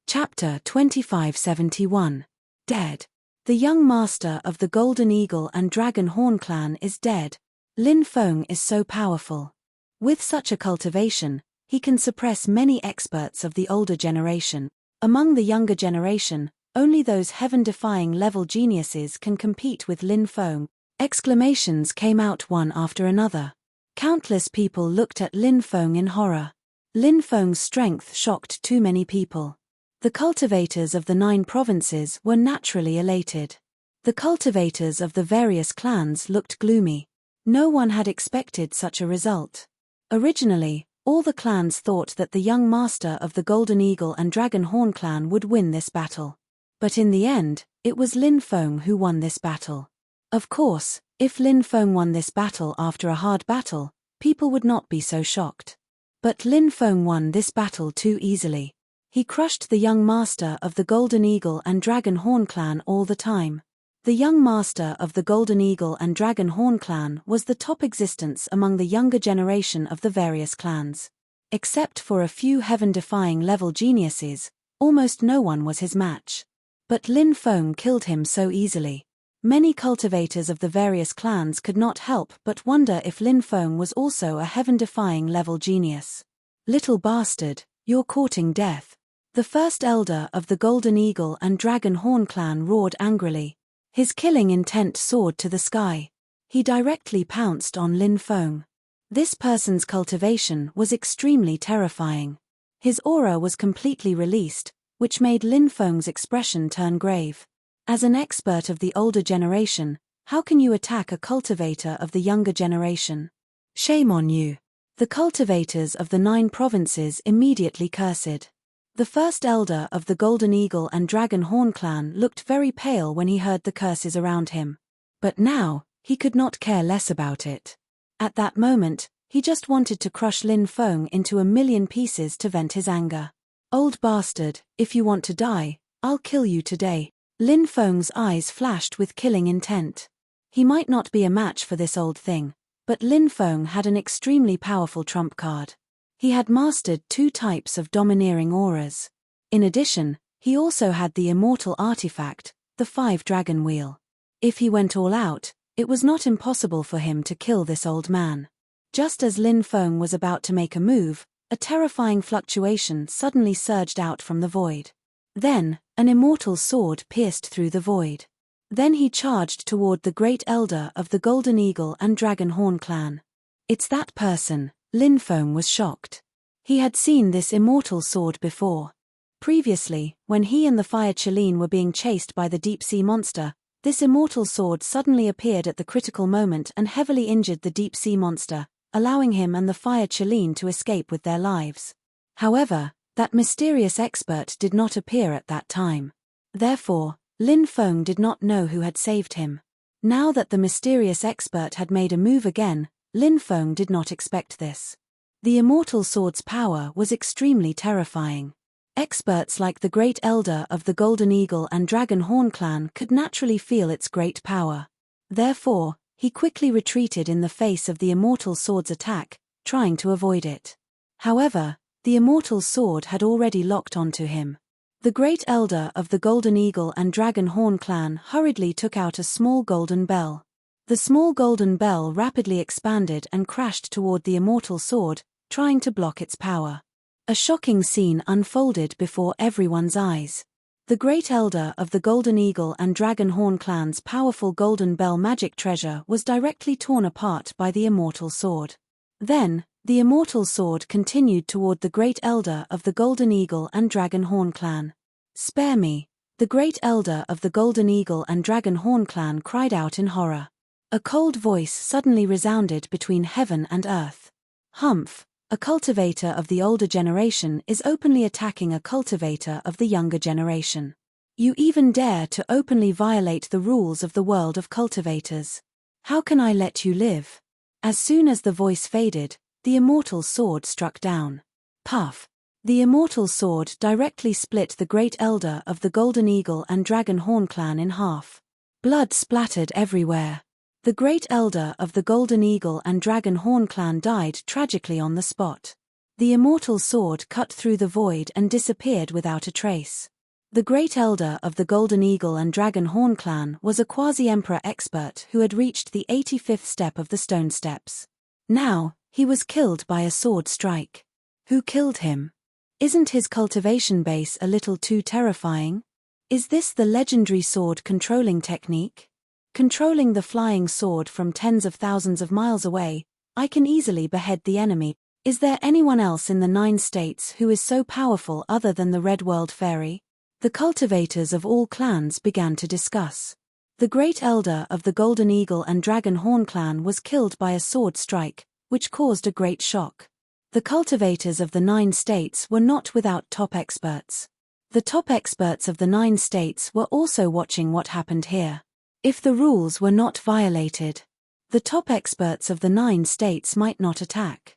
Chapter 2571. Dead. The young master of the Golden Eagle and Dragon Horn clan is dead. Lin Feng is so powerful. With such a cultivation, he can suppress many experts of the older generation. Among the younger generation, only those heaven-defying level geniuses can compete with Lin Feng. Exclamations came out one after another. Countless people looked at Lin Feng in horror. Lin Feng's strength shocked too many people. The cultivators of the 9 provinces were naturally elated. The cultivators of the various clans looked gloomy. No one had expected such a result. Originally, all the clans thought that the young master of the Golden Eagle and Dragon Horn clan would win this battle. But in the end, it was Lin Feng who won this battle. Of course, if Lin Feng won this battle after a hard battle, people would not be so shocked. But Lin Feng won this battle too easily. He crushed the young master of the Golden Eagle and Dragon Horn clan all the time. The young master of the Golden Eagle and Dragon Horn clan was the top existence among the younger generation of the various clans. Except for a few heaven-defying level geniuses, almost no one was his match. But Lin Feng killed him so easily. Many cultivators of the various clans could not help but wonder if Lin Feng was also a heaven-defying level genius. Little bastard, you're courting death. The first elder of the Golden Eagle and Dragon Horn clan roared angrily. His killing intent soared to the sky. He directly pounced on Lin Feng. This person's cultivation was extremely terrifying. His aura was completely released, which made Lin Feng's expression turn grave. As an expert of the older generation, how can you attack a cultivator of the younger generation? Shame on you. The cultivators of the 9 provinces immediately cursed. The first elder of the Golden Eagle and Dragon Horn clan looked very pale when he heard the curses around him. But now, he could not care less about it. At that moment, he just wanted to crush Lin Feng into a million pieces to vent his anger. Old bastard, if you want to die, I'll kill you today. Lin Feng's eyes flashed with killing intent. He might not be a match for this old thing, but Lin Feng had an extremely powerful trump card. He had mastered 2 types of domineering auras. In addition, he also had the immortal artifact, the 5-dragon wheel. If he went all out, it was not impossible for him to kill this old man. Just as Lin Feng was about to make a move, a terrifying fluctuation suddenly surged out from the void. Then, an immortal sword pierced through the void. Then he charged toward the great elder of the Golden Eagle and Dragon Horn clan. It's that person. Lin Feng was shocked. He had seen this immortal sword before. Previously, when he and the fire Qilin were being chased by the deep-sea monster, this immortal sword suddenly appeared at the critical moment and heavily injured the deep-sea monster, allowing him and the fire Qilin to escape with their lives. However, that mysterious expert did not appear at that time. Therefore, Lin Feng did not know who had saved him. Now that the mysterious expert had made a move again, Lin Feng did not expect this. The immortal sword's power was extremely terrifying. Experts like the great elder of the Golden Eagle and Dragon Horn clan could naturally feel its great power. Therefore, he quickly retreated in the face of the immortal sword's attack, trying to avoid it. However, the immortal sword had already locked onto him. The great elder of the Golden Eagle and Dragon Horn clan hurriedly took out a small golden bell. The small golden bell rapidly expanded and crashed toward the immortal sword, trying to block its power. A shocking scene unfolded before everyone's eyes. The great elder of the Golden Eagle and Dragon Horn clan's powerful golden bell magic treasure was directly torn apart by the immortal sword. Then, the immortal sword continued toward the great elder of the Golden Eagle and Dragon Horn clan. Spare me! The great elder of the Golden Eagle and Dragon Horn clan cried out in horror. A cold voice suddenly resounded between heaven and earth. Humph! A cultivator of the older generation is openly attacking a cultivator of the younger generation. You even dare to openly violate the rules of the world of cultivators. How can I let you live? As soon as the voice faded, the immortal sword struck down. Puff! The immortal sword directly split the great elder of the Golden Eagle and Dragon Horn clan in half. Blood splattered everywhere. The great elder of the Golden Eagle and Dragon Horn clan died tragically on the spot. The immortal sword cut through the void and disappeared without a trace. The great elder of the Golden Eagle and Dragon Horn clan was a quasi-emperor expert who had reached the 85th step of the stone steps. Now, he was killed by a sword strike. Who killed him? Isn't his cultivation base a little too terrifying? Is this the legendary sword controlling technique? Controlling the flying sword from tens of thousands of miles away, I can easily behead the enemy. Is there anyone else in the 9 states who is so powerful other than the Red World Fairy? The cultivators of all clans began to discuss. The great elder of the Golden Eagle and Dragon Horn clan was killed by a sword strike, which caused a great shock. The cultivators of the 9 states were not without top experts. The top experts of the 9 states were also watching what happened here. If the rules were not violated, the top experts of the 9 states might not attack.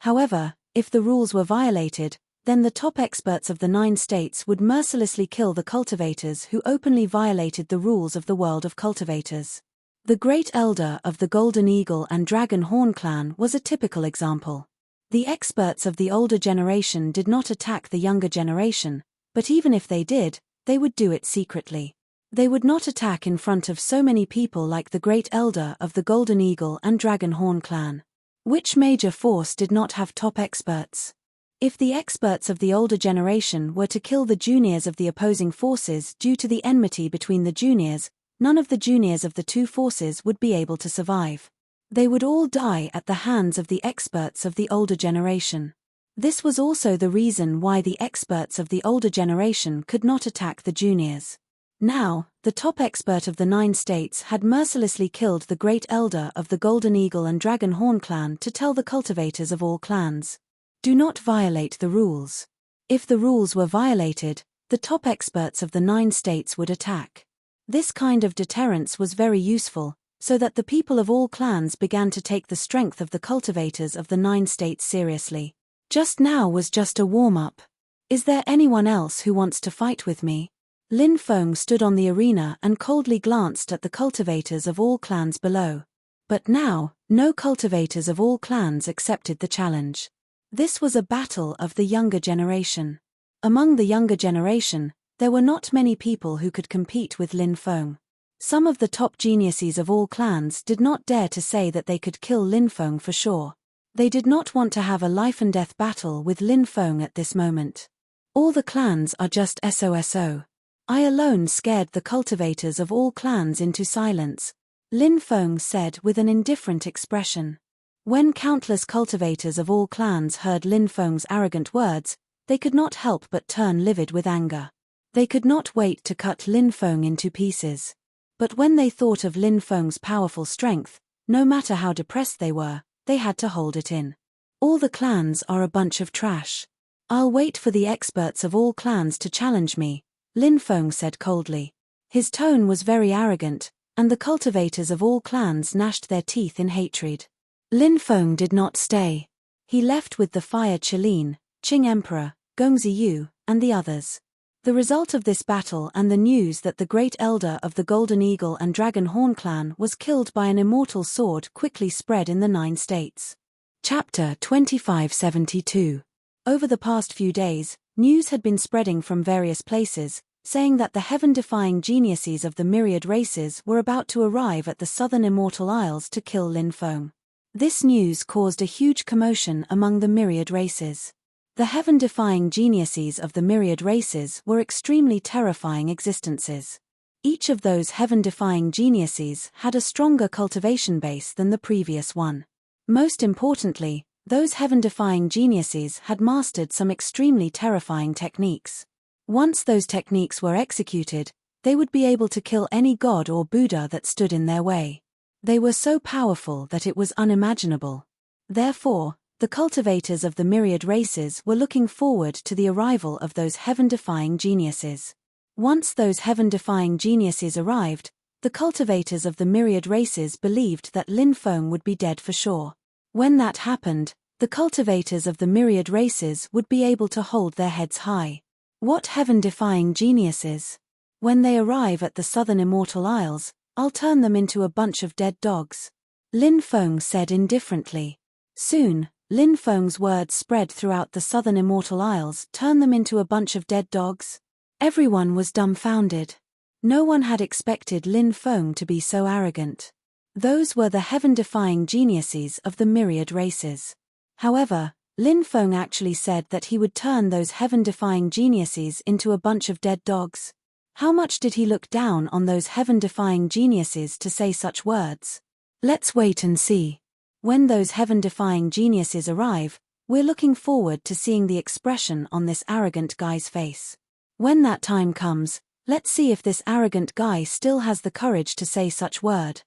However, if the rules were violated, then the top experts of the 9 states would mercilessly kill the cultivators who openly violated the rules of the world of cultivators. The great elder of the Golden Eagle and Dragon Horn clan was a typical example. The experts of the older generation did not attack the younger generation, but even if they did, they would do it secretly. They would not attack in front of so many people like the great elder of the Golden Eagle and Dragon Horn clan. Which major force did not have top experts? If the experts of the older generation were to kill the juniors of the opposing forces due to the enmity between the juniors, none of the juniors of the 2 forces would be able to survive. They would all die at the hands of the experts of the older generation. This was also the reason why the experts of the older generation could not attack the juniors. Now, the top expert of the 9 states had mercilessly killed the great elder of the Golden Eagle and Dragon Horn clan to tell the cultivators of all clans, do not violate the rules. If the rules were violated, the top experts of the 9 states would attack. This kind of deterrence was very useful, so that the people of all clans began to take the strength of the cultivators of the 9 states seriously. Just now was just a warm-up. Is there anyone else who wants to fight with me? Lin Feng stood on the arena and coldly glanced at the cultivators of all clans below. But now, no cultivators of all clans accepted the challenge. This was a battle of the younger generation. Among the younger generation, there were not many people who could compete with Lin Feng. Some of the top geniuses of all clans did not dare to say that they could kill Lin Feng for sure. They did not want to have a life-and-death battle with Lin Feng at this moment. All the clans are just SOSO. I alone scared the cultivators of all clans into silence, Lin Feng said with an indifferent expression. When countless cultivators of all clans heard Lin Feng's arrogant words, they could not help but turn livid with anger. They could not wait to cut Lin Feng into pieces. But when they thought of Lin Feng's powerful strength, no matter how depressed they were, they had to hold it in. All the clans are a bunch of trash. I'll wait for the experts of all clans to challenge me, Lin Feng said coldly. His tone was very arrogant, and the cultivators of all clans gnashed their teeth in hatred. Lin Feng did not stay. He left with the Fire Qilin, Qing Emperor, Gongzi Yu, and the others. The result of this battle and the news that the great elder of the Golden Eagle and Dragon Horn clan was killed by an immortal sword quickly spread in the 9 states. Chapter 2572. Over the past few days, news had been spreading from various places, saying that the heaven-defying geniuses of the myriad races were about to arrive at the southern Immortal Isles to kill Lin Feng. This news caused a huge commotion among the myriad races. The heaven-defying geniuses of the myriad races were extremely terrifying existences. Each of those heaven-defying geniuses had a stronger cultivation base than the previous one. Most importantly, those heaven-defying geniuses had mastered some extremely terrifying techniques. Once those techniques were executed, they would be able to kill any god or Buddha that stood in their way. They were so powerful that it was unimaginable. Therefore, the cultivators of the myriad races were looking forward to the arrival of those heaven-defying geniuses. Once those heaven-defying geniuses arrived, the cultivators of the myriad races believed that Lin Feng would be dead for sure. When that happened, the cultivators of the myriad races would be able to hold their heads high. What heaven-defying geniuses! When they arrive at the southern Immortal Isles, I'll turn them into a bunch of dead dogs, Lin Feng said indifferently. Soon, Lin Feng's words spread throughout the southern Immortal Isles, turn them into a bunch of dead dogs? Everyone was dumbfounded. No one had expected Lin Feng to be so arrogant. Those were the heaven-defying geniuses of the myriad races. However, Lin Feng actually said that he would turn those heaven-defying geniuses into a bunch of dead dogs. How much did he look down on those heaven-defying geniuses to say such words? Let's wait and see. When those heaven-defying geniuses arrive, we're looking forward to seeing the expression on this arrogant guy's face. When that time comes, let's see if this arrogant guy still has the courage to say such word.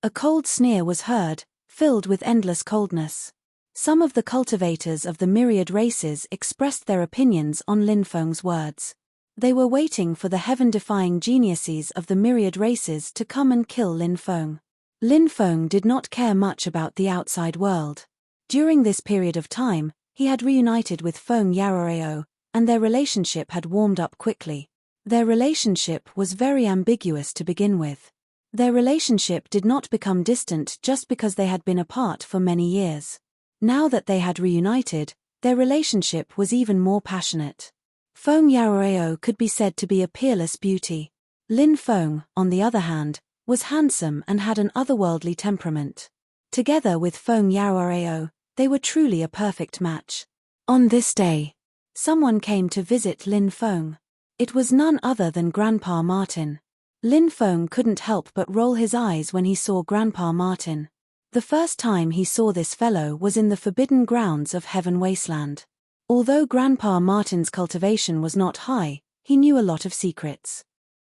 A cold sneer was heard, filled with endless coldness. Some of the cultivators of the myriad races expressed their opinions on Lin Feng's words. They were waiting for the heaven-defying geniuses of the myriad races to come and kill Lin Feng. Lin Feng did not care much about the outside world. During this period of time, he had reunited with Feng Yaroreo, and their relationship had warmed up quickly. Their relationship was very ambiguous to begin with. Their relationship did not become distant just because they had been apart for many years. Now that they had reunited, their relationship was even more passionate. Feng Yaroreo could be said to be a peerless beauty. Lin Feng, on the other hand, was handsome and had an otherworldly temperament. Together with Feng Yaroreo, they were truly a perfect match. On this day, someone came to visit Lin Feng. It was none other than Grandpa Martin. Lin Feng couldn't help but roll his eyes when he saw Grandpa Martin. The first time he saw this fellow was in the forbidden grounds of Heaven Wasteland. Although Grandpa Martin's cultivation was not high, he knew a lot of secrets.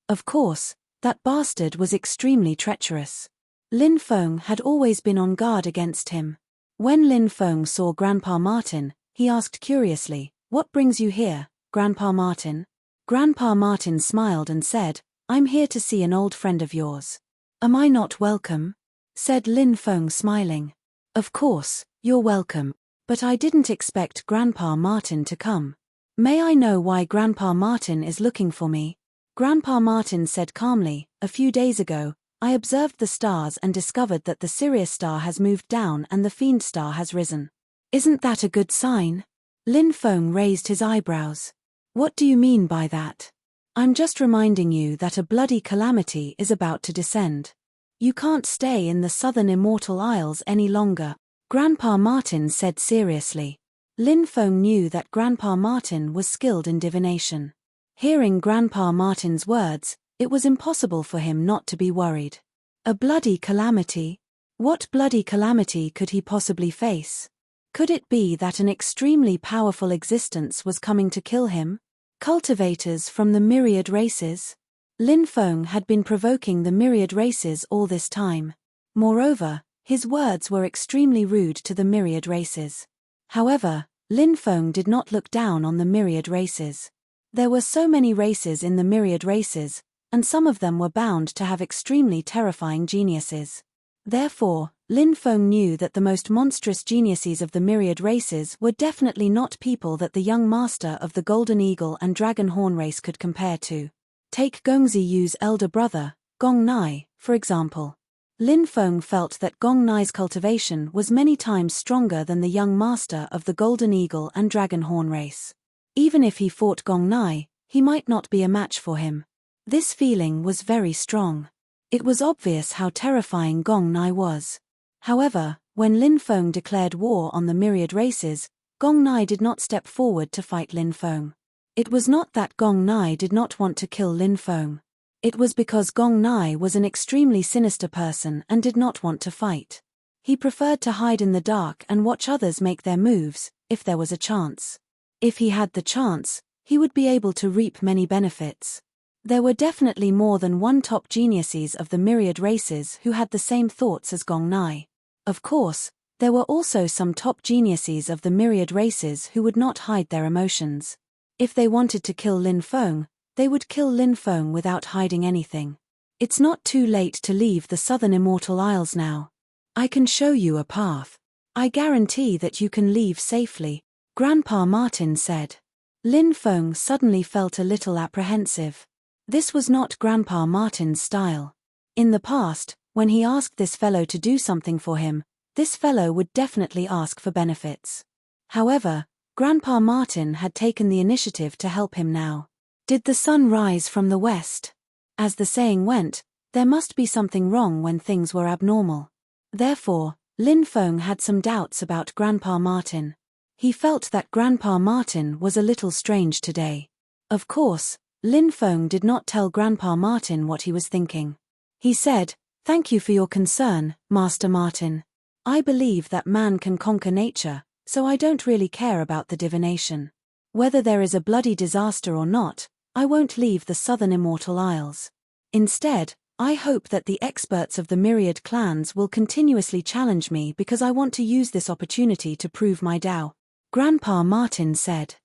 Of course, that bastard was extremely treacherous. Lin Feng had always been on guard against him. When Lin Feng saw Grandpa Martin, he asked curiously, "What brings you here, Grandpa Martin?" Grandpa Martin smiled and said, "I'm here to see an old friend of yours." "Am I not welcome?" said Lin Feng smiling. "Of course, you're welcome, but I didn't expect Grandpa Martin to come. May I know why Grandpa Martin is looking for me?" Grandpa Martin said calmly, "A few days ago, I observed the stars and discovered that the Sirius star has moved down and the Fiend star has risen. Isn't that a good sign?" Lin Feng raised his eyebrows. "What do you mean by that?" "I'm just reminding you that a bloody calamity is about to descend. You can't stay in the southern Immortal Isles any longer," Grandpa Martin said seriously. Lin Feng knew that Grandpa Martin was skilled in divination. Hearing Grandpa Martin's words, it was impossible for him not to be worried. A bloody calamity? What bloody calamity could he possibly face? Could it be that an extremely powerful existence was coming to kill him? Cultivators from the myriad races? Lin Feng had been provoking the myriad races all this time. Moreover, his words were extremely rude to the myriad races. However, Lin Feng did not look down on the myriad races. There were so many races in the myriad races, and some of them were bound to have extremely terrifying geniuses. Therefore, Lin Feng knew that the most monstrous geniuses of the myriad races were definitely not people that the young master of the Golden Eagle and Dragon Horn race could compare to. Take Gongzi Yu's elder brother, Gong Nai, for example. Lin Feng felt that Gong Nai's cultivation was many times stronger than the young master of the Golden Eagle and Dragon Horn race. Even if he fought Gong Nai, he might not be a match for him. This feeling was very strong. It was obvious how terrifying Gong Nai was. However, when Lin Feng declared war on the myriad races, Gong Nai did not step forward to fight Lin Feng. It was not that Gong Nai did not want to kill Lin Feng. It was because Gong Nai was an extremely sinister person and did not want to fight. He preferred to hide in the dark and watch others make their moves, if there was a chance. If he had the chance, he would be able to reap many benefits. There were definitely more than one top geniuses of the myriad races who had the same thoughts as Gong Nai. Of course, there were also some top geniuses of the myriad races who would not hide their emotions. If they wanted to kill Lin Feng, they would kill Lin Feng without hiding anything. It's not too late to leave the southern Immortal Isles now. I can show you a path. I guarantee that you can leave safely, Grandpa Martin said. Lin Feng suddenly felt a little apprehensive. This was not Grandpa Martin's style. In the past, when he asked this fellow to do something for him, This fellow would definitely ask for benefits. However, Grandpa Martin had taken the initiative to help him now. Did the sun rise from the west? As the saying went, there must be something wrong when things were abnormal. Therefore, Lin Feng had some doubts about Grandpa Martin. He felt that Grandpa Martin was a little strange today. Of course, Lin Feng did not tell Grandpa Martin what he was thinking. He said, "Thank you for your concern, Master Martin. I believe that man can conquer nature, so I don't really care about the divination. Whether there is a bloody disaster or not, I won't leave the southern Immortal Isles. Instead, I hope that the experts of the myriad clans will continuously challenge me because I want to use this opportunity to prove my Tao." Grandpa Martin said,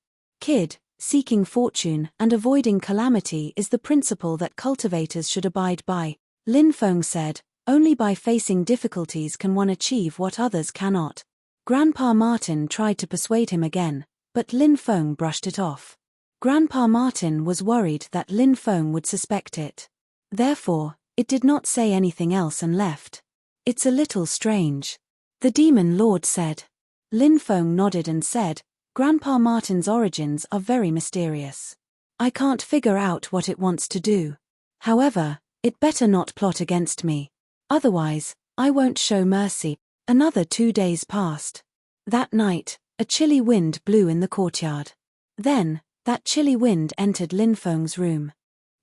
"Kid, seeking fortune and avoiding calamity is the principle that cultivators should abide by." Lin Feng said, "Only by facing difficulties can one achieve what others cannot." Grandpa Martin tried to persuade him again, but Lin Feng brushed it off. Grandpa Martin was worried that Lin Feng would suspect it. Therefore, it did not say anything else and left. "It's a little strange," the Demon Lord said. Lin Feng nodded and said, "Grandpa Martin's origins are very mysterious. I can't figure out what it wants to do. However, it better not plot against me. Otherwise, I won't show mercy." Another 2 days passed. That night, a chilly wind blew in the courtyard. Then, that chilly wind entered Lin Feng's room.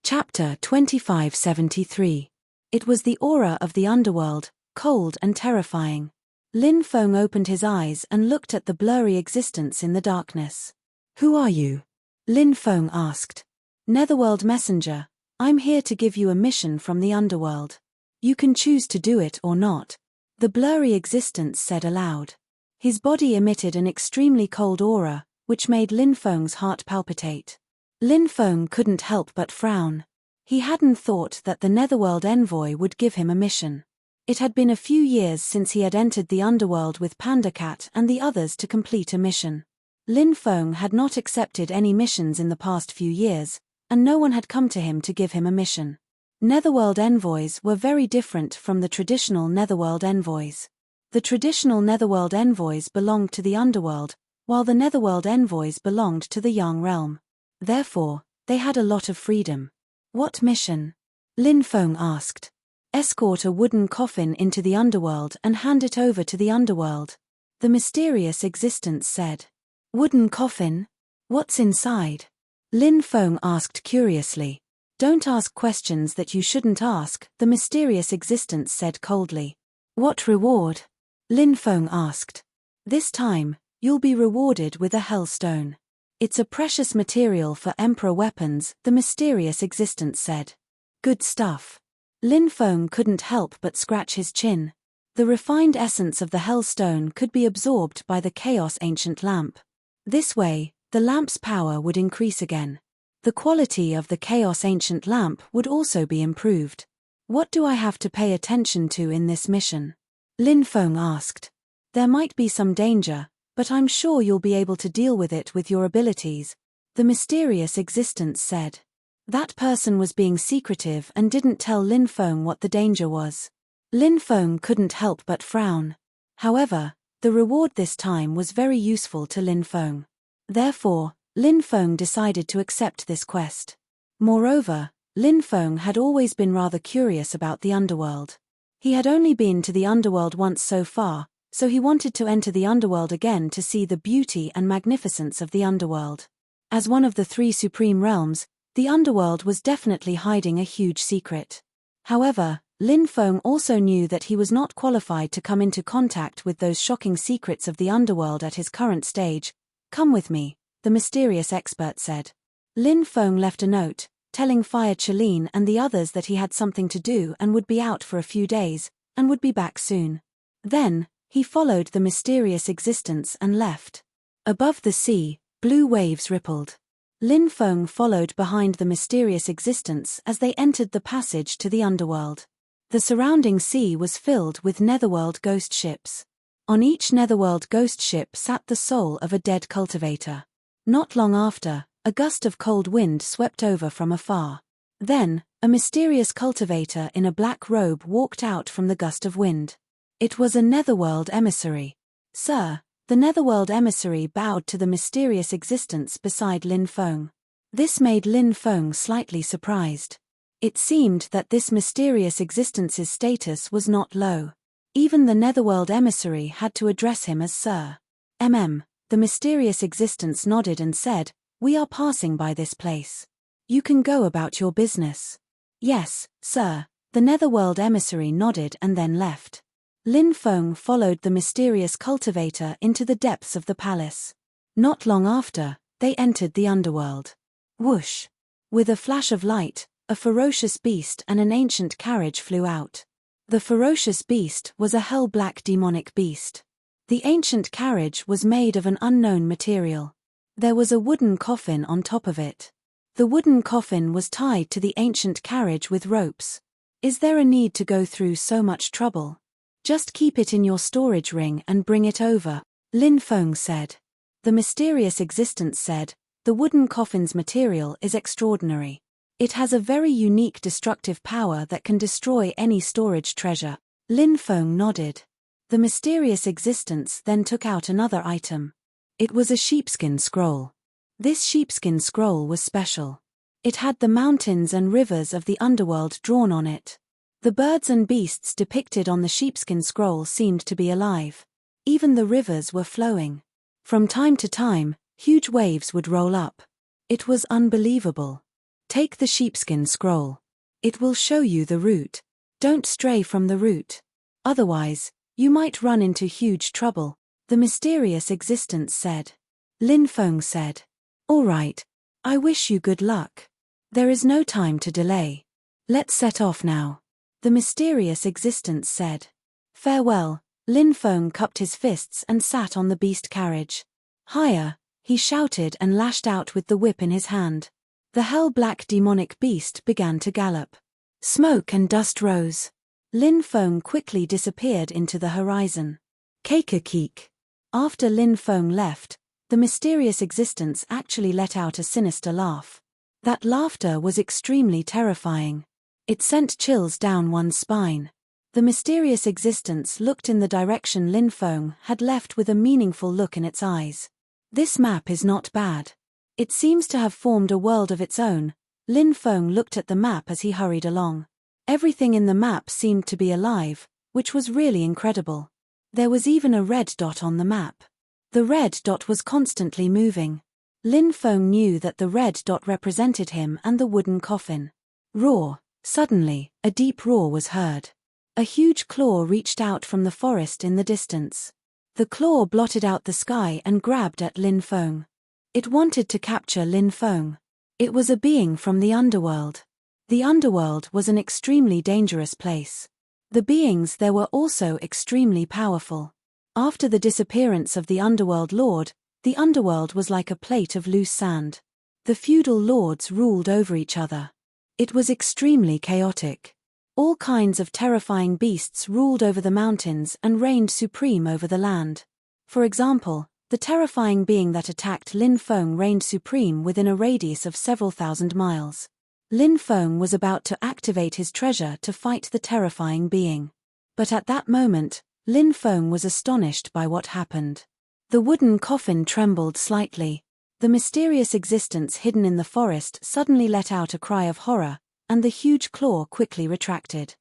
Chapter 2573. It was the aura of the underworld, cold and terrifying. Lin Feng opened his eyes and looked at the blurry existence in the darkness. "Who are you?" Lin Feng asked. "Netherworld Messenger. I'm here to give you a mission from the underworld. You can choose to do it or not," the blurry existence said aloud. His body emitted an extremely cold aura, which made Lin Feng's heart palpitate. Lin Feng couldn't help but frown. He hadn't thought that the Netherworld Envoy would give him a mission. It had been a few years since he had entered the underworld with Panda Cat and the others to complete a mission. Lin Feng had not accepted any missions in the past few years, and no one had come to him to give him a mission. Netherworld envoys were very different from the traditional Netherworld envoys. The traditional Netherworld envoys belonged to the underworld, while the Netherworld envoys belonged to the Yang realm. Therefore, they had a lot of freedom. "What mission?" Lin Feng asked. "Escort a wooden coffin into the underworld and hand it over to the underworld," the mysterious existence said. "Wooden coffin? What's inside?" Lin Feng asked curiously. "Don't ask questions that you shouldn't ask," the mysterious existence said coldly. "What reward?" Lin Feng asked. "This time, you'll be rewarded with a hellstone. It's a precious material for Emperor weapons," the mysterious existence said. "Good stuff." Lin Feng couldn't help but scratch his chin. The refined essence of the hellstone could be absorbed by the Chaos Ancient Lamp. This way, the lamp's power would increase again. The quality of the Chaos Ancient Lamp would also be improved. "What do I have to pay attention to in this mission?" Lin Feng asked. "There might be some danger, but I'm sure you'll be able to deal with it with your abilities," the mysterious existence said. That person was being secretive and didn't tell Lin Feng what the danger was. Lin Feng couldn't help but frown. However, the reward this time was very useful to Lin Feng. Therefore, Lin Feng decided to accept this quest. Moreover, Lin Feng had always been rather curious about the underworld. He had only been to the underworld once so far, so he wanted to enter the underworld again to see the beauty and magnificence of the underworld. As one of the 3 supreme realms, the underworld was definitely hiding a huge secret. However, Lin Feng also knew that he was not qualified to come into contact with those shocking secrets of the underworld at his current stage. "Come with me," the mysterious expert said. Lin Feng left a note, telling Fire Chalene and the others that he had something to do and would be out for a few days, and would be back soon. Then, he followed the mysterious existence and left. Above the sea, blue waves rippled. Lin Feng followed behind the mysterious existence as they entered the passage to the underworld. The surrounding sea was filled with netherworld ghost ships. On each netherworld ghost ship sat the soul of a dead cultivator. Not long after, a gust of cold wind swept over from afar. Then, a mysterious cultivator in a black robe walked out from the gust of wind. It was a netherworld emissary. Sir, the netherworld emissary bowed to the mysterious existence beside Lin Feng. This made Lin Feng slightly surprised. It seemed that this mysterious existence's status was not low. Even the netherworld emissary had to address him as Sir. The mysterious existence nodded and said, "We are passing by this place. You can go about your business." "Yes, sir," the netherworld emissary nodded and then left. Lin Feng followed the mysterious cultivator into the depths of the palace. Not long after, they entered the underworld. Whoosh! With a flash of light, a ferocious beast and an ancient carriage flew out. The ferocious beast was a hell-black demonic beast. The ancient carriage was made of an unknown material. There was a wooden coffin on top of it. The wooden coffin was tied to the ancient carriage with ropes. "Is there a need to go through so much trouble? Just keep it in your storage ring and bring it over," Lin Feng said. The mysterious existence said, "The wooden coffin's material is extraordinary. It has a very unique destructive power that can destroy any storage treasure." Lin Feng nodded. The mysterious existence then took out another item. It was a sheepskin scroll. This sheepskin scroll was special. It had the mountains and rivers of the underworld drawn on it. The birds and beasts depicted on the sheepskin scroll seemed to be alive. Even the rivers were flowing. From time to time, huge waves would roll up. It was unbelievable. "Take the sheepskin scroll. It will show you the route. Don't stray from the route. Otherwise, you might run into huge trouble," the mysterious existence said. Lin Feng said, "All right. I wish you good luck. There is no time to delay. Let's set off now," the mysterious existence said. "Farewell." Lin Feng cupped his fists and sat on the beast carriage. "Higher," he shouted and lashed out with the whip in his hand. The hell-black demonic beast began to gallop. Smoke and dust rose. Lin Feng quickly disappeared into the horizon. Keek. After Lin Feng left, the mysterious existence actually let out a sinister laugh. That laughter was extremely terrifying. It sent chills down one's spine. The mysterious existence looked in the direction Lin Feng had left with a meaningful look in its eyes. "This map is not bad. It seems to have formed a world of its own." Lin Feng looked at the map as he hurried along. Everything in the map seemed to be alive, which was really incredible. There was even a red dot on the map. The red dot was constantly moving. Lin Feng knew that the red dot represented him and the wooden coffin. Roar! Suddenly, a deep roar was heard. A huge claw reached out from the forest in the distance. The claw blotted out the sky and grabbed at Lin Feng. It wanted to capture Lin Feng. It was a being from the underworld. The underworld was an extremely dangerous place. The beings there were also extremely powerful. After the disappearance of the underworld lord, the underworld was like a plate of loose sand. The feudal lords ruled over each other. It was extremely chaotic. All kinds of terrifying beasts ruled over the mountains and reigned supreme over the land. For example, the terrifying being that attacked Lin Feng reigned supreme within a radius of several thousand miles. Lin Feng was about to activate his treasure to fight the terrifying being. But at that moment, Lin Feng was astonished by what happened. The wooden coffin trembled slightly. The mysterious existence hidden in the forest suddenly let out a cry of horror, and the huge claw quickly retracted.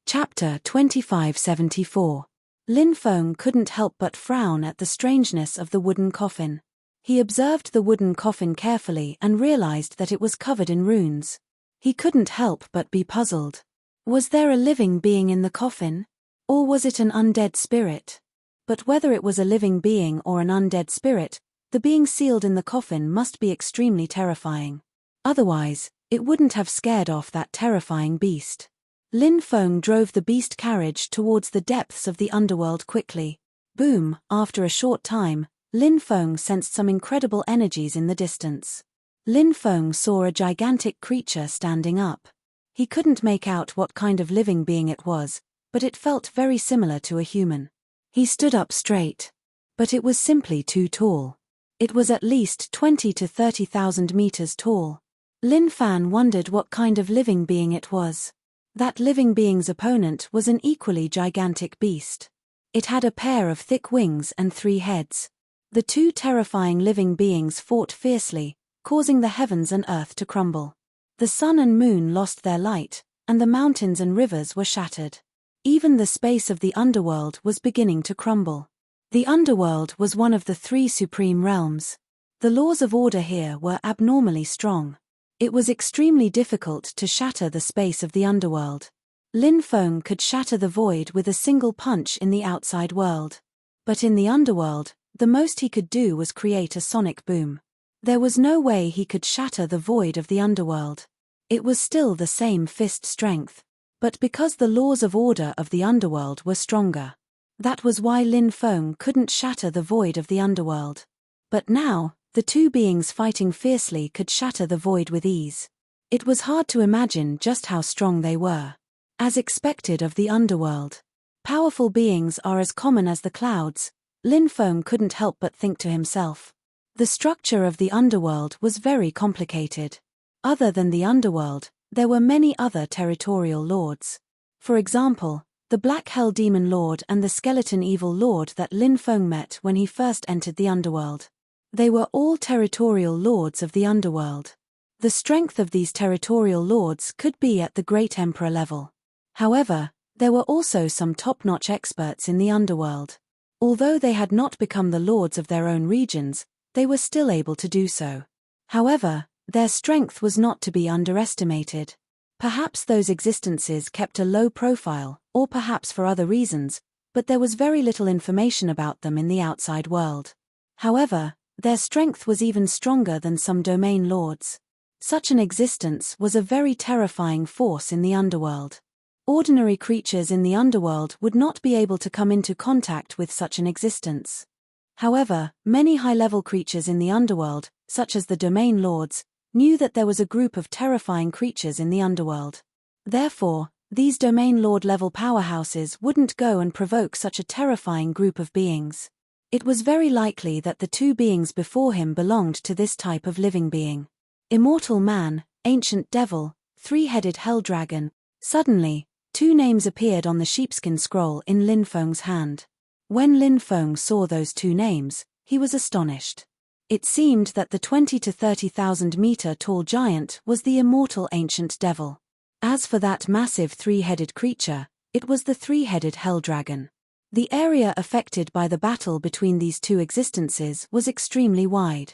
Chapter 2574. Lin Feng couldn't help but frown at the strangeness of the wooden coffin. He observed the wooden coffin carefully and realized that it was covered in runes. He couldn't help but be puzzled. Was there a living being in the coffin? Or was it an undead spirit? But whether it was a living being or an undead spirit, the being sealed in the coffin must be extremely terrifying. Otherwise, it wouldn't have scared off that terrifying beast. Lin Feng drove the beast carriage towards the depths of the underworld quickly. Boom! After a short time, Lin Feng sensed some incredible energies in the distance. Lin Feng saw a gigantic creature standing up. He couldn't make out what kind of living being it was, but it felt very similar to a human. He stood up straight. But it was simply too tall. It was at least 20 to 30,000 meters tall. Lin Fan wondered what kind of living being it was. That living being's opponent was an equally gigantic beast. It had a pair of thick wings and 3 heads. The 2 terrifying living beings fought fiercely, causing the heavens and earth to crumble. The sun and moon lost their light, and the mountains and rivers were shattered. Even the space of the underworld was beginning to crumble. The underworld was one of the 3 supreme realms. The laws of order here were abnormally strong. It was extremely difficult to shatter the space of the underworld. Lin Feng could shatter the void with a single punch in the outside world. But in the underworld, the most he could do was create a sonic boom. There was no way he could shatter the void of the underworld. It was still the same fist strength. But because the laws of order of the underworld were stronger. That was why Lin Feng couldn't shatter the void of the underworld. But now, the 2 beings fighting fiercely could shatter the void with ease. It was hard to imagine just how strong they were. As expected of the underworld. Powerful beings are as common as the clouds, Lin Feng couldn't help but think to himself. The structure of the underworld was very complicated. Other than the underworld, there were many other territorial lords. For example, the Black Hell Demon Lord and the Skeleton Evil Lord that Lin Feng met when he first entered the underworld. They were all territorial lords of the underworld. The strength of these territorial lords could be at the Great Emperor level. However, there were also some top-notch experts in the underworld. Although they had not become the lords of their own regions, they were still able to do so. However, their strength was not to be underestimated. Perhaps those existences kept a low profile, or perhaps for other reasons, but there was very little information about them in the outside world. However, their strength was even stronger than some domain lords. Such an existence was a very terrifying force in the underworld. Ordinary creatures in the underworld would not be able to come into contact with such an existence. However, many high-level creatures in the underworld, such as the domain lords, knew that there was a group of terrifying creatures in the underworld. Therefore, these domain lord-level powerhouses wouldn't go and provoke such a terrifying group of beings. It was very likely that the 2 beings before him belonged to this type of living being. Immortal man, ancient devil, 3-headed hell dragon. Suddenly, 2 names appeared on the sheepskin scroll in Lin Feng's hand. When Lin Feng saw those 2 names, he was astonished. It seemed that the 20 to 30,000 meter tall giant was the immortal ancient devil. As for that massive 3-headed creature, it was the 3-headed hell dragon. The area affected by the battle between these 2 existences was extremely wide.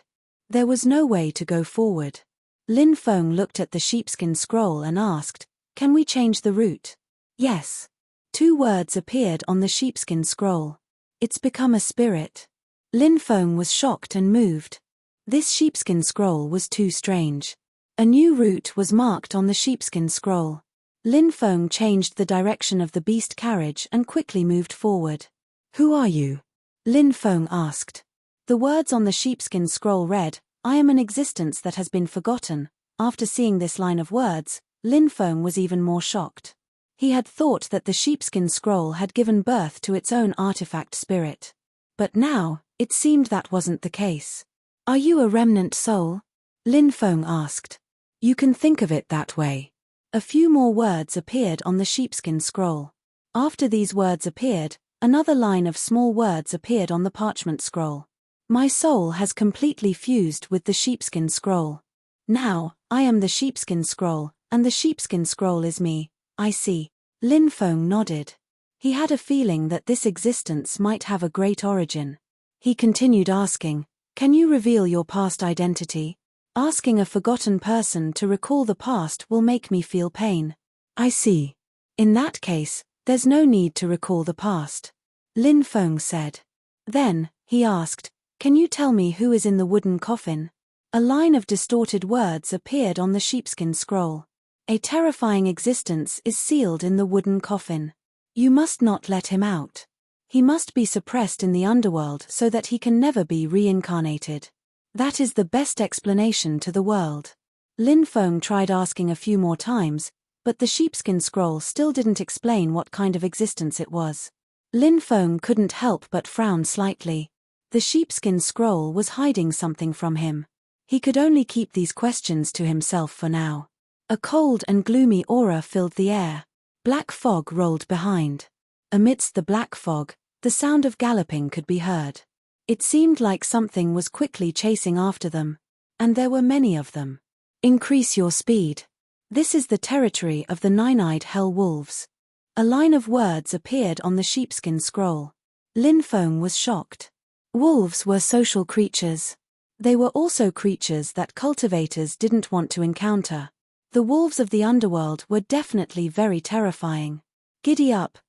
There was no way to go forward. Lin Feng looked at the sheepskin scroll and asked, "Can we change the route?" "Yes." 2 words appeared on the sheepskin scroll. "It's become a spirit." Lin Feng was shocked and moved. This sheepskin scroll was too strange. A new route was marked on the sheepskin scroll. Lin Feng changed the direction of the beast carriage and quickly moved forward. "Who are you?" Lin Feng asked. The words on the sheepskin scroll read, "I am an existence that has been forgotten." After seeing this line of words, Lin Feng was even more shocked. He had thought that the sheepskin scroll had given birth to its own artifact spirit. But now, it seemed that wasn't the case. "Are you a remnant soul?" Lin Feng asked. "You can think of it that way." A few more words appeared on the sheepskin scroll. After these words appeared, another line of small words appeared on the parchment scroll. "My soul has completely fused with the sheepskin scroll. Now, I am the sheepskin scroll, and the sheepskin scroll is me, I see." Lin Feng nodded. He had a feeling that this existence might have a great origin. He continued asking, "Can you reveal your past identity? Asking a forgotten person to recall the past will make me feel pain." "I see. In that case, there's no need to recall the past," Lin Feng said. Then, he asked, "Can you tell me who is in the wooden coffin?" A line of distorted words appeared on the sheepskin scroll. "A terrifying existence is sealed in the wooden coffin. You must not let him out. He must be suppressed in the underworld so that he can never be reincarnated. That is the best explanation to the world." Lin Feng tried asking a few more times, but the sheepskin scroll still didn't explain what kind of existence it was. Lin Feng couldn't help but frown slightly. The sheepskin scroll was hiding something from him. He could only keep these questions to himself for now. A cold and gloomy aura filled the air. Black fog rolled behind. Amidst the black fog, The sound of galloping could be heard. It seemed like something was quickly chasing after them. And there were many of them. Increase your speed. This is the territory of the nine-eyed hell wolves. A line of words appeared on the sheepskin scroll. Lin Feng was shocked. Wolves were social creatures. They were also creatures that cultivators didn't want to encounter. The wolves of the underworld were definitely very terrifying. Giddy up,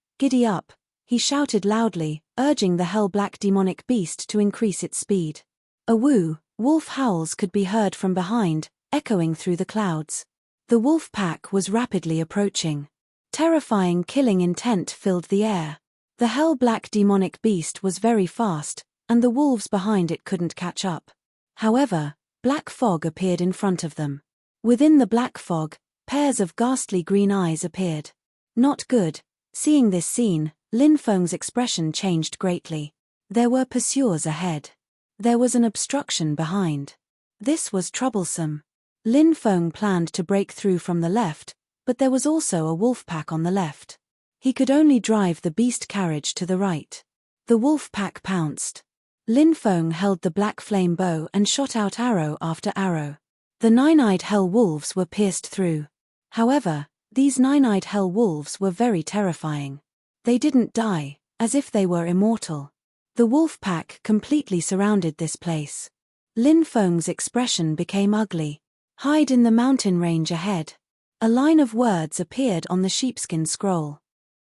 he shouted loudly, urging the hell-black demonic beast to increase its speed. A woo, wolf howls could be heard from behind, echoing through the clouds. The wolf pack was rapidly approaching. Terrifying killing intent filled the air. The hell-black demonic beast was very fast, and the wolves behind it couldn't catch up. However, black fog appeared in front of them. Within the black fog, pairs of ghastly green eyes appeared. Not good. Seeing this scene, Lin Feng's expression changed greatly. There were pursuers ahead. There was an obstruction behind. This was troublesome. Lin Feng planned to break through from the left, but there was also a wolf pack on the left. He could only drive the beast carriage to the right. The wolf pack pounced. Lin Feng held the black flame bow and shot out arrow after arrow. The nine-eyed hell wolves were pierced through. However, these nine-eyed hell wolves were very terrifying. They didn't die, as if they were immortal. The wolf pack completely surrounded this place. Lin Feng's expression became ugly. Hide in the mountain range ahead. A line of words appeared on the sheepskin scroll.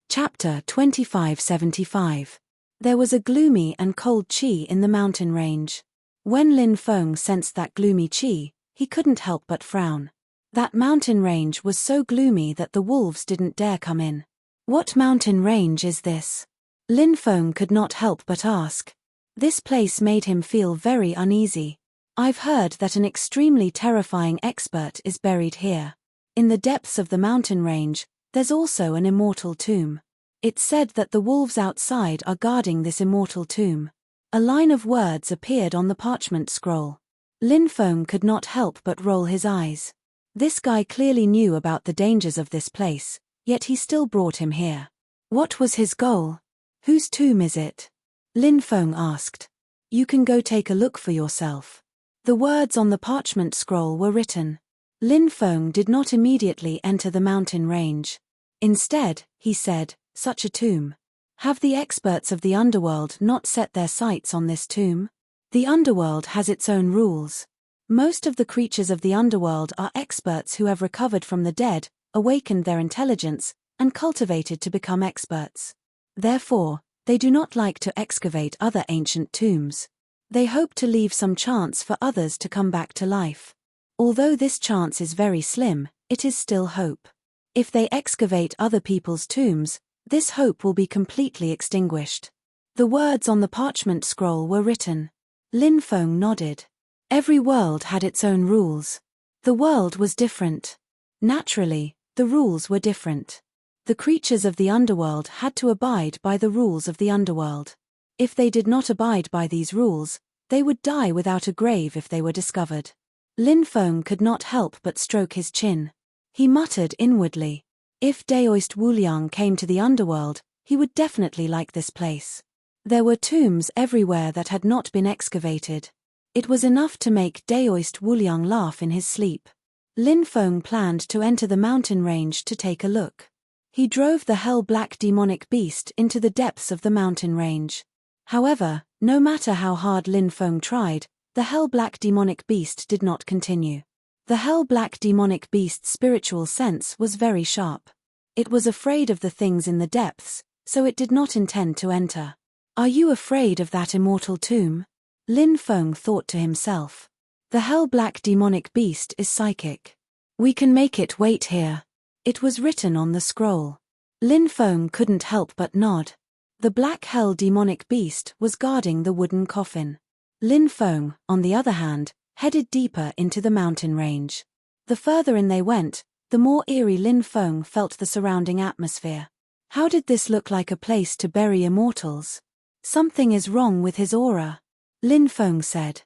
Chapter 2575. There was a gloomy and cold chi in the mountain range. When Lin Feng sensed that gloomy chi, he couldn't help but frown. That mountain range was so gloomy that the wolves didn't dare come in. What mountain range is this? Lin Feng could not help but ask. This place made him feel very uneasy. I've heard that an extremely terrifying expert is buried here. In the depths of the mountain range, there's also an immortal tomb. It's said that the wolves outside are guarding this immortal tomb. A line of words appeared on the parchment scroll. Lin Feng could not help but roll his eyes. This guy clearly knew about the dangers of this place, yet he still brought him here. What was his goal? Whose tomb is it? Lin Feng asked. You can go take a look for yourself. The words on the parchment scroll were written. Lin Feng did not immediately enter the mountain range. Instead, he said, such a tomb. Have the experts of the underworld not set their sights on this tomb? The underworld has its own rules. Most of the creatures of the underworld are experts who have recovered from the dead, awakened their intelligence, and cultivated to become experts. Therefore, they do not like to excavate other ancient tombs. They hope to leave some chance for others to come back to life. Although this chance is very slim, it is still hope. If they excavate other people's tombs, this hope will be completely extinguished. The words on the parchment scroll were written. Lin Feng nodded. Every world had its own rules. The world was different. Naturally, the rules were different. The creatures of the underworld had to abide by the rules of the underworld. If they did not abide by these rules, they would die without a grave if they were discovered. Lin Feng could not help but stroke his chin. He muttered inwardly. If Daoist Wuliang came to the underworld, he would definitely like this place. There were tombs everywhere that had not been excavated. It was enough to make Daoist Wuliang laugh in his sleep. Lin Feng planned to enter the mountain range to take a look. He drove the hell-black demonic beast into the depths of the mountain range. However, no matter how hard Lin Feng tried, the hell-black demonic beast did not continue. The hell-black demonic beast's spiritual sense was very sharp. It was afraid of the things in the depths, so it did not intend to enter. Are you afraid of that immortal tomb? Lin Feng thought to himself. The hell-black demonic beast is psychic. We can make it wait here. It was written on the scroll. Lin Feng couldn't help but nod. The black hell demonic beast was guarding the wooden coffin. Lin Feng, on the other hand, headed deeper into the mountain range. The further in they went, the more eerie Lin Feng felt the surrounding atmosphere. How did this look like a place to bury immortals? Something is wrong with his aura. Lin Feng said.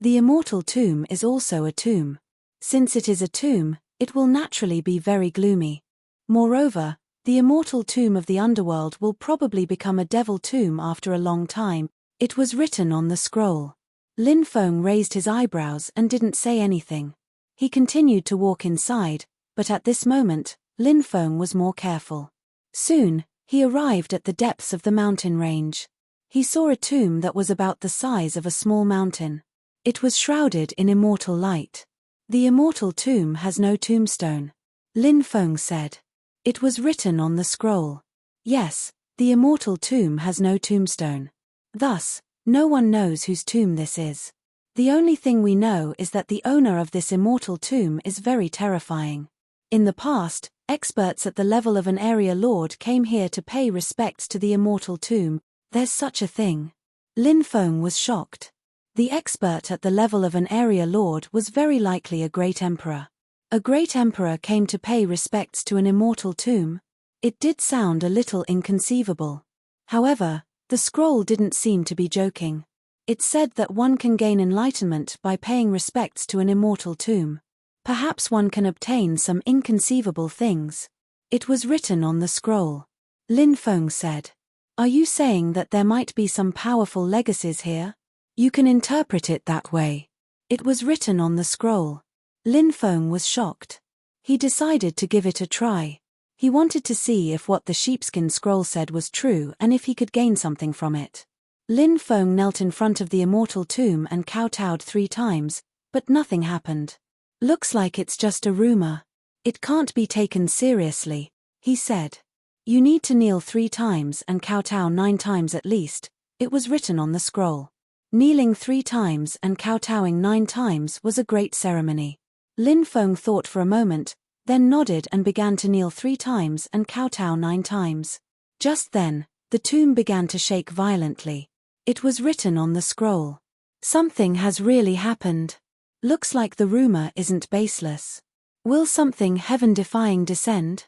The immortal tomb is also a tomb. Since it is a tomb, it will naturally be very gloomy. Moreover, The immortal tomb of the underworld will probably become a devil tomb after a long time. It was written on the scroll. Lin Feng raised his eyebrows and didn't say anything. He continued to walk inside, but at this moment, Lin Feng was more careful. Soon, he arrived at the depths of the mountain range. He saw a tomb that was about the size of a small mountain. It was shrouded in immortal light. The immortal tomb has no tombstone, Lin Feng said. It was written on the scroll. Yes, the immortal tomb has no tombstone. Thus, no one knows whose tomb this is. The only thing we know is that the owner of this immortal tomb is very terrifying. In the past, experts at the level of an area lord came here to pay respects to the immortal tomb. There's such a thing. Lin Feng was shocked. The expert at the level of an area lord was very likely a great emperor. A great emperor came to pay respects to an immortal tomb? It did sound a little inconceivable. However, the scroll didn't seem to be joking. It said that one can gain enlightenment by paying respects to an immortal tomb. Perhaps one can obtain some inconceivable things. It was written on the scroll. Lin Feng said. Are you saying that there might be some powerful legacies here? You can interpret it that way. It was written on the scroll. Lin Feng was shocked. He decided to give it a try. He wanted to see if what the sheepskin scroll said was true and if he could gain something from it. Lin Feng knelt in front of the immortal tomb and kowtowed 3 times, but nothing happened. Looks like it's just a rumor. It can't be taken seriously, he said. You need to kneel 3 times and kowtow 9 times at least. It was written on the scroll. Kneeling 3 times and kowtowing 9 times was a great ceremony. Lin Feng thought for a moment, then nodded and began to kneel 3 times and kowtow 9 times. Just then, the tomb began to shake violently. It was written on the scroll. Something has really happened. Looks like the rumor isn't baseless. Will something heaven-defying descend?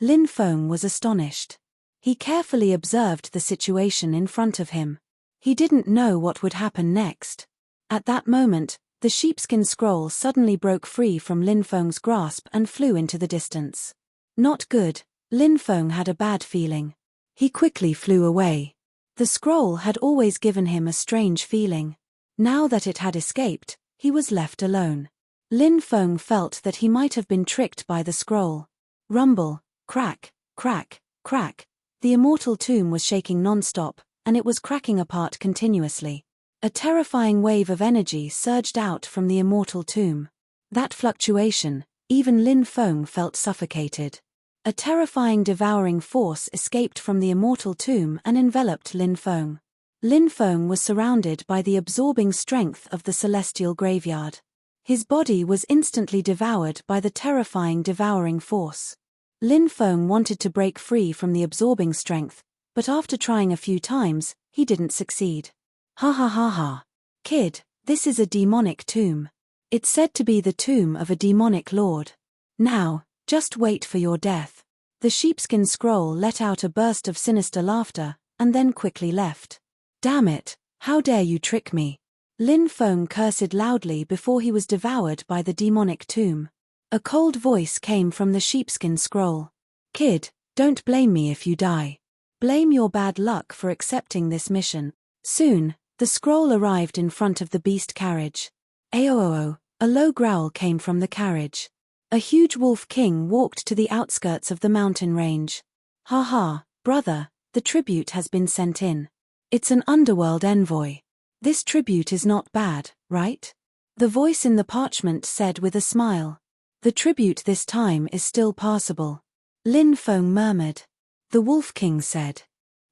Lin Feng was astonished. He carefully observed the situation in front of him. He didn't know what would happen next. At that moment, the sheepskin scroll suddenly broke free from Lin Feng's grasp and flew into the distance. Not good. Lin Feng had a bad feeling. He quickly flew away. The scroll had always given him a strange feeling. Now that it had escaped, he was left alone. Lin Feng felt that he might have been tricked by the scroll. Rumble, crack, crack, crack. The immortal tomb was shaking non-stop, and it was cracking apart continuously. A terrifying wave of energy surged out from the immortal tomb. That fluctuation, even Lin Feng felt suffocated. A terrifying devouring force escaped from the immortal tomb and enveloped Lin Feng. Lin Feng was surrounded by the absorbing strength of the celestial graveyard. His body was instantly devoured by the terrifying devouring force. Lin Feng wanted to break free from the absorbing strength, but after trying a few times, he didn't succeed. Ha ha ha ha. Kid, this is a demonic tomb. It's said to be the tomb of a demonic lord. Now, just wait for your death. The sheepskin scroll let out a burst of sinister laughter, and then quickly left. Damn it, how dare you trick me? Lin Feng cursed loudly before he was devoured by the demonic tomb. A cold voice came from the sheepskin scroll. Kid, don't blame me if you die. Blame your bad luck for accepting this mission. Soon, the scroll arrived in front of the beast carriage. Aooo, a low growl came from the carriage. A huge wolf king walked to the outskirts of the mountain range. Ha ha, brother, the tribute has been sent in. It's an underworld envoy. This tribute is not bad, right? The voice in the parchment said with a smile. The tribute this time is still passable. Lin Feng murmured. The Wolf King said.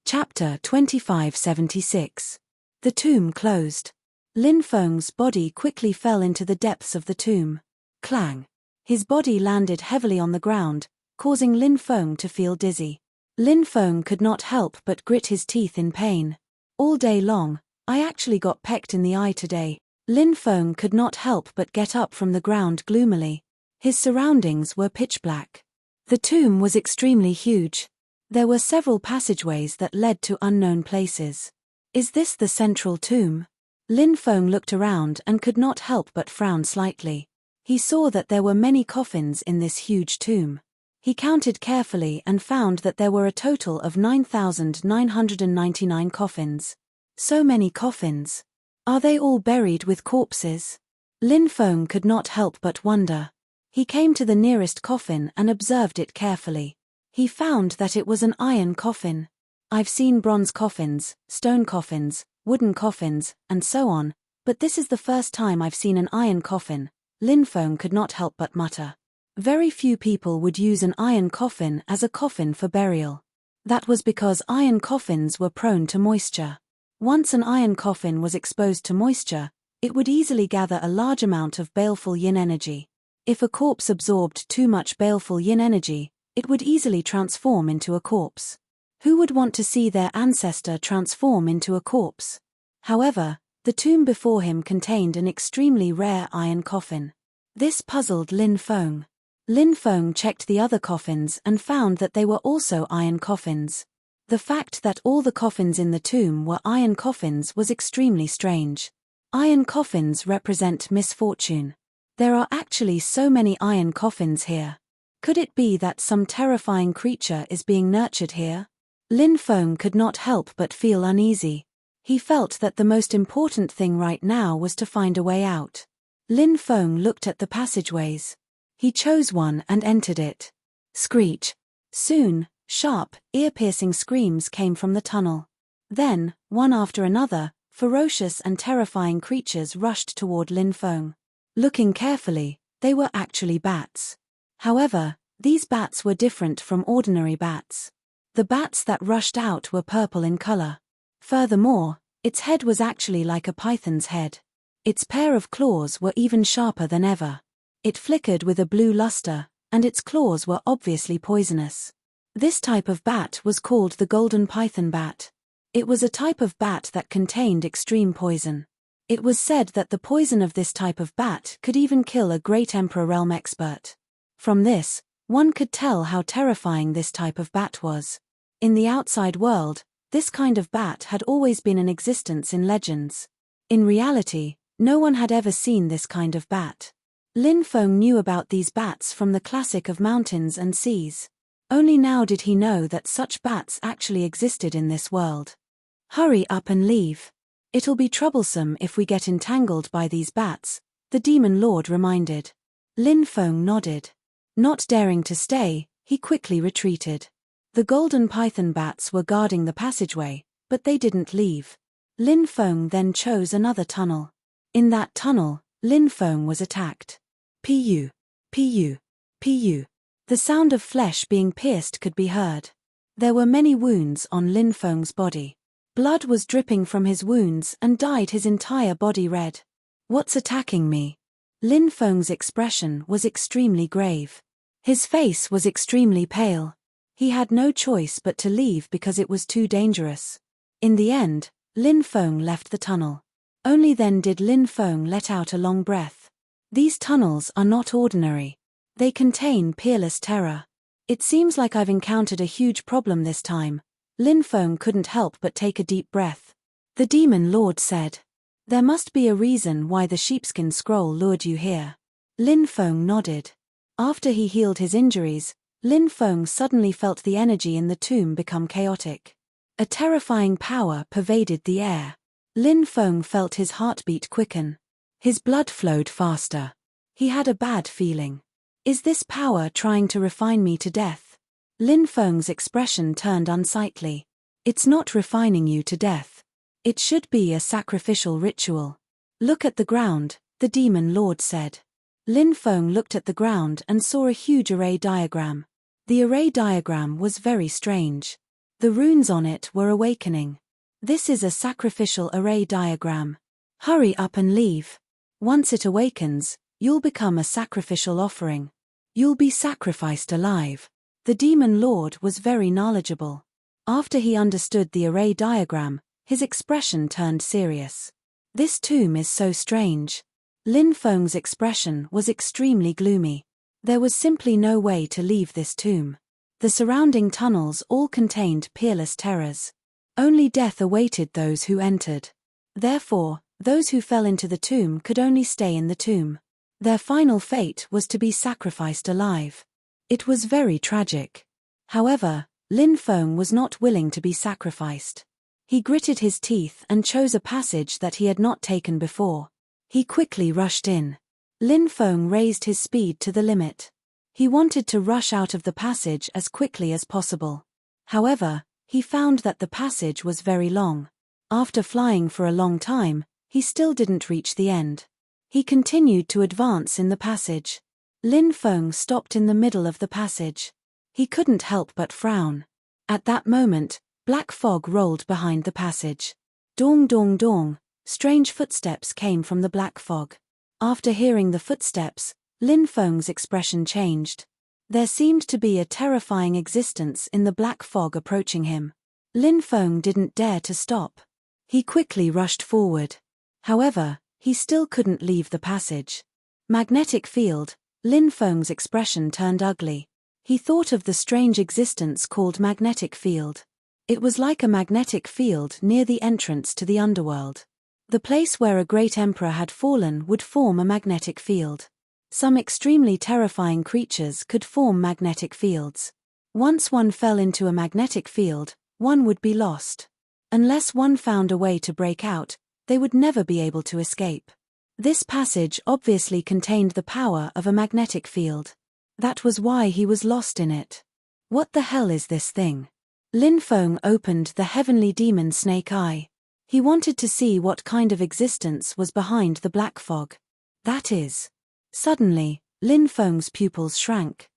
Chapter 2576. The tomb closed. Lin Feng's body quickly fell into the depths of the tomb. Clang. His body landed heavily on the ground, causing Lin Feng to feel dizzy. Lin Feng could not help but grit his teeth in pain. All day long, I actually got pecked in the eye today. Lin Feng could not help but get up from the ground gloomily. His surroundings were pitch black. The tomb was extremely huge. There were several passageways that led to unknown places. Is this the central tomb? Lin Feng looked around and could not help but frown slightly. He saw that there were many coffins in this huge tomb. He counted carefully and found that there were a total of 9,999 coffins. So many coffins. Are they all buried with corpses? Lin Feng could not help but wonder. He came to the nearest coffin and observed it carefully. He found that it was an iron coffin. I've seen bronze coffins, stone coffins, wooden coffins, and so on, but this is the first time I've seen an iron coffin, Lin Feng could not help but mutter. Very few people would use an iron coffin as a coffin for burial. That was because iron coffins were prone to moisture. Once an iron coffin was exposed to moisture, it would easily gather a large amount of baleful yin energy. If a corpse absorbed too much baleful yin energy, it would easily transform into a corpse. Who would want to see their ancestor transform into a corpse? However, the tomb before him contained an extremely rare iron coffin. This puzzled Lin Feng. Lin Feng checked the other coffins and found that they were also iron coffins. The fact that all the coffins in the tomb were iron coffins was extremely strange. Iron coffins represent misfortune. There are actually so many iron coffins here. Could it be that some terrifying creature is being nurtured here? Lin Feng could not help but feel uneasy. He felt that the most important thing right now was to find a way out. Lin Feng looked at the passageways. He chose one and entered it. Screech. Soon, sharp, ear-piercing screams came from the tunnel. Then, one after another, ferocious and terrifying creatures rushed toward Lin Feng. Looking carefully, they were actually bats. However, these bats were different from ordinary bats. The bats that rushed out were purple in color. Furthermore, its head was actually like a python's head. Its pair of claws were even sharper than ever. It flickered with a blue luster, and its claws were obviously poisonous. This type of bat was called the golden python bat. It was a type of bat that contained extreme poison. It was said that the poison of this type of bat could even kill a great Emperor realm expert. From this, one could tell how terrifying this type of bat was. In the outside world, this kind of bat had always been in existence in legends. In reality, no one had ever seen this kind of bat. Lin Feng knew about these bats from the classic of mountains and seas. Only now did he know that such bats actually existed in this world. Hurry up and leave. It'll be troublesome if we get entangled by these bats, the demon lord reminded. Lin Feng nodded. Not daring to stay, he quickly retreated. The golden python bats were guarding the passageway, but they didn't leave. Lin Feng then chose another tunnel. In that tunnel, Lin Feng was attacked. Pu, pu, pu. The sound of flesh being pierced could be heard. There were many wounds on Lin Feng's body. Blood was dripping from his wounds and dyed his entire body red. What's attacking me? Lin Feng's expression was extremely grave. His face was extremely pale. He had no choice but to leave because it was too dangerous. In the end, Lin Feng left the tunnel. Only then did Lin Feng let out a long breath. These tunnels are not ordinary. They contain peerless terror. It seems like I've encountered a huge problem this time. Lin Feng couldn't help but take a deep breath. The demon lord said. There must be a reason why the sheepskin scroll lured you here. Lin Feng nodded. After he healed his injuries, Lin Feng suddenly felt the energy in the tomb become chaotic. A terrifying power pervaded the air. Lin Feng felt his heartbeat quicken. His blood flowed faster. He had a bad feeling. Is this power trying to refine me to death? Lin Feng's expression turned unsightly. It's not refining you to death. It should be a sacrificial ritual. Look at the ground, the demon lord said. Lin Feng looked at the ground and saw a huge array diagram. The array diagram was very strange. The runes on it were awakening. This is a sacrificial array diagram. Hurry up and leave. Once it awakens, you'll become a sacrificial offering. You'll be sacrificed alive. The demon lord was very knowledgeable. After he understood the array diagram, his expression turned serious. This tomb is so strange. Lin Feng's expression was extremely gloomy. There was simply no way to leave this tomb. The surrounding tunnels all contained peerless terrors. Only death awaited those who entered. Therefore, those who fell into the tomb could only stay in the tomb. Their final fate was to be sacrificed alive. It was very tragic. However, Lin Feng was not willing to be sacrificed. He gritted his teeth and chose a passage that he had not taken before. He quickly rushed in. Lin Feng raised his speed to the limit. He wanted to rush out of the passage as quickly as possible. However, he found that the passage was very long. After flying for a long time, he still didn't reach the end. He continued to advance in the passage. Lin Feng stopped in the middle of the passage. He couldn't help but frown. At that moment, black fog rolled behind the passage. Dong dong dong, strange footsteps came from the black fog. After hearing the footsteps, Lin Feng's expression changed. There seemed to be a terrifying existence in the black fog approaching him. Lin Feng didn't dare to stop. He quickly rushed forward. However, he still couldn't leave the passage. Magnetic field. Lin Feng's expression turned ugly. He thought of the strange existence called magnetic field. It was like a magnetic field near the entrance to the underworld. The place where a great emperor had fallen would form a magnetic field. Some extremely terrifying creatures could form magnetic fields. Once one fell into a magnetic field, one would be lost. Unless one found a way to break out, they would never be able to escape. This passage obviously contained the power of a magnetic field. That was why he was lost in it. What the hell is this thing? Lin Feng opened the heavenly demon snake eye. He wanted to see what kind of existence was behind the black fog. That is. Suddenly, Lin Feng's pupils shrank.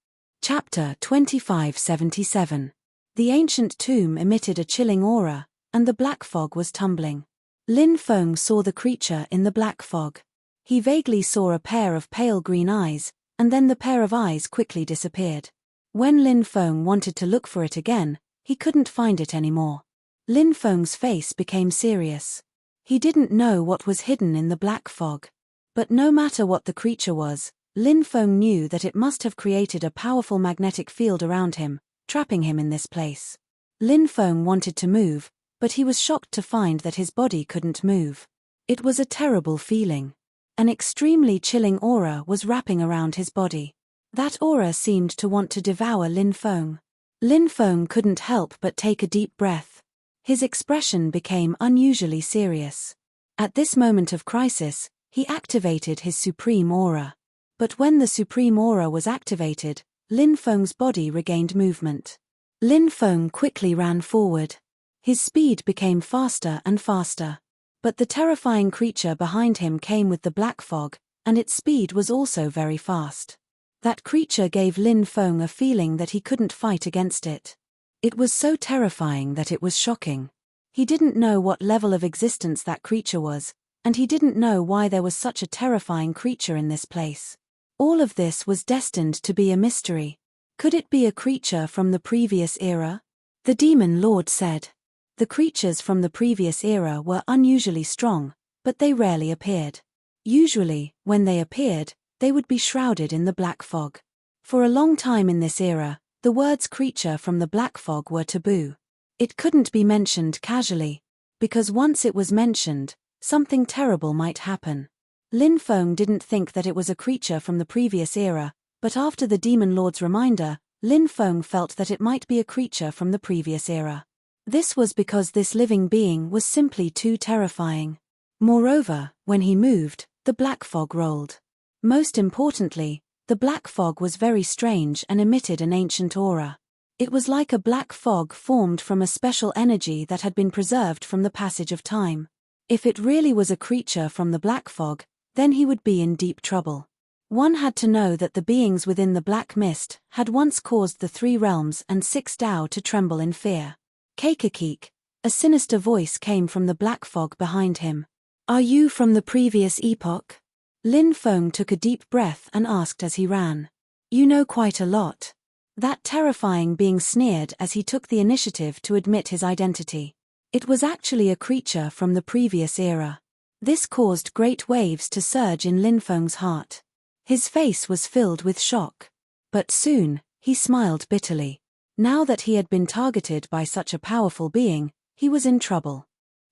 Chapter 2577. The ancient tomb emitted a chilling aura, and the black fog was tumbling. Lin Feng saw the creature in the black fog. He vaguely saw a pair of pale green eyes, and then the pair of eyes quickly disappeared. When Lin Feng wanted to look for it again, he couldn't find it anymore. Lin Feng's face became serious. He didn't know what was hidden in the black fog. But no matter what the creature was, Lin Feng knew that it must have created a powerful magnetic field around him, trapping him in this place. Lin Feng wanted to move, but he was shocked to find that his body couldn't move. It was a terrible feeling. An extremely chilling aura was wrapping around his body. That aura seemed to want to devour Lin Feng. Lin Feng couldn't help but take a deep breath. His expression became unusually serious. At this moment of crisis, he activated his supreme aura. But when the supreme aura was activated, Lin Feng's body regained movement. Lin Feng quickly ran forward. His speed became faster and faster. But the terrifying creature behind him came with the black fog, and its speed was also very fast. That creature gave Lin Feng a feeling that he couldn't fight against it. It was so terrifying that it was shocking. He didn't know what level of existence that creature was, and he didn't know why there was such a terrifying creature in this place. All of this was destined to be a mystery. Could it be a creature from the previous era? The Demon Lord said. The creatures from the previous era were unusually strong, but they rarely appeared. Usually, when they appeared, they would be shrouded in the black fog. For a long time in this era, the words creature from the black fog were taboo. It couldn't be mentioned casually, because once it was mentioned, something terrible might happen. Lin Feng didn't think that it was a creature from the previous era, but after the Demon Lord's reminder, Lin Feng felt that it might be a creature from the previous era. This was because this living being was simply too terrifying. Moreover, when he moved, the black fog rolled. Most importantly, the black fog was very strange and emitted an ancient aura. It was like a black fog formed from a special energy that had been preserved from the passage of time. If it really was a creature from the black fog, then he would be in deep trouble. One had to know that the beings within the black mist had once caused the 3 realms and 6 Tao to tremble in fear. Keikakik, a sinister voice came from the black fog behind him. Are you from the previous epoch? Lin Feng took a deep breath and asked as he ran. You know quite a lot. That terrifying being sneered as he took the initiative to admit his identity. It was actually a creature from the previous era. This caused great waves to surge in Lin Feng's heart. His face was filled with shock. But soon, he smiled bitterly. Now that he had been targeted by such a powerful being, he was in trouble.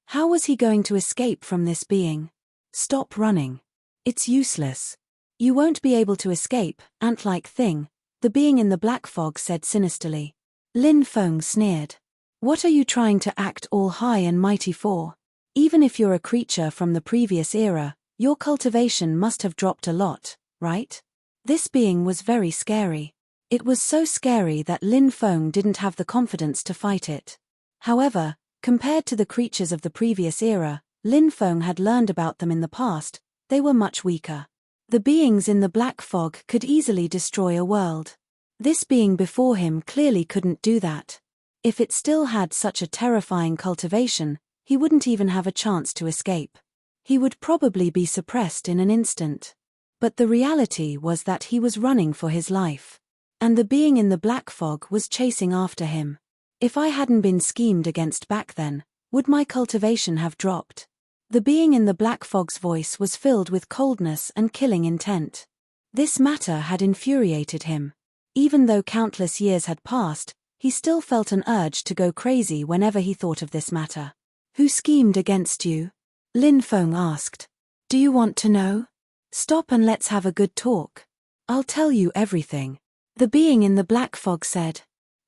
How was he going to escape from this being? Stop running. It's useless. You won't be able to escape, ant-like thing. the being in the black fog said sinisterly. Lin Feng sneered. What are you trying to act all high and mighty for? Even if you're a creature from the previous era, your cultivation must have dropped a lot, right? This being was very scary. It was so scary that Lin Feng didn't have the confidence to fight it. However, compared to the creatures of the previous era, Lin Feng had learned about them in the past, they were much weaker. The beings in the black fog could easily destroy a world. This being before him clearly couldn't do that. If it still had such a terrifying cultivation, he wouldn't even have a chance to escape. He would probably be suppressed in an instant. But the reality was that he was running for his life. And the being in the black fog was chasing after him. If I hadn't been schemed against back then, would my cultivation have dropped? The being in the black fog's voice was filled with coldness and killing intent. This matter had infuriated him. Even though countless years had passed, he still felt an urge to go crazy whenever he thought of this matter. Who schemed against you? Lin Feng asked. Do you want to know? Stop and let's have a good talk. I'll tell you everything. The being in the black fog said.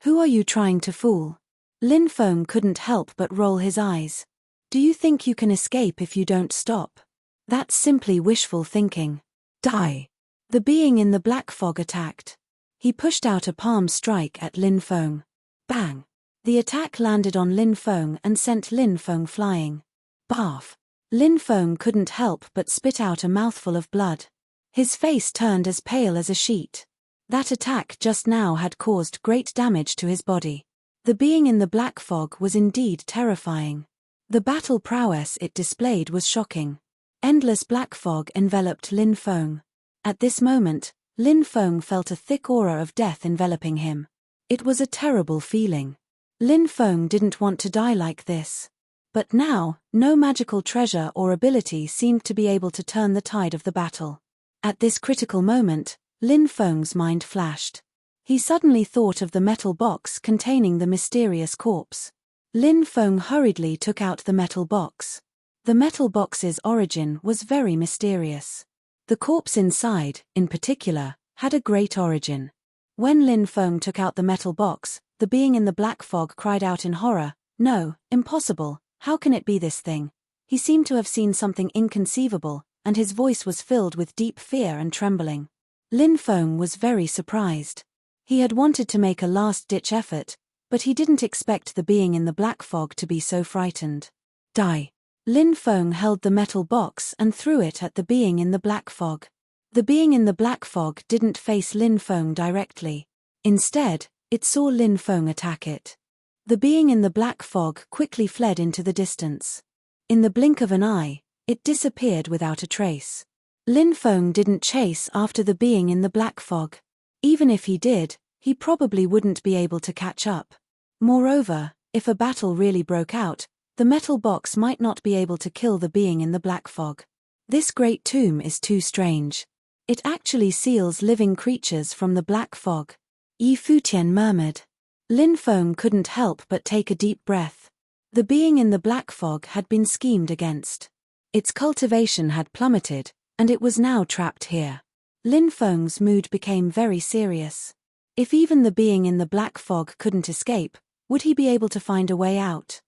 Who are you trying to fool? Lin Feng couldn't help but roll his eyes. Do you think you can escape if you don't stop? That's simply wishful thinking. Die. The being in the black fog attacked. He pushed out a palm strike at Lin Feng. Bang! The attack landed on Lin Feng and sent Lin Feng flying. Barf! Lin Feng couldn't help but spit out a mouthful of blood. His face turned as pale as a sheet. That attack just now had caused great damage to his body. The being in the black fog was indeed terrifying. The battle prowess it displayed was shocking. Endless black fog enveloped Lin Feng. At this moment, Lin Feng felt a thick aura of death enveloping him. It was a terrible feeling. Lin Feng didn't want to die like this. But now, no magical treasure or ability seemed to be able to turn the tide of the battle. At this critical moment, Lin Feng's mind flashed. He suddenly thought of the metal box containing the mysterious corpse. Lin Feng hurriedly took out the metal box. The metal box's origin was very mysterious. The corpse inside, in particular, had a great origin. When Lin Feng took out the metal box, the being in the black fog cried out in horror, "No, impossible, how can it be this thing?" He seemed to have seen something inconceivable, and his voice was filled with deep fear and trembling. Lin Feng was very surprised. He had wanted to make a last-ditch effort, but he didn't expect the being in the black fog to be so frightened. Die. Lin Feng held the metal box and threw it at the being in the black fog. The being in the black fog didn't face Lin Feng directly. Instead, it saw Lin Feng attack it. The being in the black fog quickly fled into the distance. In the blink of an eye, it disappeared without a trace. Lin Feng didn't chase after the being in the black fog. Even if he did, he probably wouldn't be able to catch up. Moreover, if a battle really broke out, the metal box might not be able to kill the being in the black fog. This great tomb is too strange. It actually seals living creatures from the black fog. Yi Futian murmured. Lin Feng couldn't help but take a deep breath. The being in the black fog had been schemed against. Its cultivation had plummeted, and it was now trapped here. Lin Feng's mood became very serious. If even the being in the black fog couldn't escape, would he be able to find a way out?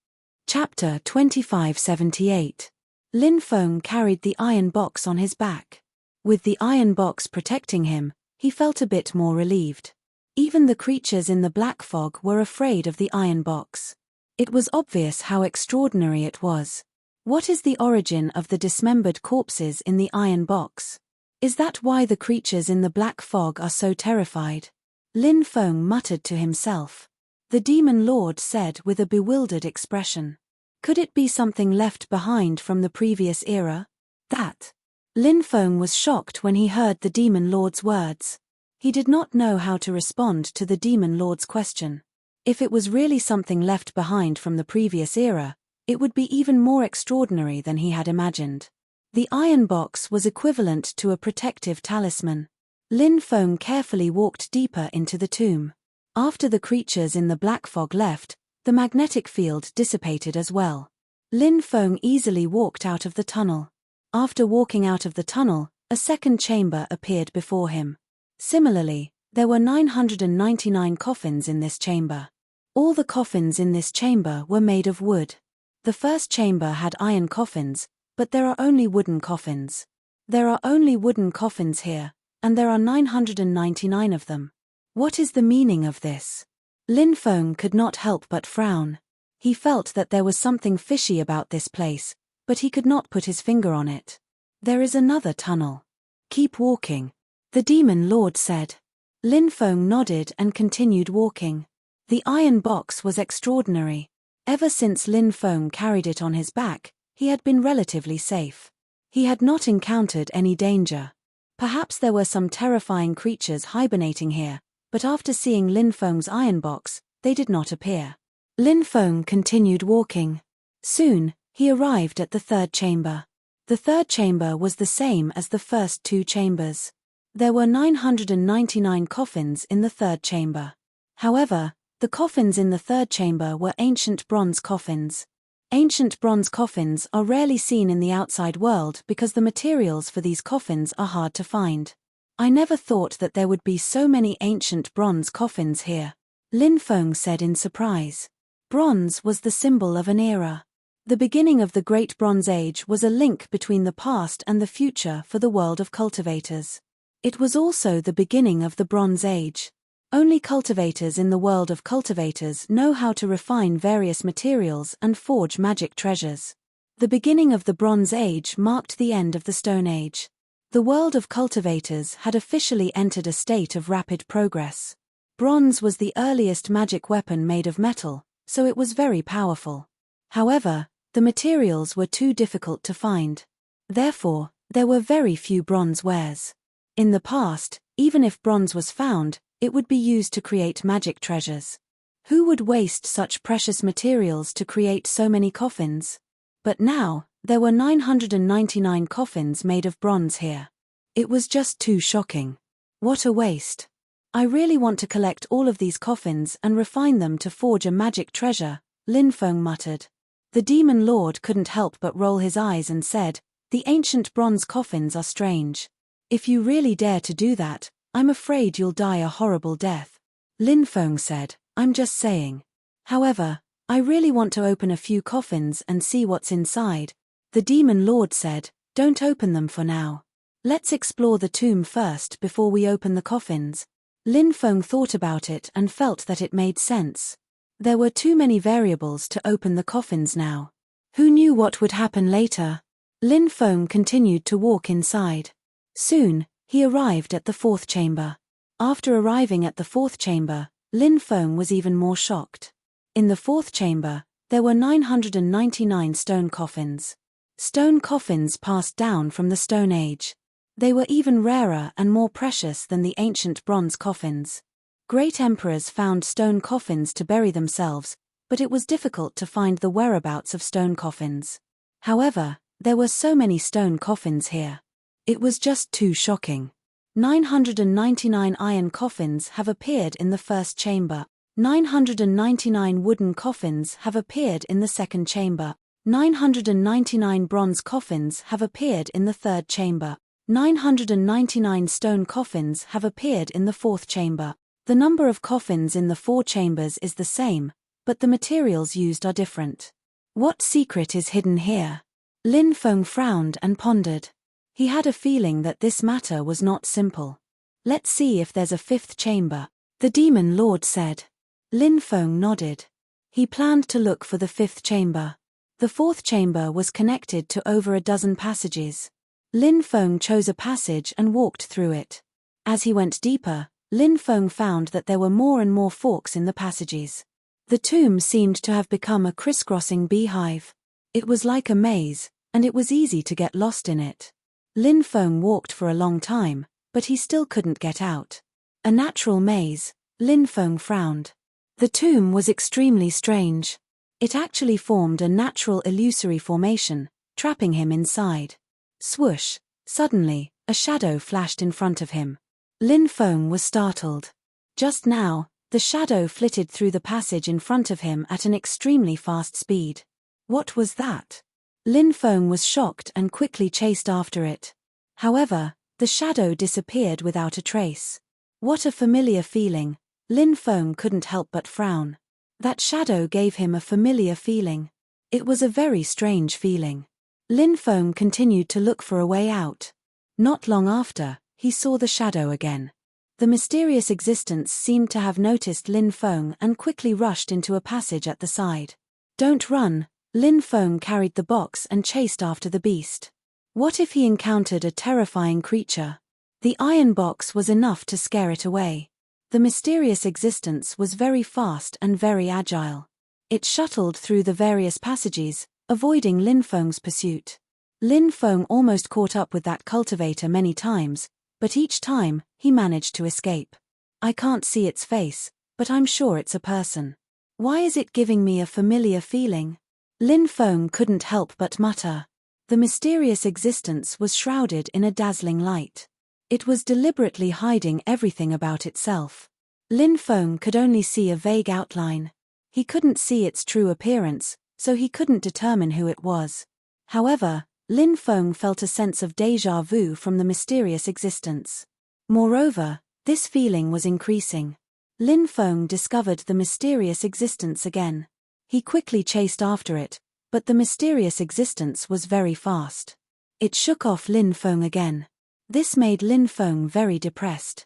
Chapter 2578. Lin Feng carried the iron box on his back. With the iron box protecting him, he felt a bit more relieved. Even the creatures in the black fog were afraid of the iron box. It was obvious how extraordinary it was. What is the origin of the dismembered corpses in the iron box? Is that why the creatures in the black fog are so terrified? Lin Feng muttered to himself. The demon lord said with a bewildered expression. Could it be something left behind from the previous era? That. Lin Feng was shocked when he heard the demon lord's words. He did not know how to respond to the demon lord's question. If it was really something left behind from the previous era, it would be even more extraordinary than he had imagined. The iron box was equivalent to a protective talisman. Lin Feng carefully walked deeper into the tomb. After the creatures in the black fog left, the magnetic field dissipated as well. Lin Feng easily walked out of the tunnel. After walking out of the tunnel, a second chamber appeared before him. Similarly, There were 999 coffins in this chamber. All the coffins in this chamber were made of wood. The first chamber had iron coffins, but there are only wooden coffins. There are only wooden coffins here, and there are 999 of them. What is the meaning of this? Lin Feng could not help but frown. He felt that there was something fishy about this place, but he could not put his finger on it. There is another tunnel. Keep walking, the demon lord said. Lin Feng nodded and continued walking. The iron box was extraordinary. Ever since Lin Feng carried it on his back, he had been relatively safe. He had not encountered any danger. Perhaps there were some terrifying creatures hibernating here, but after seeing Lin Feng's iron box, they did not appear. Lin Feng continued walking. Soon, he arrived at the third chamber. The third chamber was the same as the first two chambers. There were 999 coffins in the third chamber. However, the coffins in the third chamber were ancient bronze coffins. Ancient bronze coffins are rarely seen in the outside world because the materials for these coffins are hard to find. I never thought that there would be so many ancient bronze coffins here, Lin Feng said in surprise. Bronze was the symbol of an era. The beginning of the Great Bronze Age was a link between the past and the future for the world of cultivators. It was also the beginning of the Bronze Age. Only cultivators in the world of cultivators know how to refine various materials and forge magic treasures. The beginning of the Bronze Age marked the end of the Stone Age. The world of cultivators had officially entered a state of rapid progress. Bronze was the earliest magic weapon made of metal, so it was very powerful. However, the materials were too difficult to find. Therefore, there were very few bronze wares. In the past, even if bronze was found, it would be used to create magic treasures. Who would waste such precious materials to create so many coffins? But now, there were 999 coffins made of bronze here. It was just too shocking. What a waste. I really want to collect all of these coffins and refine them to forge a magic treasure, Lin Feng muttered. The demon lord couldn't help but roll his eyes and said, the ancient bronze coffins are strange. If you really dare to do that, I'm afraid you'll die a horrible death. Lin Feng said, I'm just saying. However, I really want to open a few coffins and see what's inside. The demon lord said, don't open them for now. Let's explore the tomb first before we open the coffins. Lin Feng thought about it and felt that it made sense. There were too many variables to open the coffins now. Who knew what would happen later? Lin Feng continued to walk inside. Soon, he arrived at the fourth chamber. After arriving at the fourth chamber, Lin Feng was even more shocked. In the fourth chamber, there were 999 stone coffins. Stone coffins passed down from the Stone Age. They were even rarer and more precious than the ancient bronze coffins. Great emperors found stone coffins to bury themselves, but it was difficult to find the whereabouts of stone coffins. However, there were so many stone coffins here. It was just too shocking. 999 iron coffins have appeared in the first chamber. 999 wooden coffins have appeared in the second chamber. 999 bronze coffins have appeared in the third chamber. 999 stone coffins have appeared in the fourth chamber. The number of coffins in the four chambers is the same, but the materials used are different. What secret is hidden here? Lin Feng frowned and pondered. He had a feeling that this matter was not simple. Let's see if there's a fifth chamber, the demon lord said. Lin Feng nodded. He planned to look for the fifth chamber. The fourth chamber was connected to over a dozen passages. Lin Feng chose a passage and walked through it. As he went deeper, Lin Feng found that there were more and more forks in the passages. The tomb seemed to have become a crisscrossing beehive. It was like a maze, and it was easy to get lost in it. Lin Feng walked for a long time, but he still couldn't get out. A natural maze, Lin Feng frowned. The tomb was extremely strange. It actually formed a natural illusory formation, trapping him inside. Swoosh! Suddenly, a shadow flashed in front of him. Lin Feng was startled. Just now, the shadow flitted through the passage in front of him at an extremely fast speed. What was that? Lin Feng was shocked and quickly chased after it. However, the shadow disappeared without a trace. What a familiar feeling. Lin Feng couldn't help but frown. That shadow gave him a familiar feeling. It was a very strange feeling. Lin Feng continued to look for a way out. Not long after, he saw the shadow again. The mysterious existence seemed to have noticed Lin Feng and quickly rushed into a passage at the side. Don't run. Lin Feng carried the box and chased after the beast. What if he encountered a terrifying creature? The iron box was enough to scare it away. The mysterious existence was very fast and very agile. It shuttled through the various passages, avoiding Lin Feng's pursuit. Lin Feng almost caught up with that cultivator many times, but each time, he managed to escape. I can't see its face, but I'm sure it's a person. Why is it giving me a familiar feeling? Lin Feng couldn't help but mutter. The mysterious existence was shrouded in a dazzling light. It was deliberately hiding everything about itself. Lin Feng could only see a vague outline. He couldn't see its true appearance, so he couldn't determine who it was. However, Lin Feng felt a sense of déjà vu from the mysterious existence. Moreover, this feeling was increasing. Lin Feng discovered the mysterious existence again. He quickly chased after it, but the mysterious existence was very fast. It shook off Lin Feng again. This made Lin Feng very depressed.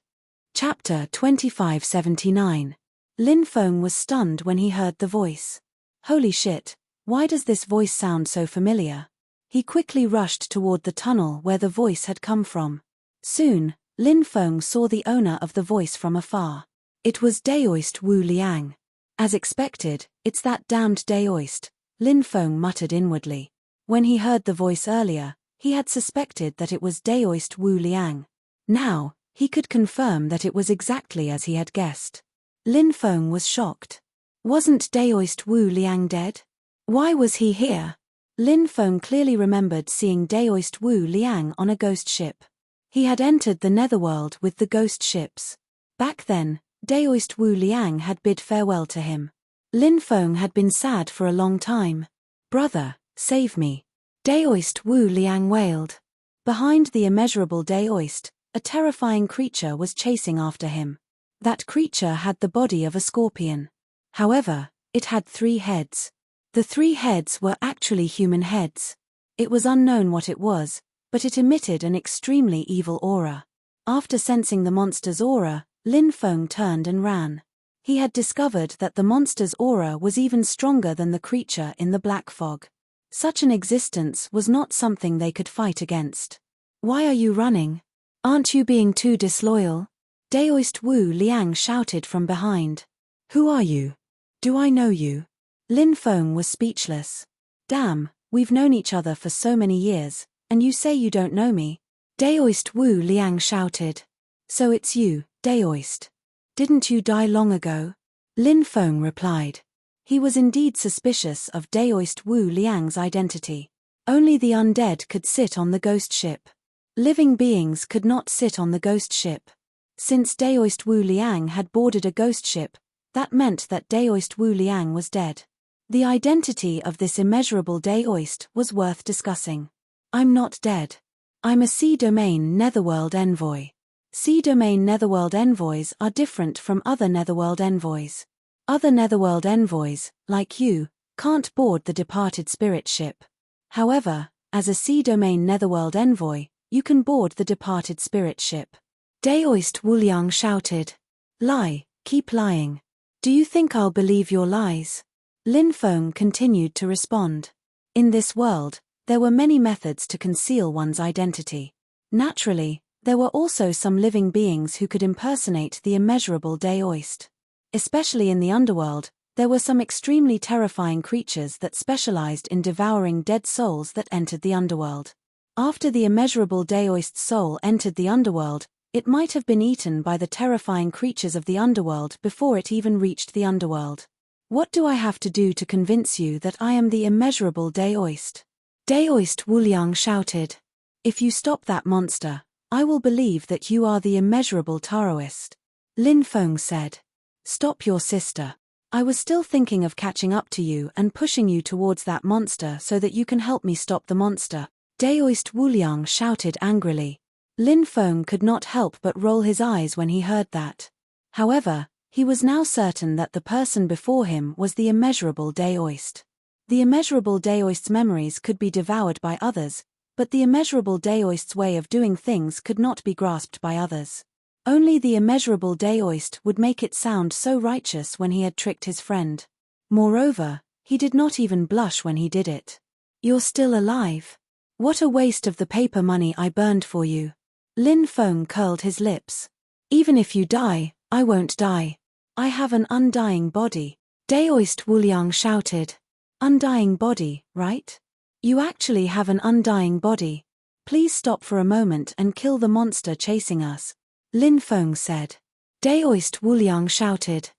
Chapter 2579. Lin Feng was stunned when he heard the voice. Holy shit, why does this voice sound so familiar? He quickly rushed toward the tunnel where the voice had come from. Soon, Lin Feng saw the owner of the voice from afar. It was Daoist Wu Liang. As expected, it's that damned Daoist, Lin Feng muttered inwardly. When he heard the voice earlier, he had suspected that it was Daoist Wu Liang. Now, he could confirm that it was exactly as he had guessed. Lin Feng was shocked. Wasn't Daoist Wu Liang dead? Why was he here? Lin Feng clearly remembered seeing Daoist Wu Liang on a ghost ship. He had entered the netherworld with the ghost ships. Back then, Daoist Wu Liang had bid farewell to him. Lin Feng had been sad for a long time. Brother, save me. Daoist Wu Liang wailed. Behind the immeasurable Daoist, a terrifying creature was chasing after him. That creature had the body of a scorpion. However, it had 3 heads. The 3 heads were actually human heads. It was unknown what it was, but it emitted an extremely evil aura. After sensing the monster's aura, Lin Feng turned and ran. He had discovered that the monster's aura was even stronger than the creature in the black fog. Such an existence was not something they could fight against. Why are you running? Aren't you being too disloyal? Daoist Wu Liang shouted from behind. Who are you? Do I know you? Lin Feng was speechless. Damn, we've known each other for so many years, and you say you don't know me? Daoist Wu Liang shouted. So it's you, Daoist. Didn't you die long ago? Lin Feng replied. He was indeed suspicious of Daoist Wu Liang's identity. Only the undead could sit on the ghost ship. Living beings could not sit on the ghost ship. Since Daoist Wu Liang had boarded a ghost ship, that meant that Daoist Wu Liang was dead. The identity of this immeasurable Daoist was worth discussing. I'm not dead. I'm a Sea Domain Netherworld envoy. Sea Domain Netherworld envoys are different from other Netherworld envoys. Other Netherworld envoys, like you, can't board the departed spirit ship. However, as a Sea Domain Netherworld envoy, you can board the departed spirit ship. Daoist Wu Liang shouted. Lie, keep lying. Do you think I'll believe your lies? Lin Feng continued to respond. In this world, there were many methods to conceal one's identity. Naturally, there were also some living beings who could impersonate the immeasurable Daoist. Especially in the underworld, there were some extremely terrifying creatures that specialized in devouring dead souls that entered the underworld. After the immeasurable Daoist's soul entered the underworld, it might have been eaten by the terrifying creatures of the underworld before it even reached the underworld. What do I have to do to convince you that I am the immeasurable Daoist? Daoist Wu Liang shouted. If you stop that monster, I will believe that you are the immeasurable Taoist. Lin Feng said. Stop your sister. I was still thinking of catching up to you and pushing you towards that monster so that you can help me stop the monster. Daoist Wu Liang shouted angrily. Lin Feng could not help but roll his eyes when he heard that. However, he was now certain that the person before him was the immeasurable Daoist. The immeasurable Daoist's memories could be devoured by others, but the immeasurable Daoist's way of doing things could not be grasped by others. Only the immeasurable Daoist would make it sound so righteous when he had tricked his friend. Moreover, he did not even blush when he did it. "You're still alive? What a waste of the paper money I burned for you." Lin Feng curled his lips. "Even if you die, I won't die. I have an undying body," Daoist Wuliang shouted. "Undying body, right? You actually have an undying body. Please stop for a moment and kill the monster chasing us," Lin Feng said. Daoist Wuliang shouted.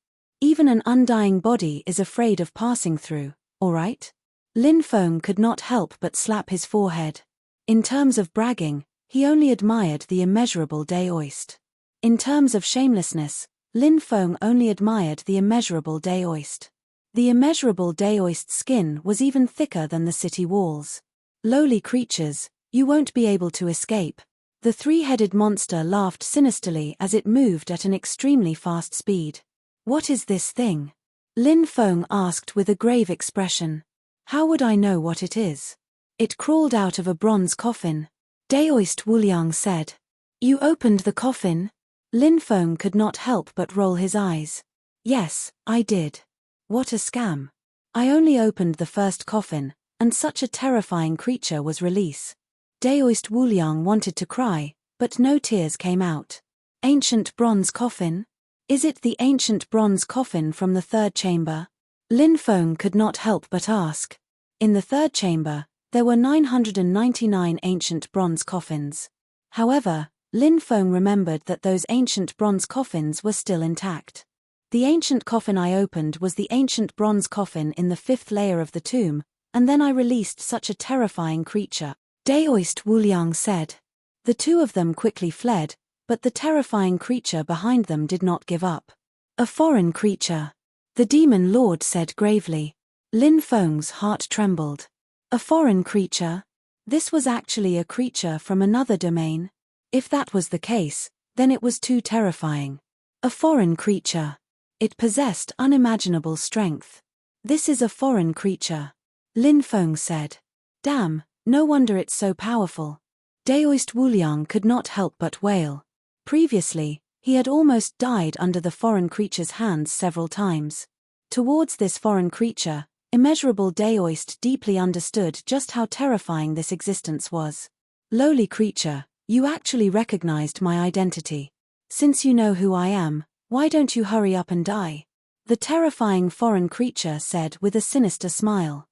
"Even an undying body is afraid of passing through, alright?" Lin Feng could not help but slap his forehead. In terms of bragging, he only admired the immeasurable Daoist. In terms of shamelessness, Lin Feng only admired the immeasurable Daoist. The immeasurable Daoist's skin was even thicker than the city walls. "Lowly creatures, you won't be able to escape." The three-headed monster laughed sinisterly as it moved at an extremely fast speed. "What is this thing?" Lin Feng asked with a grave expression. "How would I know what it is?" "It crawled out of a bronze coffin," Daoist Wuliang said. "You opened the coffin?" Lin Feng could not help but roll his eyes. "Yes, I did. What a scam. I only opened the first coffin, and such a terrifying creature was released." Daoist Wuliang wanted to cry, but no tears came out. "Ancient bronze coffin? Is it the ancient bronze coffin from the third chamber?" Lin Feng could not help but ask. In the third chamber, there were 999 ancient bronze coffins. However, Lin Feng remembered that those ancient bronze coffins were still intact. "The ancient coffin I opened was the ancient bronze coffin in the 5th layer of the tomb, and then I released such a terrifying creature," Daoist Wuliang said. The two of them quickly fled, but the terrifying creature behind them did not give up. "A foreign creature," the demon lord said gravely. Lin Feng's heart trembled. A foreign creature? This was actually a creature from another domain. If that was the case, then it was too terrifying. A foreign creature. It possessed unimaginable strength. "This is a foreign creature," Lin Feng said. "Damn, no wonder it's so powerful." Daoist Wuliang could not help but wail. Previously, he had almost died under the foreign creature's hands several times. Towards this foreign creature, immeasurable Daoist deeply understood just how terrifying this existence was. "Lowly creature, you actually recognized my identity. Since you know who I am, why don't you hurry up and die?" the terrifying foreign creature said with a sinister smile.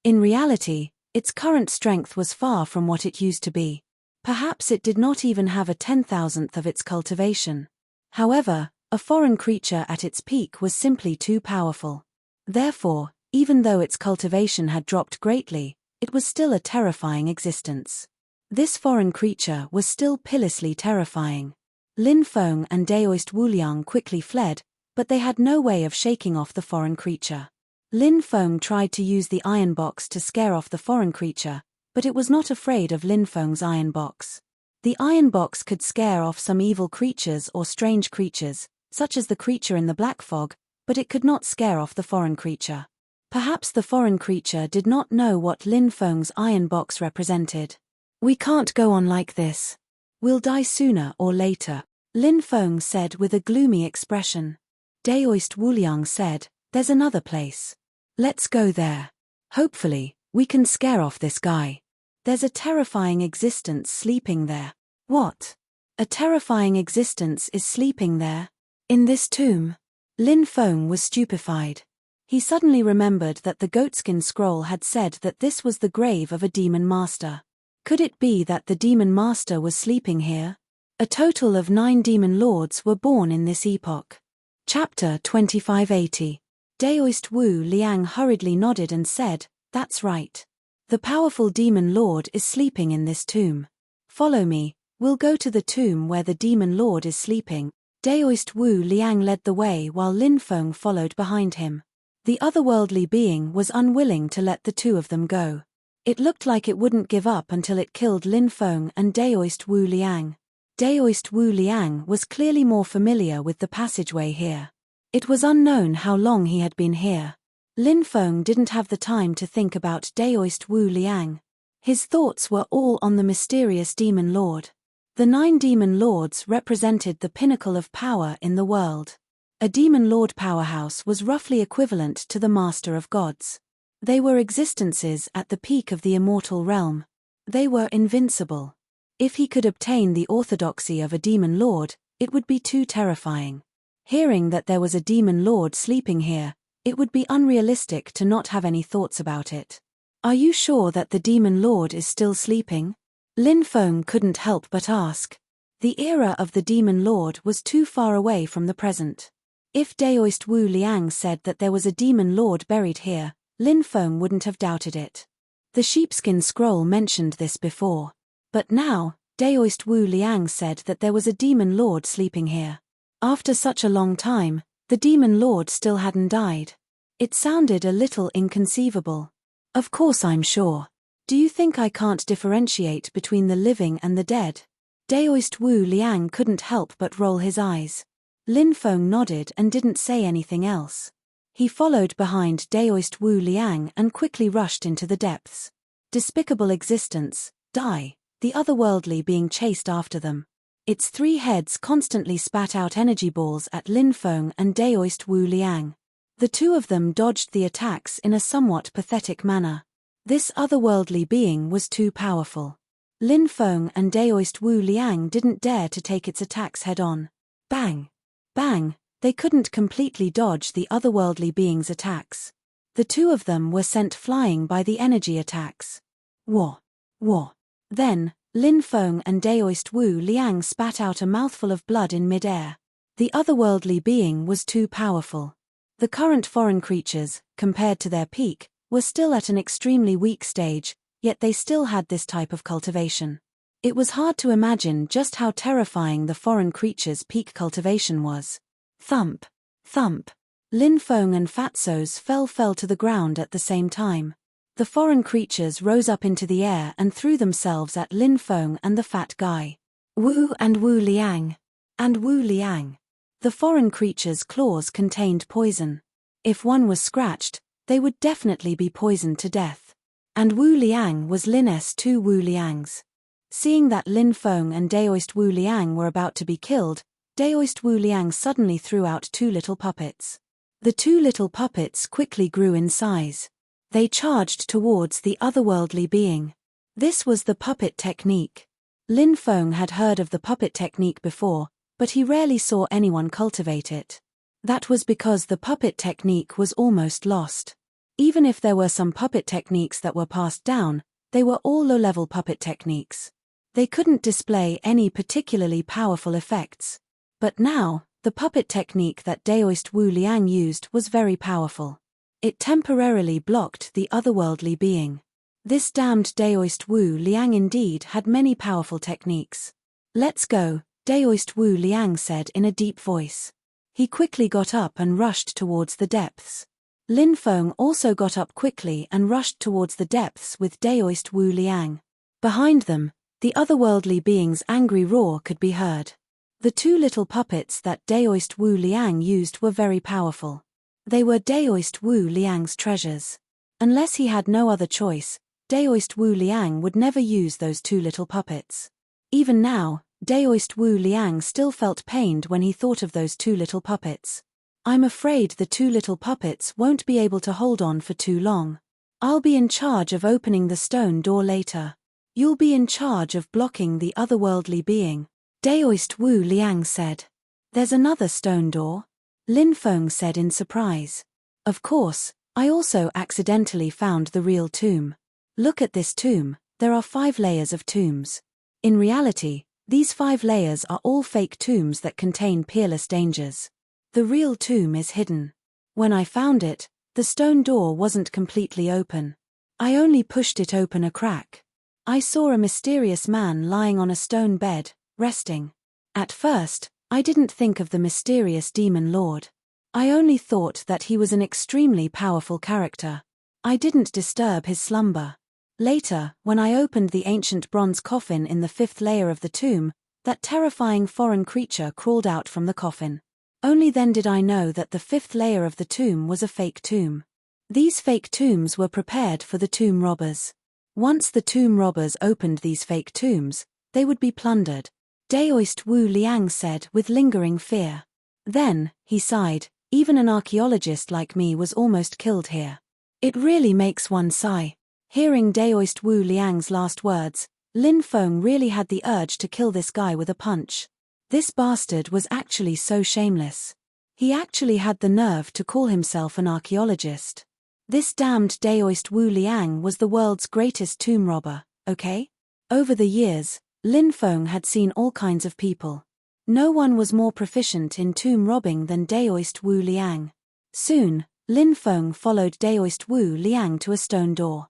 In reality, its current strength was far from what it used to be. Perhaps it did not even have a 10,000th of its cultivation. However, a foreign creature at its peak was simply too powerful. Therefore, even though its cultivation had dropped greatly, it was still a terrifying existence. This foreign creature was still pitilessly terrifying. Lin Feng and Daoist Wuliang quickly fled, but they had no way of shaking off the foreign creature. Lin Feng tried to use the iron box to scare off the foreign creature, but it was not afraid of Lin Feng's iron box. The iron box could scare off some evil creatures or strange creatures, such as the creature in the black fog, but it could not scare off the foreign creature. Perhaps the foreign creature did not know what Lin Feng's iron box represented. "We can't go on like this. We'll die sooner or later," Lin Feng said with a gloomy expression. Daoist Wuliang said, "There's another place. Let's go there. Hopefully, we can scare off this guy. There's a terrifying existence sleeping there." "What? A terrifying existence is sleeping there? In this tomb?" Lin Feng was stupefied. He suddenly remembered that the goatskin scroll had said that this was the grave of a demon master. Could it be that the demon master was sleeping here? A total of 9 demon lords were born in this epoch. Chapter 2580. Daoist Wu Liang hurriedly nodded and said, "That's right. The powerful demon lord is sleeping in this tomb. Follow me, we'll go to the tomb where the demon lord is sleeping." Daoist Wu Liang led the way while Lin Feng followed behind him. The otherworldly being was unwilling to let the two of them go. It looked like it wouldn't give up until it killed Lin Feng and Daoist Wu Liang. Daoist Wu Liang was clearly more familiar with the passageway here. It was unknown how long he had been here. Lin Feng didn't have the time to think about Daoist Wu Liang. His thoughts were all on the mysterious demon lord. The 9 demon lords represented the pinnacle of power in the world. A demon lord powerhouse was roughly equivalent to the master of gods. They were existences at the peak of the immortal realm. They were invincible. If he could obtain the orthodoxy of a demon lord, it would be too terrifying. Hearing that there was a demon lord sleeping here, it would be unrealistic to not have any thoughts about it. Are you sure that the demon lord is still sleeping? Lin Feng couldn't help but ask. The era of the demon lord was too far away from the present. If Daoist Wu Liang said that there was a demon lord buried here, Lin Feng wouldn't have doubted it. The sheepskin scroll mentioned this before. But now, Daoist Wu Liang said that there was a demon lord sleeping here. After such a long time, the demon lord still hadn't died. It sounded a little inconceivable. Of course I'm sure. Do you think I can't differentiate between the living and the dead? Daoist Wu Liang couldn't help but roll his eyes. Lin Feng nodded and didn't say anything else. He followed behind Daoist Wu Liang and quickly rushed into the depths. Despicable existence, die. The otherworldly being chased after them. Its 3 heads constantly spat out energy balls at Lin Feng and Daoist Wu Liang. The 2 of them dodged the attacks in a somewhat pathetic manner. This otherworldly being was too powerful. Lin Feng and Daoist Wu Liang didn't dare to take its attacks head-on. Bang! Bang! They couldn't completely dodge the otherworldly being's attacks. The 2 of them were sent flying by the energy attacks. Wah! Wah! Then, Lin Feng and Daoist Wu Liang spat out a mouthful of blood in mid-air. The otherworldly being was too powerful. The current foreign creatures, compared to their peak, were still at an extremely weak stage, yet they still had this type of cultivation. It was hard to imagine just how terrifying the foreign creatures' peak cultivation was. Thump! Thump! Lin Feng and Fatso's fell to the ground at the same time. The foreign creatures rose up into the air and threw themselves at Lin Feng and the fat guy. Wu and Wu Liang. And Wu Liang. The foreign creatures' claws contained poison. If one was scratched, they would definitely be poisoned to death. And Wu Liang was Lin's 2 Wu Liangs. Seeing that Lin Feng and Daoist Wu Liang were about to be killed, Daoist Wu Liang suddenly threw out 2 little puppets. The 2 little puppets quickly grew in size. They charged towards the otherworldly being. This was the puppet technique. Lin Feng had heard of the puppet technique before, but he rarely saw anyone cultivate it. That was because the puppet technique was almost lost. Even if there were some puppet techniques that were passed down, they were all low-level puppet techniques. They couldn't display any particularly powerful effects. But now, the puppet technique that Daoist Wu Liang used was very powerful. It temporarily blocked the otherworldly being. This damned Daoist Wu Liang indeed had many powerful techniques. Let's go, Daoist Wu Liang said in a deep voice. He quickly got up and rushed towards the depths. Lin Feng also got up quickly and rushed towards the depths with Daoist Wu Liang. Behind them, the otherworldly being's angry roar could be heard. The 2 little puppets that Daoist Wu Liang used were very powerful. They were Daoist Wu Liang's treasures. Unless he had no other choice, Daoist Wu Liang would never use those 2 little puppets. Even now, Daoist Wu Liang still felt pained when he thought of those 2 little puppets. I'm afraid the 2 little puppets won't be able to hold on for too long. I'll be in charge of opening the stone door later. You'll be in charge of blocking the otherworldly being, Daoist Wu Liang said. There's another stone door? Lin Feng said in surprise. Of course, I also accidentally found the real tomb. Look at this tomb, there are 5 layers of tombs. In reality, these 5 layers are all fake tombs that contain peerless dangers. The real tomb is hidden. When I found it, the stone door wasn't completely open. I only pushed it open a crack. I saw a mysterious man lying on a stone bed, resting. At first, I didn't think of the mysterious demon lord. I only thought that he was an extremely powerful character. I didn't disturb his slumber. Later, when I opened the ancient bronze coffin in the 5th layer of the tomb, that terrifying foreign creature crawled out from the coffin. Only then did I know that the fifth layer of the tomb was a fake tomb. These fake tombs were prepared for the tomb robbers. Once the tomb robbers opened these fake tombs, they would be plundered, Daoist Wu Liang said with lingering fear. Then, he sighed, even an archaeologist like me was almost killed here. It really makes one sigh. Hearing Daoist Wu Liang's last words, Lin Feng really had the urge to kill this guy with a punch. This bastard was actually so shameless. He actually had the nerve to call himself an archaeologist. This damned Daoist Wu Liang was the world's greatest tomb robber, okay? Over the years, Lin Feng had seen all kinds of people. No one was more proficient in tomb robbing than Daoist Wu Liang. Soon, Lin Feng followed Daoist Wu Liang to a stone door.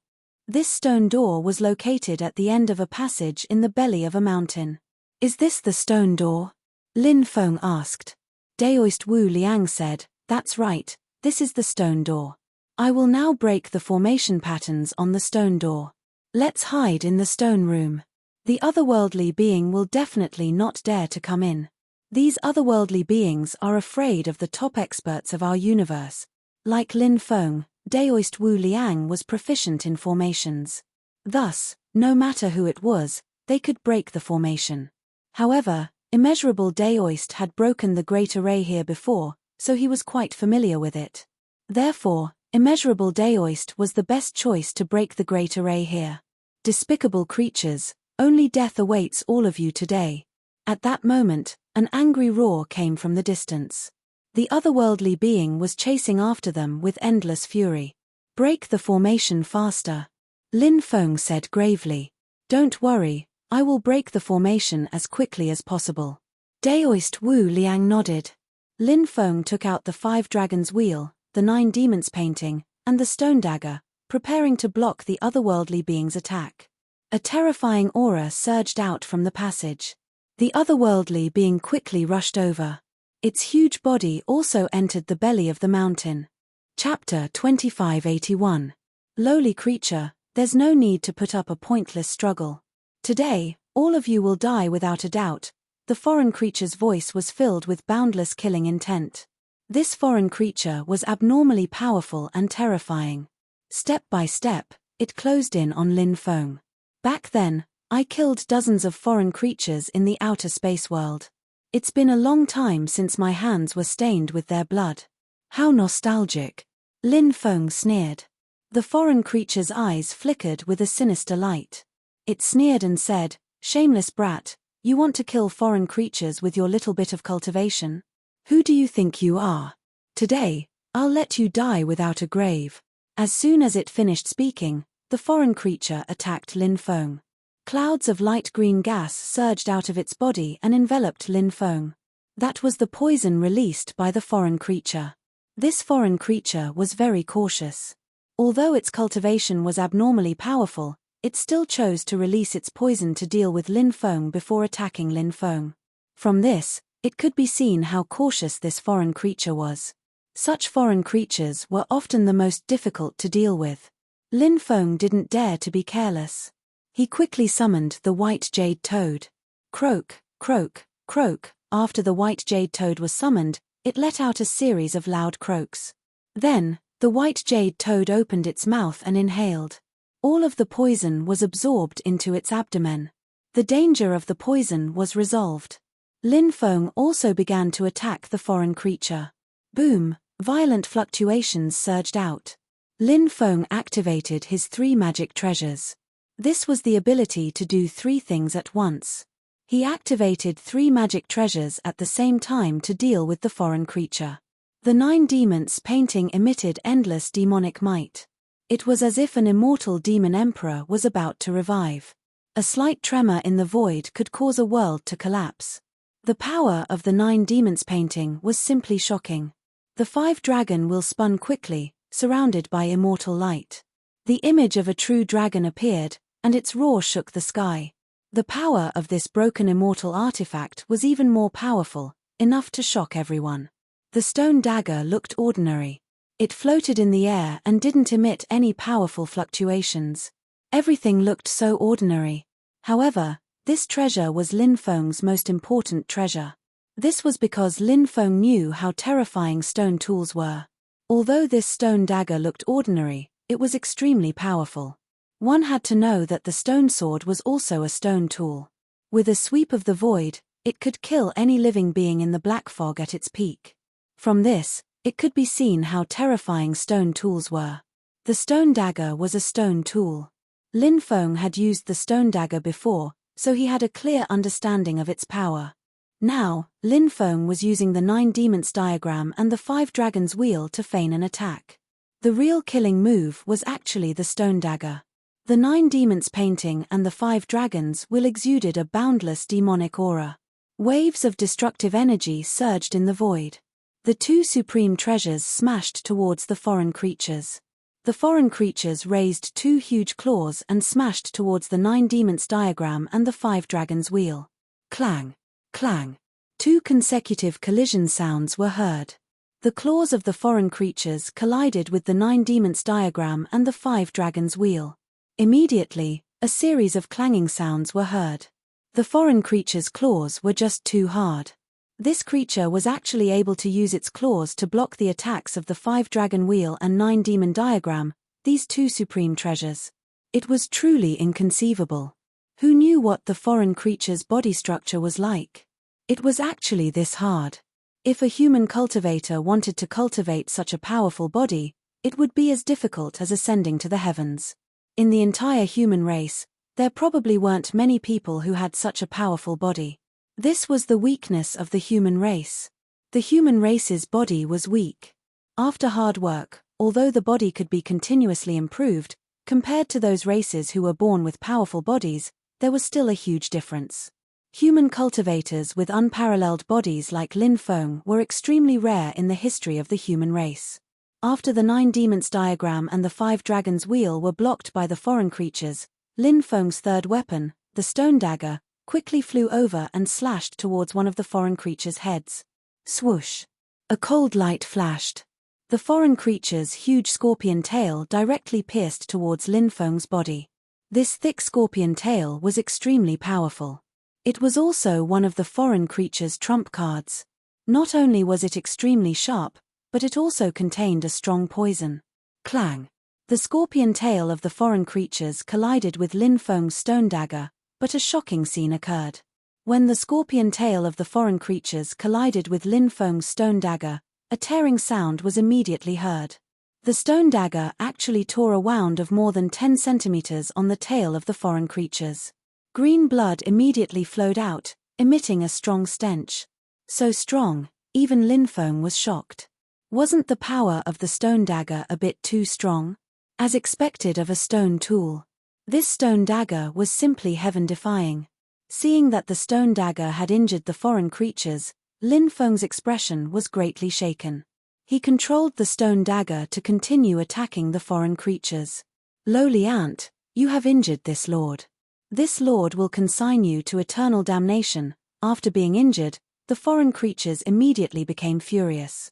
This stone door was located at the end of a passage in the belly of a mountain. Is this the stone door? Lin Feng asked. Daoist Wu Liang said, that's right, this is the stone door. I will now break the formation patterns on the stone door. Let's hide in the stone room. The otherworldly being will definitely not dare to come in. These otherworldly beings are afraid of the top experts of our universe. Like Lin Feng, Daoist Wu Liang was proficient in formations. Thus, no matter who it was, they could break the formation. However, Immeasurable Daoist had broken the Great Array here before, so he was quite familiar with it. Therefore, Immeasurable Daoist was the best choice to break the Great Array here. Despicable creatures, only death awaits all of you today. At that moment, an angry roar came from the distance. The otherworldly being was chasing after them with endless fury. Break the formation faster. Lin Feng said gravely. Don't worry, I will break the formation as quickly as possible. Daoist Wu Liang nodded. Lin Feng took out the 5 dragons wheel, the 9 demons painting, and the stone dagger, preparing to block the otherworldly being's attack. A terrifying aura surged out from the passage. The otherworldly being quickly rushed over. Its huge body also entered the belly of the mountain. Chapter 2581. Lowly creature, there's no need to put up a pointless struggle. Today, all of you will die without a doubt. The foreign creature's voice was filled with boundless killing intent. This foreign creature was abnormally powerful and terrifying. Step by step, it closed in on Lin Feng. Back then, I killed dozens of foreign creatures in the outer space world. It's been a long time since my hands were stained with their blood. How nostalgic. Lin Feng sneered. The foreign creature's eyes flickered with a sinister light. It sneered and said, shameless brat, you want to kill foreign creatures with your little bit of cultivation? Who do you think you are? Today, I'll let you die without a grave. As soon as it finished speaking, the foreign creature attacked Lin Feng. Clouds of light green gas surged out of its body and enveloped Lin Feng. That was the poison released by the foreign creature. This foreign creature was very cautious. Although its cultivation was abnormally powerful, it still chose to release its poison to deal with Lin Feng before attacking Lin Feng. From this, it could be seen how cautious this foreign creature was. Such foreign creatures were often the most difficult to deal with. Lin Feng didn't dare to be careless. He quickly summoned the white jade toad. Croak, croak, croak. After the white jade toad was summoned, it let out a series of loud croaks. Then, the white jade toad opened its mouth and inhaled. All of the poison was absorbed into its abdomen. The danger of the poison was resolved. Lin Feng also began to attack the foreign creature. Boom, violent fluctuations surged out. Lin Feng activated his 3 magic treasures. This was the ability to do 3 things at once. He activated 3 magic treasures at the same time to deal with the foreign creature. The 9 demons painting emitted endless demonic might. It was as if an immortal demon emperor was about to revive. A slight tremor in the void could cause a world to collapse. The power of the 9 demons painting was simply shocking. The 5 dragon will spun quickly, surrounded by immortal light. The image of a true dragon appeared, and its roar shook the sky. The power of this broken immortal artifact was even more powerful, enough to shock everyone. The stone dagger looked ordinary. It floated in the air and didn't emit any powerful fluctuations. Everything looked so ordinary. However, This treasure was Lin Feng's most important treasure. This was because Lin Feng knew how terrifying stone tools were. Although this stone dagger looked ordinary, it was extremely powerful. One had to know that the stone sword was also a stone tool. With a sweep of the void, it could kill any living being in the black fog at its peak. From this, it could be seen how terrifying stone tools were. The stone dagger was a stone tool. Lin Feng had used the stone dagger before, so he had a clear understanding of its power. Now, Lin Feng was using the 9 demons diagram and the 5 dragons wheel to feign an attack. The real killing move was actually the stone dagger. The 9 demons painting and the 5 dragons wheel exuded a boundless demonic aura. Waves of destructive energy surged in the void. The 2 supreme treasures smashed towards the foreign creatures. The foreign creatures raised 2 huge claws and smashed towards the 9 demons diagram and the 5 dragons wheel. Clang! Clang! 2 consecutive collision sounds were heard. The claws of the foreign creatures collided with the 9 demons diagram and the 5 dragons wheel. Immediately, a series of clanging sounds were heard. The foreign creature's claws were just too hard. This creature was actually able to use its claws to block the attacks of the 5 dragon wheel and 9 demon diagram, these 2 supreme treasures. It was truly inconceivable. Who knew what the foreign creature's body structure was like? It was actually this hard. If a human cultivator wanted to cultivate such a powerful body, it would be as difficult as ascending to the heavens. In the entire human race, there probably weren't many people who had such a powerful body. This was the weakness of the human race. The human race's body was weak. After hard work, although the body could be continuously improved, compared to those races who were born with powerful bodies, there was still a huge difference. Human cultivators with unparalleled bodies like Lin Feng were extremely rare in the history of the human race. After the 9 demons diagram and the 5 dragons wheel were blocked by the foreign creatures, Lin Feng's third weapon, the stone dagger, quickly flew over and slashed towards one of the foreign creatures' heads. Swoosh! A cold light flashed. The foreign creature's huge scorpion tail directly pierced towards Lin Feng's body. This thick scorpion tail was extremely powerful. It was also one of the foreign creature's trump cards. Not only was it extremely sharp, but it also contained a strong poison. Clang! The scorpion tail of the foreign creatures collided with Lin Feng's stone dagger, but a shocking scene occurred. When the scorpion tail of the foreign creatures collided with Lin Feng's stone dagger, a tearing sound was immediately heard. The stone dagger actually tore a wound of more than 10 centimeters on the tail of the foreign creatures. Green blood immediately flowed out, emitting a strong stench. So strong, even Lin Feng was shocked. Wasn't the power of the stone dagger a bit too strong? As expected of a stone tool. This stone dagger was simply heaven-defying. Seeing that the stone dagger had injured the foreign creatures, Lin Feng's expression was greatly shaken. He controlled the stone dagger to continue attacking the foreign creatures. Lowly ant, you have injured this lord. This lord will consign you to eternal damnation. After being injured, the foreign creatures immediately became furious.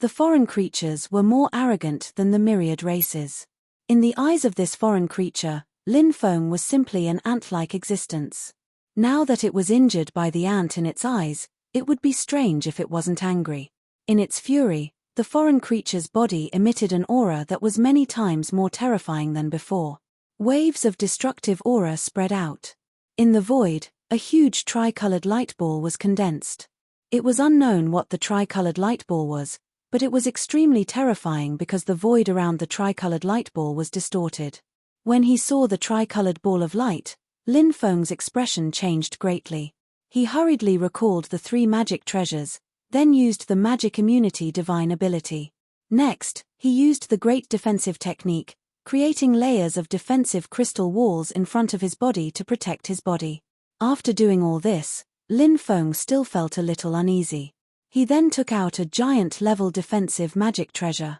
The foreign creatures were more arrogant than the myriad races. In the eyes of this foreign creature, Lin Feng was simply an ant-like existence. Now that it was injured by the ant in its eyes, it would be strange if it wasn't angry. In its fury, the foreign creature's body emitted an aura that was many times more terrifying than before. Waves of destructive aura spread out. In the void, a huge tri-colored light ball was condensed. It was unknown what the tri-colored light ball was, but it was extremely terrifying because the void around the tri-colored light ball was distorted. When he saw the tri-colored ball of light, Lin Feng's expression changed greatly. He hurriedly recalled the 3 magic treasures, then used the magic immunity divine ability. Next, he used the great defensive technique, creating layers of defensive crystal walls in front of his body to protect his body. After doing all this, Lin Feng still felt a little uneasy. He then took out a giant-level defensive magic treasure.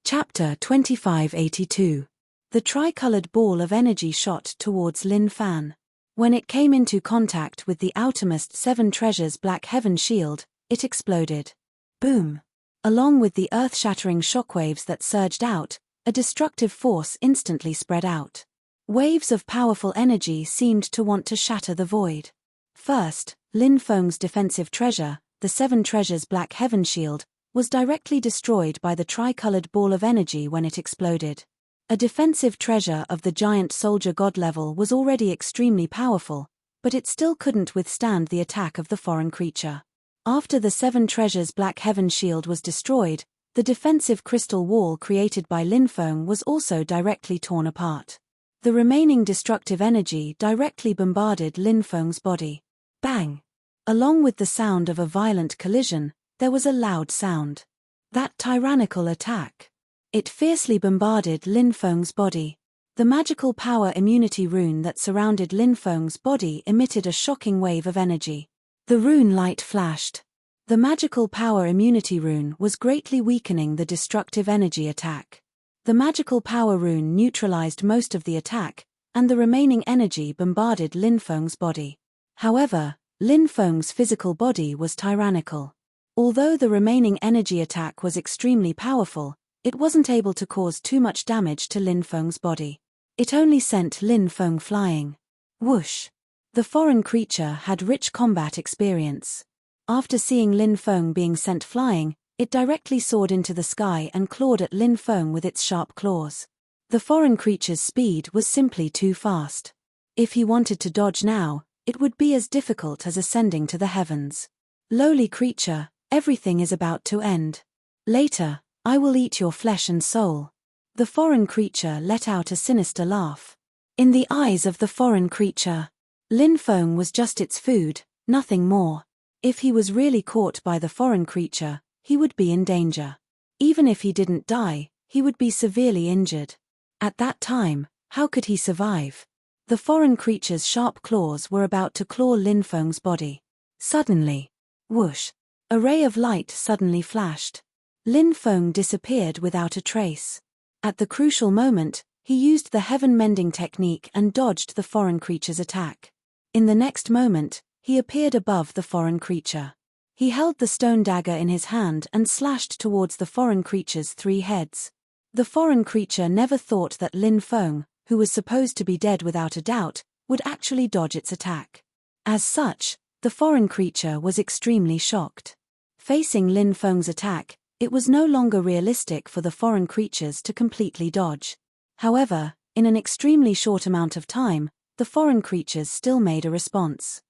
Chapter 2582. The tri-colored ball of energy shot towards Lin Fan. When it came into contact with the outermost 7 treasures' black heaven shield, it exploded. Boom! Along with the earth-shattering shockwaves that surged out, a destructive force instantly spread out. Waves of powerful energy seemed to want to shatter the void. First, Lin Feng's defensive treasure, the Seven Treasures Black Heaven Shield, was directly destroyed by the tricolored ball of energy when it exploded. A defensive treasure of the giant soldier god level was already extremely powerful, but it still couldn't withstand the attack of the foreign creature. After the Seven Treasures Black Heaven Shield was destroyed, the defensive crystal wall created by Lin Feng was also directly torn apart. The remaining destructive energy directly bombarded Lin Feng's body. Bang! Along with the sound of a violent collision, there was a loud sound. That tyrannical attack. It fiercely bombarded Lin Feng's body. The magical power immunity rune that surrounded Lin Feng's body emitted a shocking wave of energy. The rune light flashed. The magical power immunity rune was greatly weakening the destructive energy attack. The magical power rune neutralized most of the attack, and the remaining energy bombarded Lin Feng's body. However, Lin Feng's physical body was tyrannical. Although the remaining energy attack was extremely powerful, it wasn't able to cause too much damage to Lin Feng's body. It only sent Lin Feng flying. Whoosh! The foreign creature had rich combat experience. After seeing Lin Feng being sent flying, it directly soared into the sky and clawed at Lin Feng with its sharp claws. The foreign creature's speed was simply too fast. If he wanted to dodge now, it would be as difficult as ascending to the heavens. Lowly creature, everything is about to end. Later, I will eat your flesh and soul. The foreign creature let out a sinister laugh. In the eyes of the foreign creature, Lin Feng was just its food, nothing more. If he was really caught by the foreign creature, he would be in danger. Even if he didn't die, he would be severely injured. At that time, how could he survive? The foreign creature's sharp claws were about to claw Lin Feng's body. Suddenly, whoosh! A ray of light suddenly flashed. Lin Feng disappeared without a trace. At the crucial moment, he used the heaven-mending technique and dodged the foreign creature's attack. In the next moment, he appeared above the foreign creature. He held the stone dagger in his hand and slashed towards the foreign creature's 3 heads. The foreign creature never thought that Lin Feng, who was supposed to be dead without a doubt, would actually dodge its attack. As such, the foreign creature was extremely shocked. Facing Lin Feng's attack, it was no longer realistic for the foreign creatures to completely dodge. However, in an extremely short amount of time, the foreign creatures still made a response.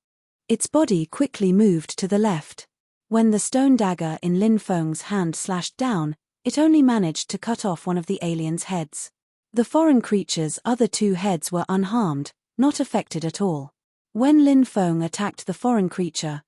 Its body quickly moved to the left. When the stone dagger in Lin Feng's hand slashed down, it only managed to cut off one of the alien's heads. The foreign creature's other 2 heads were unharmed, not affected at all. When Lin Feng attacked the foreign creature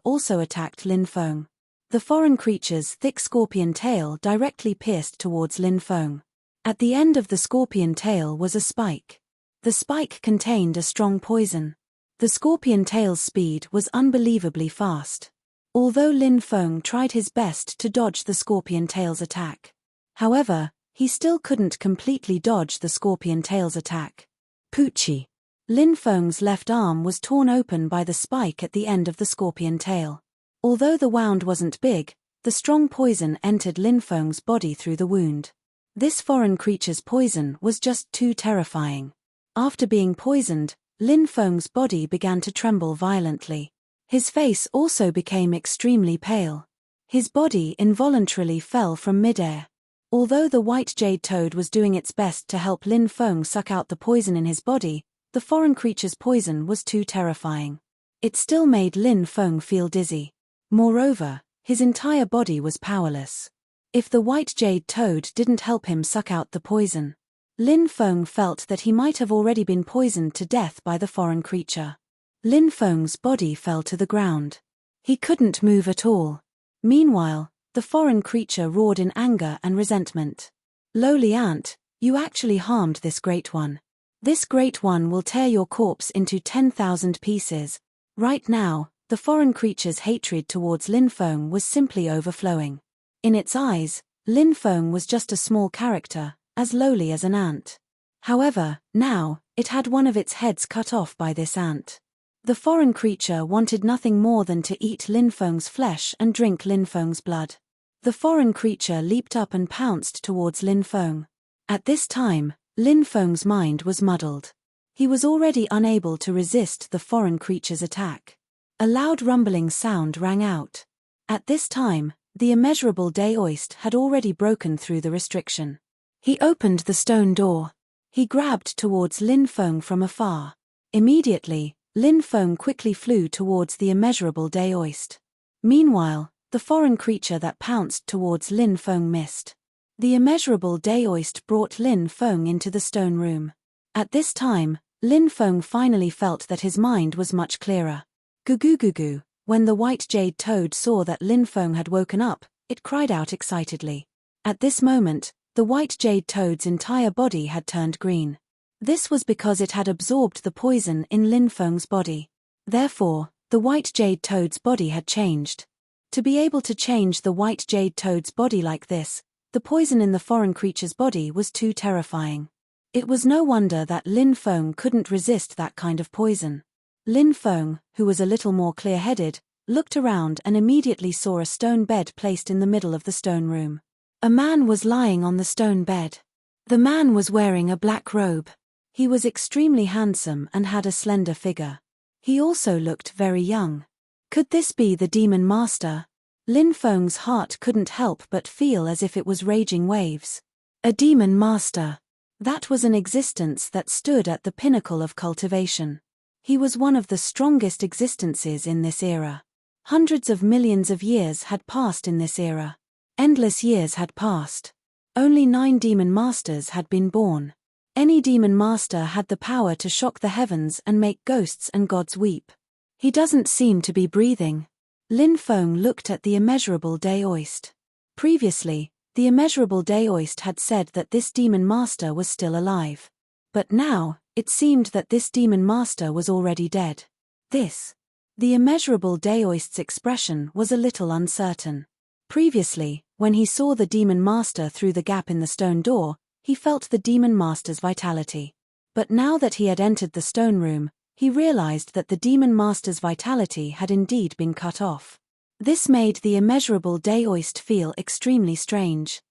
also attacked Lin Feng. The foreign creature's thick scorpion tail directly pierced towards Lin Feng. At the end of the scorpion tail was a spike. The spike contained a strong poison. The scorpion tail's speed was unbelievably fast. Although Lin Feng tried his best to dodge the scorpion tail's attack. However, he still couldn't completely dodge the scorpion tail's attack. Poochie! Lin Feng's left arm was torn open by the spike at the end of the scorpion tail. Although the wound wasn't big, the strong poison entered Lin Feng's body through the wound. This foreign creature's poison was just too terrifying. After being poisoned, Lin Feng's body began to tremble violently. His face also became extremely pale. His body involuntarily fell from midair. Although the white jade toad was doing its best to help Lin Feng suck out the poison in his body, the foreign creature's poison was too terrifying. It still made Lin Feng feel dizzy. Moreover, his entire body was powerless. If the white jade toad didn't help him suck out the poison, Lin Feng felt that he might have already been poisoned to death by the foreign creature. Lin Feng's body fell to the ground. He couldn't move at all. Meanwhile, the foreign creature roared in anger and resentment. Lowly ant, you actually harmed this great one. This great one will tear your corpse into 10,000 pieces. Right now, the foreign creature's hatred towards Lin Feng was simply overflowing. In its eyes, Lin Feng was just a small character, as lowly as an ant. However, now, it had one of its heads cut off by this ant. The foreign creature wanted nothing more than to eat Lin Feng's flesh and drink Lin Feng's blood. The foreign creature leaped up and pounced towards Lin Feng. At this time, Lin Feng's mind was muddled. He was already unable to resist the foreign creature's attack. A loud rumbling sound rang out. At this time, the immeasurable Daoist had already broken through the restriction. He opened the stone door. He grabbed towards Lin Feng from afar. Immediately, Lin Feng quickly flew towards the immeasurable Daoist. Meanwhile, the foreign creature that pounced towards Lin Feng missed. The immeasurable Daoist brought Lin Feng into the stone room. At this time, Lin Feng finally felt that his mind was much clearer. Goo-goo-goo-goo. When the white jade toad saw that Lin Feng had woken up, it cried out excitedly. At this moment, the white jade toad's entire body had turned green. This was because it had absorbed the poison in Lin Feng's body. Therefore, the white jade toad's body had changed. To be able to change the white jade toad's body like this, the poison in the foreign creature's body was too terrifying. It was no wonder that Lin Feng couldn't resist that kind of poison. Lin Feng, who was a little more clear-headed, looked around and immediately saw a stone bed placed in the middle of the stone room. A man was lying on the stone bed. The man was wearing a black robe. He was extremely handsome and had a slender figure. He also looked very young. Could this be the demon master? Lin Feng's heart couldn't help but feel as if it was raging waves. A demon master. That was an existence that stood at the pinnacle of cultivation. He was one of the strongest existences in this era. Hundreds of millions of years had passed in this era. Endless years had passed. Only 9 demon masters had been born. Any demon master had the power to shock the heavens and make ghosts and gods weep. He doesn't seem to be breathing. Lin Feng looked at the immeasurable Daoist. Previously, the immeasurable Daoist had said that this demon master was still alive. But now, it seemed that this demon master was already dead. The immeasurable Daoist's expression was a little uncertain. Previously, when he saw the demon master through the gap in the stone door, he felt the demon master's vitality. But now that he had entered the stone room, he realized that the demon master's vitality had indeed been cut off. This made the immeasurable Daoist feel extremely strange.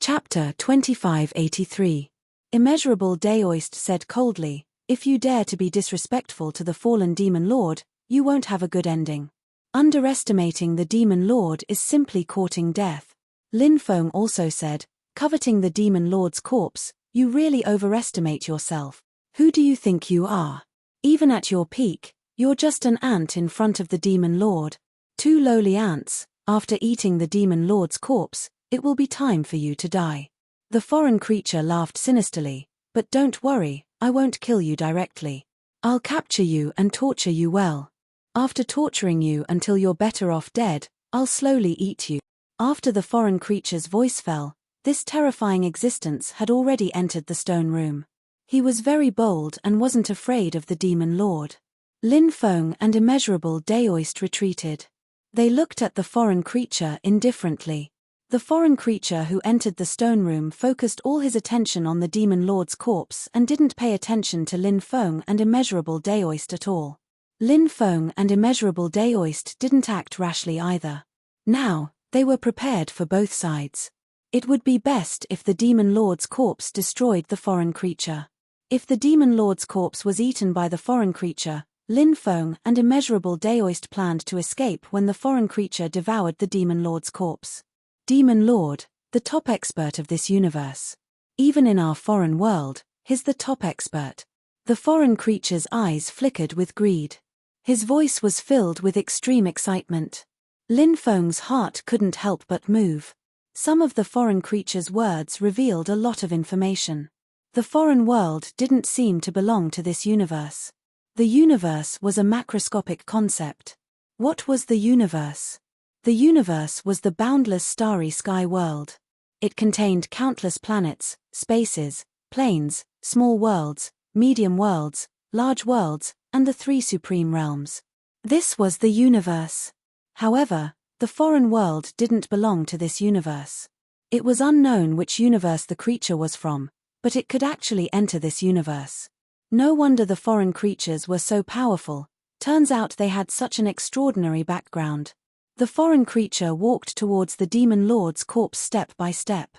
Chapter 2583. Immeasurable Daoist said coldly, "If you dare to be disrespectful to the fallen demon lord, you won't have a good ending. Underestimating the demon lord is simply courting death." Lin Feng also said, "Coveting the demon lord's corpse, you really overestimate yourself. Who do you think you are? Even at your peak, you're just an ant in front of the demon lord. 2 lowly ants. After eating the demon lord's corpse, it will be time for you to die." The foreign creature laughed sinisterly, "But don't worry, I won't kill you directly. I'll capture you and torture you well. After torturing you until you're better off dead, I'll slowly eat you." After the foreign creature's voice fell, this terrifying existence had already entered the stone room. He was very bold and wasn't afraid of the demon lord. Lin Feng and immeasurable Daoist retreated. They looked at the foreign creature indifferently. The foreign creature who entered the stone room focused all his attention on the demon lord's corpse and didn't pay attention to Lin Feng and immeasurable Daoist at all. Lin Feng and immeasurable Daoist didn't act rashly either. Now, they were prepared for both sides. It would be best if the demon lord's corpse destroyed the foreign creature. If the demon lord's corpse was eaten by the foreign creature, Lin Feng and immeasurable Daoist planned to escape when the foreign creature devoured the demon lord's corpse. Demon Lord, the top expert of this universe. Even in our foreign world, he's the top expert. The foreign creature's eyes flickered with greed. His voice was filled with extreme excitement. Lin Feng's heart couldn't help but move. Some of the foreign creature's words revealed a lot of information. The foreign world didn't seem to belong to this universe. The universe was a macroscopic concept. What was the universe? The universe was the boundless starry sky world. It contained countless planets, spaces, planes, small worlds, medium worlds, large worlds, and the 3 supreme realms. This was the universe. However, the foreign world didn't belong to this universe. It was unknown which universe the creature was from, but it could actually enter this universe. No wonder the foreign creatures were so powerful. Turns out they had such an extraordinary background. The foreign creature walked towards the demon lord's corpse step by step.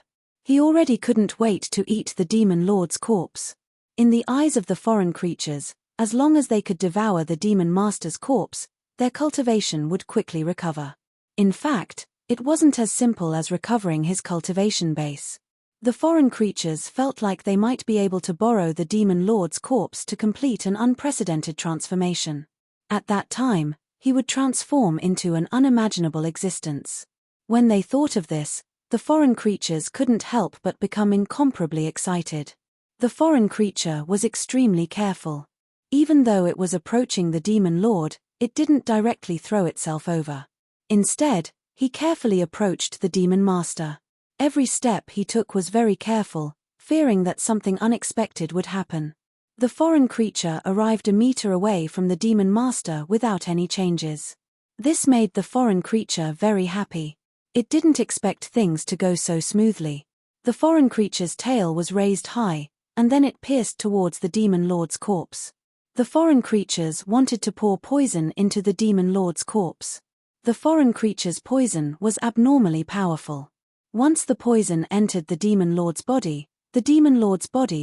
He already couldn't wait to eat the demon lord's corpse. In the eyes of the foreign creatures, as long as they could devour the demon master's corpse, their cultivation would quickly recover. In fact, it wasn't as simple as recovering his cultivation base. The foreign creatures felt like they might be able to borrow the demon lord's corpse to complete an unprecedented transformation. At that time, he would transform into an unimaginable existence. When they thought of this, the foreign creatures couldn't help but become incomparably excited. The foreign creature was extremely careful. Even though it was approaching the demon lord, it didn't directly throw itself over. Instead, he carefully approached the demon master. Every step he took was very careful, fearing that something unexpected would happen. The foreign creature arrived a meter away from the demon master without any changes. This made the foreign creature very happy. It didn't expect things to go so smoothly. The foreign creature's tail was raised high, and then it pierced towards the demon lord's corpse. The foreign creatures wanted to pour poison into the demon lord's corpse. The foreign creature's poison was abnormally powerful. Once the poison entered the demon lord's body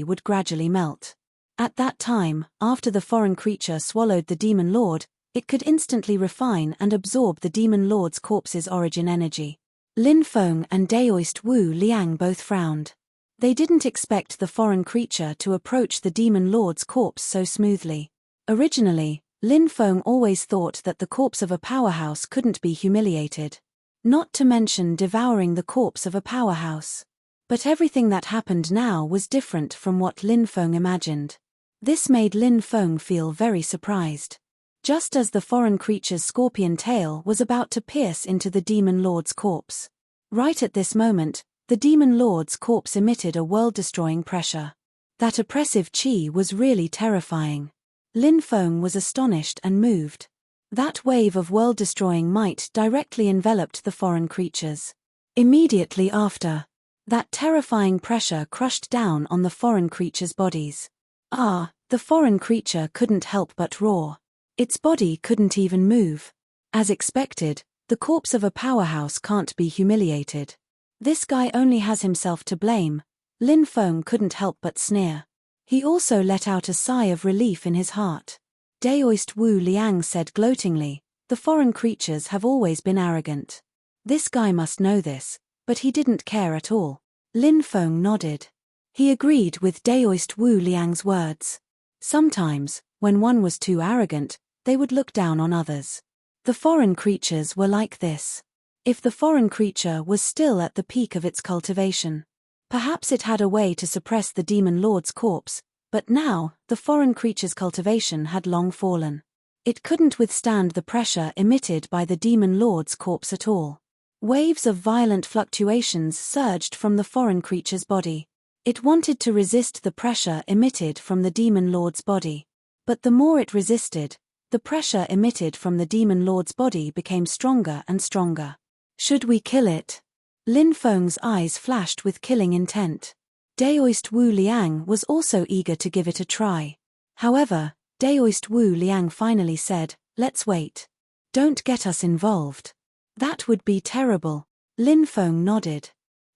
would gradually melt. At that time, after the foreign creature swallowed the demon lord, it could instantly refine and absorb the demon lord's corpse's origin energy. Lin Feng and Daoist Wu Liang both frowned. They didn't expect the foreign creature to approach the demon lord's corpse so smoothly. Originally, Lin Feng always thought that the corpse of a powerhouse couldn't be humiliated. Not to mention devouring the corpse of a powerhouse. But everything that happened now was different from what Lin Feng imagined. This made Lin Feng feel very surprised. Just as the foreign creature's scorpion tail was about to pierce into the demon lord's corpse. Right at this moment, the demon lord's corpse emitted a world-destroying pressure. That oppressive chi was really terrifying. Lin Feng was astonished and moved. That wave of world-destroying might directly enveloped the foreign creatures. Immediately after, that terrifying pressure crushed down on the foreign creatures' bodies. The foreign creature couldn't help but roar. Its body couldn't even move. As expected, the corpse of a powerhouse can't be humiliated. This guy only has himself to blame. Lin Feng couldn't help but sneer. He also let out a sigh of relief in his heart. Daoist Wu Liang said gloatingly, "The foreign creatures have always been arrogant. This guy must know this," but he didn't care at all. Lin Feng nodded. He agreed with Daoist Wu Liang's words. Sometimes, when one was too arrogant, they would look down on others. The foreign creatures were like this. If the foreign creature was still at the peak of its cultivation, perhaps it had a way to suppress the demon lord's corpse, but now, the foreign creature's cultivation had long fallen. It couldn't withstand the pressure emitted by the demon lord's corpse at all. Waves of violent fluctuations surged from the foreign creature's body. It wanted to resist the pressure emitted from the demon lord's body. But the more it resisted, the pressure emitted from the demon lord's body became stronger and stronger. "Should we kill it?" Lin Feng's eyes flashed with killing intent. Daoist Wu Liang was also eager to give it a try. However, Daoist Wu Liang finally said, "Let's wait. Don't get us involved." "That would be terrible." Lin Feng nodded.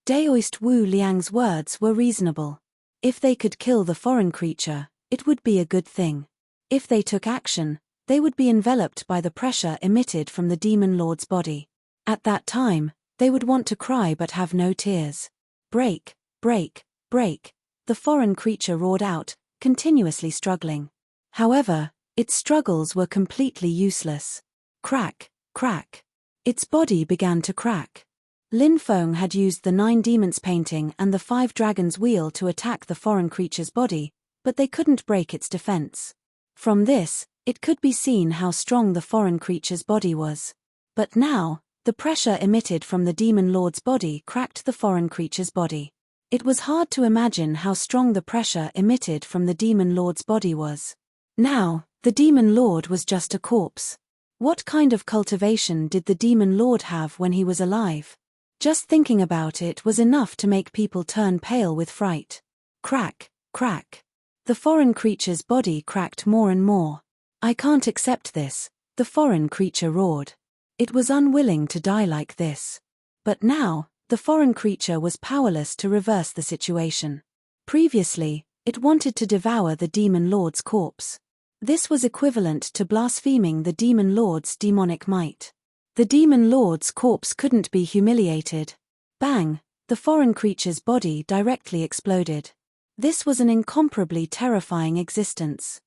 Daoist Wu Liang's words were reasonable. If they could kill the foreign creature, it would be a good thing. If they took action, they would be enveloped by the pressure emitted from the demon lord's body. At that time, they would want to cry but have no tears. "Break, break, break," the foreign creature roared out, continuously struggling. However, its struggles were completely useless. Crack, crack. Its body began to crack. Lin Feng had used the 9 demons painting and the 5 dragons wheel to attack the foreign creature's body, but they couldn't break its defense. From this, it could be seen how strong the foreign creature's body was. But now, the pressure emitted from the demon lord's body cracked the foreign creature's body. It was hard to imagine how strong the pressure emitted from the demon lord's body was. Now, the demon lord was just a corpse. What kind of cultivation did the demon lord have when he was alive? Just thinking about it was enough to make people turn pale with fright. Crack, crack. The foreign creature's body cracked more and more. "I can't accept this," the foreign creature roared. It was unwilling to die like this. But now, the foreign creature was powerless to reverse the situation. Previously, it wanted to devour the demon lord's corpse. This was equivalent to blaspheming the demon lord's demonic might. The demon lord's corpse couldn't be humiliated. Bang! The foreign creature's body directly exploded. This was an incomparably terrifying existence.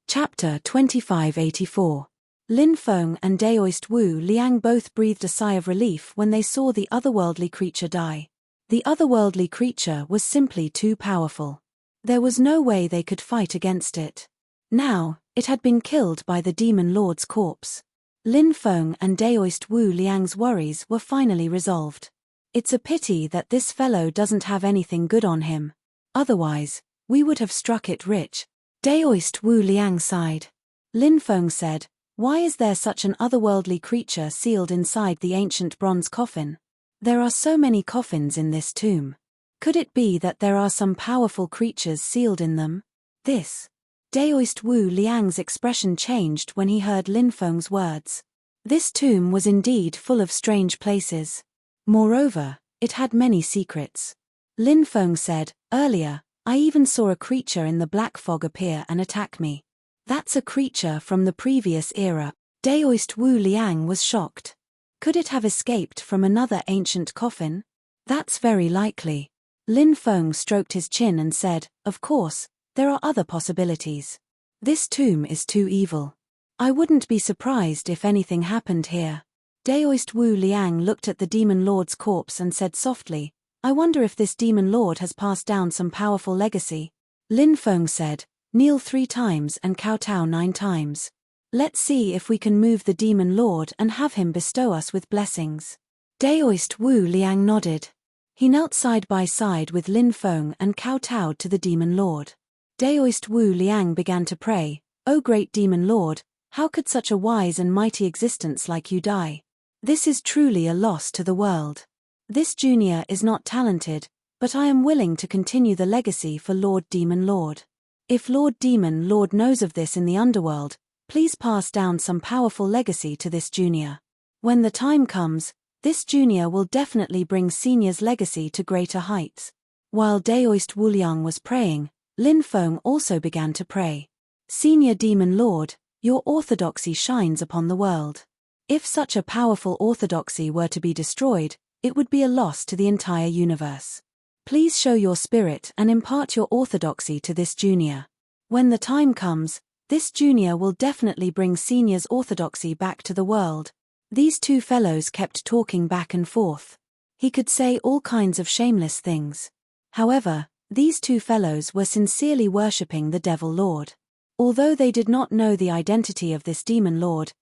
Chapter 2584. Lin Feng and Daoist Wu Liang both breathed a sigh of relief when they saw the otherworldly creature die. The otherworldly creature was simply too powerful. There was no way they could fight against it. Now, it had been killed by the demon lord's corpse. Lin Feng and Daoist Wu Liang's worries were finally resolved. It's a pity that this fellow doesn't have anything good on him. Otherwise, we would have struck it rich. Daoist Wu Liang sighed. Lin Feng said, "Why is there such an otherworldly creature sealed inside the ancient bronze coffin? There are so many coffins in this tomb. Could it be that there are some powerful creatures sealed in them?" Daoist Wu Liang's expression changed when he heard Lin Feng's words. This tomb was indeed full of strange places. Moreover, it had many secrets. Lin Feng said, "Earlier, I even saw a creature in the black fog appear and attack me. That's a creature from the previous era." Daoist Wu Liang was shocked. Could it have escaped from another ancient coffin? That's very likely. Lin Feng stroked his chin and said, "Of course, there are other possibilities. This tomb is too evil. I wouldn't be surprised if anything happened here." Daoist Wu Liang looked at the demon lord's corpse and said softly, "I wonder if this demon lord has passed down some powerful legacy." Lin Feng said, "Kneel 3 times and kowtow 9 times. Let's see if we can move the demon lord and have him bestow us with blessings." Daoist Wu Liang nodded. He knelt side by side with Lin Feng and kowtowed to the demon lord. Daoist Wu Liang began to pray, "O great demon lord, how could such a wise and mighty existence like you die? This is truly a loss to the world. This junior is not talented, but I am willing to continue the legacy for Lord Demon Lord. If Lord Demon Lord knows of this in the underworld, please pass down some powerful legacy to this junior. When the time comes, this junior will definitely bring senior's legacy to greater heights." While Daoist Wu Liang was praying, Lin Feng also began to pray. "Senior Demon Lord, your orthodoxy shines upon the world. If such a powerful orthodoxy were to be destroyed, it would be a loss to the entire universe. Please show your spirit and impart your orthodoxy to this junior. When the time comes, this junior will definitely bring senior's orthodoxy back to the world." These two fellows kept talking back and forth. He could say all kinds of shameless things. However, these two fellows were sincerely worshipping the Devil Lord. Although they did not know the identity of this demon lord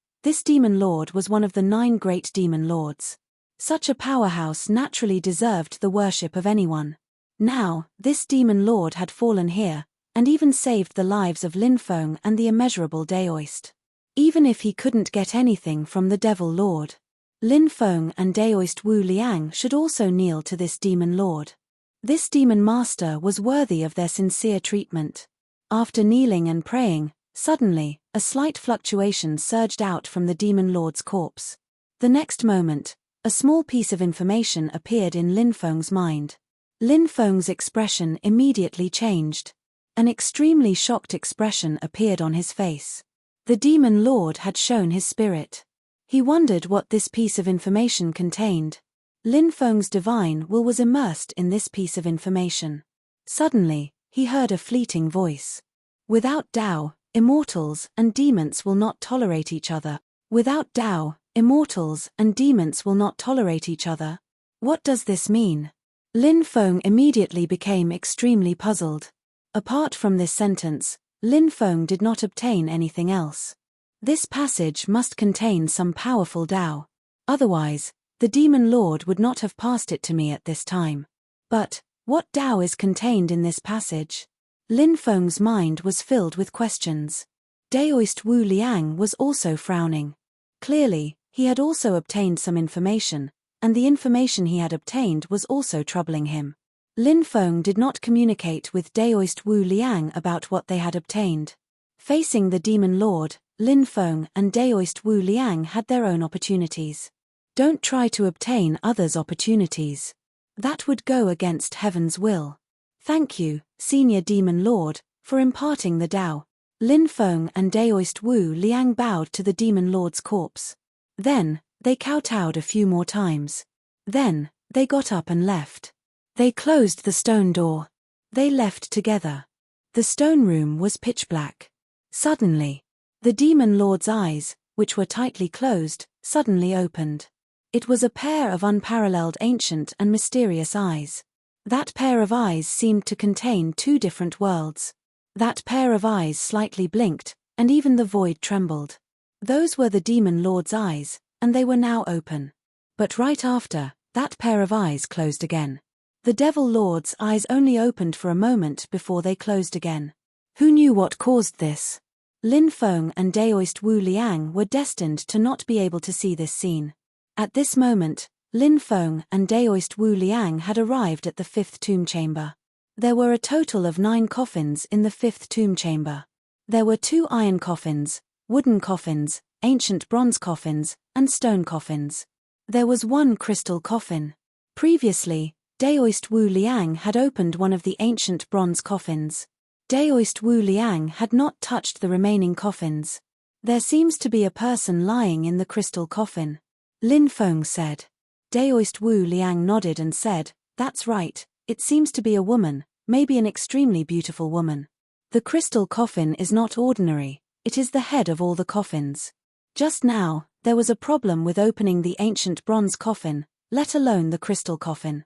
was one of the 9 great demon lords. Such a powerhouse naturally deserved the worship of anyone. Now, this demon lord had fallen here, and even saved the lives of Lin Feng and the immeasurable Daoist. Even if he couldn't get anything from the Devil Lord, Lin Feng and Daoist Wu Liang should also kneel to this demon lord. This demon master was worthy of their sincere treatment. After kneeling and praying, suddenly, a slight fluctuation surged out from the demon lord's corpse. The next moment, a small piece of information appeared in Lin Feng's mind. Lin Feng's expression immediately changed. An extremely shocked expression appeared on his face. The demon lord had shown his spirit. He wondered what this piece of information contained. Lin Feng's divine will was immersed in this piece of information. Suddenly, he heard a fleeting voice. "Without Tao, immortals and demons will not tolerate each other. Without Tao, immortals and demons will not tolerate each other. What does this mean?" Lin Feng immediately became extremely puzzled. Apart from this sentence, Lin Feng did not obtain anything else. This passage must contain some powerful Tao. Otherwise, the demon lord would not have passed it to me at this time. But, what Tao is contained in this passage? Lin Feng's mind was filled with questions. Daoist Wu Liang was also frowning. Clearly, he had also obtained some information, and the information he had obtained was also troubling him. Lin Feng did not communicate with Daoist Wu Liang about what they had obtained. Facing the demon lord, Lin Feng and Daoist Wu Liang had their own opportunities. Don't try to obtain others' opportunities. That would go against heaven's will. Thank you, Senior Demon Lord, for imparting the Tao. Lin Feng and Daoist Wu Liang bowed to the Demon Lord's corpse. Then, they kowtowed a few more times. Then, they got up and left. They closed the stone door. They left together. The stone room was pitch black. Suddenly, the Demon Lord's eyes, which were tightly closed, suddenly opened. It was a pair of unparalleled ancient and mysterious eyes. That pair of eyes seemed to contain two different worlds. That pair of eyes slightly blinked, and even the void trembled. Those were the Demon Lord's eyes, and they were now open. But right after, that pair of eyes closed again. The Devil Lord's eyes only opened for a moment before they closed again. Who knew what caused this? Lin Feng and Daoist Wu Liang were destined to not be able to see this scene. At this moment, Lin Feng and Daoist Wu Liang had arrived at the fifth tomb chamber. There were a total of 9 coffins in the fifth tomb chamber. There were 2 iron coffins, wooden coffins, ancient bronze coffins, and stone coffins. There was 1 crystal coffin. Previously, Daoist Wu Liang had opened one of the ancient bronze coffins. Daoist Wu Liang had not touched the remaining coffins. There seems to be a person lying in the crystal coffin. Lin Feng said. Daoist Wu Liang nodded and said, "That's right, it seems to be a woman, maybe an extremely beautiful woman. The crystal coffin is not ordinary, it is the head of all the coffins. Just now, there was a problem with opening the ancient bronze coffin, let alone the crystal coffin.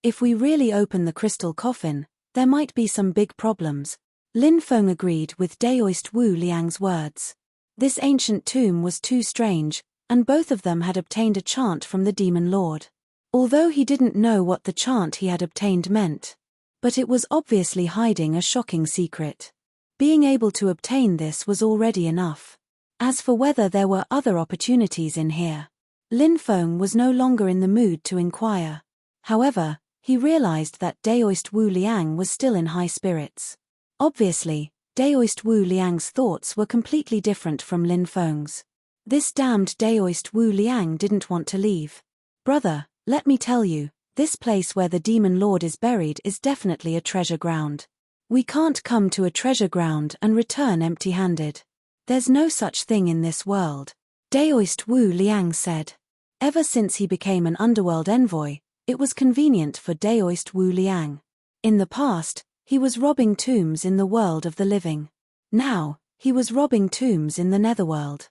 If we really open the crystal coffin, there might be some big problems." Lin Feng agreed with Daoist Wu Liang's words. This ancient tomb was too strange, and both of them had obtained a chant from the Demon Lord. Although he didn't know what the chant he had obtained meant. But it was obviously hiding a shocking secret. Being able to obtain this was already enough. As for whether there were other opportunities in here, Lin Feng was no longer in the mood to inquire. However, he realized that Daoist Wu Liang was still in high spirits. Obviously, Daoist Wu Liang's thoughts were completely different from Lin Feng's. This damned Daoist Wu Liang didn't want to leave. "Brother, let me tell you, this place where the Demon Lord is buried is definitely a treasure ground. We can't come to a treasure ground and return empty-handed. There's no such thing in this world," Daoist Wu Liang said. Ever since he became an underworld envoy, it was convenient for Daoist Wu Liang. In the past, he was robbing tombs in the world of the living. Now, he was robbing tombs in the netherworld.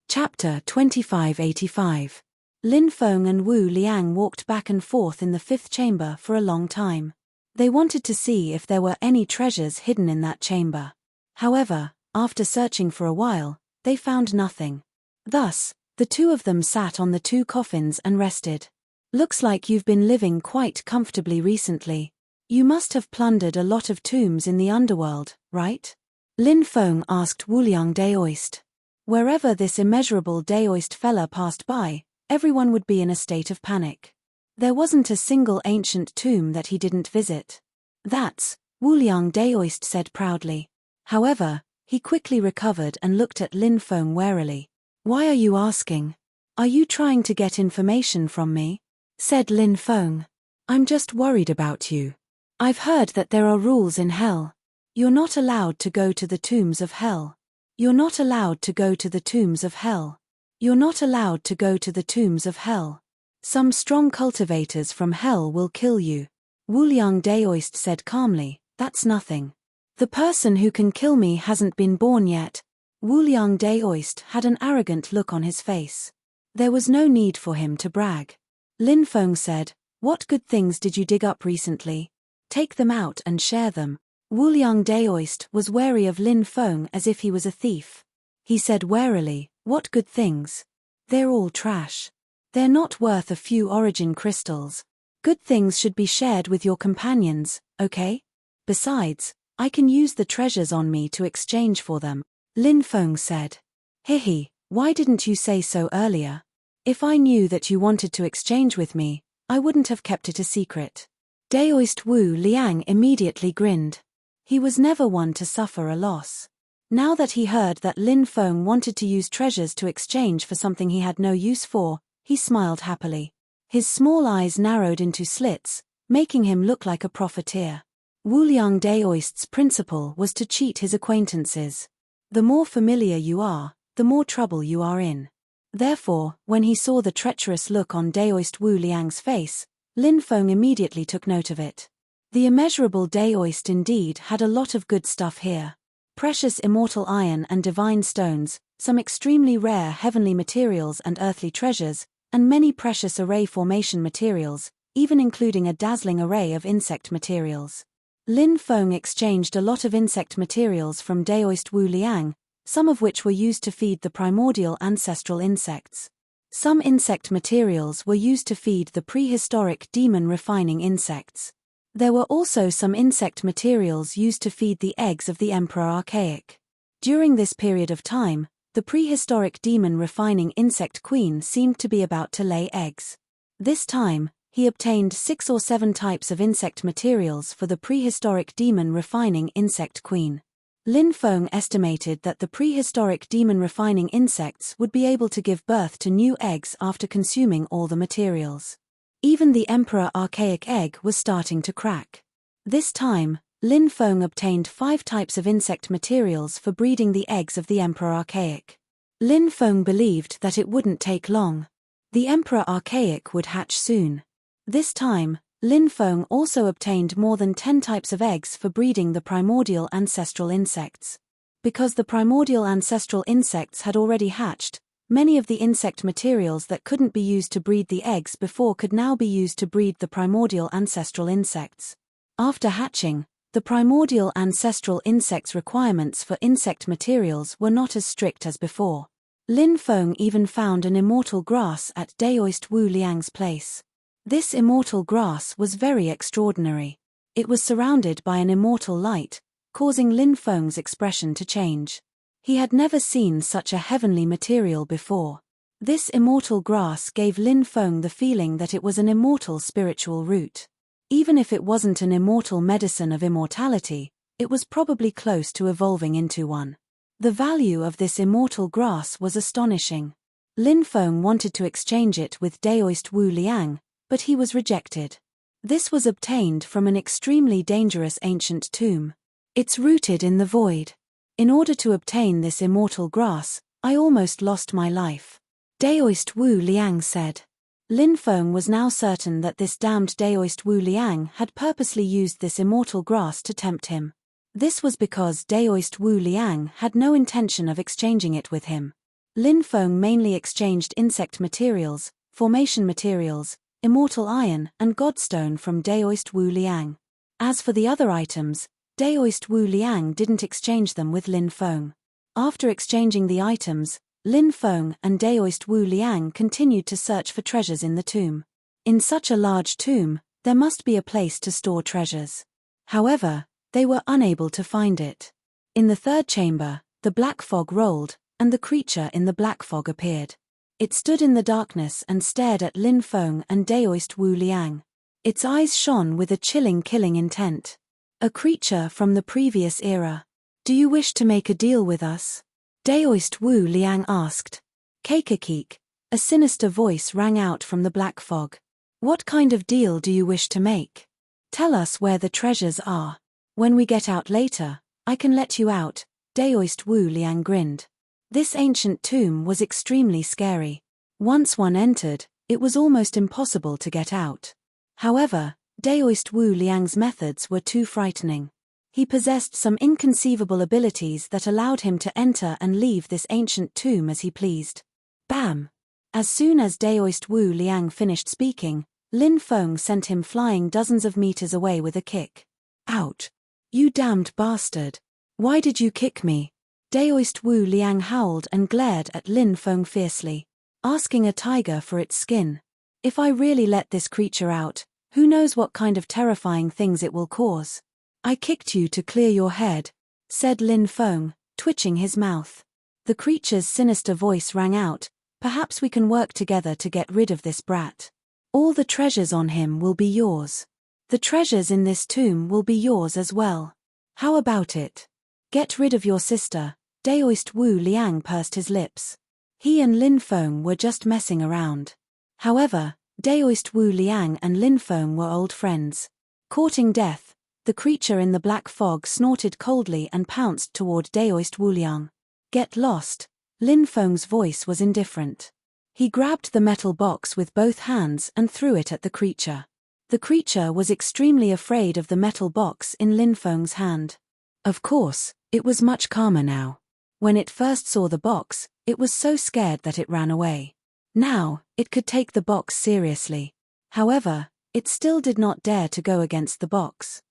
Chapter 2585. Lin Feng and Wu Liang walked back and forth in the fifth chamber for a long time. They wanted to see if there were any treasures hidden in that chamber. However, after searching for a while, they found nothing. Thus, the two of them sat on the 2 coffins and rested. "Looks like you've been living quite comfortably recently. You must have plundered a lot of tombs in the underworld, right?" Lin Feng asked Wuliang Daoist. Wherever this immeasurable Daoist fella passed by, everyone would be in a state of panic. There wasn't a single ancient tomb that he didn't visit. "That's," Wuliang Daoist said proudly. However, he quickly recovered and looked at Lin Feng warily. "Why are you asking? Are you trying to get information from me?" said Lin Feng. "I'm just worried about you. I've heard that there are rules in hell. You're not allowed to go to the tombs of hell. You're not allowed to go to the tombs of hell. You're not allowed to go to the tombs of hell. Some strong cultivators from hell will kill you." Wuliang Daoist said calmly, "That's nothing. The person who can kill me hasn't been born yet." Wuliang Daoist had an arrogant look on his face. There was no need for him to brag. Lin Feng said, "What good things did you dig up recently? Take them out and share them." Wuliang Daoist was wary of Lin Feng as if he was a thief. He said warily, "What good things? They're all trash. They're not worth a few origin crystals. Good things should be shared with your companions, okay? Besides, I can use the treasures on me to exchange for them." Lin Feng said. "Hihi, why didn't you say so earlier? If I knew that you wanted to exchange with me, I wouldn't have kept it a secret." Daoist Wu Liang immediately grinned. He was never one to suffer a loss. Now that he heard that Lin Feng wanted to use treasures to exchange for something he had no use for, he smiled happily. His small eyes narrowed into slits, making him look like a profiteer. Wu Liang Daoist's principle was to cheat his acquaintances. The more familiar you are, the more trouble you are in. Therefore, when he saw the treacherous look on Daoist Wu Liang's face, Lin Feng immediately took note of it. The immeasurable Daoist indeed had a lot of good stuff here. Precious immortal iron and divine stones, some extremely rare heavenly materials and earthly treasures, and many precious array formation materials, even including a dazzling array of insect materials. Lin Feng exchanged a lot of insect materials from Daoist Wu Liang, some of which were used to feed the primordial ancestral insects. Some insect materials were used to feed the prehistoric demon refining insects. There were also some insect materials used to feed the eggs of the Emperor Archaic. During this period of time, the prehistoric demon refining insect queen seemed to be about to lay eggs. This time, he obtained 6 or 7 types of insect materials for the prehistoric demon refining insect queen. Lin Feng estimated that the prehistoric demon refining insects would be able to give birth to new eggs after consuming all the materials. Even the Emperor Archaic egg was starting to crack. This time, Lin Feng obtained 5 types of insect materials for breeding the eggs of the Emperor Archaic. Lin Feng believed that it wouldn't take long. The Emperor Archaic would hatch soon. This time, Lin Feng also obtained more than 10 types of eggs for breeding the primordial ancestral insects. Because the primordial ancestral insects had already hatched, many of the insect materials that couldn't be used to breed the eggs before could now be used to breed the primordial ancestral insects. After hatching, the primordial ancestral insects' requirements for insect materials were not as strict as before. Lin Feng even found an immortal grass at Daoist Wu Liang's place. This immortal grass was very extraordinary. It was surrounded by an immortal light, causing Lin Feng's expression to change. He had never seen such a heavenly material before. This immortal grass gave Lin Feng the feeling that it was an immortal spiritual root. Even if it wasn't an immortal medicine of immortality, it was probably close to evolving into one. The value of this immortal grass was astonishing. Lin Feng wanted to exchange it with Daoist Wu Liang, but he was rejected. This was obtained from an extremely dangerous ancient tomb. It's rooted in the void. In order to obtain this immortal grass, I almost lost my life. Daoist Wu Liang said. Lin Feng was now certain that this damned Daoist Wu Liang had purposely used this immortal grass to tempt him. This was because Daoist Wu Liang had no intention of exchanging it with him. Lin Feng mainly exchanged insect materials, formation materials, immortal iron and godstone from Daoist Wu Liang. As for the other items, Daoist Wu Liang didn't exchange them with Lin Feng. After exchanging the items, Lin Feng and Daoist Wu Liang continued to search for treasures in the tomb. In such a large tomb, there must be a place to store treasures. However, they were unable to find it. In the third chamber, the black fog rolled, and the creature in the black fog appeared. It stood in the darkness and stared at Lin Feng and Daoist Wu Liang. Its eyes shone with a chilling killing intent. A creature from the previous era. Do you wish to make a deal with us? Daoist Wu Liang asked. Keikakik, a sinister voice rang out from the black fog. What kind of deal do you wish to make? Tell us where the treasures are. When we get out later, I can let you out, Daoist Wu Liang grinned. This ancient tomb was extremely scary. Once one entered, it was almost impossible to get out. However, Daoist Wu Liang's methods were too frightening. He possessed some inconceivable abilities that allowed him to enter and leave this ancient tomb as he pleased. Bam! As soon as Daoist Wu Liang finished speaking, Lin Feng sent him flying dozens of meters away with a kick. Ouch! You damned bastard! Why did you kick me? Daoist Wu Liang howled and glared at Lin Feng fiercely, asking a tiger for its skin. If I really let this creature out, who knows what kind of terrifying things it will cause. I kicked you to clear your head, said Lin Feng, twitching his mouth. The creature's sinister voice rang out, perhaps we can work together to get rid of this brat. All the treasures on him will be yours. The treasures in this tomb will be yours as well. How about it? Get rid of your sister. Daoist Wu Liang pursed his lips. He and Lin Feng were just messing around. However, Daoist Wu Liang and Lin Feng were old friends. Courting death, the creature in the black fog snorted coldly and pounced toward Daoist Wu Liang. Get lost. Lin Feng's voice was indifferent. He grabbed the metal box with both hands and threw it at the creature. The creature was extremely afraid of the metal box in Lin Feng's hand. Of course, it was much calmer now. When it first saw the box, it was so scared that it ran away. Now, it could take the box seriously. However, it still did not dare to go against the box.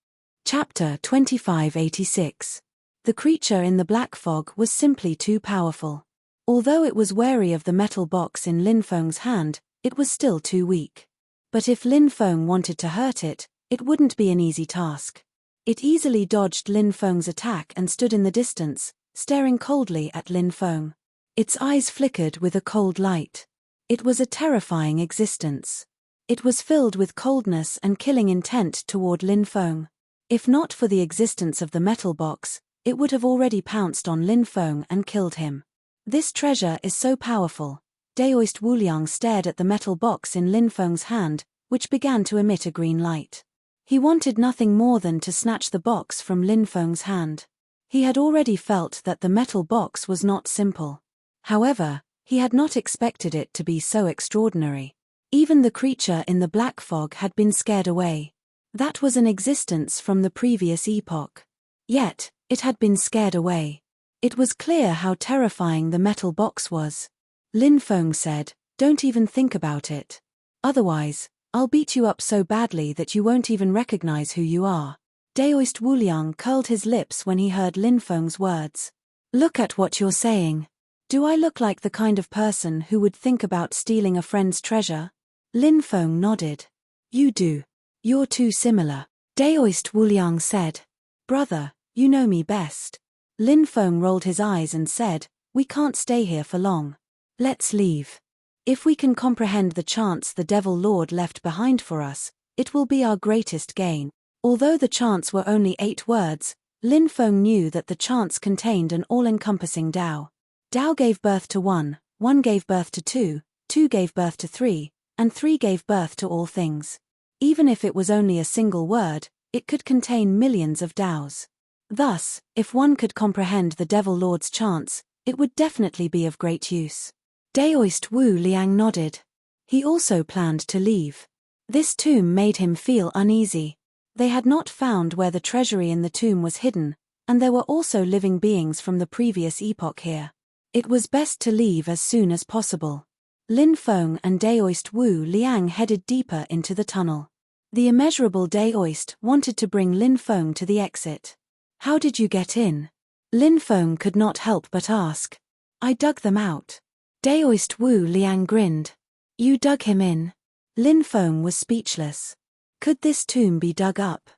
Chapter 2586. The creature in the black fog was simply too powerful. Although it was wary of the metal box in Lin Feng's hand, it was still too weak. But if Lin Feng wanted to hurt it, it wouldn't be an easy task. It easily dodged Lin Feng's attack and stood in the distance, staring coldly at Lin Feng. Its eyes flickered with a cold light. It was a terrifying existence. It was filled with coldness and killing intent toward Lin Feng. If not for the existence of the metal box, it would have already pounced on Lin Feng and killed him. This treasure is so powerful. Daoist Wu Liang stared at the metal box in Lin Feng's hand, which began to emit a green light. He wanted nothing more than to snatch the box from Lin Feng's hand. He had already felt that the metal box was not simple. However, he had not expected it to be so extraordinary. Even the creature in the black fog had been scared away. That was an existence from the previous epoch. Yet, it had been scared away. It was clear how terrifying the metal box was. Lin Feng said, "Don't even think about it. Otherwise, I'll beat you up so badly that you won't even recognize who you are." Daoist Wu Liang curled his lips when he heard Lin Feng's words. "Look at what you're saying. Do I look like the kind of person who would think about stealing a friend's treasure?" Lin Feng nodded. "You do. You're too similar." Daoist Wu Liang said. "Brother, you know me best." Lin Feng rolled his eyes and said, "We can't stay here for long. Let's leave. If we can comprehend the chants the Devil Lord left behind for us, it will be our greatest gain." Although the chants were only 8 words, Lin Feng knew that the chants contained an all-encompassing Tao. Tao gave birth to 1, 1 gave birth to 2, 2 gave birth to 3, and 3 gave birth to all things. Even if it was only a single word, it could contain millions of Taos. Thus, if one could comprehend the Devil Lord's chants, it would definitely be of great use. Daoist Wu Liang nodded. He also planned to leave. This tomb made him feel uneasy. They had not found where the treasury in the tomb was hidden, and there were also living beings from the previous epoch here. It was best to leave as soon as possible. Lin Feng and Daoist Wu Liang headed deeper into the tunnel. The immeasurable Daoist wanted to bring Lin Feng to the exit. "How did you get in?" Lin Feng could not help but ask. "I dug them out." Daoist Wu Liang grinned. "You dug him in?" Lin Feng was speechless. Could this tomb be dug up?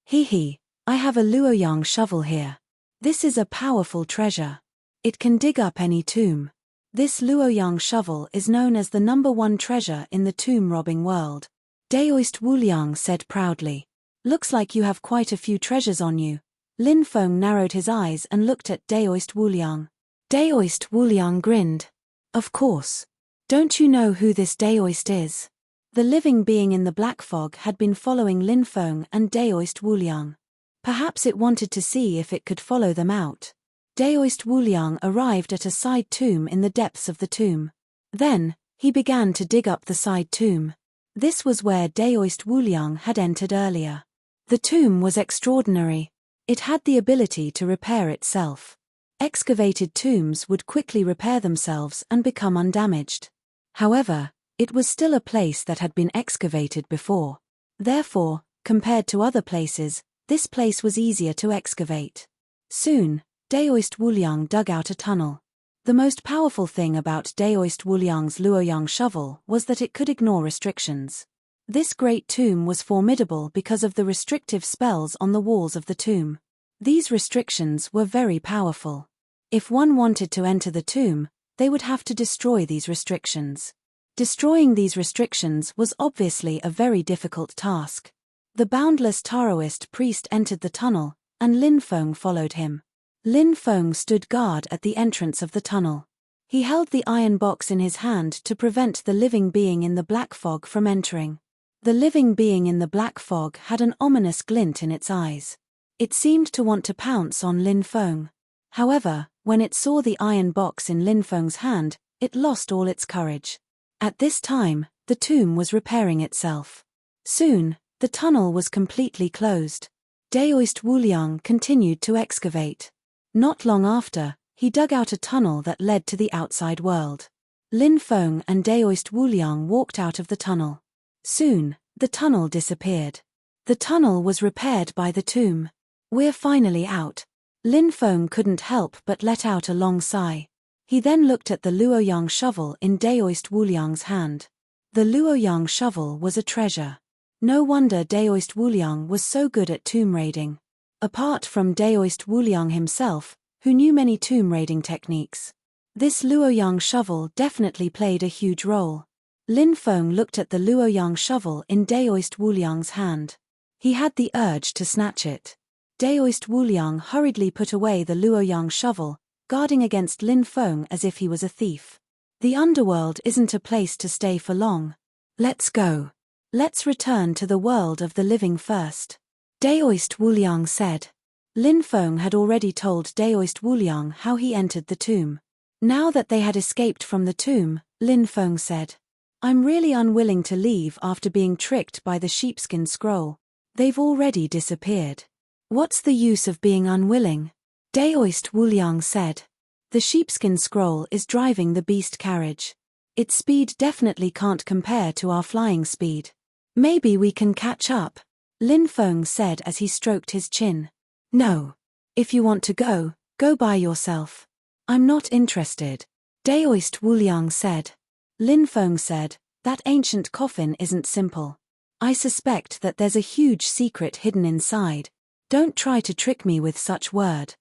"Hee, I have a Luoyang shovel here. This is a powerful treasure. It can dig up any tomb. This Luoyang shovel is known as the #1 treasure in the tomb-robbing world." Daoist Wu Liang said proudly. "Looks like you have quite a few treasures on you." Lin Feng narrowed his eyes and looked at Daoist Wu Liang. Daoist Wu Liang grinned. "Of course. Don't you know who this Daoist is?" The living being in the black fog had been following Lin Feng and Daoist Wu Liang. Perhaps it wanted to see if it could follow them out. Daoist Wu Liang arrived at a side tomb in the depths of the tomb. Then, he began to dig up the side tomb. This was where Daoist Wu Liang had entered earlier. The tomb was extraordinary. It had the ability to repair itself. Excavated tombs would quickly repair themselves and become undamaged. However, it was still a place that had been excavated before. Therefore, compared to other places, this place was easier to excavate. Soon, Daoist Wu Liang dug out a tunnel. The most powerful thing about Daoist Wu Liang's Luoyang shovel was that it could ignore restrictions. This great tomb was formidable because of the restrictive spells on the walls of the tomb. These restrictions were very powerful. If one wanted to enter the tomb, they would have to destroy these restrictions. Destroying these restrictions was obviously a very difficult task. The boundless Taoist priest entered the tunnel, and Lin Feng followed him. Lin Feng stood guard at the entrance of the tunnel. He held the iron box in his hand to prevent the living being in the black fog from entering. The living being in the black fog had an ominous glint in its eyes. It seemed to want to pounce on Lin Feng. However, when it saw the iron box in Lin Feng's hand, it lost all its courage. At this time, the tomb was repairing itself. Soon, the tunnel was completely closed. Daoist Wuliang continued to excavate. Not long after, he dug out a tunnel that led to the outside world. Lin Feng and Daoist Wuliang walked out of the tunnel. Soon, the tunnel disappeared. The tunnel was repaired by the tomb. "We're finally out." Lin Feng couldn't help but let out a long sigh. He then looked at the Luoyang shovel in Daoist Wuliang's hand. The Luoyang shovel was a treasure. No wonder Daoist Wuliang was so good at tomb raiding. Apart from Daoist Wuliang himself, who knew many tomb raiding techniques, this Luoyang shovel definitely played a huge role. Lin Feng looked at the Luoyang shovel in Daoist Wuliang's hand. He had the urge to snatch it. Daoist Wuliang hurriedly put away the Luoyang shovel, guarding against Lin Feng as if he was a thief. "The underworld isn't a place to stay for long. Let's go. Let's return to the world of the living first," Daoist Wuliang said. Lin Feng had already told Daoist Wuliang how he entered the tomb. Now that they had escaped from the tomb, Lin Feng said, "I'm really unwilling to leave after being tricked by the sheepskin scroll. They've already disappeared. What's the use of being unwilling?" Daoist Wuliang said. "The sheepskin scroll is driving the beast carriage. Its speed definitely can't compare to our flying speed. Maybe we can catch up," Lin Feng said as he stroked his chin. "No. If you want to go, go by yourself. I'm not interested," Daoist Wuliang said. Lin Feng said, "That ancient coffin isn't simple. I suspect that there's a huge secret hidden inside. Don't try to trick me with such word."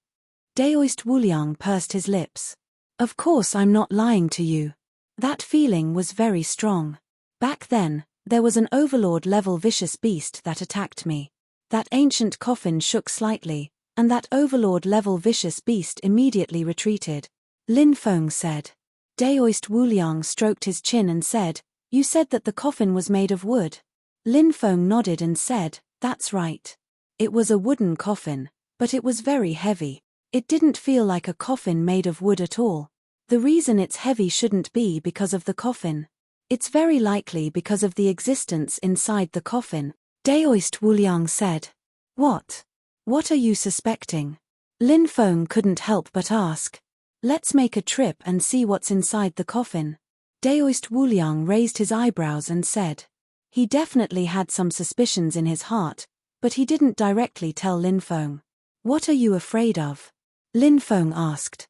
Daoist Wuliang pursed his lips. "Of course I'm not lying to you. That feeling was very strong. Back then, there was an overlord-level vicious beast that attacked me. That ancient coffin shook slightly, and that overlord-level vicious beast immediately retreated," Lin Feng said. Daoist Wuliang stroked his chin and said, "You said that the coffin was made of wood?" Lin Feng nodded and said, "That's right. It was a wooden coffin, but it was very heavy. It didn't feel like a coffin made of wood at all. The reason it's heavy shouldn't be because of the coffin. It's very likely because of the existence inside the coffin," Daoist Wuliang said. "What? What are you suspecting?" Lin Feng couldn't help but ask. "Let's make a trip and see what's inside the coffin." Daoist Wuliang raised his eyebrows and said. He definitely had some suspicions in his heart, but he didn't directly tell Lin Feng. "What are you afraid of?" Lin Feng asked.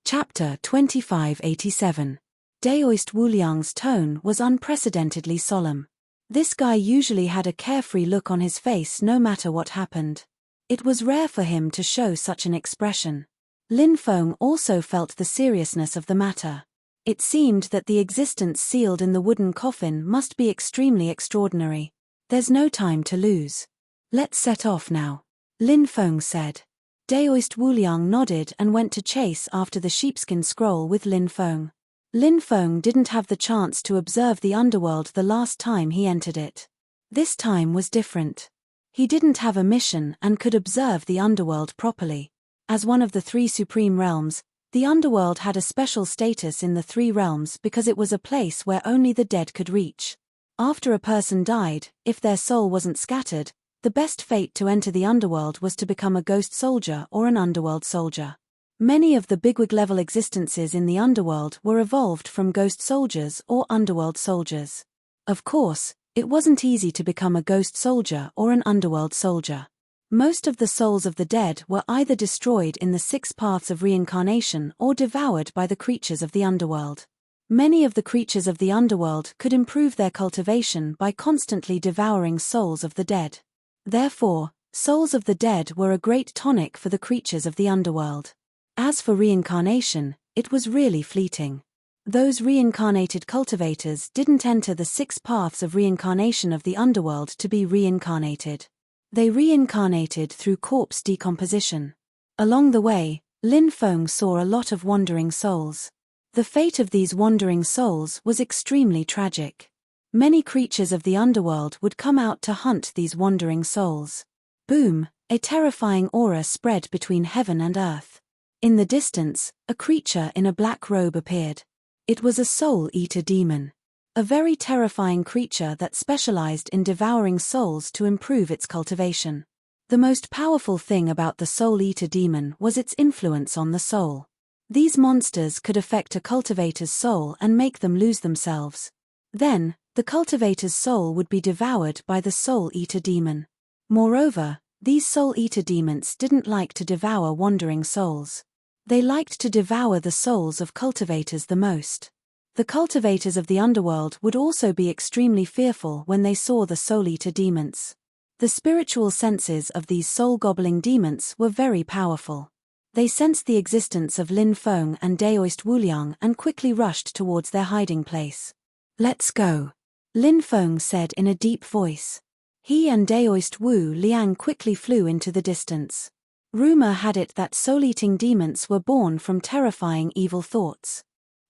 Chapter 2587. Daoist Wuliang's tone was unprecedentedly solemn. This guy usually had a carefree look on his face no matter what happened. It was rare for him to show such an expression. Lin Feng also felt the seriousness of the matter. It seemed that the existence sealed in the wooden coffin must be extremely extraordinary. "There's no time to lose. Let's set off now," Lin Feng said. Daoist Wuliang nodded and went to chase after the sheepskin scroll with Lin Feng. Lin Feng didn't have the chance to observe the underworld the last time he entered it. This time was different. He didn't have a mission and could observe the underworld properly. As one of the three supreme realms, the underworld had a special status in the three realms because it was a place where only the dead could reach. After a person died, if their soul wasn't scattered, the best fate to enter the underworld was to become a ghost soldier or an underworld soldier. Many of the bigwig-level existences in the underworld were evolved from ghost soldiers or underworld soldiers. Of course, it wasn't easy to become a ghost soldier or an underworld soldier. Most of the souls of the dead were either destroyed in the 6 paths of reincarnation or devoured by the creatures of the underworld. Many of the creatures of the underworld could improve their cultivation by constantly devouring souls of the dead. Therefore, souls of the dead were a great tonic for the creatures of the underworld. As for reincarnation, it was really fleeting. Those reincarnated cultivators didn't enter the 6 paths of reincarnation of the underworld to be reincarnated. They reincarnated through corpse decomposition. Along the way, Lin Feng saw a lot of wandering souls. The fate of these wandering souls was extremely tragic. Many creatures of the underworld would come out to hunt these wandering souls. Boom! A terrifying aura spread between heaven and earth. In the distance, a creature in a black robe appeared. It was a soul-eater demon. A very terrifying creature that specialized in devouring souls to improve its cultivation. The most powerful thing about the soul-eater demon was its influence on the soul. These monsters could affect a cultivator's soul and make them lose themselves. Then, the cultivator's soul would be devoured by the soul-eater demon. Moreover, these soul-eater demons didn't like to devour wandering souls. They liked to devour the souls of cultivators the most. The cultivators of the underworld would also be extremely fearful when they saw the soul-eater demons. The spiritual senses of these soul-gobbling demons were very powerful. They sensed the existence of Lin Feng and Daoist Wuliang and quickly rushed towards their hiding place. "Let's go," Lin Feng said in a deep voice. He and Daoist Wu Liang quickly flew into the distance. Rumor had it that soul-eating demons were born from terrifying evil thoughts.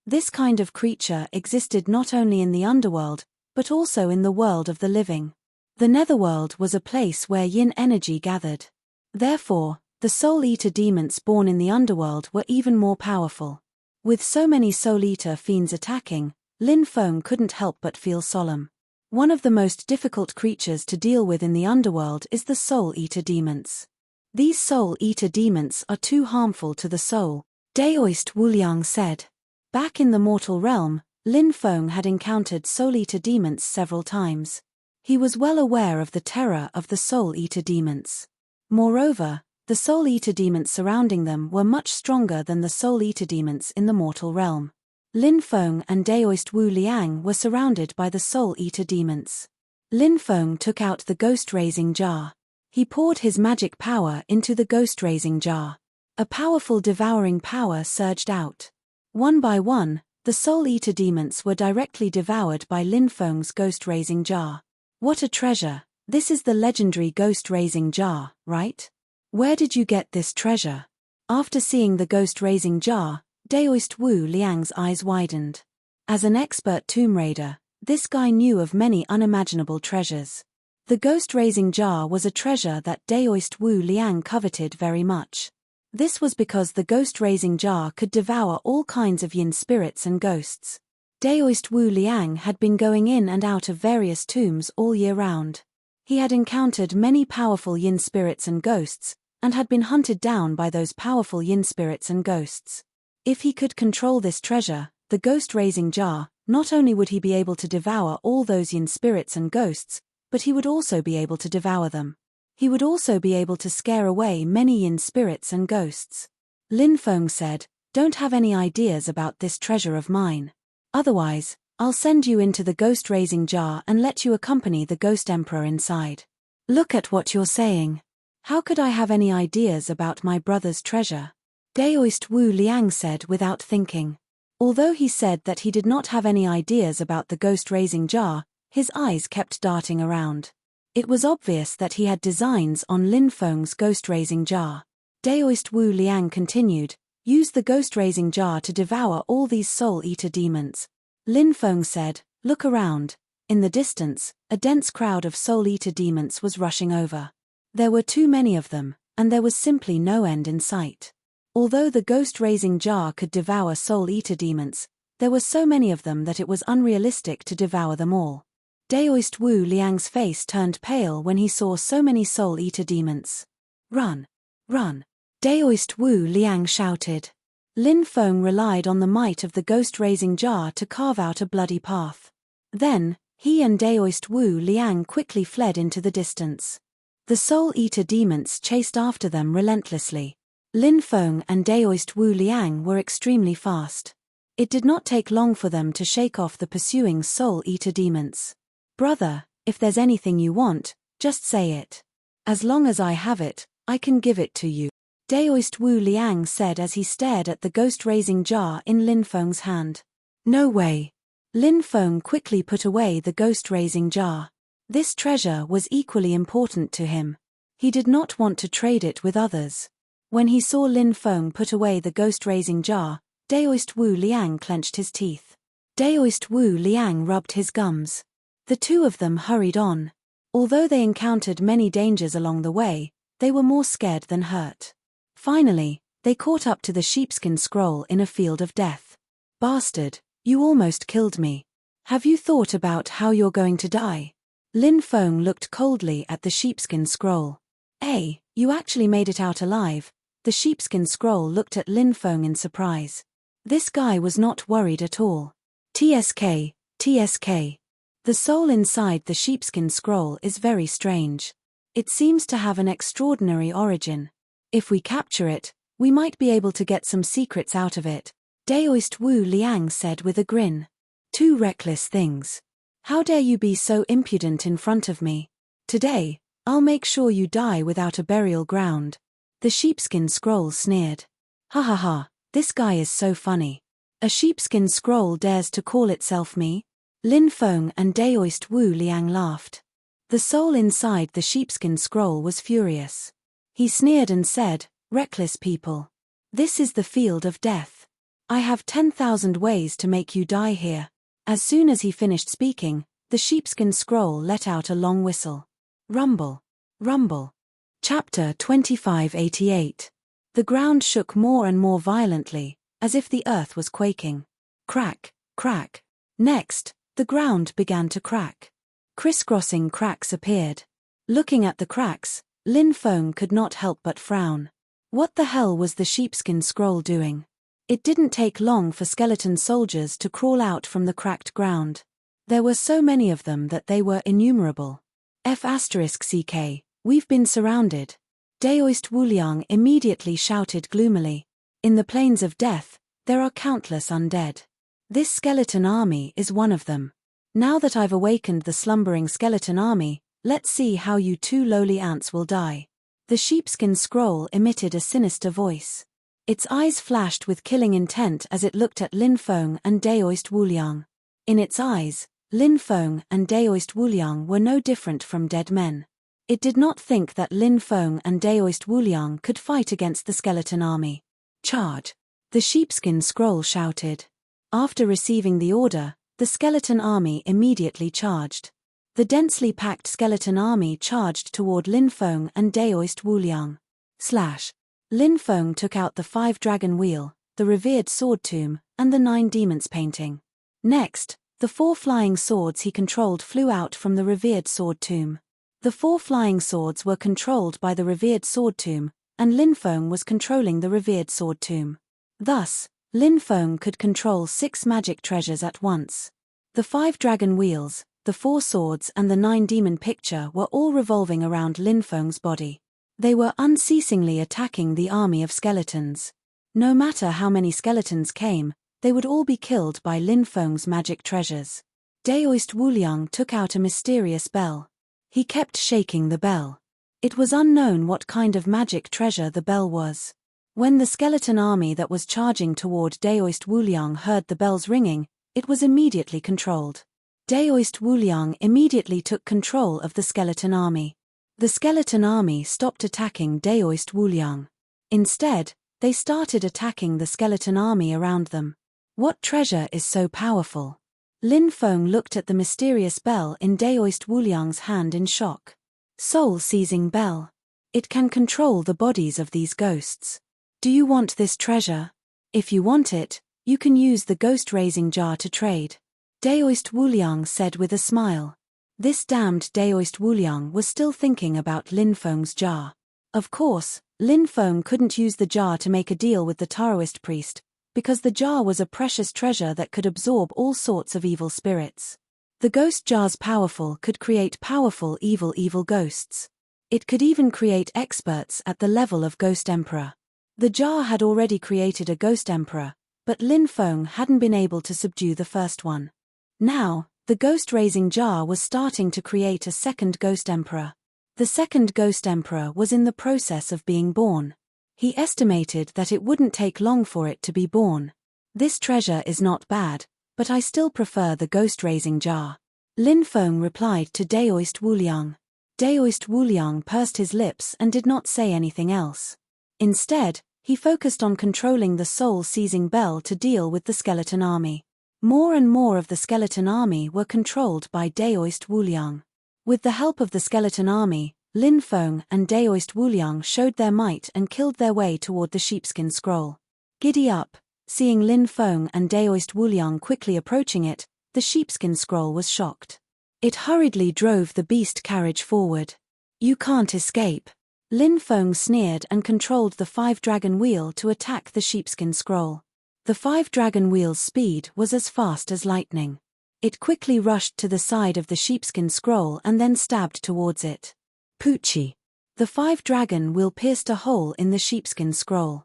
This kind of creature existed not only in the underworld, but also in the world of the living. The netherworld was a place where yin energy gathered. Therefore, the soul-eater demons born in the underworld were even more powerful. With so many soul-eater fiends attacking, Lin Feng couldn't help but feel solemn. One of the most difficult creatures to deal with in the underworld is the soul-eater demons. These soul-eater demons are too harmful to the soul, Daoist Wuliang said. Back in the mortal realm, Lin Feng had encountered soul-eater demons several times. He was well aware of the terror of the soul-eater demons. Moreover, the soul-eater demons surrounding them were much stronger than the soul-eater demons in the mortal realm. Lin Feng and Daoist Wu Liang were surrounded by the soul-eater demons. Lin Feng took out the ghost-raising jar. He poured his magic power into the ghost-raising jar. A powerful devouring power surged out. One by one, the soul-eater demons were directly devoured by Lin Feng's ghost-raising jar. What a treasure! This is the legendary ghost-raising jar, right? Where did you get this treasure? After seeing the ghost-raising jar, Daoist Wu Liang's eyes widened. As an expert tomb raider, this guy knew of many unimaginable treasures. The ghost-raising jar was a treasure that Daoist Wu Liang coveted very much. This was because the ghost-raising jar could devour all kinds of yin spirits and ghosts. Daoist Wu Liang had been going in and out of various tombs all year round. He had encountered many powerful yin spirits and ghosts, and had been hunted down by those powerful yin spirits and ghosts. If he could control this treasure, the ghost-raising jar, not only would he be able to devour all those yin spirits and ghosts, but he would also be able to devour them. He would also be able to scare away many yin spirits and ghosts. Lin Feng said, "Don't have any ideas about this treasure of mine. Otherwise, I'll send you into the ghost-raising jar and let you accompany the Ghost Emperor inside." "Look at what you're saying. How could I have any ideas about my brother's treasure?" Daoist Wu Liang said without thinking. Although he said that he did not have any ideas about the ghost-raising jar, his eyes kept darting around. It was obvious that he had designs on Lin Feng's ghost-raising jar. Daoist Wu Liang continued, "Use the ghost-raising jar to devour all these soul-eater demons." Lin Feng said, "Look around." In the distance, a dense crowd of soul-eater demons was rushing over. There were too many of them, and there was simply no end in sight. Although the ghost-raising jar could devour soul-eater demons, there were so many of them that it was unrealistic to devour them all. Daoist Wu Liang's face turned pale when he saw so many soul-eater demons. "Run! Run!" Daoist Wu Liang shouted. Lin Feng relied on the might of the ghost-raising jar to carve out a bloody path. Then, he and Daoist Wu Liang quickly fled into the distance. The soul-eater demons chased after them relentlessly. Lin Feng and Daoist Wu Liang were extremely fast. It did not take long for them to shake off the pursuing soul-eater demons. "Brother, if there's anything you want, just say it. As long as I have it, I can give it to you," Daoist Wu Liang said as he stared at the ghost-raising jar in Lin Feng's hand. "No way." Lin Feng quickly put away the ghost-raising jar. This treasure was equally important to him. He did not want to trade it with others. When he saw Lin Feng put away the ghost-raising jar, Daoist Wu Liang clenched his teeth. Daoist Wu Liang rubbed his gums. The two of them hurried on. Although they encountered many dangers along the way, they were more scared than hurt. Finally, they caught up to the sheepskin scroll in a field of death. Bastard, you almost killed me. Have you thought about how you're going to die? Lin Feng looked coldly at the sheepskin scroll. Hey, you actually made it out alive. The sheepskin scroll looked at Lin Feng in surprise. This guy was not worried at all. TSK, TSK. The soul inside the sheepskin scroll is very strange. It seems to have an extraordinary origin. If we capture it, we might be able to get some secrets out of it, Daoist Wu Liang said with a grin. Two reckless things. How dare you be so impudent in front of me? Today, I'll make sure you die without a burial ground. The sheepskin scroll sneered. Ha ha ha, this guy is so funny. A sheepskin scroll dares to call itself me? Lin Feng and Daoist Wu Liang laughed. The soul inside the sheepskin scroll was furious. He sneered and said, reckless people. This is the field of death. I have 10,000 ways to make you die here. As soon as he finished speaking, the sheepskin scroll let out a long whistle. Rumble. Rumble. Chapter 2588. The ground shook more and more violently, as if the earth was quaking. Crack, crack. Next, the ground began to crack. Crisscrossing cracks appeared. Looking at the cracks, Lin Feng could not help but frown. What the hell was the sheepskin scroll doing? It didn't take long for skeleton soldiers to crawl out from the cracked ground. There were so many of them that they were innumerable. F***ck, we've been surrounded. Daoist Wu Liang immediately shouted gloomily. In the plains of death, there are countless undead. This skeleton army is one of them. Now that I've awakened the slumbering skeleton army, let's see how you two lowly ants will die. The sheepskin scroll emitted a sinister voice. Its eyes flashed with killing intent as it looked at Lin Feng and Daoist Wu Liang. In its eyes, Lin Feng and Daoist Wu Liang were no different from dead men. It did not think that Lin Feng and Daoist Wu Liang could fight against the skeleton army. Charge! The sheepskin scroll shouted. After receiving the order, the skeleton army immediately charged. The densely packed skeleton army charged toward Lin Feng and Daoist Wu Liang. Slash! Lin Feng took out the 5-dragon wheel, the revered sword tomb, and the 9 demons painting. Next, the 4 flying swords he controlled flew out from the revered sword tomb. The 4 flying swords were controlled by the revered sword tomb, and Lin Feng was controlling the revered sword tomb. Thus, Lin Feng could control 6 magic treasures at once. The 5 dragon wheels, the 4 swords and the 9 demon picture were all revolving around Lin Feng's body. They were unceasingly attacking the army of skeletons. No matter how many skeletons came, they would all be killed by Lin Feng's magic treasures. Daoist Wu Liang took out a mysterious bell. He kept shaking the bell. It was unknown what kind of magic treasure the bell was. When the skeleton army that was charging toward Daoist Wu Liang heard the bells ringing, it was immediately controlled. Daoist Wu Liang immediately took control of the skeleton army. The skeleton army stopped attacking Daoist Wu Liang. Instead, they started attacking the skeleton army around them. What treasure is so powerful? Lin Feng looked at the mysterious bell in Daoist Wu Liang's hand in shock. Soul-seizing bell. It can control the bodies of these ghosts. Do you want this treasure? If you want it, you can use the ghost-raising jar to trade. Daoist Wu Liang said with a smile. This damned Daoist Wu Liang was still thinking about Lin Feng's jar. Of course, Lin Feng couldn't use the jar to make a deal with the Taoist priest, because the jar was a precious treasure that could absorb all sorts of evil spirits. The ghost jar's could create powerful evil ghosts. It could even create experts at the level of Ghost Emperor. The jar had already created a Ghost Emperor, but Lin Feng hadn't been able to subdue the first one. Now, the ghost-raising jar was starting to create a second Ghost Emperor. The second Ghost Emperor was in the process of being born. He estimated that it wouldn't take long for it to be born. This treasure is not bad, but I still prefer the ghost-raising jar. Lin Feng replied to Daoist Wu Liang. Daoist Wu Liang pursed his lips and did not say anything else. Instead, He focused on controlling the soul-seizing bell to deal with the skeleton army. More and more of the skeleton army were controlled by Daoist Wuliang. With the help of the skeleton army, Lin Feng and Daoist Wuliang showed their might and killed their way toward the sheepskin scroll. Giddy up, seeing Lin Feng and Daoist Wuliang quickly approaching it, the sheepskin scroll was shocked. It hurriedly drove the beast carriage forward. You can't escape. Lin Feng sneered and controlled the 5-dragon wheel to attack the sheepskin scroll. The 5-dragon wheel's speed was as fast as lightning. It quickly rushed to the side of the sheepskin scroll and then stabbed towards it. Poochie. The 5-dragon wheel pierced a hole in the sheepskin scroll.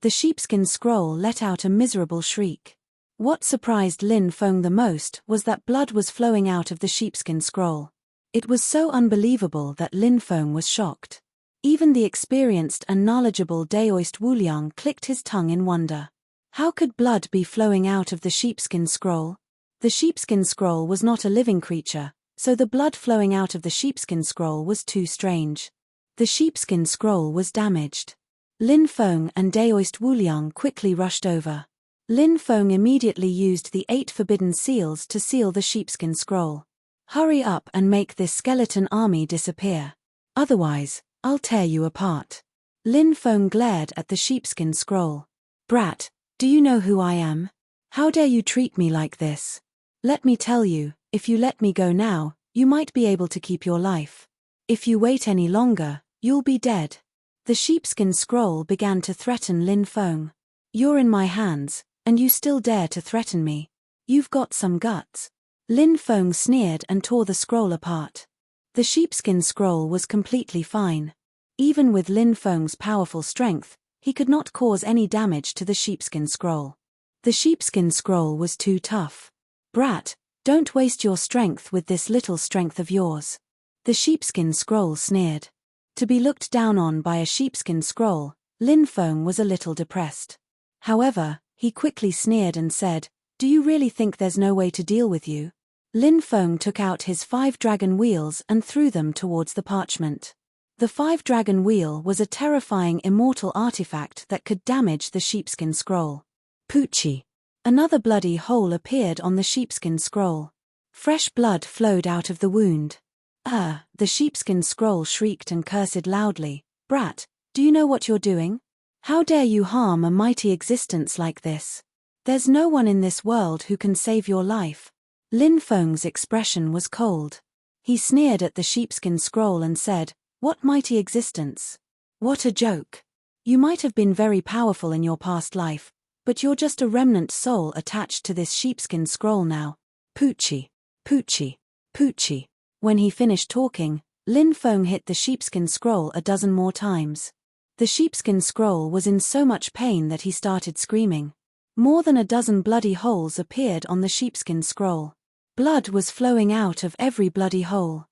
The sheepskin scroll let out a miserable shriek. What surprised Lin Feng the most was that blood was flowing out of the sheepskin scroll. It was so unbelievable that Lin Feng was shocked. Even the experienced and knowledgeable Daoist Wuliang clicked his tongue in wonder. How could blood be flowing out of the sheepskin scroll? The sheepskin scroll was not a living creature, so the blood flowing out of the sheepskin scroll was too strange. The sheepskin scroll was damaged. Lin Feng and Daoist Wuliang quickly rushed over. Lin Feng immediately used the 8 forbidden seals to seal the sheepskin scroll. Hurry up and make this skeleton army disappear. Otherwise, I'll tear you apart. Lin Feng glared at the sheepskin scroll. Brat, do you know who I am? How dare you treat me like this? Let me tell you, if you let me go now, you might be able to keep your life. If you wait any longer, you'll be dead. The sheepskin scroll began to threaten Lin Feng. You're in my hands, and you still dare to threaten me. You've got some guts. Lin Feng sneered and tore the scroll apart. The sheepskin scroll was completely fine. Even with Lin Feng's powerful strength, he could not cause any damage to the sheepskin scroll. The sheepskin scroll was too tough. Brat, don't waste your strength with this little strength of yours. The sheepskin scroll sneered. To be looked down on by a sheepskin scroll, Lin Feng was a little depressed. However, he quickly sneered and said, Do you really think there's no way to deal with you? Lin Feng took out his 5-dragon wheels and threw them towards the parchment. The 5-dragon wheel was a terrifying immortal artifact that could damage the sheepskin scroll. Poochie. Another bloody hole appeared on the sheepskin scroll. Fresh blood flowed out of the wound. The sheepskin scroll shrieked and cursed loudly. Brat, do you know what you're doing? How dare you harm a mighty existence like this? There's no one in this world who can save your life. Lin Feng's expression was cold. He sneered at the sheepskin scroll and said, What mighty existence? What a joke. You might have been very powerful in your past life, but you're just a remnant soul attached to this sheepskin scroll now. Poochie. Poochie. Poochie. When he finished talking, Lin Feng hit the sheepskin scroll a dozen more times. The sheepskin scroll was in so much pain that he started screaming. More than a dozen bloody holes appeared on the sheepskin scroll. Blood was flowing out of every bloody hole.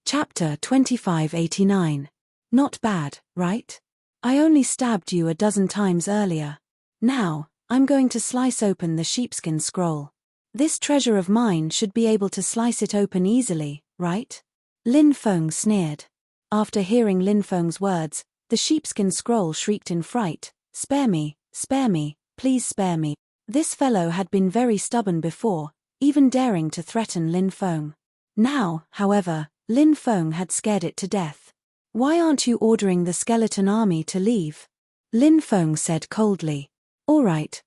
Chapter 2589. Not bad, right? I only stabbed you a dozen times earlier. Now, I'm going to slice open the sheepskin scroll. This treasure of mine should be able to slice it open easily, right? Lin Feng sneered. After hearing Lin Feng's words, the sheepskin scroll shrieked in fright, spare me, please spare me. This fellow had been very stubborn before, even daring to threaten Lin Feng. Now, however, Lin Feng had scared it to death. Why aren't you ordering the skeleton army to leave? Lin Feng said coldly. All right.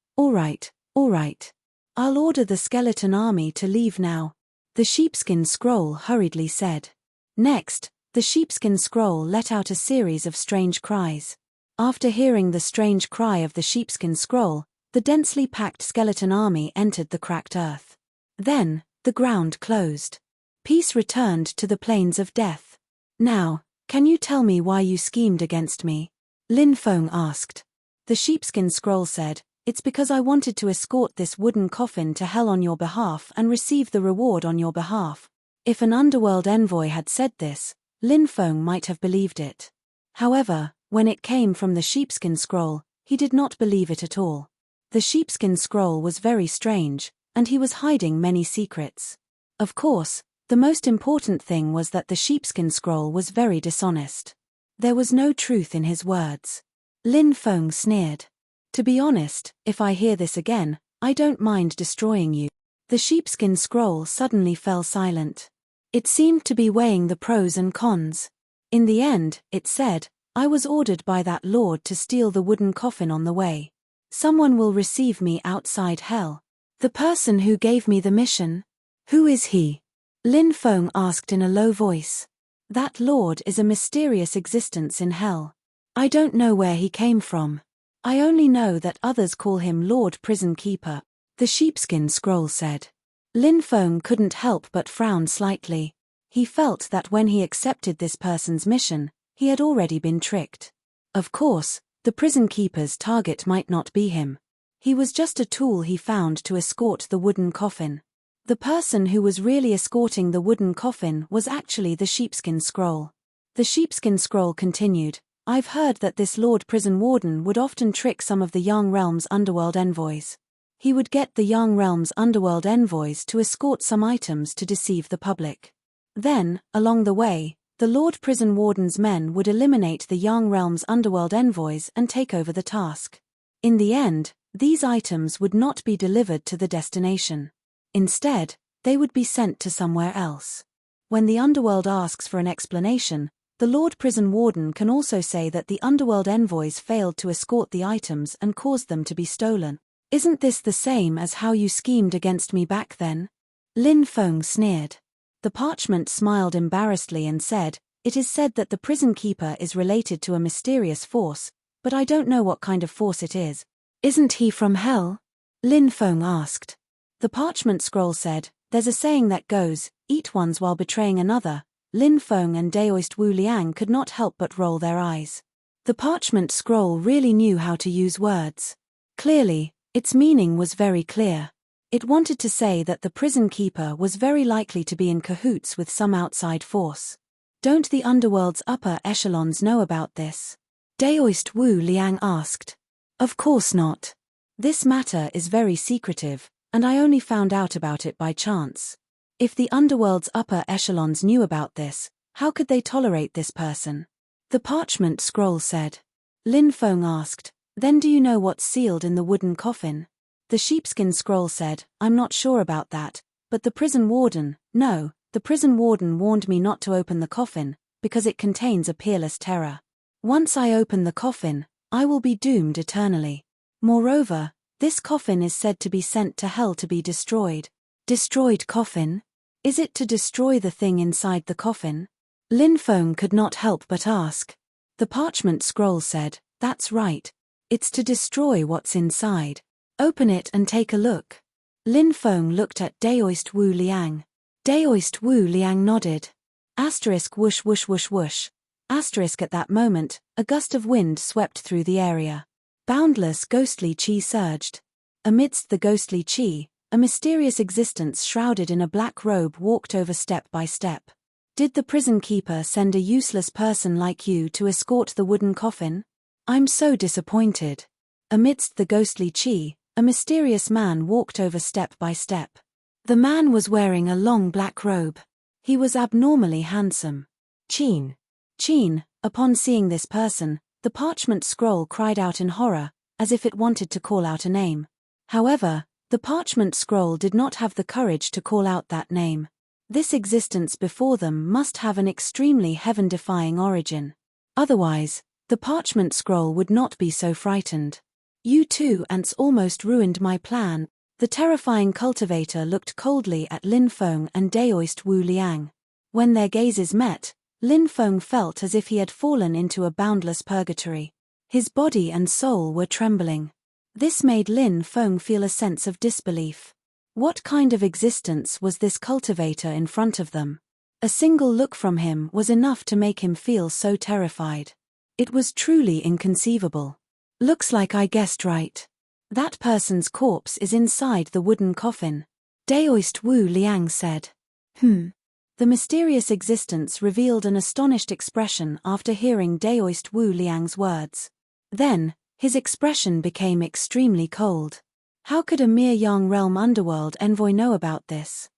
I'll order the skeleton army to leave now. The sheepskin scroll hurriedly said. Next, the sheepskin scroll let out a series of strange cries. After hearing the strange cry of the sheepskin scroll, the densely packed skeleton army entered the cracked earth. Then, the ground closed. Peace returned to the plains of death. Now, can you tell me why you schemed against me? Lin Feng asked. The sheepskin scroll said, It's because I wanted to escort this wooden coffin to hell on your behalf and receive the reward on your behalf. If an underworld envoy had said this, Lin Feng might have believed it. However, when it came from the sheepskin scroll, he did not believe it at all. The sheepskin scroll was very strange, and he was hiding many secrets. Of course, the most important thing was that the sheepskin scroll was very dishonest. There was no truth in his words. Lin Feng sneered. To be honest, if I hear this again, I don't mind destroying you. The sheepskin scroll suddenly fell silent. It seemed to be weighing the pros and cons. In the end, it said, I was ordered by that lord to steal the wooden coffin on the way. Someone will receive me outside hell. The person who gave me the mission? Who is he? Lin Feng asked in a low voice. That lord is a mysterious existence in hell. I don't know where he came from. I only know that others call him Lord Prison Keeper, the sheepskin scroll said. Lin Feng couldn't help but frown slightly. He felt that when he accepted this person's mission, he had already been tricked. Of course, the prison keeper's target might not be him. He was just a tool he found to escort the wooden coffin. The person who was really escorting the wooden coffin was actually the sheepskin scroll. The sheepskin scroll continued, I've heard that this Lord Prison Warden would often trick some of the Yang Realm's underworld envoys. He would get the Yang Realm's underworld envoys to escort some items to deceive the public. Then, along the way, the Lord Prison Warden's men would eliminate the Yang Realm's underworld envoys and take over the task. In the end, these items would not be delivered to the destination. Instead, they would be sent to somewhere else. When the underworld asks for an explanation, the Lord Prison Warden can also say that the underworld envoys failed to escort the items and caused them to be stolen. Isn't this the same as how you schemed against me back then? Lin Feng sneered. The parchment smiled embarrassedly and said, It is said that the prison keeper is related to a mysterious force, but I don't know what kind of force it is. Isn't he from hell? Lin Feng asked. The parchment scroll said, There's a saying that goes, eat once while betraying another. Lin Feng and Daoist Wu Liang could not help but roll their eyes. The parchment scroll really knew how to use words. Clearly, its meaning was very clear. It wanted to say that the prison keeper was very likely to be in cahoots with some outside force. Don't the underworld's upper echelons know about this? Daoist Wu Liang asked. Of course not. This matter is very secretive, and I only found out about it by chance. If the underworld's upper echelons knew about this, how could they tolerate this person? The parchment scroll said. Lin Feng asked, Then do you know what's sealed in the wooden coffin? The sheepskin scroll said, I'm not sure about that, but the prison warden, no, the prison warden warned me not to open the coffin, because it contains a peerless terror. Once I open the coffin, I will be doomed eternally. Moreover, this coffin is said to be sent to hell to be destroyed. Destroyed coffin? Is it to destroy the thing inside the coffin? Lin Feng could not help but ask. The parchment scroll said, That's right. It's to destroy what's inside. Open it and take a look. Lin Feng looked at Daoist Wu Liang. Daoist Wu Liang nodded. Asterisk whoosh whoosh whoosh whoosh. Asterisk at that moment, a gust of wind swept through the area. Boundless ghostly chi surged. Amidst the ghostly chi, a mysterious existence shrouded in a black robe walked over step by step. Did the prison keeper send a useless person like you to escort the wooden coffin? I'm so disappointed. Amidst the ghostly chi, a mysterious man walked over step by step. The man was wearing a long black robe. He was abnormally handsome. Qin. Upon seeing this person, the parchment scroll cried out in horror, as if it wanted to call out a name. However, the parchment scroll did not have the courage to call out that name. This existence before them must have an extremely heaven-defying origin. Otherwise, the parchment scroll would not be so frightened. You two ants almost ruined my plan. The terrifying cultivator looked coldly at Lin Feng and Daoist Wu Liang. When their gazes met, Lin Feng felt as if he had fallen into a boundless purgatory. His body and soul were trembling. This made Lin Feng feel a sense of disbelief. What kind of existence was this cultivator in front of them? A single look from him was enough to make him feel so terrified. It was truly inconceivable. Looks like I guessed right. That person's corpse is inside the wooden coffin. Daoist Wu Liang said. The mysterious existence revealed an astonished expression after hearing Daoist Wu Liang's words. Then, his expression became extremely cold. How could a mere Yang Realm underworld envoy know about this?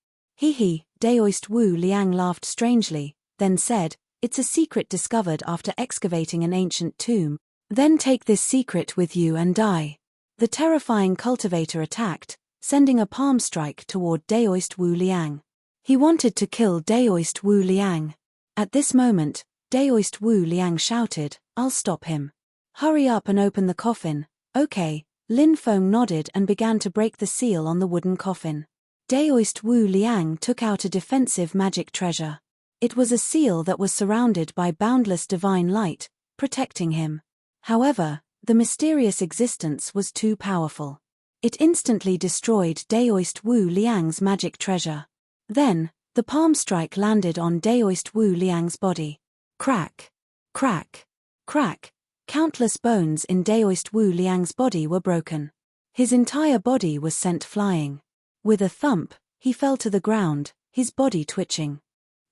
Daoist Wu Liang laughed strangely, then said, It's a secret discovered after excavating an ancient tomb. Then take this secret with you and die. The terrifying cultivator attacked, sending a palm strike toward Daoist Wu Liang. He wanted to kill Daoist Wu Liang. At this moment, Daoist Wu Liang shouted, "I'll stop him. Hurry up and open the coffin." "Okay." Lin Feng nodded and began to break the seal on the wooden coffin. Daoist Wu Liang took out a defensive magic treasure. It was a seal that was surrounded by boundless divine light, protecting him. However, the mysterious existence was too powerful. It instantly destroyed Daoist Wu Liang's magic treasure. Then, the palm strike landed on Daoist Wu Liang's body. Crack! Crack! Crack! Countless bones in Daoist Wu Liang's body were broken. His entire body was sent flying. With a thump, he fell to the ground, his body twitching.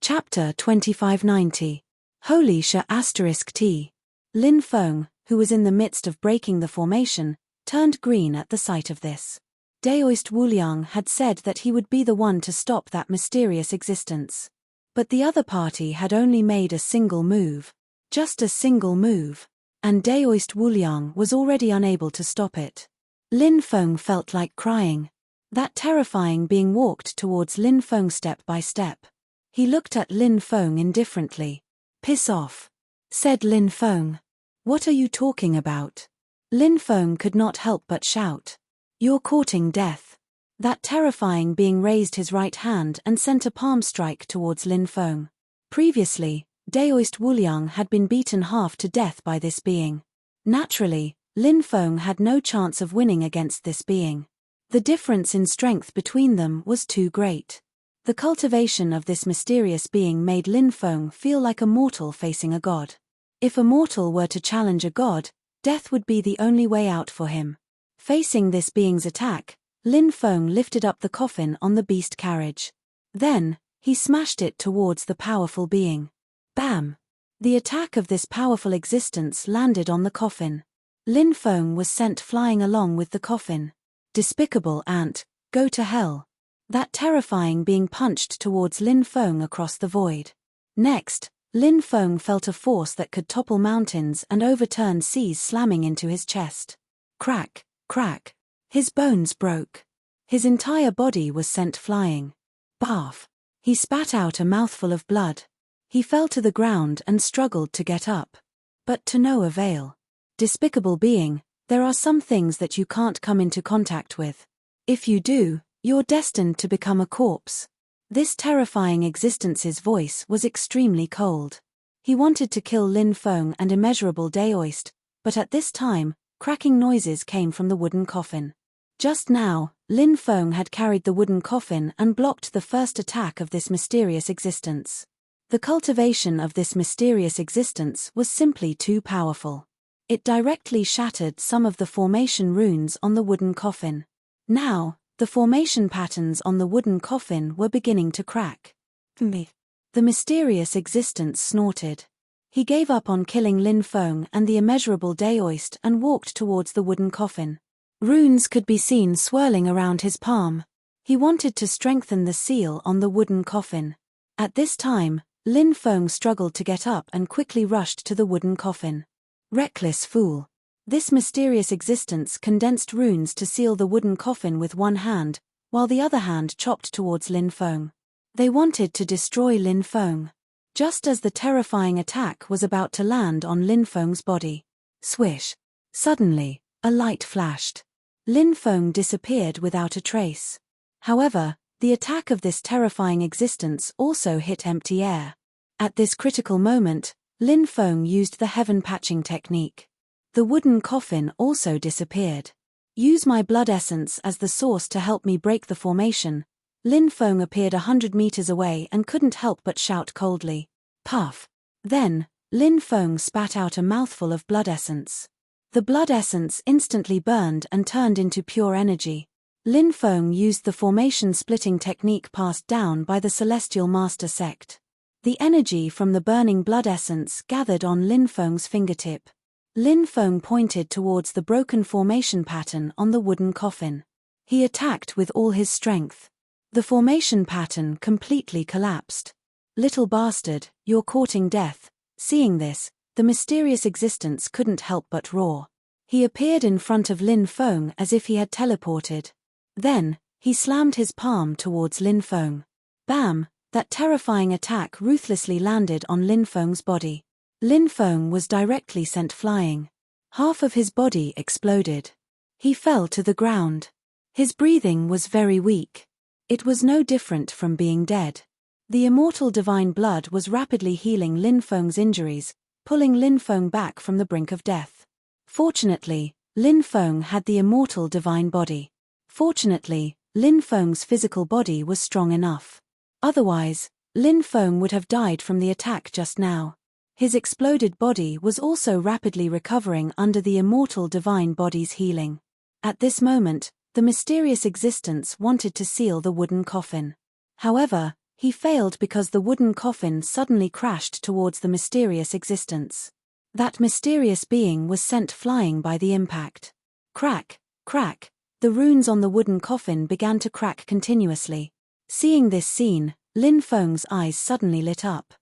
Chapter 2590. Holy T. Lin Feng, who was in the midst of breaking the formation, turned green at the sight of this. Daoist Wu Liang had said that he would be the one to stop that mysterious existence. But the other party had only made a single move. Just a single move. And Daoist Wu Liang was already unable to stop it. Lin Feng felt like crying. That terrifying being walked towards Lin Feng step by step. He looked at Lin Feng indifferently. "Piss off," said Lin Feng. "What are you talking about?" Lin Feng could not help but shout. "You're courting death." That terrifying being raised his right hand and sent a palm strike towards Lin Feng. Previously, Daoist Wu Liang had been beaten half to death by this being. Naturally, Lin Feng had no chance of winning against this being. The difference in strength between them was too great. The cultivation of this mysterious being made Lin Feng feel like a mortal facing a god. If a mortal were to challenge a god, death would be the only way out for him. Facing this being's attack, Lin Feng lifted up the coffin on the beast carriage. Then, he smashed it towards the powerful being. Bam! The attack of this powerful existence landed on the coffin. Lin Feng was sent flying along with the coffin. Despicable ant, go to hell. That terrifying being punched towards Lin Feng across the void. Next, Lin Feng felt a force that could topple mountains and overturn seas slamming into his chest. Crack, crack. His bones broke. His entire body was sent flying. Barf. He spat out a mouthful of blood. He fell to the ground and struggled to get up. But to no avail. Despicable being, there are some things that you can't come into contact with. If you do, you're destined to become a corpse. This terrifying existence's voice was extremely cold. He wanted to kill Lin Feng and immeasurable Daoist, but at this time, cracking noises came from the wooden coffin. Just now, Lin Feng had carried the wooden coffin and blocked the first attack of this mysterious existence. The cultivation of this mysterious existence was simply too powerful. It directly shattered some of the formation runes on the wooden coffin. Now, the formation patterns on the wooden coffin were beginning to crack. The mysterious existence snorted. He gave up on killing Lin Feng and the immeasurable Daoist and walked towards the wooden coffin. Runes could be seen swirling around his palm. He wanted to strengthen the seal on the wooden coffin. At this time, Lin Feng struggled to get up and quickly rushed to the wooden coffin. Reckless fool. This mysterious existence condensed runes to seal the wooden coffin with one hand, while the other hand chopped towards Lin Feng. They wanted to destroy Lin Feng. Just as the terrifying attack was about to land on Lin Feng's body. Swish. Suddenly, a light flashed. Lin Feng disappeared without a trace. However, the attack of this terrifying existence also hit empty air. At this critical moment, Lin Feng used the heaven patching technique. The wooden coffin also disappeared. Use my blood essence as the source to help me break the formation. Lin Feng appeared 100 meters away and couldn't help but shout coldly. Puff. Then, Lin Feng spat out a mouthful of blood essence. The blood essence instantly burned and turned into pure energy. Lin Feng used the formation splitting technique passed down by the Celestial Master sect. The energy from the burning blood essence gathered on Lin Feng's fingertip. Lin Feng pointed towards the broken formation pattern on the wooden coffin. He attacked with all his strength. The formation pattern completely collapsed. Little bastard, you're courting death. Seeing this, the mysterious existence couldn't help but roar. He appeared in front of Lin Feng as if he had teleported. Then, he slammed his palm towards Lin Feng. Bam! That terrifying attack ruthlessly landed on Lin Feng's body. Lin Feng was directly sent flying. Half of his body exploded. He fell to the ground. His breathing was very weak. It was no different from being dead. The immortal divine blood was rapidly healing Lin Feng's injuries, pulling Lin Feng back from the brink of death. Fortunately, Lin Feng had the immortal divine body. Fortunately, Lin Feng's physical body was strong enough. Otherwise, Lin Feng would have died from the attack just now. His exploded body was also rapidly recovering under the immortal divine body's healing. At this moment, the mysterious existence wanted to seal the wooden coffin. However, he failed because the wooden coffin suddenly crashed towards the mysterious existence. That mysterious being was sent flying by the impact. Crack, crack, the runes on the wooden coffin began to crack continuously. Seeing this scene, Lin Feng's eyes suddenly lit up.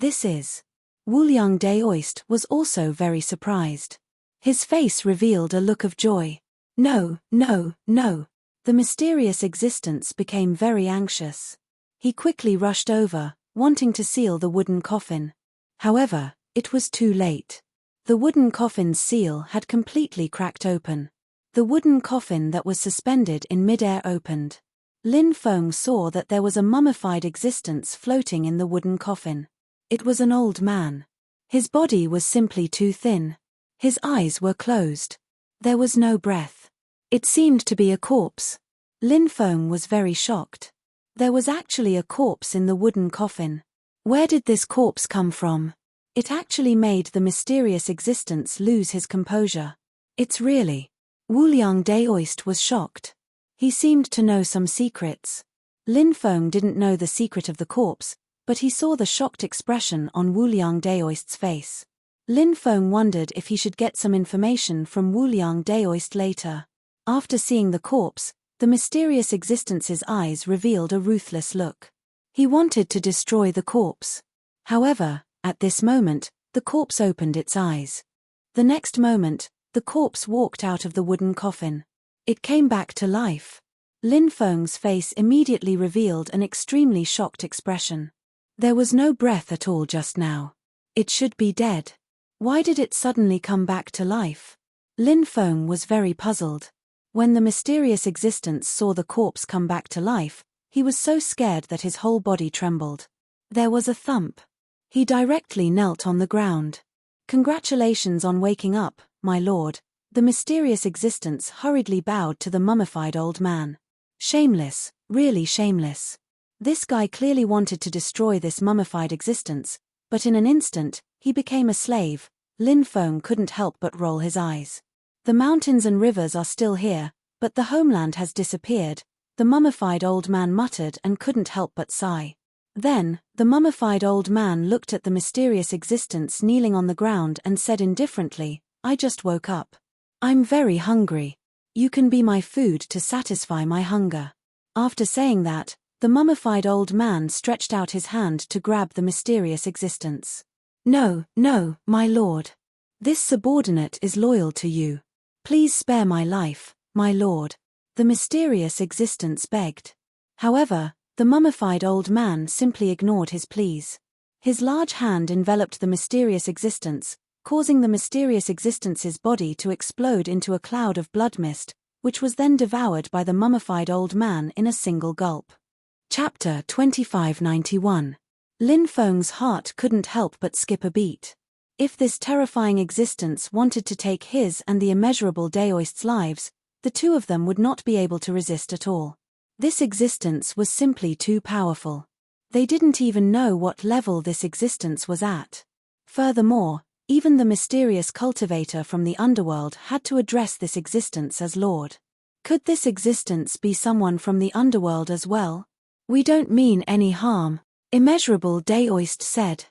This is... Wuliang Daoist was also very surprised. His face revealed a look of joy. No, no, no. The mysterious existence became very anxious. He quickly rushed over, wanting to seal the wooden coffin. However, it was too late. The wooden coffin's seal had completely cracked open. The wooden coffin that was suspended in mid-air opened. Lin Feng saw that there was a mummified existence floating in the wooden coffin. It was an old man. His body was simply too thin. His eyes were closed. There was no breath. It seemed to be a corpse. Lin Feng was very shocked. There was actually a corpse in the wooden coffin. Where did this corpse come from? It actually made the mysterious existence lose his composure. It's really... Wuliang Daoist was shocked. He seemed to know some secrets. Lin Feng didn't know the secret of the corpse, but he saw the shocked expression on Wuliang Daoist's face. Lin Feng wondered if he should get some information from Wuliang Daoist later. After seeing the corpse, the mysterious existence's eyes revealed a ruthless look. He wanted to destroy the corpse. However, at this moment, the corpse opened its eyes. The next moment, the corpse walked out of the wooden coffin. It came back to life. Lin Feng's face immediately revealed an extremely shocked expression. There was no breath at all just now. It should be dead. Why did it suddenly come back to life? Lin Feng was very puzzled. When the mysterious existence saw the corpse come back to life, he was so scared that his whole body trembled. There was a thump. He directly knelt on the ground. Congratulations on waking up, my lord. The mysterious existence hurriedly bowed to the mummified old man. Shameless, really shameless. This guy clearly wanted to destroy this mummified existence, but in an instant, he became a slave. Lin Feng couldn't help but roll his eyes. The mountains and rivers are still here, but the homeland has disappeared, the mummified old man muttered and couldn't help but sigh. Then, the mummified old man looked at the mysterious existence kneeling on the ground and said indifferently, I just woke up. I'm very hungry. You can be my food to satisfy my hunger. After saying that, the mummified old man stretched out his hand to grab the mysterious existence. No, no, my lord. This subordinate is loyal to you. Please spare my life, my lord. The mysterious existence begged. However, the mummified old man simply ignored his pleas. His large hand enveloped the mysterious existence, causing the mysterious existence's body to explode into a cloud of blood mist, which was then devoured by the mummified old man in a single gulp. Chapter 2591. Lin Feng's heart couldn't help but skip a beat. If this terrifying existence wanted to take his and the immeasurable Daoist's lives, the two of them would not be able to resist at all. This existence was simply too powerful. They didn't even know what level this existence was at. Furthermore, even the mysterious cultivator from the underworld had to address this existence as Lord. Could this existence be someone from the underworld as well? We don't mean any harm, immeasurable Daoist said.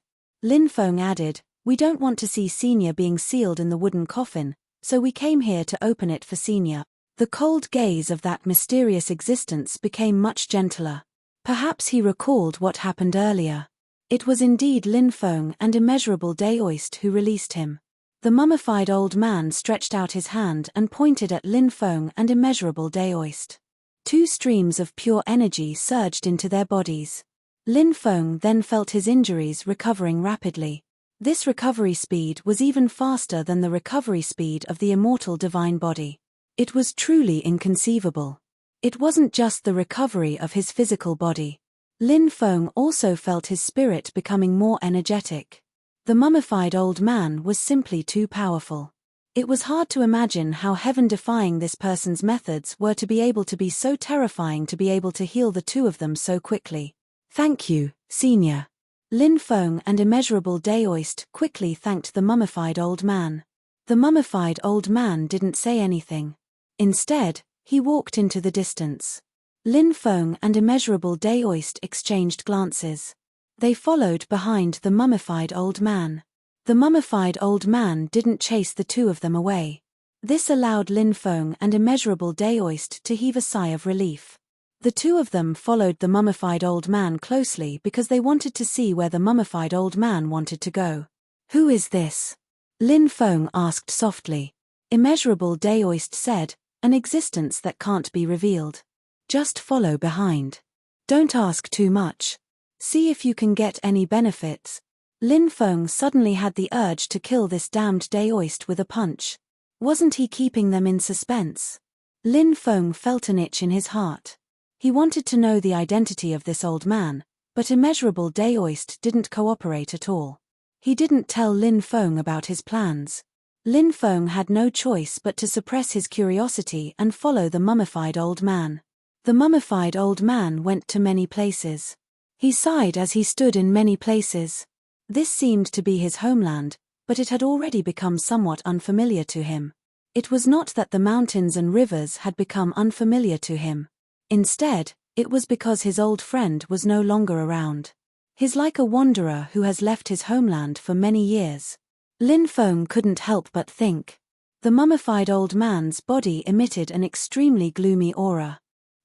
Lin Feng added, we don't want to see Senior being sealed in the wooden coffin, so we came here to open it for Senior. The cold gaze of that mysterious existence became much gentler. Perhaps he recalled what happened earlier. It was indeed Lin Feng and Immeasurable Daoist who released him. The mummified old man stretched out his hand and pointed at Lin Feng and Immeasurable Daoist. Two streams of pure energy surged into their bodies. Lin Feng then felt his injuries recovering rapidly. This recovery speed was even faster than the recovery speed of the immortal divine body. It was truly inconceivable. It wasn't just the recovery of his physical body. Lin Feng also felt his spirit becoming more energetic. The mummified old man was simply too powerful. It was hard to imagine how heaven-defying this person's methods were to be able to be so terrifying to be able to heal the two of them so quickly. "Thank you, Senior." Lin Feng and Immeasurable Daoist quickly thanked the mummified old man. The mummified old man didn't say anything. Instead, he walked into the distance. Lin Feng and Immeasurable Daoist exchanged glances. They followed behind the mummified old man. The mummified old man didn't chase the two of them away. This allowed Lin Feng and Immeasurable Daoist to heave a sigh of relief. The two of them followed the mummified old man closely because they wanted to see where the mummified old man wanted to go. "Who is this?" Lin Feng asked softly. Immeasurable Daoist said, "An existence that can't be revealed. Just follow behind. Don't ask too much. See if you can get any benefits." Lin Feng suddenly had the urge to kill this damned Daoist with a punch. Wasn't he keeping them in suspense? Lin Feng felt an itch in his heart. He wanted to know the identity of this old man, but Immeasurable Daoist didn't cooperate at all. He didn't tell Lin Feng about his plans. Lin Feng had no choice but to suppress his curiosity and follow the mummified old man. The mummified old man went to many places. He sighed as he stood in many places. This seemed to be his homeland, but it had already become somewhat unfamiliar to him. It was not that the mountains and rivers had become unfamiliar to him. Instead, it was because his old friend was no longer around. He's like a wanderer who has left his homeland for many years. Lin Feng couldn't help but think. The mummified old man's body emitted an extremely gloomy aura.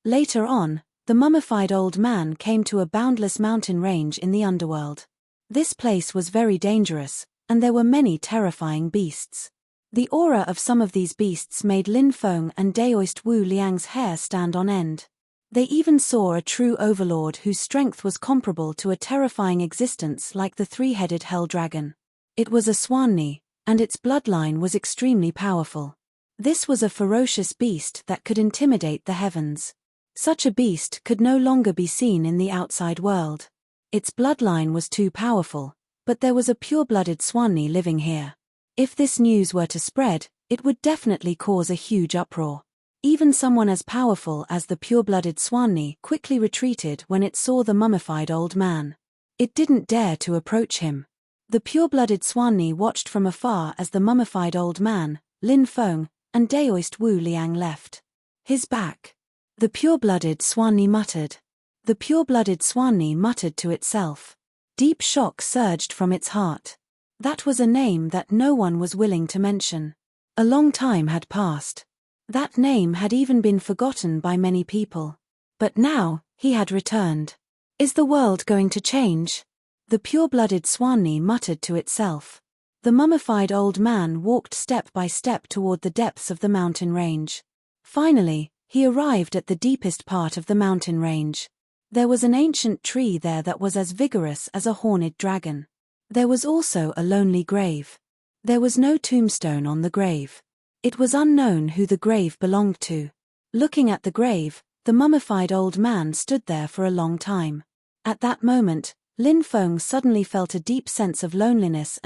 Later on, the mummified old man came to a boundless mountain range in the underworld. This place was very dangerous, and there were many terrifying beasts. The aura of some of these beasts made Lin Feng and Daoist Wu Liang's hair stand on end. They even saw a true overlord whose strength was comparable to a terrifying existence like the three-headed hell dragon. It was a Swanni, and its bloodline was extremely powerful. This was a ferocious beast that could intimidate the heavens. Such a beast could no longer be seen in the outside world. Its bloodline was too powerful, but there was a pure-blooded Swanni living here. If this news were to spread, it would definitely cause a huge uproar. Even someone as powerful as the pure-blooded Swanni quickly retreated when it saw the mummified old man. It didn't dare to approach him. The pure-blooded Swanni watched from afar as the mummified old man, Lin Feng, and Daoist Wu Liang left. His back. The pure-blooded Swanni muttered. The pure-blooded Swanni muttered to itself. Deep shock surged from its heart. That was a name that no one was willing to mention. A long time had passed. That name had even been forgotten by many people. But now, he had returned. Is the world going to change? The pure-blooded Swanni muttered to itself. The mummified old man walked step by step toward the depths of the mountain range. Finally, he arrived at the deepest part of the mountain range. There was an ancient tree there that was as vigorous as a horned dragon. There was also a lonely grave. There was no tombstone on the grave. It was unknown who the grave belonged to. Looking at the grave, the mummified old man stood there for a long time. At that moment, Lin Feng suddenly felt a deep sense of loneliness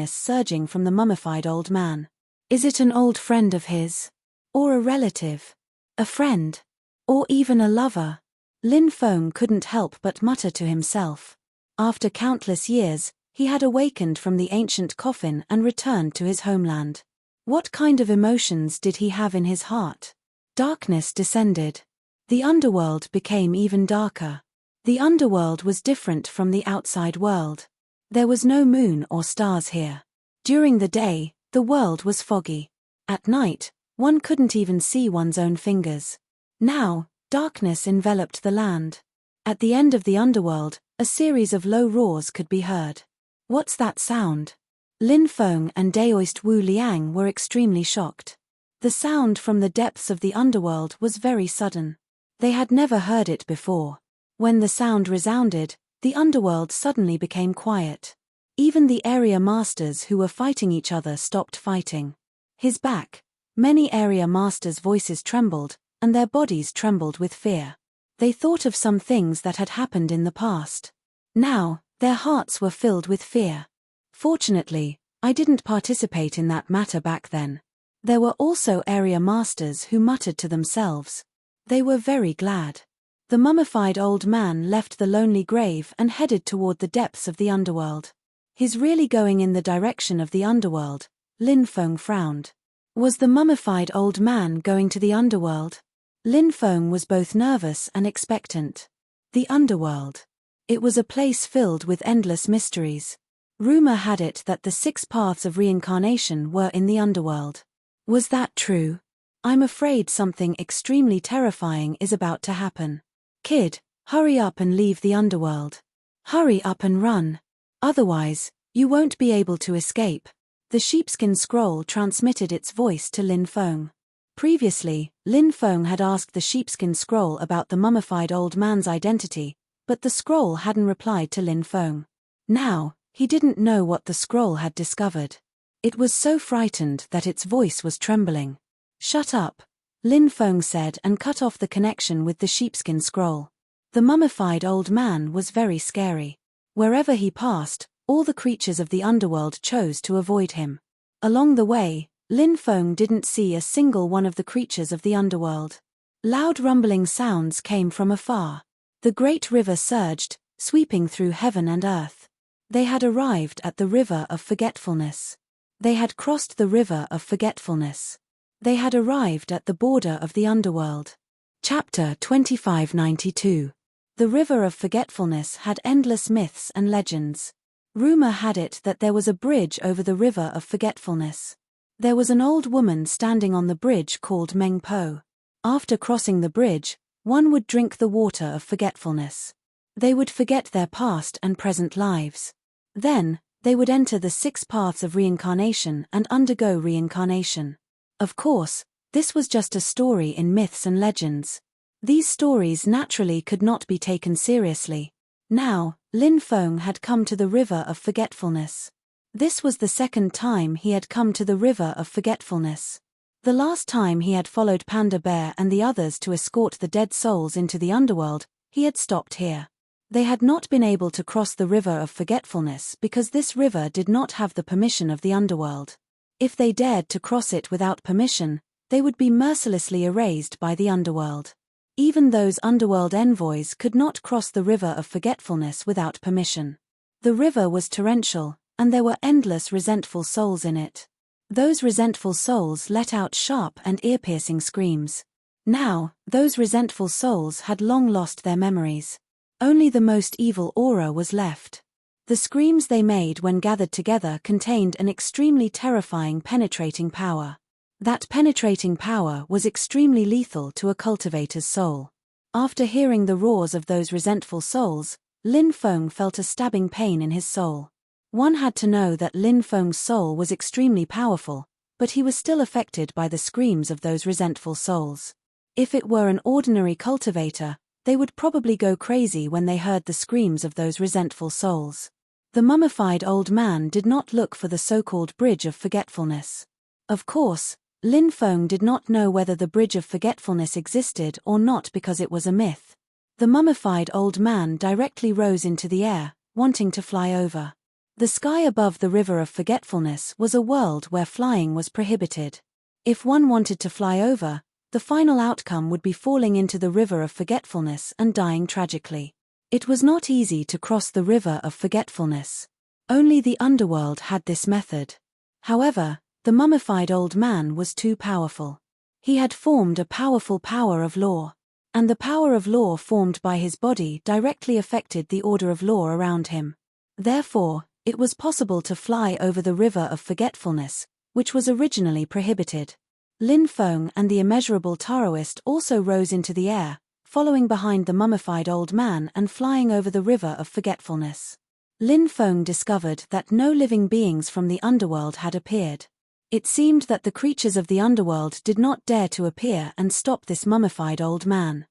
surging from the mummified old man. Is it an old friend of his? Or a relative? A friend? Or even a lover? Lin Feng couldn't help but mutter to himself. After countless years, he had awakened from the ancient coffin and returned to his homeland. What kind of emotions did he have in his heart? Darkness descended. The underworld became even darker. The underworld was different from the outside world. There was no moon or stars here. During the day, the world was foggy. At night, one couldn't even see one's own fingers. Now, darkness enveloped the land. At the end of the underworld, A series of low roars could be heard. What's that sound? Lin Feng and Daoist Wu Liang were extremely shocked. The sound from the depths of the underworld was very sudden. They had never heard it before. When the sound resounded, the underworld suddenly became quiet. Even the area masters who were fighting each other stopped fighting. His back, many area masters' voices trembled, and their bodies trembled with fear. They thought of some things that had happened in the past. Now, their hearts were filled with fear. Fortunately, I didn't participate in that matter back then. There were also area masters who muttered to themselves. They were very glad. The mummified old man left the lonely grave and headed toward the depths of the underworld. He's really going in the direction of the underworld, Lin Feng frowned. Was the mummified old man going to the underworld? Lin Feng was both nervous and expectant. The underworld. It was a place filled with endless mysteries. Rumor had it that the 6 paths of reincarnation were in the underworld. Was that true? I'm afraid something extremely terrifying is about to happen. Kid, hurry up and leave the underworld. Hurry up and run. Otherwise, you won't be able to escape. The sheepskin scroll transmitted its voice to Lin Feng. Previously, Lin Feng had asked the sheepskin scroll about the mummified old man's identity, but the scroll hadn't replied to Lin Feng. Now, he didn't know what the scroll had discovered. It was so frightened that its voice was trembling. Shut up, Lin Feng said and cut off the connection with the sheepskin scroll. The mummified old man was very scary. Wherever he passed, all the creatures of the underworld chose to avoid him. Along the way, Lin Feng didn't see a single one of the creatures of the underworld. Loud rumbling sounds came from afar. The great river surged, sweeping through heaven and earth. They had arrived at the river of forgetfulness. They had crossed the river of forgetfulness. They had arrived at the border of the underworld. Chapter 2592. The river of forgetfulness had endless myths and legends. Rumor had it that there was a bridge over the river of forgetfulness. There was an old woman standing on the bridge called Meng Po. After crossing the bridge, one would drink the water of forgetfulness. They would forget their past and present lives. Then, they would enter the 6 paths of reincarnation and undergo reincarnation. Of course, this was just a story in myths and legends. These stories naturally could not be taken seriously. Now, Lin Feng had come to the river of forgetfulness. This was the 2nd time he had come to the river of forgetfulness. The last time he had followed Panda Bear and the others to escort the dead souls into the underworld, he had stopped here. They had not been able to cross the river of forgetfulness because this river did not have the permission of the underworld. If they dared to cross it without permission, they would be mercilessly erased by the underworld. Even those underworld envoys could not cross the river of forgetfulness without permission. The river was torrential, and there were endless resentful souls in it. Those resentful souls let out sharp and ear-piercing screams. Now, those resentful souls had long lost their memories. Only the most evil aura was left. The screams they made when gathered together contained an extremely terrifying penetrating power. That penetrating power was extremely lethal to a cultivator's soul. After hearing the roars of those resentful souls, Lin Feng felt a stabbing pain in his soul. One had to know that Lin Feng's soul was extremely powerful, but he was still affected by the screams of those resentful souls. If it were an ordinary cultivator, they would probably go crazy when they heard the screams of those resentful souls. The mummified old man did not look for the so-called bridge of forgetfulness. Of course, Lin Feng did not know whether the bridge of forgetfulness existed or not because it was a myth. The mummified old man directly rose into the air, wanting to fly over. The sky above the river of forgetfulness was a world where flying was prohibited. If one wanted to fly over, the final outcome would be falling into the river of forgetfulness and dying tragically. It was not easy to cross the river of forgetfulness. Only the underworld had this method. However, the mummified old man was too powerful. He had formed a powerful power of law. And the power of law formed by his body directly affected the order of law around him. Therefore, it was possible to fly over the river of forgetfulness, which was originally prohibited. Lin Feng and the immeasurable Taoist also rose into the air, following behind the mummified old man and flying over the river of forgetfulness. Lin Feng discovered that no living beings from the underworld had appeared. It seemed that the creatures of the underworld did not dare to appear and stop this mummified old man.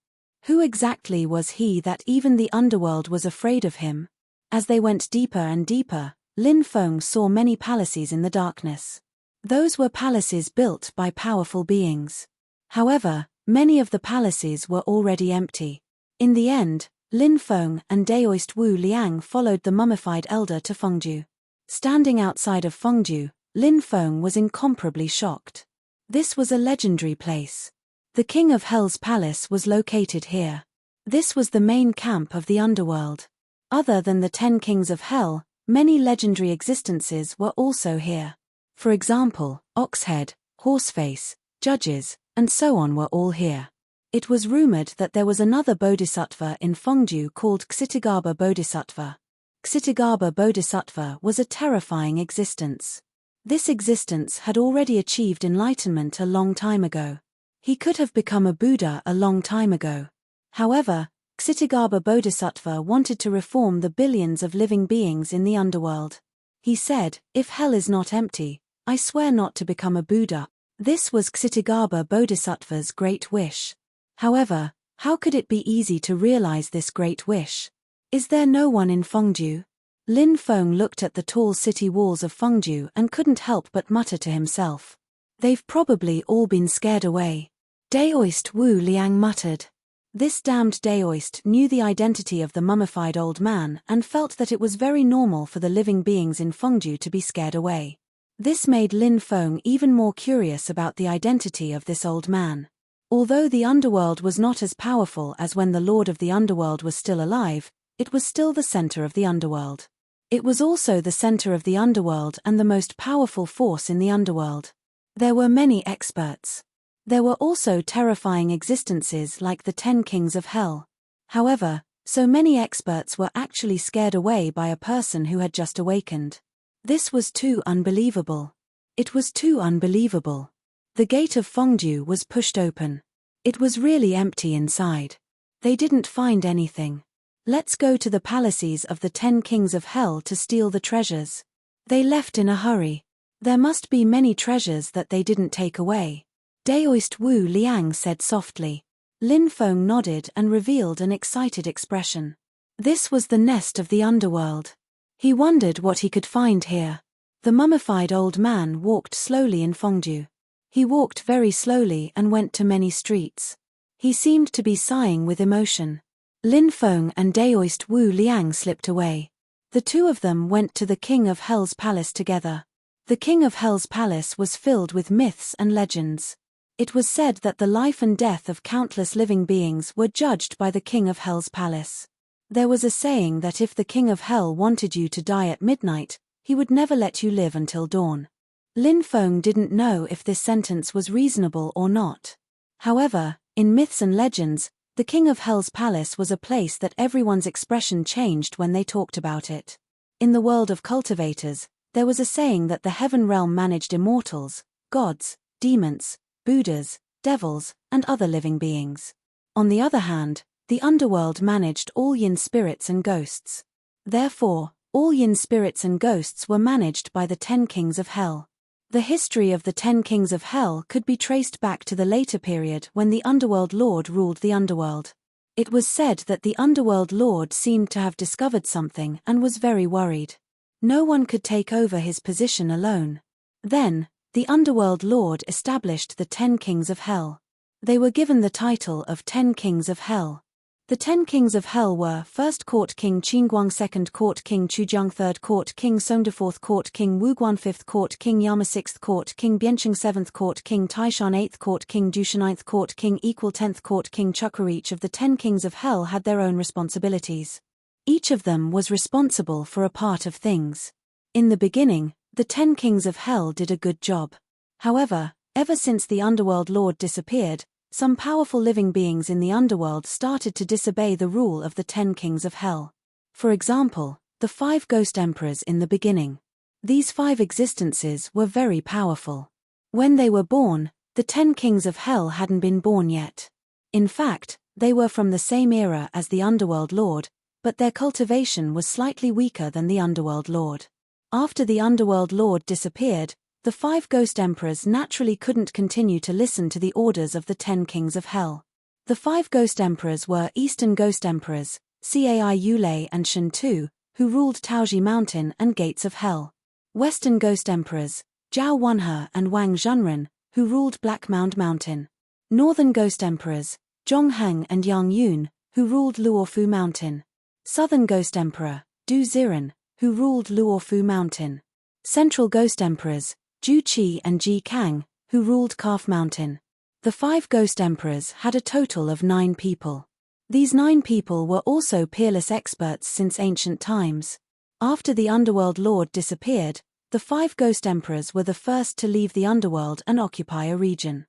Who exactly was he that even the underworld was afraid of him? As they went deeper and deeper, Lin Feng saw many palaces in the darkness. Those were palaces built by powerful beings. However, many of the palaces were already empty. In the end, Lin Feng and Daoist Wu Liang followed the mummified elder to Fengju. Standing outside of Fengju, Lin Feng was incomparably shocked. This was a legendary place. The King of Hell's palace was located here. This was the main camp of the underworld. Other than the 10 kings of Hell, many legendary existences were also here. For example, Oxhead, Horseface, Judges, and so on were all here. It was rumored that there was another bodhisattva in Fengju called Xitigaba Bodhisattva. Xitigaba Bodhisattva was a terrifying existence. This existence had already achieved enlightenment a long time ago. He could have become a Buddha a long time ago. However, Xitigaba Bodhisattva wanted to reform the billions of living beings in the underworld. He said, "If hell is not empty, I swear not to become a Buddha." This was Xitigaba Bodhisattva's great wish. However, how could it be easy to realize this great wish? Is there no one in Fengju? Lin Feng looked at the tall city walls of Fengju and couldn't help but mutter to himself. They've probably all been scared away. Daoist Wu Liang muttered. This damned Daoist knew the identity of the mummified old man and felt that it was very normal for the living beings in Fengju to be scared away. This made Lin Feng even more curious about the identity of this old man. Although the underworld was not as powerful as when the Lord of the Underworld was still alive, it was still the center of the underworld. It was also the center of the underworld and the most powerful force in the underworld. There were many experts. There were also terrifying existences like the 10 kings of Hell. However, so many experts were actually scared away by a person who had just awakened. This was too unbelievable. It was too unbelievable. The gate of Fengju was pushed open. It was really empty inside. They didn't find anything. Let's go to the palaces of the 10 kings of Hell to steal the treasures. They left in a hurry. There must be many treasures that they didn't take away. Daoist Wu Liang said softly. Lin Feng nodded and revealed an excited expression. This was the nest of the underworld. He wondered what he could find here. The mummified old man walked slowly in Fengju. He walked very slowly and went to many streets. He seemed to be sighing with emotion. Lin Feng and Daoist Wu Liang slipped away. The two of them went to the King of Hell's palace together. The King of Hell's palace was filled with myths and legends. It was said that the life and death of countless living beings were judged by the King of Hell's palace. There was a saying that if the King of Hell wanted you to die at midnight, he would never let you live until dawn. Lin Feng didn't know if this sentence was reasonable or not. However, in myths and legends, the King of Hell's palace was a place that everyone's expression changed when they talked about it. In the world of cultivators, there was a saying that the heaven realm managed immortals, gods, demons, Buddhas, devils, and other living beings. On the other hand, the underworld managed all yin spirits and ghosts. Therefore, all yin spirits and ghosts were managed by the 10 kings of Hell. The history of the 10 kings of Hell could be traced back to the later period when the Underworld Lord ruled the underworld. It was said that the Underworld Lord seemed to have discovered something and was very worried. No one could take over his position alone. Then, the Underworld Lord established the 10 kings of Hell. They were given the title of 10 kings of Hell. The 10 kings of Hell were 1st Court King Qingguang, 2nd Court King Chujiang, 3rd Court King Songde, 4th Court King Wuguan, 5th Court King Yama, 6th Court King Bianqing, 7th Court King Taishan, 8th Court King Dushan, 9th Court King Equal, 10th Court King Chakra. Each of the 10 kings of Hell had their own responsibilities. Each of them was responsible for a part of things. In the beginning, the 10 kings of Hell did a good job. However, ever since the Underworld Lord disappeared, some powerful living beings in the underworld started to disobey the rule of the 10 kings of Hell. For example, the 5 ghost emperors in the beginning. These 5 existences were very powerful. When they were born, the 10 kings of Hell hadn't been born yet. In fact, They were from the same era as the Underworld Lord, but their cultivation was slightly weaker than the Underworld Lord. After the Underworld Lord disappeared, the 5 Ghost Emperors naturally couldn't continue to listen to the orders of the 10 Kings of Hell. The 5 Ghost Emperors were Eastern Ghost Emperors, Cai Yulei and Shen Tu, who ruled Taoji Mountain and Gates of Hell. Western Ghost Emperors, Zhao Wanhe and Wang Zhenren, who ruled Black Mound Mountain. Northern Ghost Emperors, Zhong Heng and Yang Yun, who ruled Luofu Mountain. Southern Ghost Emperor, Du Ziren, who ruled Luofu Mountain. Central Ghost Emperors, Zhu Qi and Ji Kang, who ruled Calf Mountain. The 5 Ghost Emperors had a total of 9 people. These 9 people were also peerless experts since ancient times. After the Underworld Lord disappeared, the 5 Ghost Emperors were the first to leave the Underworld and occupy a region.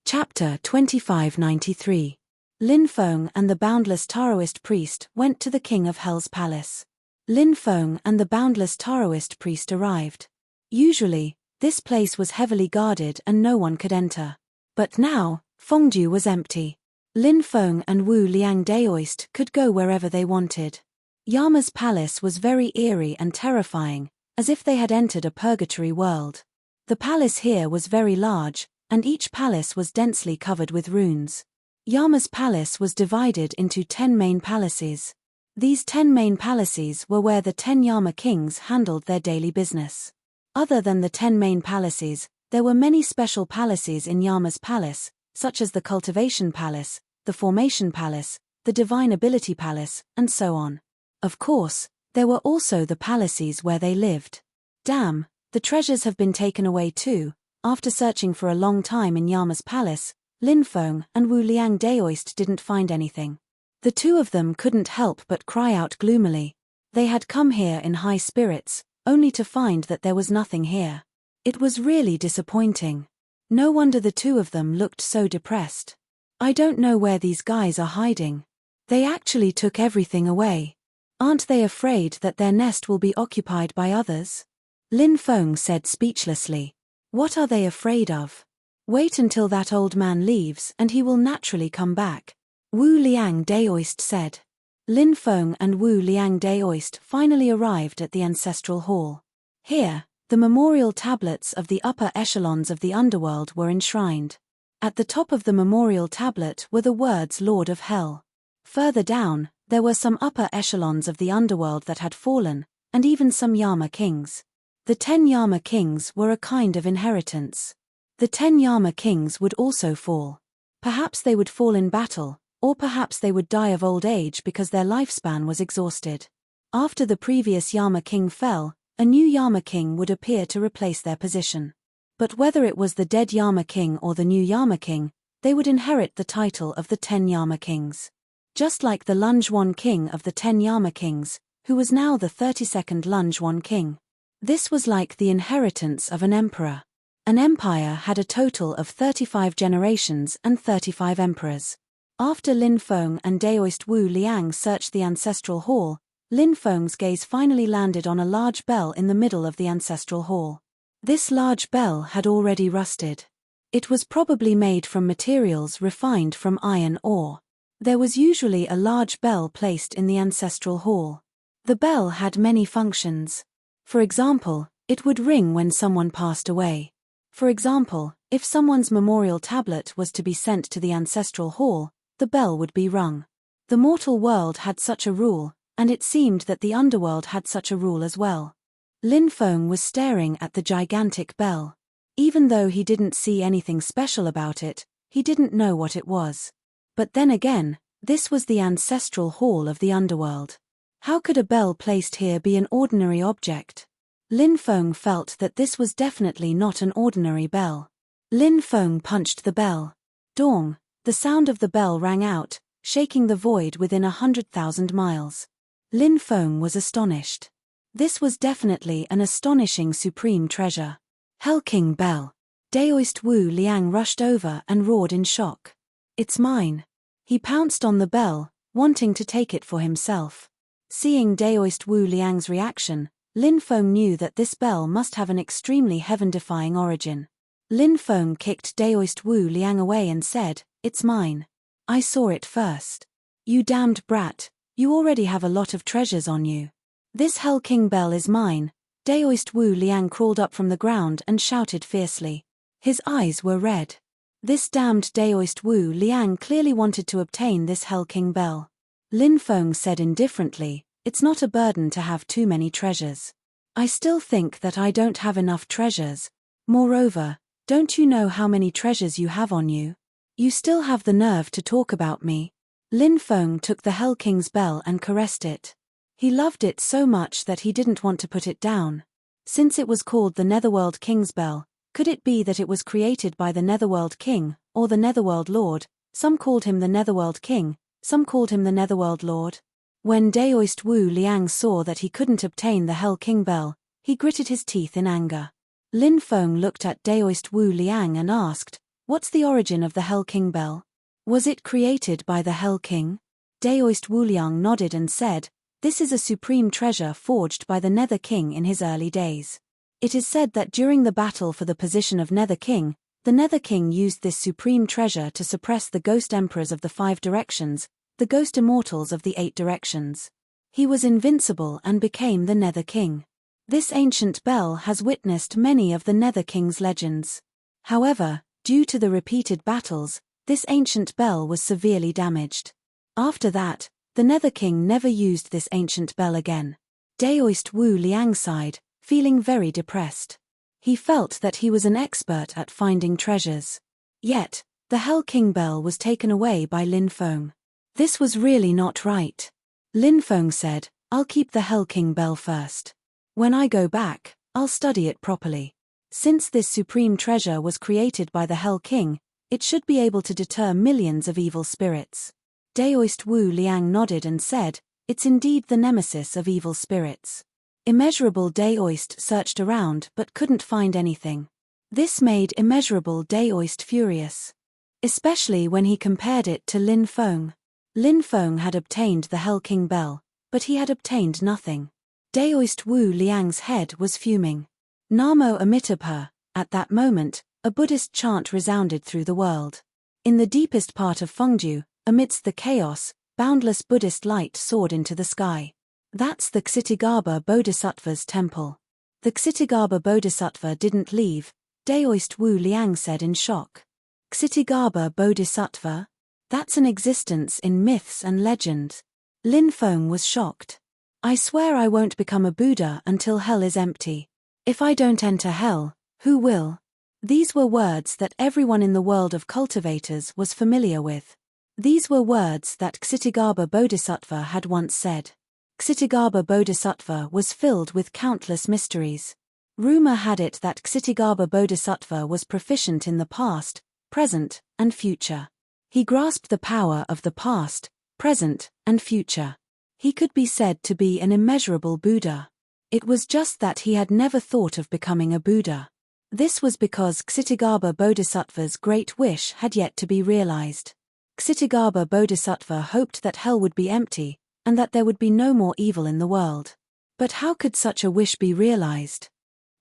Chapter 2593. Lin Feng and the Boundless Taoist Priest went to the King of Hell's palace. Lin Feng and the Boundless Taoist Priest arrived. Usually, this place was heavily guarded and no one could enter. But now, Fengdu was empty. Lin Feng and Wu Liang Daoist could go wherever they wanted. Yama's palace was very eerie and terrifying, as if they had entered a purgatory world. The palace here was very large, and each palace was densely covered with runes. Yama's palace was divided into 10 main palaces. These 10 main palaces were where the 10 Yama kings handled their daily business. Other than the 10 main palaces, there were many special palaces in Yama's palace, such as the Cultivation Palace, the Formation Palace, the Divine Ability Palace, and so on. Of course, there were also the palaces where they lived. Damn, the treasures have been taken away too. After searching for a long time in Yama's palace, Lin Feng and Wu Liang Daoist didn't find anything. The two of them couldn't help but cry out gloomily. They had come here in high spirits, only to find that there was nothing here. It was really disappointing. No wonder the two of them looked so depressed. I don't know where these guys are hiding. They actually took everything away. Aren't they afraid that their nest will be occupied by others? Lin Feng said speechlessly. What are they afraid of? Wait until that old man leaves and he will naturally come back. Wu Liang Daoist said. Lin Feng and Wu Liang Daoist finally arrived at the ancestral hall. Here, the memorial tablets of the upper echelons of the underworld were enshrined. At the top of the memorial tablet were the words Lord of Hell. Further down, there were some upper echelons of the underworld that had fallen, and even some Yama kings. The 10 Yama kings were a kind of inheritance. The 10 Yama kings would also fall. Perhaps they would fall in battle, or perhaps they would die of old age because their lifespan was exhausted. After the previous Yama king fell, a new Yama king would appear to replace their position. But whether it was the dead Yama king or the new Yama king, they would inherit the title of the 10 Yama kings. Just like the Lunjuan king of the 10 Yama kings, who was now the 32nd Lunjuan king. This was like the inheritance of an emperor. An empire had a total of 35 generations and 35 emperors. After Lin Feng and Daoist Wu Liang searched the ancestral hall, Lin Feng's gaze finally landed on a large bell in the middle of the ancestral hall. This large bell had already rusted. It was probably made from materials refined from iron ore. There was usually a large bell placed in the ancestral hall. The bell had many functions. For example, it would ring when someone passed away. For example, if someone's memorial tablet was to be sent to the ancestral hall, the bell would be rung. The mortal world had such a rule, and it seemed that the underworld had such a rule as well. Lin Feng was staring at the gigantic bell. Even though he didn't see anything special about it, he didn't know what it was. But then again, this was the ancestral hall of the underworld. How could a bell placed here be an ordinary object? Lin Feng felt that this was definitely not an ordinary bell. Lin Feng punched the bell. Dong, the sound of the bell rang out, shaking the void within 100,000 miles. Lin Feng was astonished. This was definitely an astonishing supreme treasure. Hell King Bell. Daoist Wu Liang rushed over and roared in shock. It's mine. He pounced on the bell, wanting to take it for himself. Seeing Daoist Wu Liang's reaction, Lin Feng knew that this bell must have an extremely heaven-defying origin. Lin Feng kicked Daoist Wu Liang away and said, "It's mine." I saw it first. You damned brat, you already have a lot of treasures on you. This Hell King bell is mine. Daoist Wu Liang crawled up from the ground and shouted fiercely. His eyes were red. This damned Daoist Wu Liang clearly wanted to obtain this Hell King bell. Lin Feng said indifferently, it's not a burden to have too many treasures. I still think that I don't have enough treasures. Moreover, don't you know how many treasures you have on you? You still have the nerve to talk about me. Lin Feng took the Hell King's bell and caressed it. He loved it so much that he didn't want to put it down. Since it was called the Netherworld King's bell, could it be that it was created by the Netherworld King, or the Netherworld Lord? Some called him the Netherworld King, some called him the Netherworld Lord. When Daoist Wu Liang saw that he couldn't obtain the Hell King bell, he gritted his teeth in anger. Lin Feng looked at Daoist Wu Liang and asked, what's the origin of the Hell King bell? Was it created by the Hell King? Daoist Wu Liang nodded and said, this is a supreme treasure forged by the Nether King in his early days. It is said that during the battle for the position of Nether King, the Nether King used this supreme treasure to suppress the ghost emperors of the 5 directions, the ghost immortals of the 8 directions. He was invincible and became the Nether King. This ancient bell has witnessed many of the Nether King's legends. However, due to the repeated battles, this ancient bell was severely damaged. After that, the Nether King never used this ancient bell again. Daoist Wu Liang sighed, feeling very depressed. He felt that he was an expert at finding treasures. Yet, the Hell King bell was taken away by Lin Feng. This was really not right. Lin Feng said, I'll keep the Hell King bell first. When I go back, I'll study it properly. Since this supreme treasure was created by the Hell King, it should be able to deter millions of evil spirits. Daoist Wu Liang nodded and said, it's indeed the nemesis of evil spirits. Immeasurable Daoist searched around but couldn't find anything. This made Immeasurable Daoist furious. Especially when he compared it to Lin Feng. Lin Feng had obtained the Hell King bell, but he had obtained nothing. Daoist Wu Liang's head was fuming. Namo Amitabha. At that moment, a Buddhist chant resounded through the world. In the deepest part of Fengdu, amidst the chaos, boundless Buddhist light soared into the sky. That's the Ksitigarbha Bodhisattva's temple. The Ksitigarbha Bodhisattva didn't leave, Daoist Wu Liang said in shock. Ksitigarbha Bodhisattva? That's an existence in myths and legend. Lin Feng was shocked. I swear I won't become a Buddha until hell is empty. If I don't enter hell, who will? These were words that everyone in the world of cultivators was familiar with. These were words that Ksitigarbha Bodhisattva had once said. Ksitigarbha Bodhisattva was filled with countless mysteries. Rumor had it that Ksitigarbha Bodhisattva was proficient in the past, present, and future. He grasped the power of the past, present, and future. He could be said to be an immeasurable Buddha. It was just that he had never thought of becoming a Buddha. This was because Ksitigarbha Bodhisattva's great wish had yet to be realized. Ksitigarbha Bodhisattva hoped that hell would be empty, and that there would be no more evil in the world. But how could such a wish be realized?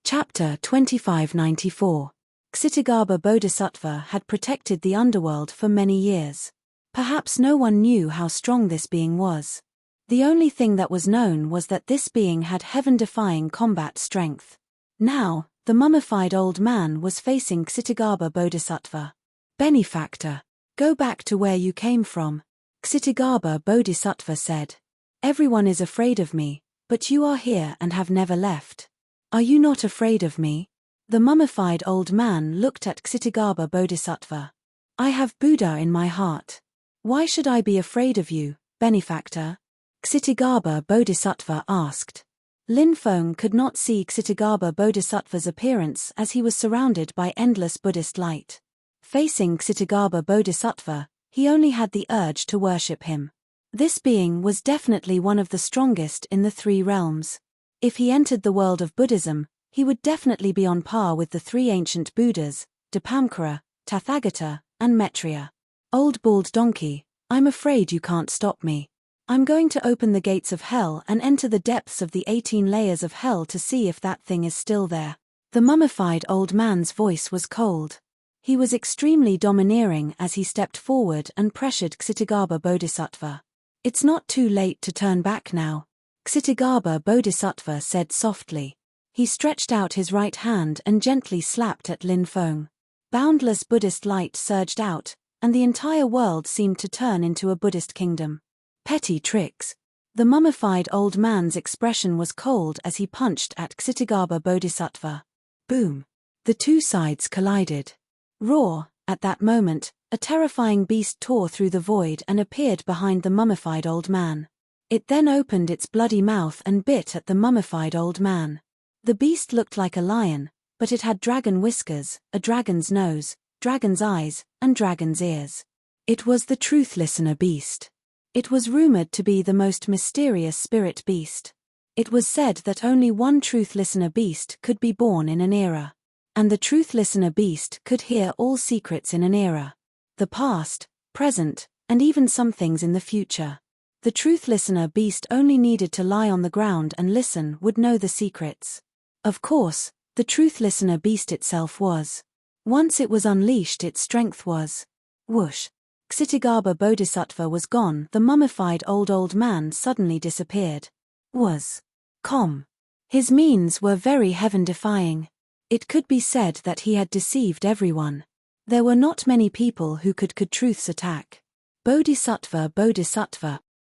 Chapter 2594. Ksitigarbha Bodhisattva had protected the underworld for many years. Perhaps no one knew how strong this being was. The only thing that was known was that this being had heaven-defying combat strength. Now, the mummified old man was facing Ksitigarbha Bodhisattva. Benefactor, go back to where you came from. Ksitigarbha Bodhisattva said. Everyone is afraid of me, but you are here and have never left. Are you not afraid of me? The mummified old man looked at Ksitigarbha Bodhisattva. I have Buddha in my heart. Why should I be afraid of you, benefactor? Ksitigarbha Bodhisattva asked. Lin Feng could not see Ksitigarbha Bodhisattva's appearance as he was surrounded by endless Buddhist light. Facing Ksitigarbha Bodhisattva, he only had the urge to worship him. This being was definitely one of the strongest in the 3 realms. If he entered the world of Buddhism, he would definitely be on par with the 3 ancient Buddhas, Dipamkara, Tathagata, and Maitreya. Old bald donkey, I'm afraid you can't stop me. I'm going to open the gates of hell and enter the depths of the 18 layers of hell to see if that thing is still there. The mummified old man's voice was cold. He was extremely domineering as he stepped forward and pressured Ksitigarbha Bodhisattva. "It's not too late to turn back now," Ksitigarbha Bodhisattva said softly. He stretched out his right hand and gently slapped at Lin Feng. Boundless Buddhist light surged out, and the entire world seemed to turn into a Buddhist kingdom. Petty tricks. The mummified old man's expression was cold as he punched at Ksitigarbha Bodhisattva. Boom. The two sides collided. Roar. At that moment, a terrifying beast tore through the void and appeared behind the mummified old man. It then opened its bloody mouth and bit at the mummified old man. The beast looked like a lion, but it had dragon whiskers, a dragon's nose, dragon's eyes, and dragon's ears. It was the truth listener beast. It was rumored to be the most mysterious spirit beast. It was said that only one truth listener beast could be born in an era. And the truth listener beast could hear all secrets in an era. The past, present, and even some things in the future. The truth listener beast only needed to lie on the ground and listen would know the secrets. Of course, the truth listener beast itself was. Once it was unleashed, its strength was. Whoosh. Ksitigarbha Bodhisattva was gone. The mummified old man suddenly disappeared. Was. Calm. His means were very heaven-defying. It could be said that he had deceived everyone. There were not many people who could truth's attack. Bodhisattva,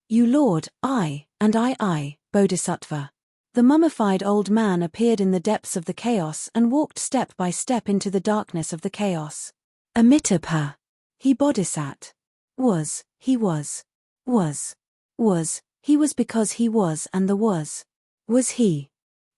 you Lord, I, Bodhisattva. The mummified old man appeared in the depths of the chaos and walked step by step into the darkness of the chaos. Amitabha. He Bodhisat. He was because he was and the was he.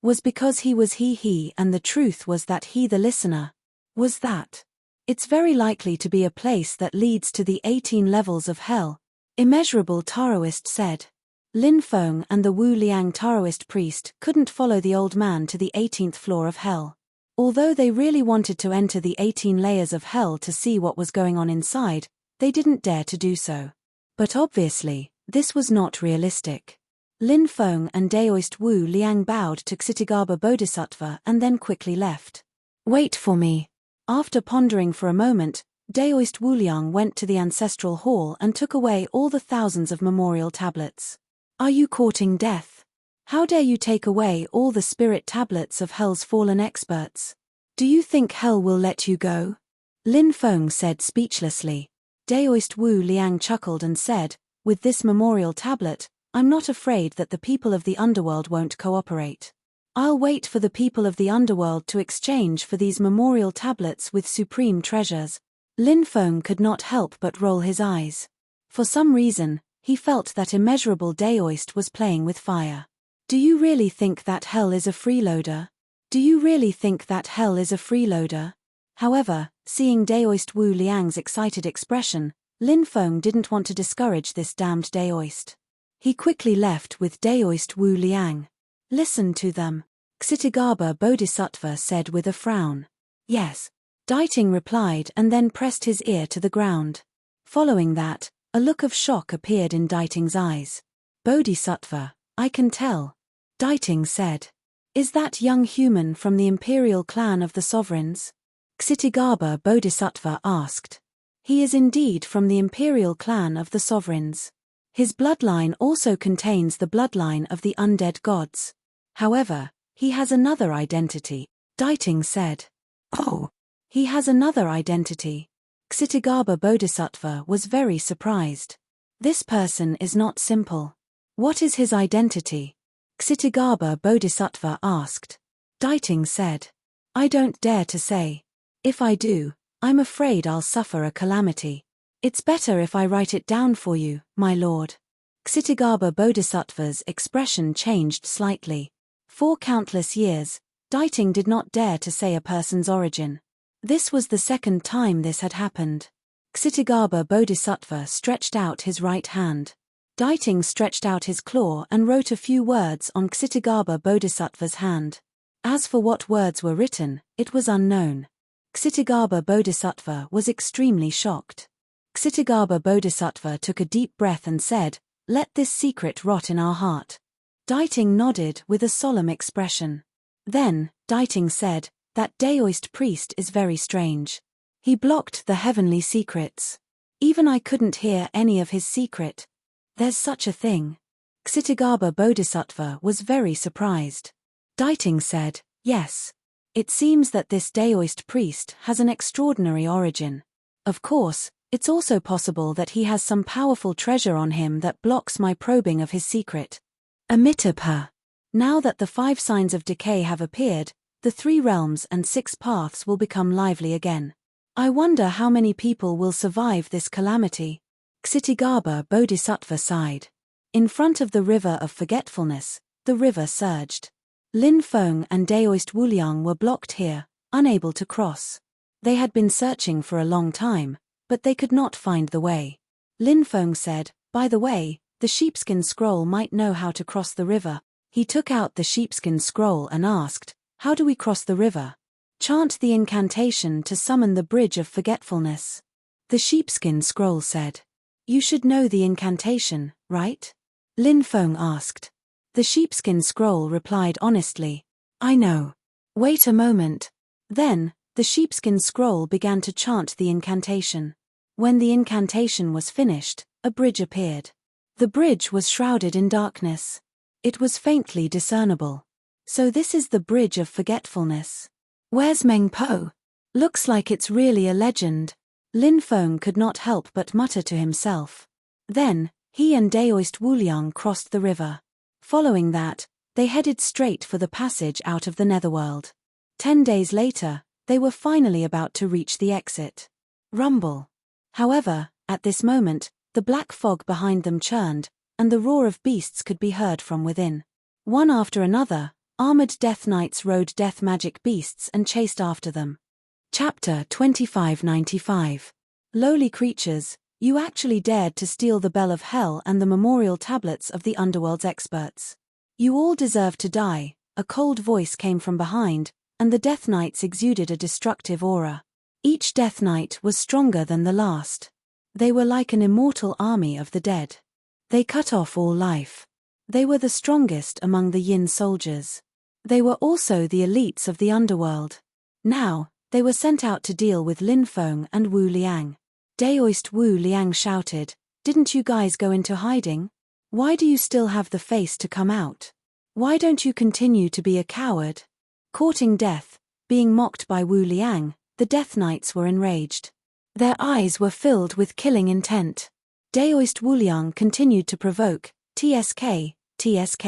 Was because he was he and the truth was that he the listener. Was that. It's very likely to be a place that leads to the 18 levels of hell. Immeasurable Taoist said. Lin Feng and the Wu Liang Taoist priest couldn't follow the old man to the 18th floor of hell. Although they really wanted to enter the 18 layers of hell to see what was going on inside, they didn't dare to do so. But obviously, this was not realistic. Lin Feng and Daoist Wu Liang bowed to Ksitigarbha Bodhisattva and then quickly left. "Wait for me." After pondering for a moment, Daoist Wu Liang went to the ancestral hall and took away all the thousands of memorial tablets. "Are you courting death? How dare you take away all the spirit tablets of hell's fallen experts? Do you think hell will let you go?" Lin Feng said speechlessly. Daoist Wu Liang chuckled and said, "With this memorial tablet, I'm not afraid that the people of the underworld won't cooperate. I'll wait for the people of the underworld to exchange for these memorial tablets with supreme treasures." Lin Feng could not help but roll his eyes. For some reason, he felt that immeasurable Daoist was playing with fire. "Do you really think that hell is a freeloader? Do you really think that hell is a freeloader?" However, seeing Daoist Wu Liang's excited expression, Lin Feng didn't want to discourage this damned Daoist. He quickly left with Daoist Wu Liang. "Listen to them," Ksitigarbha Bodhisattva said with a frown. "Yes," Daiting replied and then pressed his ear to the ground. Following that, a look of shock appeared in Daiting's eyes. "Bodhisattva, I can tell," Daiting said. "Is that young human from the imperial clan of the sovereigns?" Ksitigarbha Bodhisattva asked. "He is indeed from the imperial clan of the sovereigns. His bloodline also contains the bloodline of the undead gods. However, he has another identity," Daiting said. "Oh, he has another identity." Ksitigarbha Bodhisattva was very surprised. "This person is not simple. What is his identity?" Ksitigarbha Bodhisattva asked. Daiting said, "I don't dare to say. If I do, I'm afraid I'll suffer a calamity. It's better if I write it down for you, my lord." Ksitigarbha Bodhisattva's expression changed slightly. For countless years, Daiting did not dare to say a person's origin. This was the second time this had happened. Ksitigarbha Bodhisattva stretched out his right hand. Daiting stretched out his claw and wrote a few words on Ksitigarbha Bodhisattva's hand. As for what words were written, it was unknown. Ksitigarbha Bodhisattva was extremely shocked. Ksitigarbha Bodhisattva took a deep breath and said, "Let this secret rot in our heart." Daiting nodded with a solemn expression. Then, Daiting said, "That Daoist priest is very strange. He blocked the heavenly secrets. Even I couldn't hear any of his secret. There's such a thing. Ksitigarbha Bodhisattva was very surprised. Daiting said, yes. It seems that this Daoist priest has an extraordinary origin. Of course, it's also possible that he has some powerful treasure on him that blocks my probing of his secret. Amitabha. Now that the 5 signs of decay have appeared, the 3 realms and 6 paths will become lively again. I wonder how many people will survive this calamity. Ksitigarbha Bodhisattva sighed. In front of the river of forgetfulness, the river surged. Lin Feng and Daoist Wuliang were blocked here, unable to cross. They had been searching for a long time, but they could not find the way. Lin Feng said, by the way, the sheepskin scroll might know how to cross the river. He took out the sheepskin scroll and asked, how do we cross the river? Chant the incantation to summon the bridge of forgetfulness. The sheepskin scroll said. You should know the incantation, right? Lin Feng asked. The sheepskin scroll replied honestly, I know. Wait a moment. Then, the sheepskin scroll began to chant the incantation. When the incantation was finished, a bridge appeared. The bridge was shrouded in darkness. It was faintly discernible. So this is the bridge of forgetfulness. Where's Meng Po? Looks like it's really a legend. Lin Feng could not help but mutter to himself. Then, he and Daoist Wuliang crossed the river. Following that, they headed straight for the passage out of the netherworld. 10 days later, they were finally about to reach the exit. Rumble. However, at this moment, the black fog behind them churned, and the roar of beasts could be heard from within. One after another, armored death knights rode death magic beasts and chased after them. Chapter 2595. Lowly creatures, you actually dared to steal the bell of hell and the memorial tablets of the underworld's experts. You all deserve to die. A cold voice came from behind, and the death knights exuded a destructive aura. Each death knight was stronger than the last. They were like an immortal army of the dead. They cut off all life. They were the strongest among the Yin soldiers. They were also the elites of the underworld. Now, they were sent out to deal with Lin Feng and Wu Liang. Daoist Wu Liang shouted, didn't you guys go into hiding? Why do you still have the face to come out? Why don't you continue to be a coward? Courting death, being mocked by Wu Liang, the death knights were enraged. Their eyes were filled with killing intent. Daoist Wu Liang continued to provoke, TSK, TSK.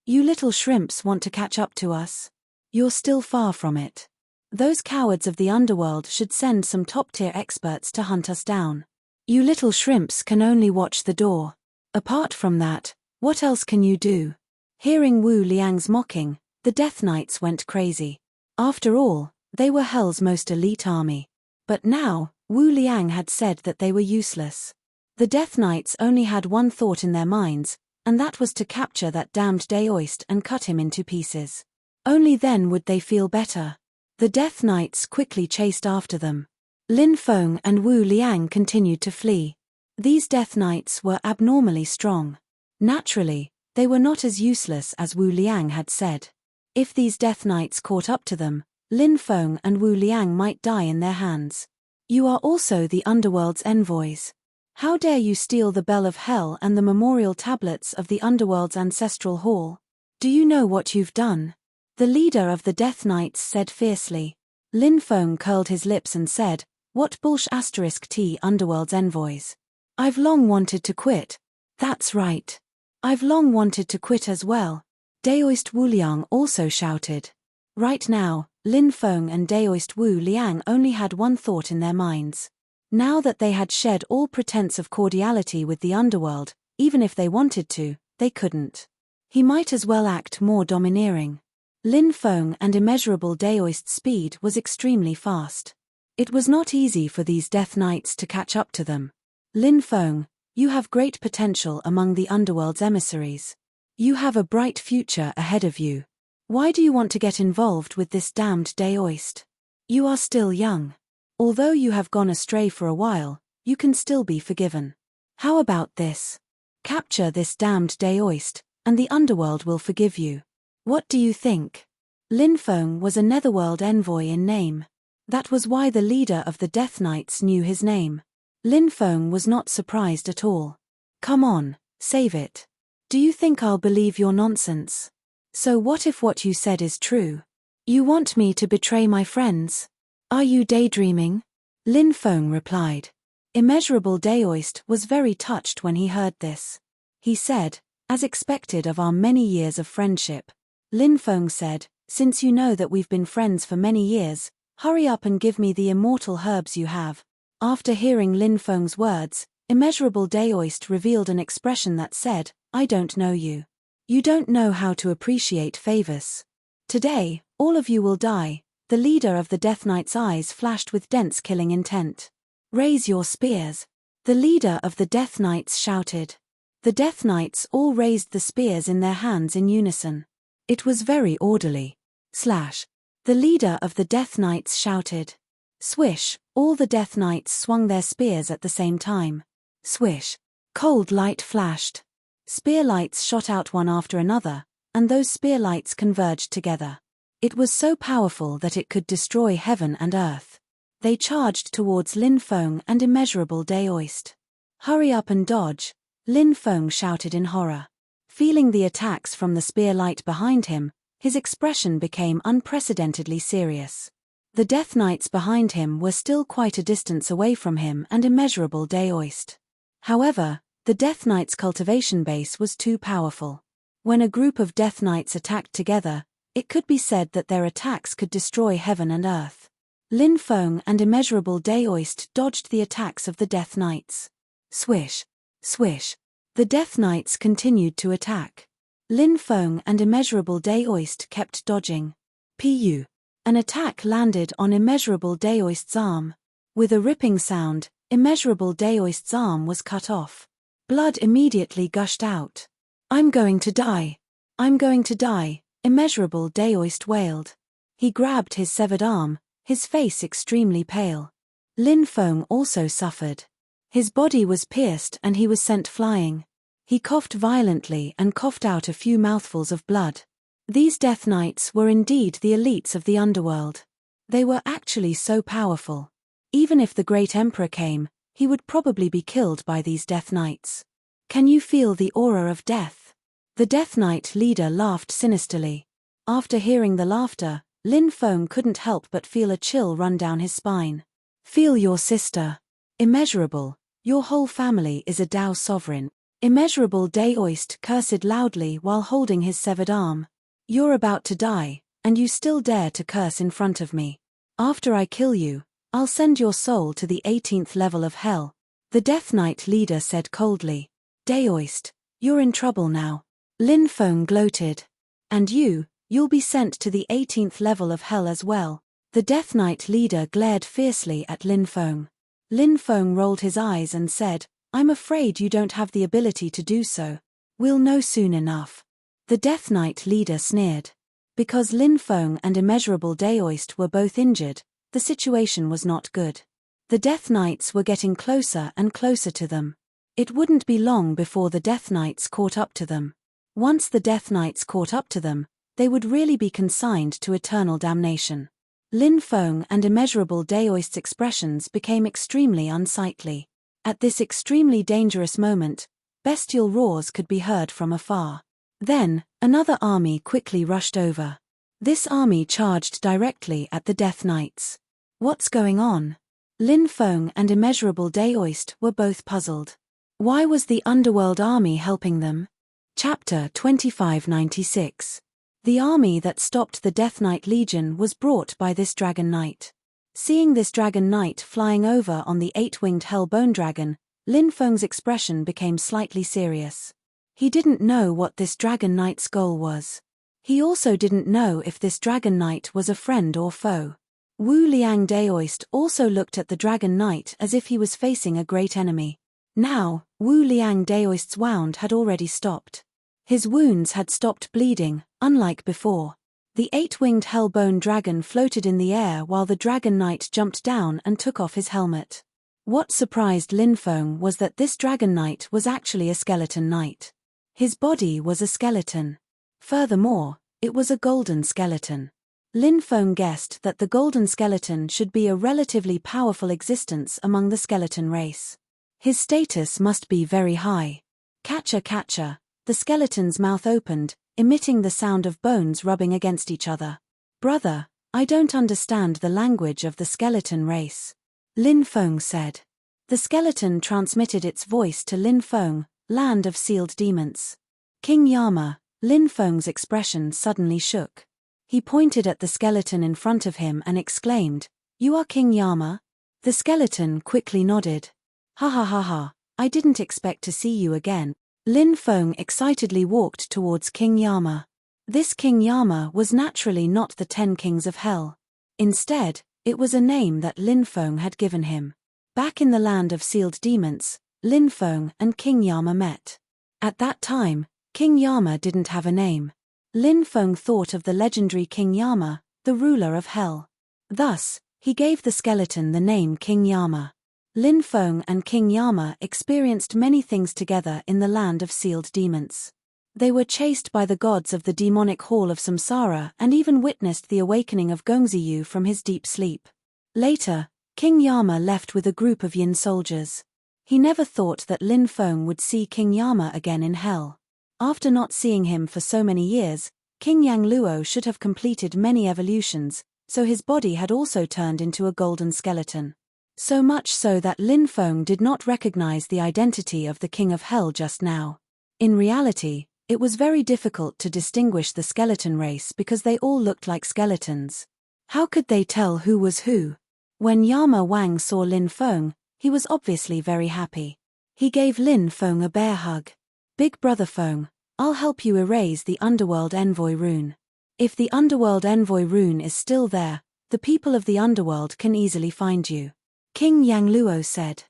You little shrimps want to catch up to us? You're still far from it. Those cowards of the underworld should send some top-tier experts to hunt us down. You little shrimps can only watch the door. Apart from that, what else can you do? Hearing Wu Liang's mocking, the Death Knights went crazy. After all, they were Hell's most elite army. But now, Wu Liang had said that they were useless. The Death Knights only had one thought in their minds, and that was to capture that damned Daoist and cut him into pieces. Only then would they feel better. The Death Knights quickly chased after them. Lin Feng and Wu Liang continued to flee. These Death Knights were abnormally strong. Naturally, they were not as useless as Wu Liang had said. If these Death Knights caught up to them, Lin Feng and Wu Liang might die in their hands. You are also the underworld's envoys. How dare you steal the Bell of Hell and the memorial tablets of the underworld's ancestral hall? Do you know what you've done? The leader of the Death Knights said fiercely. Lin Feng curled his lips and said, what bullsh** T underworld's envoys? I've long wanted to quit. That's right. I've long wanted to quit as well. Daoist Wuliang also shouted. Right now, Lin Feng and Daoist Wu Liang only had one thought in their minds. Now that they had shed all pretense of cordiality with the underworld, even if they wanted to, they couldn't. He might as well act more domineering. Lin Feng and immeasurable Daoist speed was extremely fast. It was not easy for these Death Knights to catch up to them. Lin Feng, you have great potential among the underworld's emissaries. You have a bright future ahead of you. Why do you want to get involved with this damned Daoist? You are still young. Although you have gone astray for a while, you can still be forgiven. How about this? Capture this damned Daoist, and the underworld will forgive you. What do you think? Lin Feng was a netherworld envoy in name. That was why the leader of the Death Knights knew his name. Lin Feng was not surprised at all. Come on, save it. Do you think I'll believe your nonsense? So what if what you said is true? You want me to betray my friends? Are you daydreaming? Lin Feng replied. Immeasurable Daoist was very touched when he heard this. He said, as expected of our many years of friendship. Lin Feng said, since you know that we've been friends for many years, hurry up and give me the immortal herbs you have. After hearing Lin Feng's words, Immeasurable Daoist revealed an expression that said, I don't know you. You don't know how to appreciate favors. Today, all of you will die. The leader of the Death Knight's eyes flashed with dense killing intent. Raise your spears. The leader of the Death Knights shouted. The Death Knights all raised the spears in their hands in unison. It was very orderly. Slash. The leader of the Death Knights shouted. Swish, all the Death Knights swung their spears at the same time. Swish. Cold light flashed. Spear lights shot out one after another, and those spear lights converged together. It was so powerful that it could destroy heaven and earth. They charged towards Lin Feng and Immeasurable Daoist. Hurry up and dodge, Lin Feng shouted in horror. Feeling the attacks from the spear light behind him, his expression became unprecedentedly serious. The Death Knights behind him were still quite a distance away from him and Immeasurable Daoist. However, the Death Knights' cultivation base was too powerful. When a group of Death Knights attacked together, it could be said that their attacks could destroy heaven and earth. Lin Feng and Immeasurable Daoist dodged the attacks of the Death Knights. Swish. Swish. The Death Knights continued to attack. Lin Feng and Immeasurable Daoist kept dodging. Pu. An attack landed on Immeasurable Daoist's arm. With a ripping sound, Immeasurable Daoist's arm was cut off. Blood immediately gushed out. I'm going to die. I'm going to die, Immeasurable Daoist wailed. He grabbed his severed arm, his face extremely pale. Lin Feng also suffered. His body was pierced and he was sent flying. He coughed violently and coughed out a few mouthfuls of blood. These Death Knights were indeed the elites of the underworld. They were actually so powerful. Even if the Great Emperor came, he would probably be killed by these Death Knights. Can you feel the aura of death? The Death Knight leader laughed sinisterly. After hearing the laughter, Lin Feng couldn't help but feel a chill run down his spine. Feel your sister. Immeasurable. Your whole family is a Dao sovereign. Immeasurable Daoist cursed loudly while holding his severed arm. You're about to die, and you still dare to curse in front of me. After I kill you, I'll send your soul to the 18th level of hell, the Death Knight leader said coldly. Daoist, you're in trouble now. Lin Feng gloated. And you'll be sent to the 18th level of hell as well. The Death Knight leader glared fiercely at Lin Feng. Lin Feng rolled his eyes and said, I'm afraid you don't have the ability to do so. We'll know soon enough. The Death Knight leader sneered. Because Lin Feng and Immeasurable Daoist were both injured, the situation was not good. The Death Knights were getting closer and closer to them. It wouldn't be long before the Death Knights caught up to them. Once the Death Knights caught up to them, they would really be consigned to eternal damnation. Lin Feng and Immeasurable Daoist's expressions became extremely unsightly. At this extremely dangerous moment, bestial roars could be heard from afar. Then, another army quickly rushed over. This army charged directly at the Death Knights. What's going on? Lin Feng and Immeasurable Daoist were both puzzled. Why was the Underworld army helping them? Chapter 2596. The army that stopped the Death Knight Legion was brought by this Dragon Knight. Seeing this Dragon Knight flying over on the 8-winged Hellbone Dragon, Lin Feng's expression became slightly serious. He didn't know what this Dragon Knight's goal was. He also didn't know if this Dragon Knight was a friend or foe. Wu Liang Daoist also looked at the Dragon Knight as if he was facing a great enemy. Now, Wu Liang Daoist's wound had already stopped. His wounds had stopped bleeding, unlike before. The 8-winged Hellbone Dragon floated in the air while the Dragon Knight jumped down and took off his helmet. What surprised Lin Feng was that this Dragon Knight was actually a skeleton knight. His body was a skeleton. Furthermore, it was a golden skeleton. Lin Feng guessed that the golden skeleton should be a relatively powerful existence among the skeleton race. His status must be very high. Catcher, catcher, the skeleton's mouth opened, emitting the sound of bones rubbing against each other. Brother, I don't understand the language of the skeleton race. Lin Feng said. The skeleton transmitted its voice to Lin Feng, land of sealed demons. King Yama, Lin Feng's expression suddenly shook. He pointed at the skeleton in front of him and exclaimed, "You are King Yama?" The skeleton quickly nodded. "Ha ha ha ha, I didn't expect to see you again." Lin Feng excitedly walked towards King Yama. This King Yama was naturally not the 10 kings of hell. Instead, it was a name that Lin Feng had given him. Back in the land of sealed demons, Lin Feng and King Yama met. At that time, King Yama didn't have a name. Lin Feng thought of the legendary King Yama, the ruler of hell. Thus, he gave the skeleton the name King Yama. Lin Feng and King Yama experienced many things together in the land of sealed demons. They were chased by the gods of the demonic hall of Samsara and even witnessed the awakening of Gongziyu from his deep sleep. Later, King Yama left with a group of Yin soldiers. He never thought that Lin Feng would see King Yama again in hell. After not seeing him for so many years, King Yang Luo should have completed many evolutions, so his body had also turned into a golden skeleton. So much so that Lin Feng did not recognize the identity of the King of Hell just now. In reality, it was very difficult to distinguish the skeleton race because they all looked like skeletons. How could they tell who was who? When Yama Wang saw Lin Feng, he was obviously very happy. He gave Lin Feng a bear hug. "Big brother Feng, I'll help you erase the Underworld Envoy rune. If the Underworld Envoy rune is still there, the people of the Underworld can easily find you." King Yang Luo said.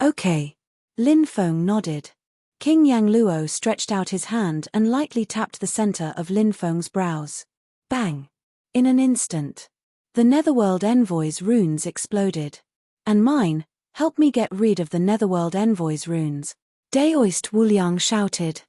"Okay." Lin Feng nodded. King Yang Luo stretched out his hand and lightly tapped the center of Lin Feng's brows. Bang! In an instant, the Netherworld Envoy's runes exploded. "And mine, help me get rid of the Netherworld Envoy's runes," Daoist Wuliang shouted.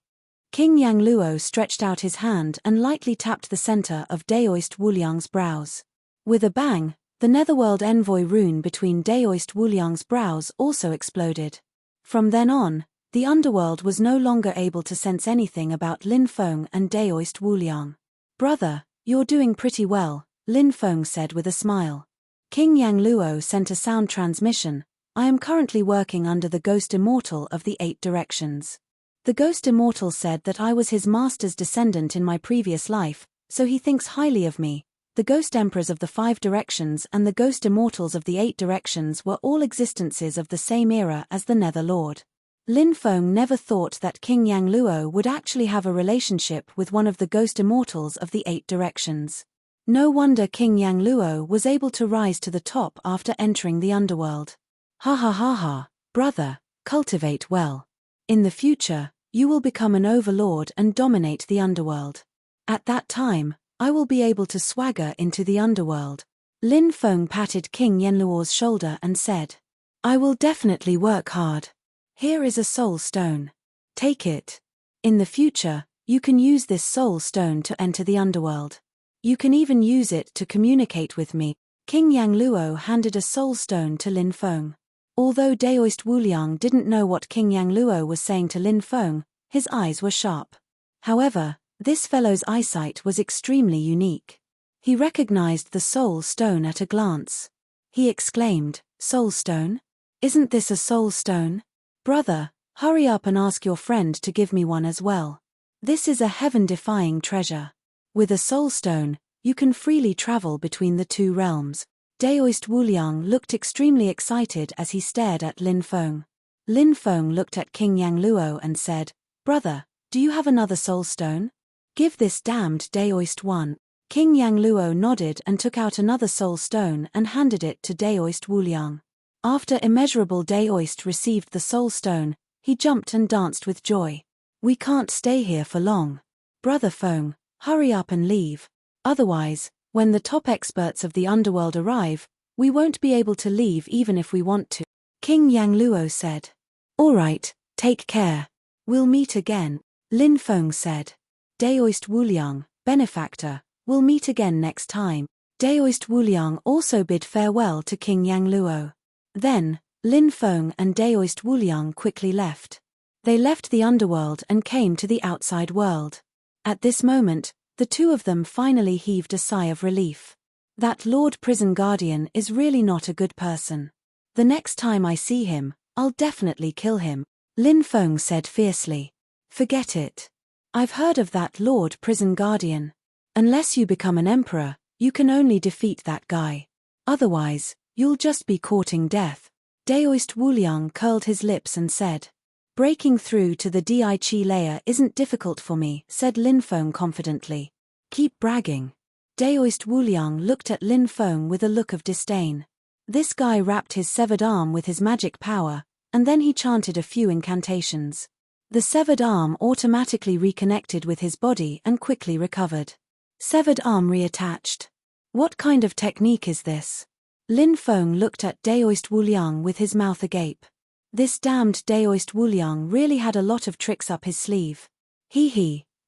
King Yang Luo stretched out his hand and lightly tapped the center of Daoist Wuliang's brows. With a bang, the Netherworld Envoy rune between Daoist Wuliang's brows also exploded. From then on, the Underworld was no longer able to sense anything about Lin Feng and Daoist Wuliang. "Brother, you're doing pretty well," Lin Feng said with a smile. King Yang Luo sent a sound transmission. "I am currently working under the Ghost Immortal of the 8 Directions. The Ghost Immortal said that I was his master's descendant in my previous life, so he thinks highly of me. The Ghost Emperors of the 5 Directions and the Ghost Immortals of the 8 Directions were all existences of the same era as the Nether Lord." Lin Feng never thought that King Yang Luo would actually have a relationship with one of the Ghost Immortals of the 8 Directions. No wonder King Yang Luo was able to rise to the top after entering the Underworld. "Ha ha ha ha, brother, cultivate well. In the future, you will become an overlord and dominate the Underworld. At that time, I will be able to swagger into the Underworld." Lin Feng patted King Yan Luo's shoulder and said, "I will definitely work hard. Here is a soul stone. Take it. In the future, you can use this soul stone to enter the Underworld. You can even use it to communicate with me." King Yang Luo handed a soul stone to Lin Feng. Although Daoist Wuliang didn't know what King Yang Luo was saying to Lin Feng, his eyes were sharp. However, this fellow's eyesight was extremely unique. He recognized the soul stone at a glance. He exclaimed, "Soul stone? Isn't this a soul stone? Brother, hurry up and ask your friend to give me one as well. This is a heaven-defying treasure. With a soul stone, you can freely travel between the 2 realms." Daoist Wuliang looked extremely excited as he stared at Lin Feng. Lin Feng looked at King Yang Luo and said, "Brother, do you have another soul stone? Give this damned Daoist one." King Yang Luo nodded and took out another soul stone and handed it to Daoist Wuliang. After immeasurable Daoist received the soul stone, he jumped and danced with joy. "We can't stay here for long. Brother Feng, hurry up and leave. Otherwise, when the top experts of the Underworld arrive, we won't be able to leave even if we want to." King Yang Luo said. "All right, take care. We'll meet again." Lin Feng said. Daoist Wuliang, benefactor, we'll meet again next time. Daoist Wuliang also bid farewell to King Yang Luo. Then, Lin Feng and Daoist Wuliang quickly left. They left the underworld and came to the outside world. At this moment, the two of them finally heaved a sigh of relief. That Lord Prison Guardian is really not a good person. The next time I see him, I'll definitely kill him, Lin Feng said fiercely. Forget it. I've heard of that Lord Prison Guardian. Unless you become an emperor, you can only defeat that guy. Otherwise, you'll just be courting death. Daoist Wuliang curled his lips and said. Breaking through to the Di Qi layer isn't difficult for me, said Lin Feng confidently. Keep bragging. Daoist Wuliang looked at Lin Feng with a look of disdain. This guy wrapped his severed arm with his magic power, and then he chanted a few incantations. The severed arm automatically reconnected with his body and quickly recovered. Severed arm reattached. What kind of technique is this? Lin Feng looked at Daoist Wuliang with his mouth agape. This damned Daoist Wuliang really had a lot of tricks up his sleeve.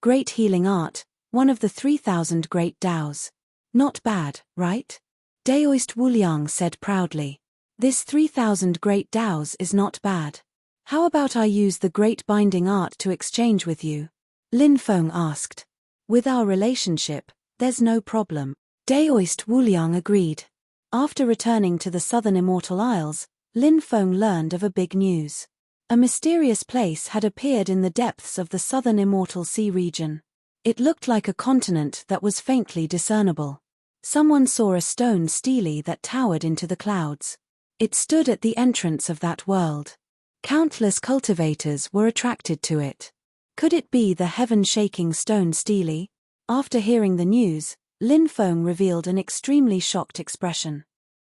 Great healing art, one of the 3,000 great Daos. Not bad, right? Daoist Wuliang said proudly. This 3,000 great Daos is not bad. How about I use the great binding art to exchange with you? Lin Feng asked. With our relationship, there's no problem. Daoist Wuliang agreed. After returning to the southern Immortal Isles, Lin Feng learned of a big news. A mysterious place had appeared in the depths of the southern Immortal Sea region. It looked like a continent that was faintly discernible. Someone saw a stone stele that towered into the clouds. It stood at the entrance of that world. Countless cultivators were attracted to it. Could it be the heaven-shaking stone stele? After hearing the news, Lin Feng revealed an extremely shocked expression.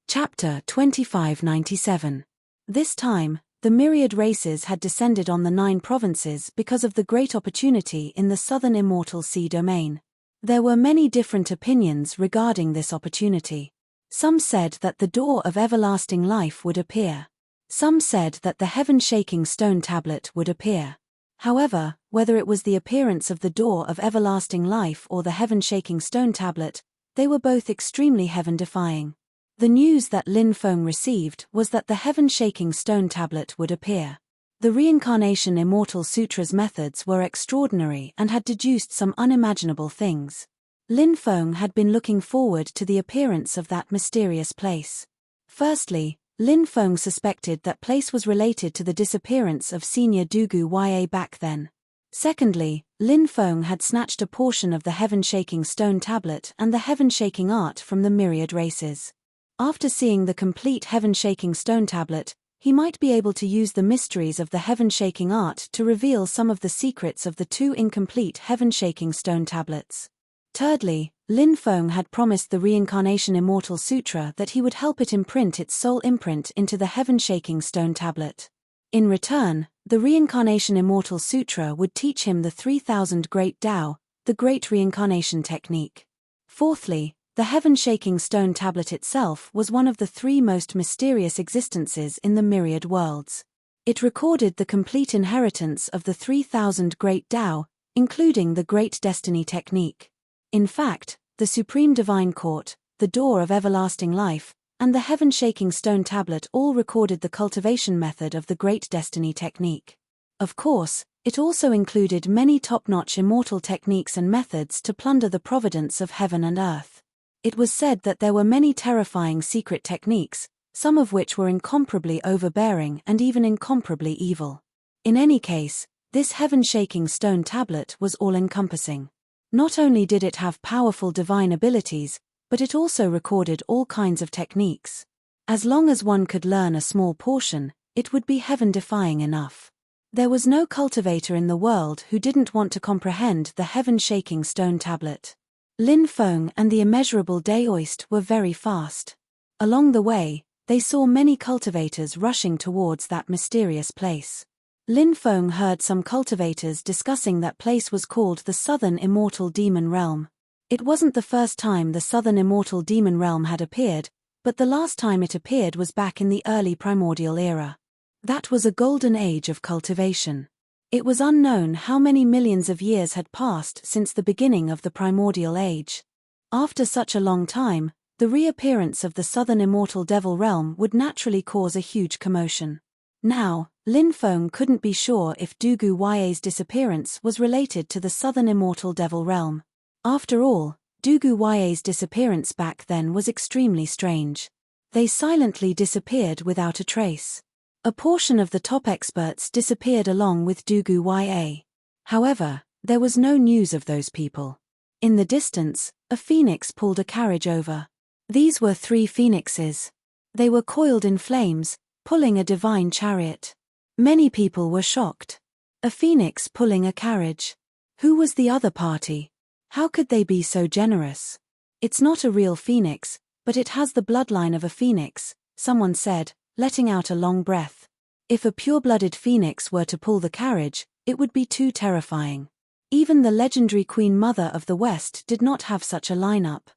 Chapter 2597. This time, the myriad races had descended on the 9 provinces because of the great opportunity in the southern Immortal Sea domain. There were many different opinions regarding this opportunity. Some said that the door of everlasting life would appear. Some said that the heaven-shaking stone tablet would appear. However, whether it was the appearance of the door of everlasting life or the heaven-shaking stone tablet, they were both extremely heaven-defying. The news that Lin Feng received was that the heaven-shaking stone tablet would appear. The Reincarnation Immortal Sutra's methods were extraordinary and had deduced some unimaginable things. Lin Feng had been looking forward to the appearance of that mysterious place. Firstly, Lin Feng suspected that place was related to the disappearance of Senior Dugu Ya back then. Secondly, Lin Feng had snatched a portion of the heaven-shaking stone tablet and the heaven-shaking art from the myriad races. After seeing the complete heaven-shaking stone tablet, he might be able to use the mysteries of the heaven-shaking art to reveal some of the secrets of the 2 incomplete heaven-shaking stone tablets. Thirdly, Lin Feng had promised the Reincarnation Immortal Sutra that he would help it imprint its soul imprint into the heaven-shaking stone tablet. In return, the Reincarnation Immortal Sutra would teach him the 3,000 Great Tao, the Great Reincarnation Technique. Fourthly, the heaven-shaking stone tablet itself was one of the 3 most mysterious existences in the myriad worlds. It recorded the complete inheritance of the 3,000 Great Tao, including the Great Destiny Technique. In fact, the Supreme Divine Court, the Door of Everlasting Life, and the heaven-shaking stone tablet all recorded the cultivation method of the Great Destiny Technique. Of course, it also included many top-notch immortal techniques and methods to plunder the providence of heaven and earth. It was said that there were many terrifying secret techniques, some of which were incomparably overbearing and even incomparably evil. In any case, this heaven-shaking stone tablet was all-encompassing. Not only did it have powerful divine abilities, but it also recorded all kinds of techniques. As long as one could learn a small portion, it would be heaven-defying enough. There was no cultivator in the world who didn't want to comprehend the heaven-shaking stone tablet. Lin Feng and the immeasurable Daoist were very fast. Along the way, they saw many cultivators rushing towards that mysterious place. Lin Feng heard some cultivators discussing that place was called the Southern Immortal Demon Realm. It wasn't the first time the Southern Immortal Demon Realm had appeared, but the last time it appeared was back in the early Primordial era. That was a golden age of cultivation. It was unknown how many millions of years had passed since the beginning of the Primordial Age. After such a long time, The reappearance of the southern immortal devil realm would naturally cause a huge commotion. Now, Lin Feng couldn't be sure if Dugu Ya's disappearance was related to the southern immortal devil realm. After all, Dugu Ya's disappearance back then was extremely strange. They silently disappeared without a trace. A portion of the top experts disappeared along with Dugu Ya. However, there was no news of those people. In the distance, a phoenix pulled a carriage over. These were 3 phoenixes. They were coiled in flames, pulling a divine chariot. Many people were shocked. A phoenix pulling a carriage. Who was the other party? How could they be so generous? It's not a real phoenix, but it has the bloodline of a phoenix, someone said, letting out a long breath. If a pure-blooded phoenix were to pull the carriage, it would be too terrifying. Even the legendary Queen Mother of the West did not have such a lineup.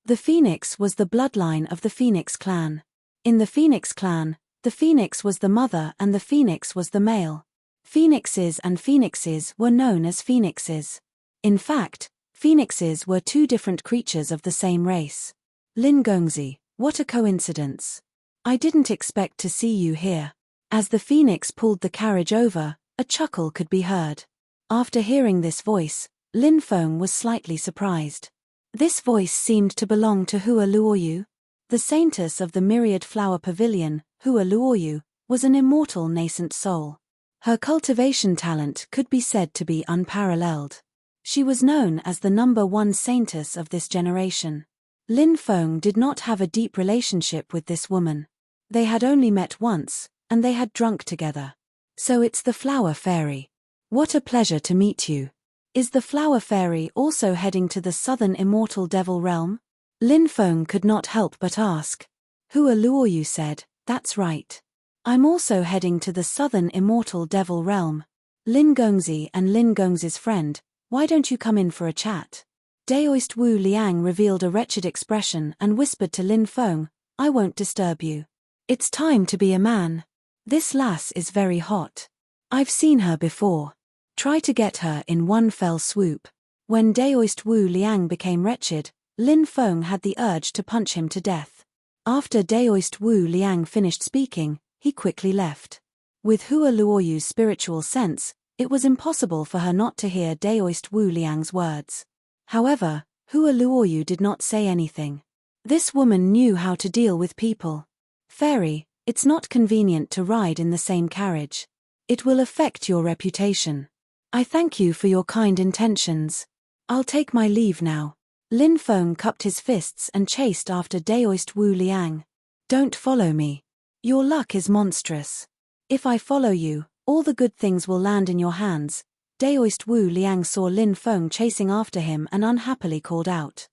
The phoenix was the bloodline of the Phoenix clan. In the Phoenix clan, the phoenix was the mother and the phoenix was the male. Phoenixes and phoenixes were known as phoenixes. In fact, phoenixes were 2 different creatures of the same race. Lin Gongzi, what a coincidence. I didn't expect to see you here. As the phoenix pulled the carriage over, a chuckle could be heard. After hearing this voice, Lin Feng was slightly surprised. This voice seemed to belong to Hua Luoyu. The saintess of the Myriad Flower Pavilion, Hua Luoyu, was an immortal nascent soul. Her cultivation talent could be said to be unparalleled. She was known as the #1 saintess of this generation. Lin Feng did not have a deep relationship with this woman. They had only met once, and they had drunk together. So it's the Flower Fairy. What a pleasure to meet you. Is the Flower Fairy also heading to the southern immortal devil realm? Lin Feng could not help but ask. Hua Luoyu said, that's right. I'm also heading to the southern immortal devil realm. Lin Gongzi and Lin Gongzi's friend, why don't you come in for a chat? Daoist Wu Liang revealed a wretched expression and whispered to Lin Feng, I won't disturb you. It's time to be a man. This lass is very hot. I've seen her before. Try to get her in one fell swoop. When Daoist Wu Liang became wretched, Lin Feng had the urge to punch him to death. After Daoist Wu Liang finished speaking, he quickly left. With Hua Luoyu's spiritual sense, it was impossible for her not to hear Daoist Wu Liang's words. However, Hua Luoyu did not say anything. This woman knew how to deal with people. Fairy, it's not convenient to ride in the same carriage. It will affect your reputation. I thank you for your kind intentions. I'll take my leave now. Lin Feng cupped his fists and chased after Daoist Wu Liang. Don't follow me. Your luck is monstrous. If I follow you, all the good things will land in your hands. Daoist Wu Liang saw Lin Feng chasing after him and unhappily called out.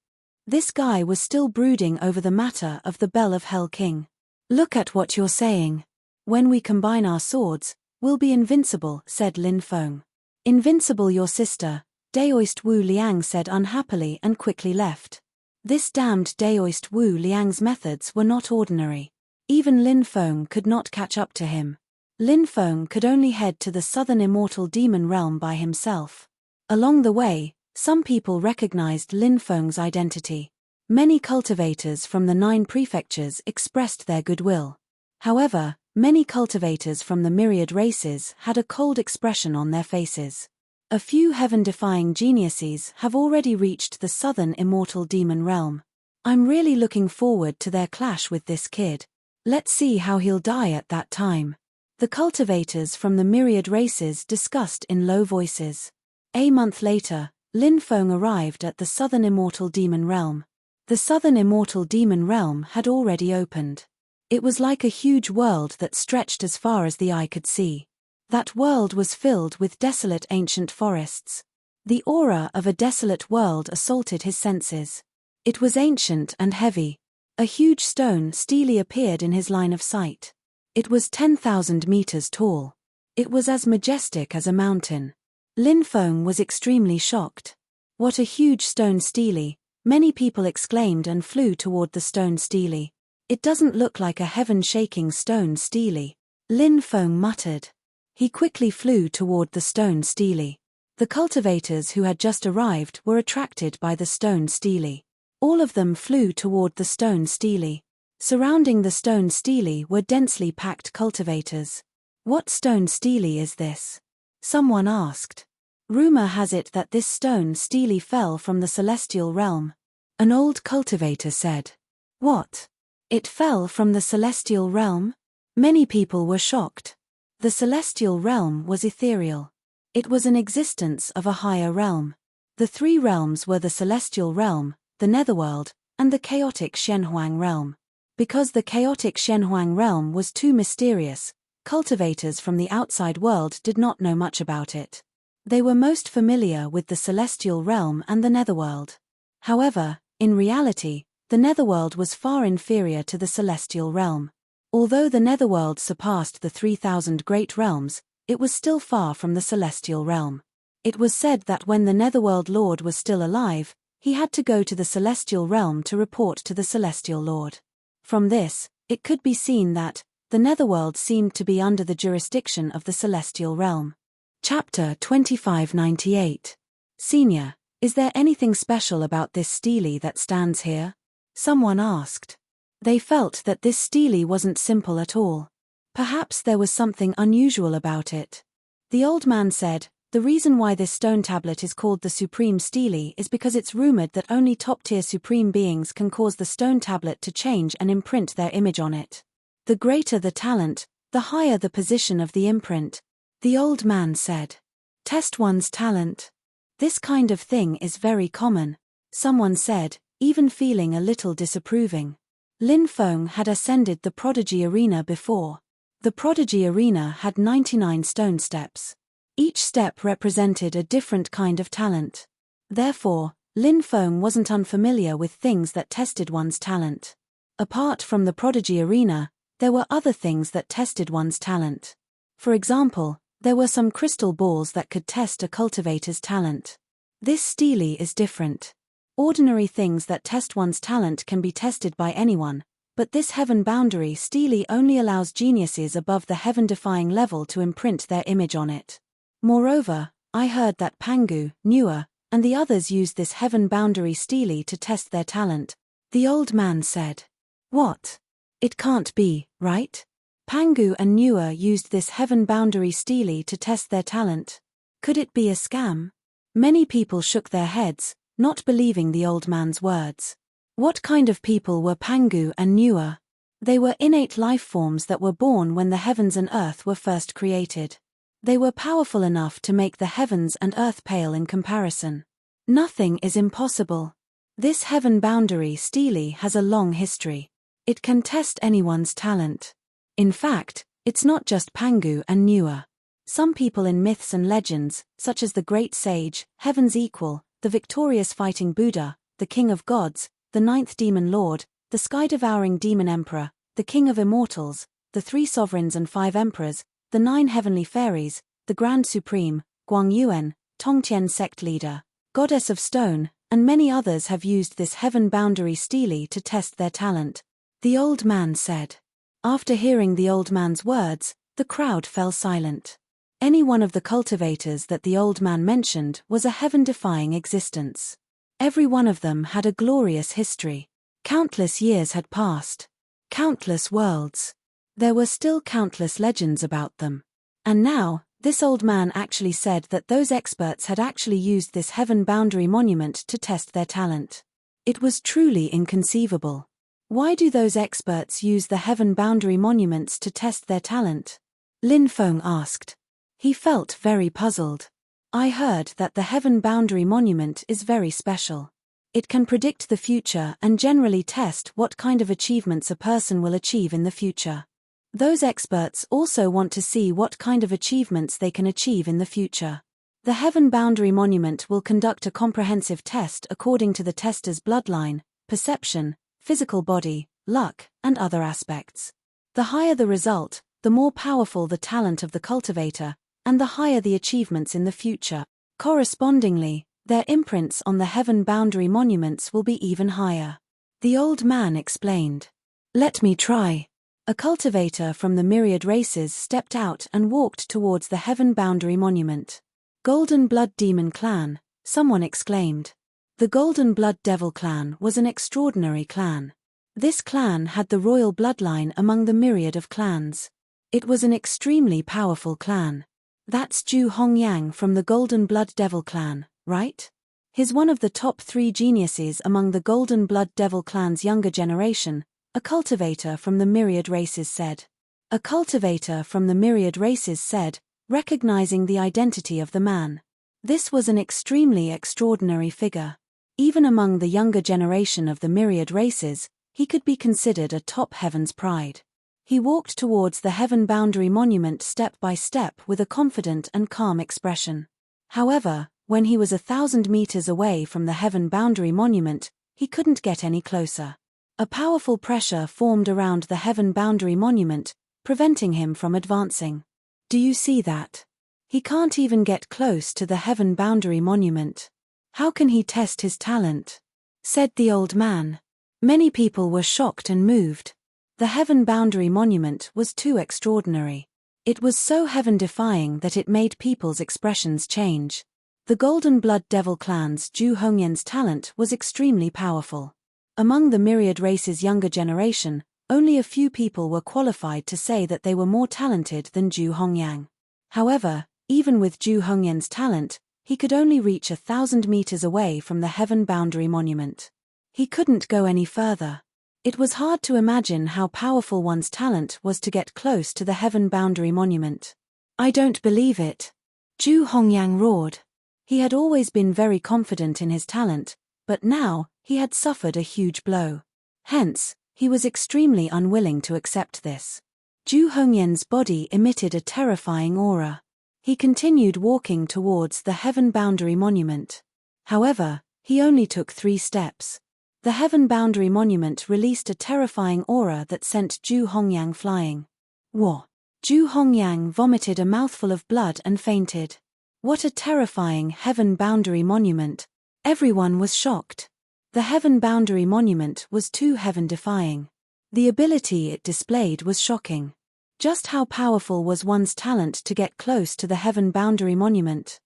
This guy was still brooding over the matter of the Bell of Hell King. Look at what you're saying. When we combine our swords, we'll be invincible, said Lin Feng. Invincible your sister, Daoist Wu Liang said unhappily and quickly left. This damned Daoist Wu Liang's methods were not ordinary. Even Lin Feng could not catch up to him. Lin Feng could only head to the southern immortal demon realm by himself. Along the way, some people recognized Lin Feng's identity. Many cultivators from the 9 prefectures expressed their goodwill. However, many cultivators from the myriad races had a cold expression on their faces. A few heaven-defying geniuses have already reached the southern immortal demon realm. I'm really looking forward to their clash with this kid. Let's see how he'll die at that time. The cultivators from the myriad races discussed in low voices. A month later, Lin Feng arrived at the southern immortal demon realm. The southern immortal demon realm had already opened. It was like a huge world that stretched as far as the eye could see. That world was filled with desolate ancient forests. The aura of a desolate world assaulted his senses. It was ancient and heavy. A huge stone steely appeared in his line of sight. It was 10,000 meters tall. It was as majestic as a mountain. Lin Feng was extremely shocked. What a huge stone steely, many people exclaimed and flew toward the stone steely. It doesn't look like a heaven-shaking stone steely, Lin Feng muttered. He quickly flew toward the stone steely. The cultivators who had just arrived were attracted by the stone steely. All of them flew toward the stone stele. Surrounding the stone stele were densely packed cultivators. What stone stele is this? Someone asked. Rumor has it that this stone stele fell from the celestial realm. An old cultivator said. What? It fell from the celestial realm? Many people were shocked. The celestial realm was ethereal. It was an existence of a higher realm. The three realms were the celestial realm, the netherworld, and the chaotic Shenhuang realm. Because the chaotic Shenhuang realm was too mysterious, cultivators from the outside world did not know much about it. They were most familiar with the celestial realm and the netherworld. However, in reality, the netherworld was far inferior to the celestial realm. Although the netherworld surpassed the 3,000 great realms, it was still far from the celestial realm. It was said that when the netherworld lord was still alive, he had to go to the celestial realm to report to the celestial lord. From this, it could be seen that the netherworld seemed to be under the jurisdiction of the celestial realm. Chapter 2598. Senior, is there anything special about this stele that stands here? Someone asked. They felt that this stele wasn't simple at all. Perhaps there was something unusual about it. The old man said, the reason why this stone tablet is called the Supreme Stele is because it's rumored that only top-tier supreme beings can cause the stone tablet to change and imprint their image on it. The greater the talent, the higher the position of the imprint. The old man said. Test one's talent. This kind of thing is very common. Someone said, even feeling a little disapproving. Lin Feng had ascended the Prodigy Arena before. The Prodigy Arena had 99 stone steps. Each step represented a different kind of talent. Therefore, Lin Feng wasn't unfamiliar with things that tested one's talent. Apart from the Prodigy Arena, there were other things that tested one's talent. For example, there were some crystal balls that could test a cultivator's talent. This stele is different. Ordinary things that test one's talent can be tested by anyone, but this heaven boundary stele only allows geniuses above the heaven-defying level to imprint their image on it. Moreover, I heard that Pangu, Nua, and the others used this heaven boundary stele to test their talent. The old man said. What? It can't be, right? Pangu and Nua used this heaven boundary stele to test their talent. Could it be a scam? Many people shook their heads, not believing the old man's words. What kind of people were Pangu and Nua? They were innate life forms that were born when the heavens and earth were first created. They were powerful enough to make the heavens and earth pale in comparison. Nothing is impossible. This heaven boundary stele has a long history. It can test anyone's talent. In fact, it's not just Pangu and Nua. Some people in myths and legends, such as the great sage, Heaven's Equal, the victorious fighting Buddha, the king of gods, the ninth demon lord, the sky-devouring demon emperor, the king of immortals, the three sovereigns and 5 emperors, the 9 heavenly fairies, the Grand Supreme, Guang Yuan, Tongtian sect leader, goddess of stone, and many others have used this heaven boundary stele to test their talent. The old man said. After hearing the old man's words, the crowd fell silent. Any one of the cultivators that the old man mentioned was a heaven-defying existence. Every one of them had a glorious history. Countless years had passed. Countless worlds. There were still countless legends about them. And now, this old man actually said that those experts had actually used this heaven boundary monument to test their talent. It was truly inconceivable. Why do those experts use the heaven boundary monuments to test their talent? Lin Feng asked. He felt very puzzled. I heard that the heaven boundary monument is very special. It can predict the future and generally test what kind of achievements a person will achieve in the future. Those experts also want to see what kind of achievements they can achieve in the future. The heaven boundary monument will conduct a comprehensive test according to the tester's bloodline, perception, physical body, luck, and other aspects. The higher the result, the more powerful the talent of the cultivator, and the higher the achievements in the future. Correspondingly, their imprints on the heaven boundary monuments will be even higher. The old man explained. Let me try. A cultivator from the myriad races stepped out and walked towards the heaven boundary monument. Golden Blood Demon Clan, someone exclaimed. The Golden Blood Devil clan was an extraordinary clan. This clan had the royal bloodline among the myriad of clans. It was an extremely powerful clan. That's Zhu Hongyang from the Golden Blood Devil clan, right? He's one of the top 3 geniuses among the Golden Blood Devil clan's younger generation, a cultivator from the myriad races said. A cultivator from the myriad races said, recognizing the identity of the man. This was an extremely extraordinary figure. Even among the younger generation of the myriad races, he could be considered a top heaven's pride. He walked towards the heaven boundary monument step by step with a confident and calm expression. However, when he was 1,000 meters away from the heaven boundary monument, he couldn't get any closer. A powerful pressure formed around the heaven boundary monument, preventing him from advancing. Do you see that? He can't even get close to the heaven boundary monument. How can he test his talent? Said the old man. Many people were shocked and moved. The heaven boundary monument was too extraordinary. It was so heaven-defying that it made people's expressions change. The Golden Blood Devil clan's Zhu Hongyan's talent was extremely powerful. Among the myriad race's younger generation, only a few people were qualified to say that they were more talented than Zhu Hongyang. However, even with Zhu Hongyan's talent, he could only reach 1,000 meters away from the heaven boundary monument. He couldn't go any further. It was hard to imagine how powerful one's talent was to get close to the heaven boundary monument. I don't believe it. Zhu Hongyang roared. He had always been very confident in his talent, but now, he had suffered a huge blow. Hence, he was extremely unwilling to accept this. Zhu Hongyan's body emitted a terrifying aura. He continued walking towards the heaven boundary monument. However, he only took 3 steps. The heaven boundary monument released a terrifying aura that sent Zhu Hongyang flying. Whoa! Zhu Hongyang vomited a mouthful of blood and fainted. What a terrifying heaven boundary monument! Everyone was shocked. The heaven boundary monument was too heaven-defying. The ability it displayed was shocking. Just how powerful was one's talent to get close to the heaven boundary monument?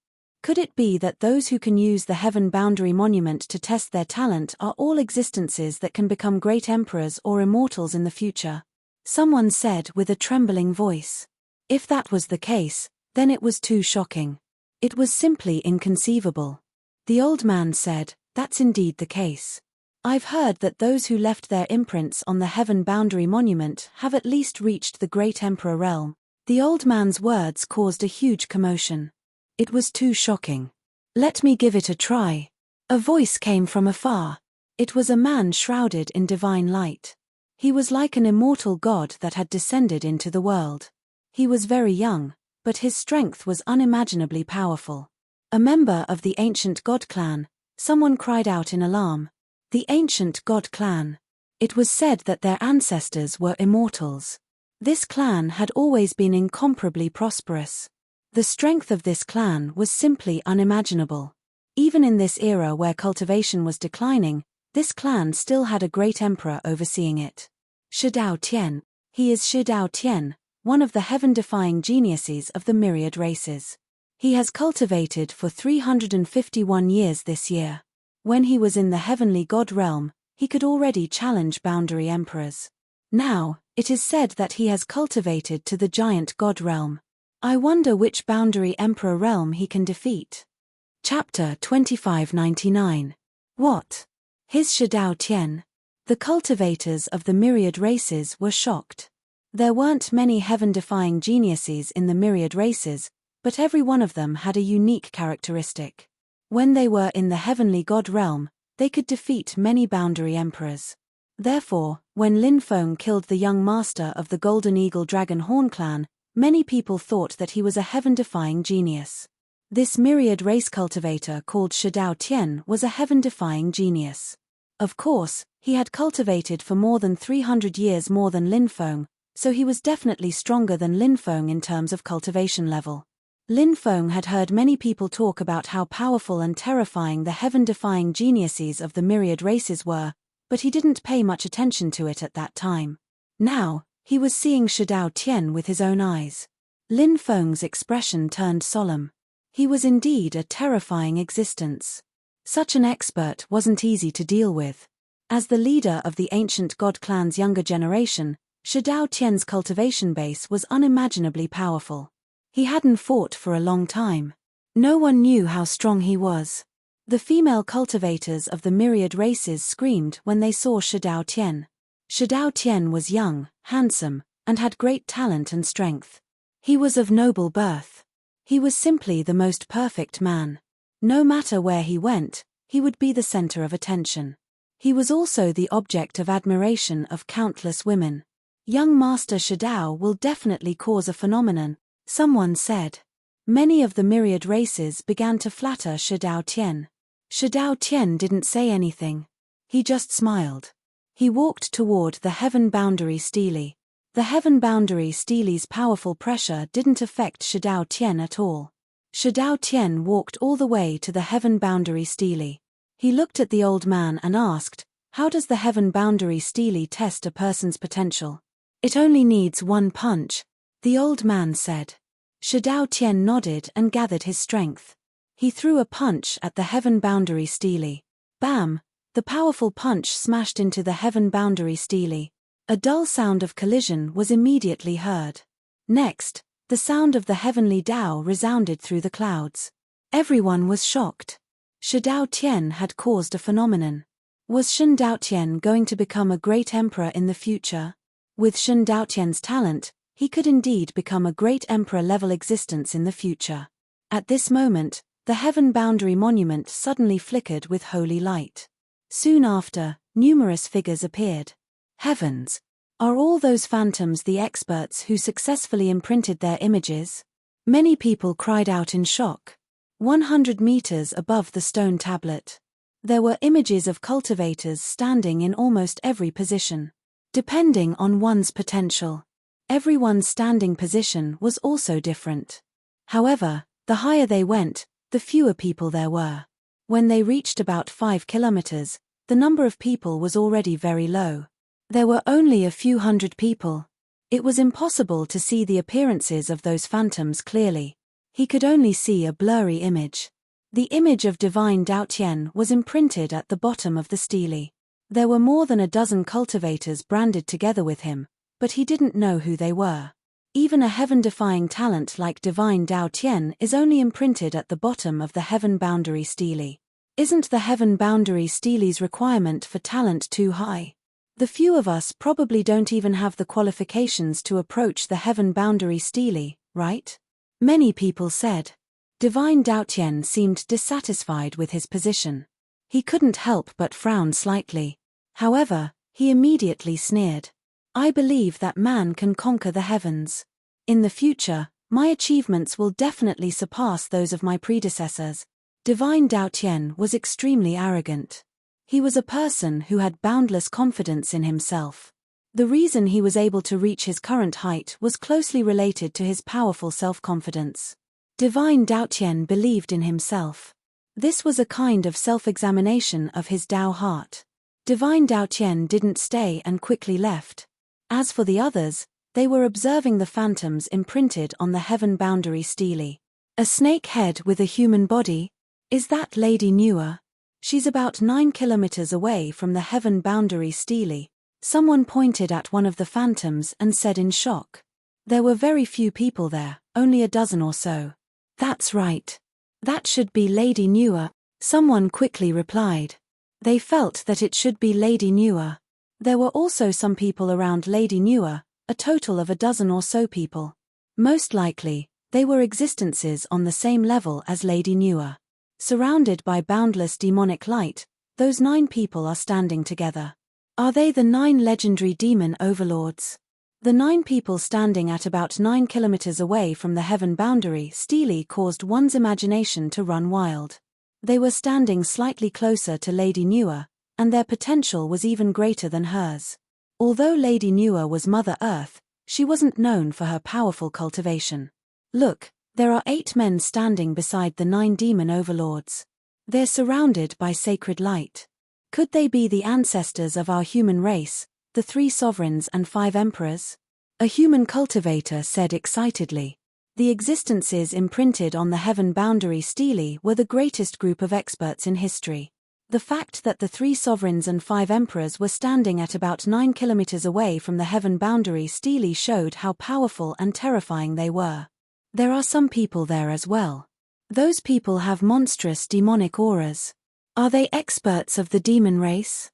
Could it be that those who can use the heaven boundary monument to test their talent are all existences that can become great emperors or immortals in the future? Someone said with a trembling voice. If that was the case, then it was too shocking. It was simply inconceivable. The old man said, that's indeed the case. I've heard that those who left their imprints on the heaven boundary monument have at least reached the great emperor realm. The old man's words caused a huge commotion. It was too shocking. Let me give it a try. A voice came from afar. It was a man shrouded in divine light. He was like an immortal god that had descended into the world. He was very young, but his strength was unimaginably powerful. A member of the ancient god clan, someone cried out in alarm. The ancient god clan. It was said that their ancestors were immortals. This clan had always been incomparably prosperous. The strength of this clan was simply unimaginable. Even in this era where cultivation was declining, this clan still had a great emperor overseeing it. Shidao Tian. He is Shidao Tian, one of the heaven-defying geniuses of the myriad races. He has cultivated for 351 years this year. When he was in the heavenly god realm, he could already challenge boundary emperors. Now, it is said that he has cultivated to the giant god realm. I wonder which boundary emperor realm he can defeat. Chapter 2599. What? His Shidao Tian. The cultivators of the myriad races were shocked. There weren't many heaven-defying geniuses in the myriad races, but every one of them had a unique characteristic. When they were in the heavenly god realm, they could defeat many boundary emperors. Therefore, when Lin Feng killed the young master of the Golden Eagle Dragon Horn clan, many people thought that he was a heaven-defying genius. This myriad race cultivator called Shidao Tian was a heaven-defying genius. Of course, he had cultivated for more than 300 years more than Lin Feng, so he was definitely stronger than Lin Feng in terms of cultivation level. Lin Feng had heard many people talk about how powerful and terrifying the heaven-defying geniuses of the myriad races were, but he didn't pay much attention to it at that time. Now, he was seeing Shidao Tian with his own eyes. Lin Feng's expression turned solemn. He was indeed a terrifying existence. Such an expert wasn't easy to deal with. As the leader of the ancient god clan's younger generation, Shadao Tian's cultivation base was unimaginably powerful. He hadn't fought for a long time. No one knew how strong he was. The female cultivators of the myriad races screamed when they saw Shadao Tian. Shadao Tian was young, handsome, and had great talent and strength. He was of noble birth. He was simply the most perfect man. No matter where he went, he would be the center of attention. He was also the object of admiration of countless women. Young Master Shadao will definitely cause a phenomenon, someone said. Many of the myriad races began to flatter Shadao Tian. Shadao Tian didn't say anything. He just smiled. He walked toward the heaven boundary stele. The heaven boundary stele's powerful pressure didn't affect Shadao Tian at all. Shadao Tian walked all the way to the heaven boundary stele. He looked at the old man and asked, "How does the heaven boundary stele test a person's potential?" "It only needs one punch," the old man said. Shadao Tian nodded and gathered his strength. He threw a punch at the heaven boundary stele. Bam! The powerful punch smashed into the heaven boundary stele. A dull sound of collision was immediately heard. Next, the sound of the heavenly Tao resounded through the clouds. Everyone was shocked. Shadao Tian had caused a phenomenon. Was Shen Daotian going to become a great emperor in the future? With Shen Daotian's talent, he could indeed become a great emperor-level existence in the future. At this moment, the heaven boundary monument suddenly flickered with holy light. Soon after, numerous figures appeared. Heavens! Are all those phantoms the experts who successfully imprinted their images? Many people cried out in shock. 100 meters above the stone tablet, there were images of cultivators standing in almost every position. Depending on one's potential, everyone's standing position was also different. However, the higher they went, the fewer people there were. When they reached about 5 kilometers, the number of people was already very low. There were only a few hundred people. It was impossible to see the appearances of those phantoms clearly. He could only see a blurry image. The image of divine Daotian was imprinted at the bottom of the stele. There were more than a dozen cultivators branded together with him, but he didn't know who they were. Even a heaven-defying talent like divine Daotian is only imprinted at the bottom of the heaven boundary stele. Isn't the heaven boundary stele's requirement for talent too high? The few of us probably don't even have the qualifications to approach the heaven boundary stele, right? Many people said. Divine Daotian seemed dissatisfied with his position. He couldn't help but frown slightly. However, he immediately sneered. "I believe that man can conquer the heavens. In the future, my achievements will definitely surpass those of my predecessors." Divine Daotian was extremely arrogant. He was a person who had boundless confidence in himself. The reason he was able to reach his current height was closely related to his powerful self-confidence. Divine Daotian believed in himself. This was a kind of self-examination of his Dao heart. Divine Daotian didn't stay and quickly left. As for the others, they were observing the phantoms imprinted on the heaven boundary stele. A snake head with a human body? Is that Lady Nuer? She's about 9 kilometers away from the heaven boundary stele. Someone pointed at one of the phantoms and said in shock. There were very few people there, only a dozen or so. That's right. That should be Lady Nuer, someone quickly replied. They felt that it should be Lady Nuer. There were also some people around Lady Nuer, a total of a dozen or so people. Most likely, they were existences on the same level as Lady Nuer. Surrounded by boundless demonic light, those 9 people are standing together. Are they the 9 legendary demon overlords? The 9 people standing at about 9 kilometers away from the heaven boundary stele caused one's imagination to run wild. They were standing slightly closer to Lady Nuer, and their potential was even greater than hers. Although Lady Nuer was Mother Earth, she wasn't known for her powerful cultivation. Look, there are 8 men standing beside the 9 demon overlords. They're surrounded by sacred light. Could they be the ancestors of our human race, the 3 sovereigns and 5 emperors? A human cultivator said excitedly. The existences imprinted on the heaven boundary stele were the greatest group of experts in history. The fact that the 3 sovereigns and 5 emperors were standing at about 9 kilometers away from the heaven boundary stele showed how powerful and terrifying they were. There are some people there as well. Those people have monstrous demonic auras. Are they experts of the demon race?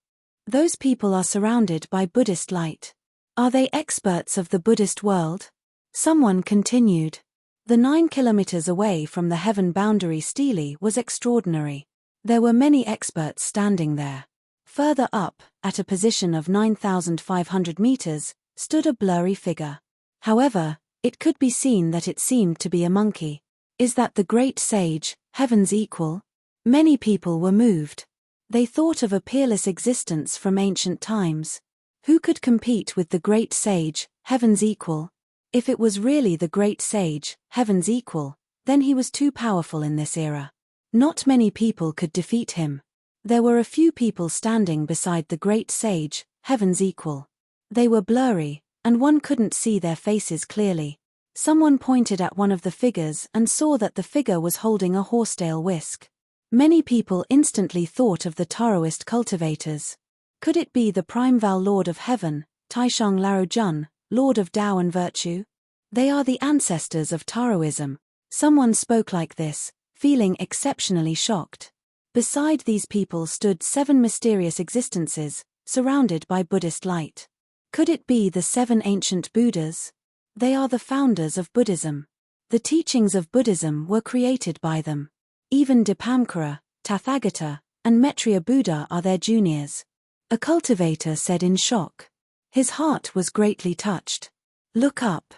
Those people are surrounded by Buddhist light. Are they experts of the Buddhist world? Someone continued. The 9 kilometers away from the heaven boundary stele was extraordinary. There were many experts standing there. Further up, at a position of 9,500 meters, stood a blurry figure. However, it could be seen that it seemed to be a monkey. Is that the great sage, heaven's equal? Many people were moved. They thought of a peerless existence from ancient times. Who could compete with the great sage, heaven's equal? If it was really the great sage, heaven's equal, then he was too powerful in this era. Not many people could defeat him. There were a few people standing beside the great sage, heaven's equal. They were blurry, and one couldn't see their faces clearly. Someone pointed at one of the figures and saw that the figure was holding a horsetail whisk. Many people instantly thought of the Taoist cultivators. Could it be the Primordial Lord of Heaven, Taishang Lao Jun, Lord of Tao and Virtue? They are the ancestors of Taoism. Someone spoke like this, feeling exceptionally shocked. Beside these people stood 7 mysterious existences, surrounded by Buddhist light. Could it be the 7 ancient Buddhas? They are the founders of Buddhism. The teachings of Buddhism were created by them. Even Dipamkara, Tathagata, and Maitreya Buddha are their juniors. A cultivator said in shock. His heart was greatly touched. Look up.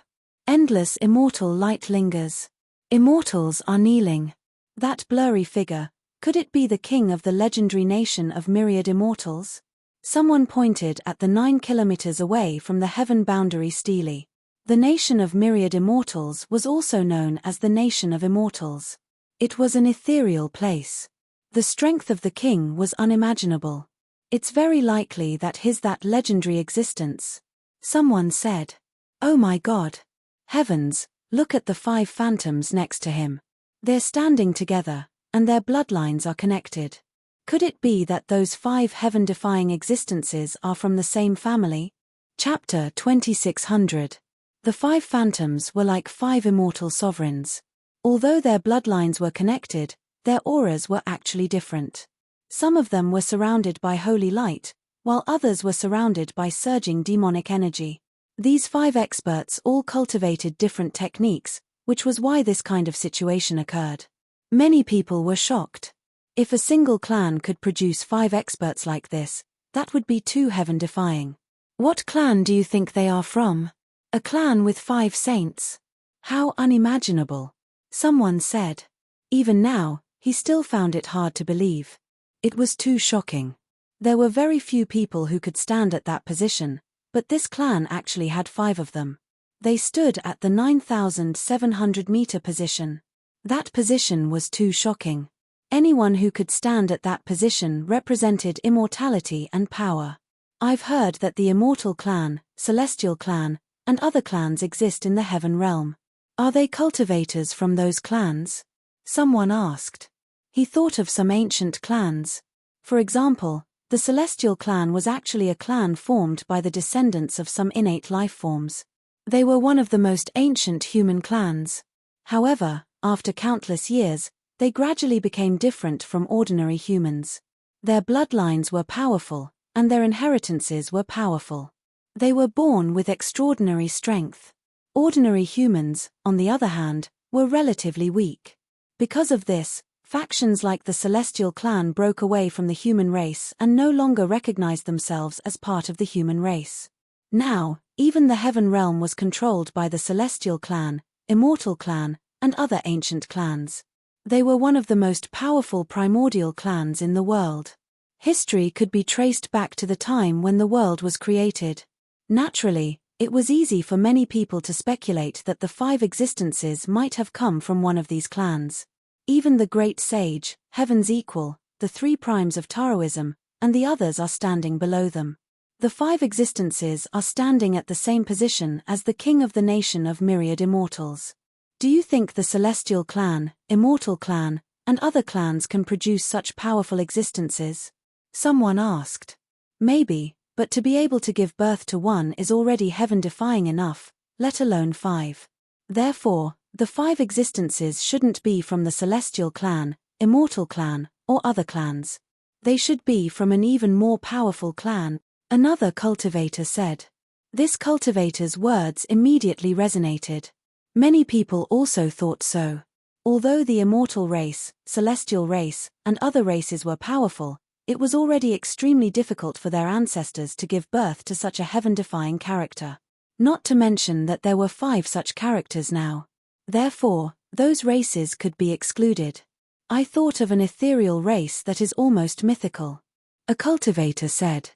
Endless immortal light lingers. Immortals are kneeling. That blurry figure, could it be the king of the legendary nation of myriad immortals? Someone pointed at the 9 kilometers away from the heaven boundary stele. The nation of myriad immortals was also known as the nation of immortals. It was an ethereal place. The strength of the king was unimaginable. It's very likely that that legendary existence. Someone said. Oh my God. Heavens, look at the 5 phantoms next to him. They're standing together, and their bloodlines are connected. Could it be that those 5 heaven-defying existences are from the same family? Chapter 2600. The 5 phantoms were like 5 immortal sovereigns. Although their bloodlines were connected, their auras were actually different. Some of them were surrounded by holy light, while others were surrounded by surging demonic energy. These 5 experts all cultivated different techniques, which was why this kind of situation occurred. Many people were shocked. If a single clan could produce 5 experts like this, that would be too heaven-defying. What clan do you think they are from? A clan with 5 saints? How unimaginable. Someone said. Even now, he still found it hard to believe. It was too shocking. There were very few people who could stand at that position, but this clan actually had 5 of them. They stood at the 9,700-meter position. That position was too shocking. Anyone who could stand at that position represented immortality and power. I've heard that the Immortal Clan, Celestial Clan, and other clans exist in the heaven realm. Are they cultivators from those clans? Someone asked. He thought of some ancient clans. For example, the Celestial Clan was actually a clan formed by the descendants of some innate life forms. They were one of the most ancient human clans. However, after countless years, they gradually became different from ordinary humans. Their bloodlines were powerful, and their inheritances were powerful. They were born with extraordinary strength. Ordinary humans, on the other hand, were relatively weak. Because of this, factions like the Celestial Clan broke away from the human race and no longer recognized themselves as part of the human race. Now, even the heaven realm was controlled by the Celestial Clan, Immortal Clan, and other ancient clans. They were one of the most powerful primordial clans in the world. History could be traced back to the time when the world was created. Naturally, it was easy for many people to speculate that the 5 existences might have come from one of these clans. Even the great sage, heaven's equal, the 3 primes of Taoism, and the others are standing below them. The 5 existences are standing at the same position as the king of the nation of myriad immortals. Do you think the celestial clan, immortal clan, and other clans can produce such powerful existences? Someone asked. Maybe, but to be able to give birth to one is already heaven-defying enough, let alone 5. Therefore, the 5 existences shouldn't be from the celestial clan, immortal clan, or other clans. They should be from an even more powerful clan, another cultivator said. This cultivator's words immediately resonated. Many people also thought so. Although the immortal race, celestial race, and other races were powerful, it was already extremely difficult for their ancestors to give birth to such a heaven-defying character. Not to mention that there were 5 such characters now. Therefore, those races could be excluded. I thought of an ethereal race that is almost mythical. A cultivator said.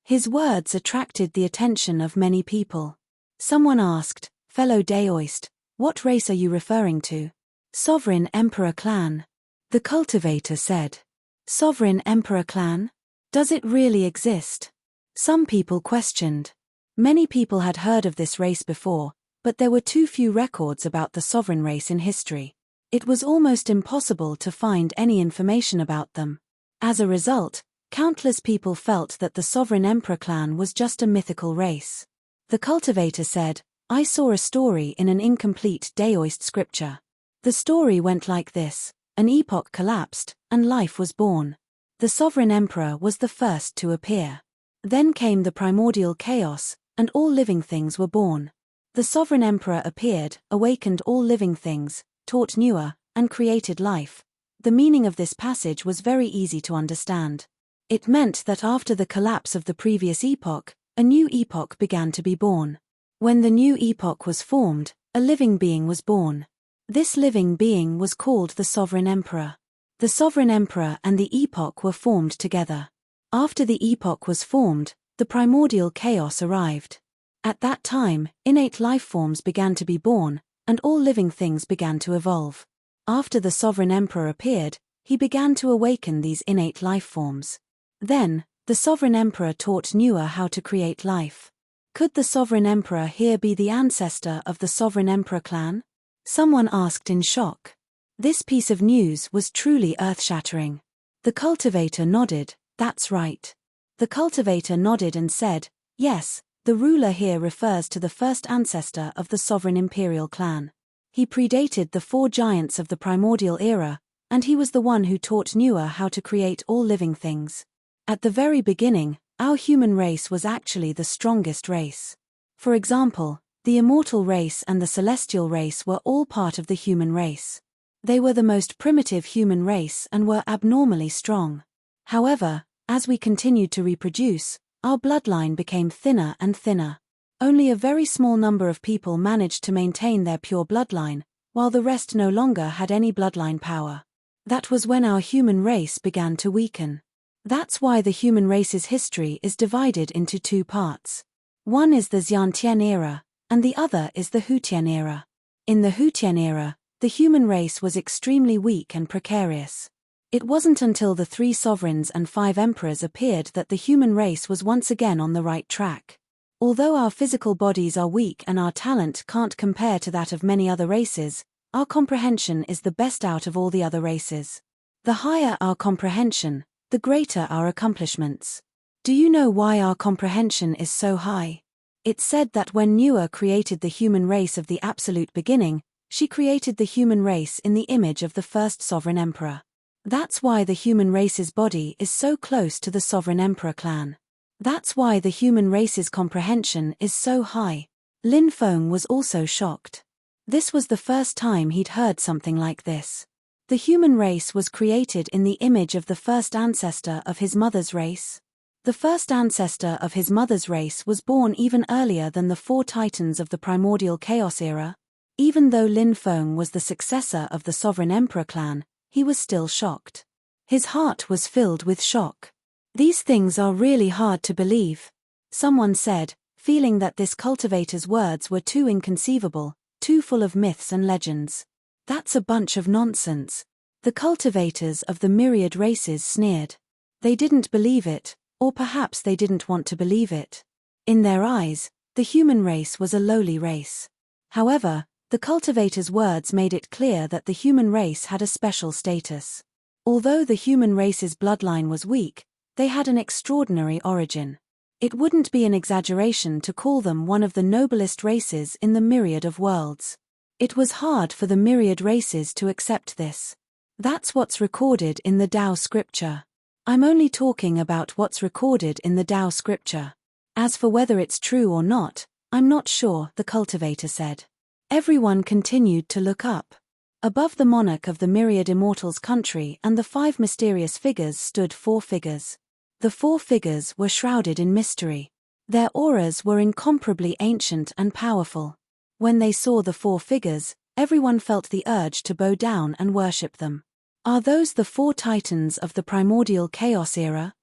His words attracted the attention of many people. Someone asked, fellow Daoist, what race are you referring to? Sovereign Emperor Clan. The cultivator said. Sovereign Emperor Clan? Does it really exist? Some people questioned. Many people had heard of this race before, but there were too few records about the sovereign race in history. It was almost impossible to find any information about them. As a result, countless people felt that the Sovereign Emperor Clan was just a mythical race. The cultivator said, I saw a story in an incomplete Daoist scripture. The story went like this: an epoch collapsed, and life was born. The Sovereign Emperor was the first to appear. Then came the primordial chaos, and all living things were born. The Sovereign Emperor appeared, awakened all living things, taught newer, and created life. The meaning of this passage was very easy to understand. It meant that after the collapse of the previous epoch, a new epoch began to be born. When the new epoch was formed, a living being was born. This living being was called the Sovereign Emperor. The Sovereign Emperor and the epoch were formed together. After the epoch was formed, the primordial chaos arrived. At that time, innate life forms began to be born, and all living things began to evolve. After the Sovereign Emperor appeared, he began to awaken these innate life forms. Then, the Sovereign Emperor taught newer how to create life. Could the Sovereign Emperor here be the ancestor of the Sovereign Emperor clan? Someone asked in shock. This piece of news was truly earth-shattering. The cultivator nodded, that's right. The cultivator nodded and said, yes, the ruler here refers to the first ancestor of the Sovereign Imperial clan. He predated the 4 giants of the primordial era, and he was the one who taught newer how to create all living things. At the very beginning, our human race was actually the strongest race. For example, the immortal race and the celestial race were all part of the human race. They were the most primitive human race and were abnormally strong. However, as we continued to reproduce, our bloodline became thinner and thinner. Only a very small number of people managed to maintain their pure bloodline, while the rest no longer had any bloodline power. That was when our human race began to weaken. That's why the human race's history is divided into 2 parts. One is the Xiantian era, and the other is the Hutian era. In the Hutian era, the human race was extremely weak and precarious. It wasn't until the 3 sovereigns and 5 emperors appeared that the human race was once again on the right track. Although our physical bodies are weak and our talent can't compare to that of many other races, our comprehension is the best out of all the other races. The higher our comprehension, the greater our accomplishments. Do you know why our comprehension is so high? It's said that when Nuwa created the human race of the absolute beginning, she created the human race in the image of the first sovereign emperor. That's why the human race's body is so close to the Sovereign Emperor clan. That's why the human race's comprehension is so high. Lin Feng was also shocked. This was the first time he'd heard something like this. The human race was created in the image of the first ancestor of his mother's race. The first ancestor of his mother's race was born even earlier than the 4 titans of the primordial chaos era. Even though Lin Feng was the successor of the Sovereign Emperor clan, he was still shocked. His heart was filled with shock. These things are really hard to believe. Someone said, feeling that this cultivator's words were too inconceivable, too full of myths and legends. That's a bunch of nonsense. The cultivators of the myriad races sneered. They didn't believe it, or perhaps they didn't want to believe it. In their eyes, the human race was a lowly race. However, the The cultivator's words made it clear that the human race had a special status. Although the human race's bloodline was weak, they had an extraordinary origin. It wouldn't be an exaggeration to call them one of the noblest races in the myriad of worlds. It was hard for the myriad races to accept this. That's what's recorded in the Tao scripture. I'm only talking about what's recorded in the Tao scripture. As for whether it's true or not, I'm not sure, the cultivator said. Everyone continued to look up. Above the monarch of the myriad immortals' country and the 5 mysterious figures stood 4 figures. The 4 figures were shrouded in mystery. Their auras were incomparably ancient and powerful. When they saw the 4 figures, everyone felt the urge to bow down and worship them. Are those the 4 titans of the primordial chaos era?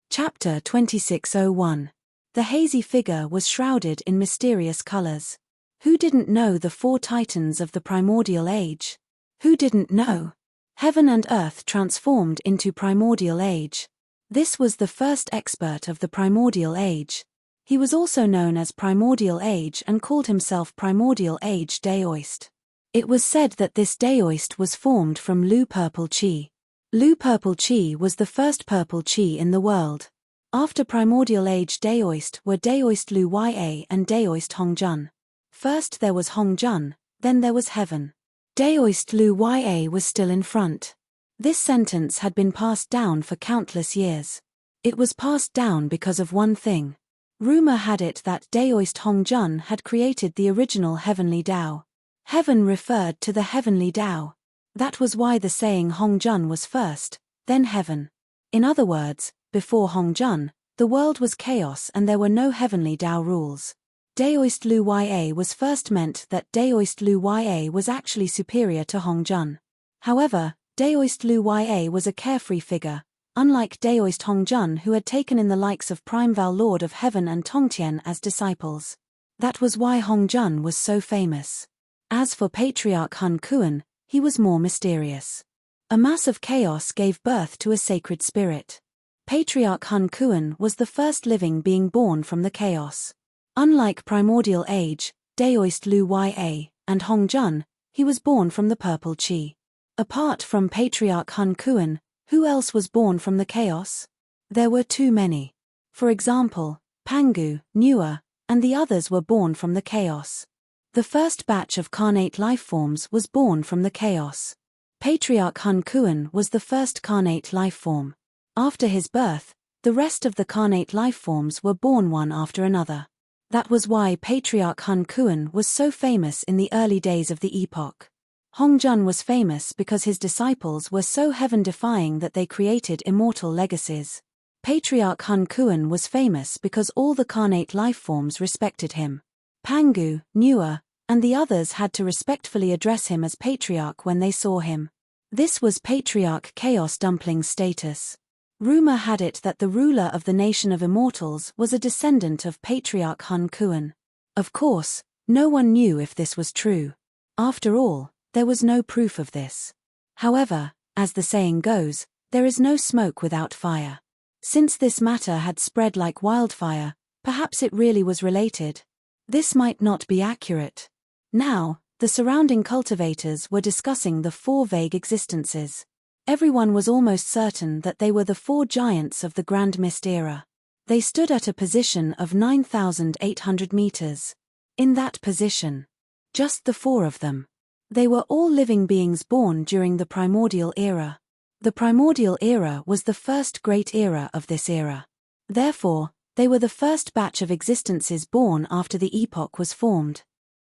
Chapter 2601. The hazy figure was shrouded in mysterious colors. Who didn't know the 4 titans of the primordial age? Who didn't know? Heaven and earth transformed into primordial age. This was the first expert of the primordial age. He was also known as Primordial Age and called himself Primordial Age Daoist. It was said that this Daoist was formed from Lu Purple Chi. Lu Purple Chi was the first purple Chi in the world. After Primordial Age Daoist were Daoist Lu Ya and Daoist Hong Jun. First there was Hong Jun, then there was Heaven. Daoist Lu Ya was still in front. This sentence had been passed down for countless years. It was passed down because of one thing. Rumor had it that Daoist Hong Jun had created the original heavenly Tao. Heaven referred to the heavenly Tao. That was why the saying Hong Jun was first, then heaven. In other words, before Hong Jun, the world was chaos and there were no heavenly Tao rules. Daoist Lu Ya was first meant that Daoist Lu Ya was actually superior to Hong Jun. However, Daoist Lu Ya was a carefree figure, unlike Daoist Hong Jun who had taken in the likes of Primordial Lord of Heaven and Tongtian as disciples. That was why Hong Jun was so famous. As for Patriarch Hun Kuan, he was more mysterious. A mass of chaos gave birth to a sacred spirit. Patriarch Hun Kuan was the first living being born from the chaos. Unlike Primordial Age, Daoist Lu Ya, and Hong Jun, he was born from the purple Chi. Apart from Patriarch Hun Kuan, who else was born from the chaos? There were too many. For example, Pangu, Nua, and the others were born from the chaos. The first batch of carnate lifeforms was born from the chaos. Patriarch Hun Kuan was the first carnate lifeform. After his birth, the rest of the carnate lifeforms were born one after another. That was why Patriarch Hun Kuan was so famous in the early days of the epoch. Hong Jun was famous because his disciples were so heaven-defying that they created immortal legacies. Patriarch Hun Kuan was famous because all the carnate lifeforms respected him. Pangu, Nua, and the others had to respectfully address him as Patriarch when they saw him. This was Patriarch Chaos Dumpling's status. Rumor had it that the ruler of the nation of immortals was a descendant of Patriarch Hun Kuan. Of course, no one knew if this was true. After all, there was no proof of this. However, as the saying goes, there is no smoke without fire. Since this matter had spread like wildfire, perhaps it really was related. This might not be accurate. Now, the surrounding cultivators were discussing the 4 vague existences. Everyone was almost certain that they were the 4 giants of the Grand Mist era. They stood at a position of 9,800 meters. In that position. Just the 4 of them. They were all living beings born during the Primordial era. The Primordial era was the first great era of this era. Therefore, they were the first batch of existences born after the epoch was formed.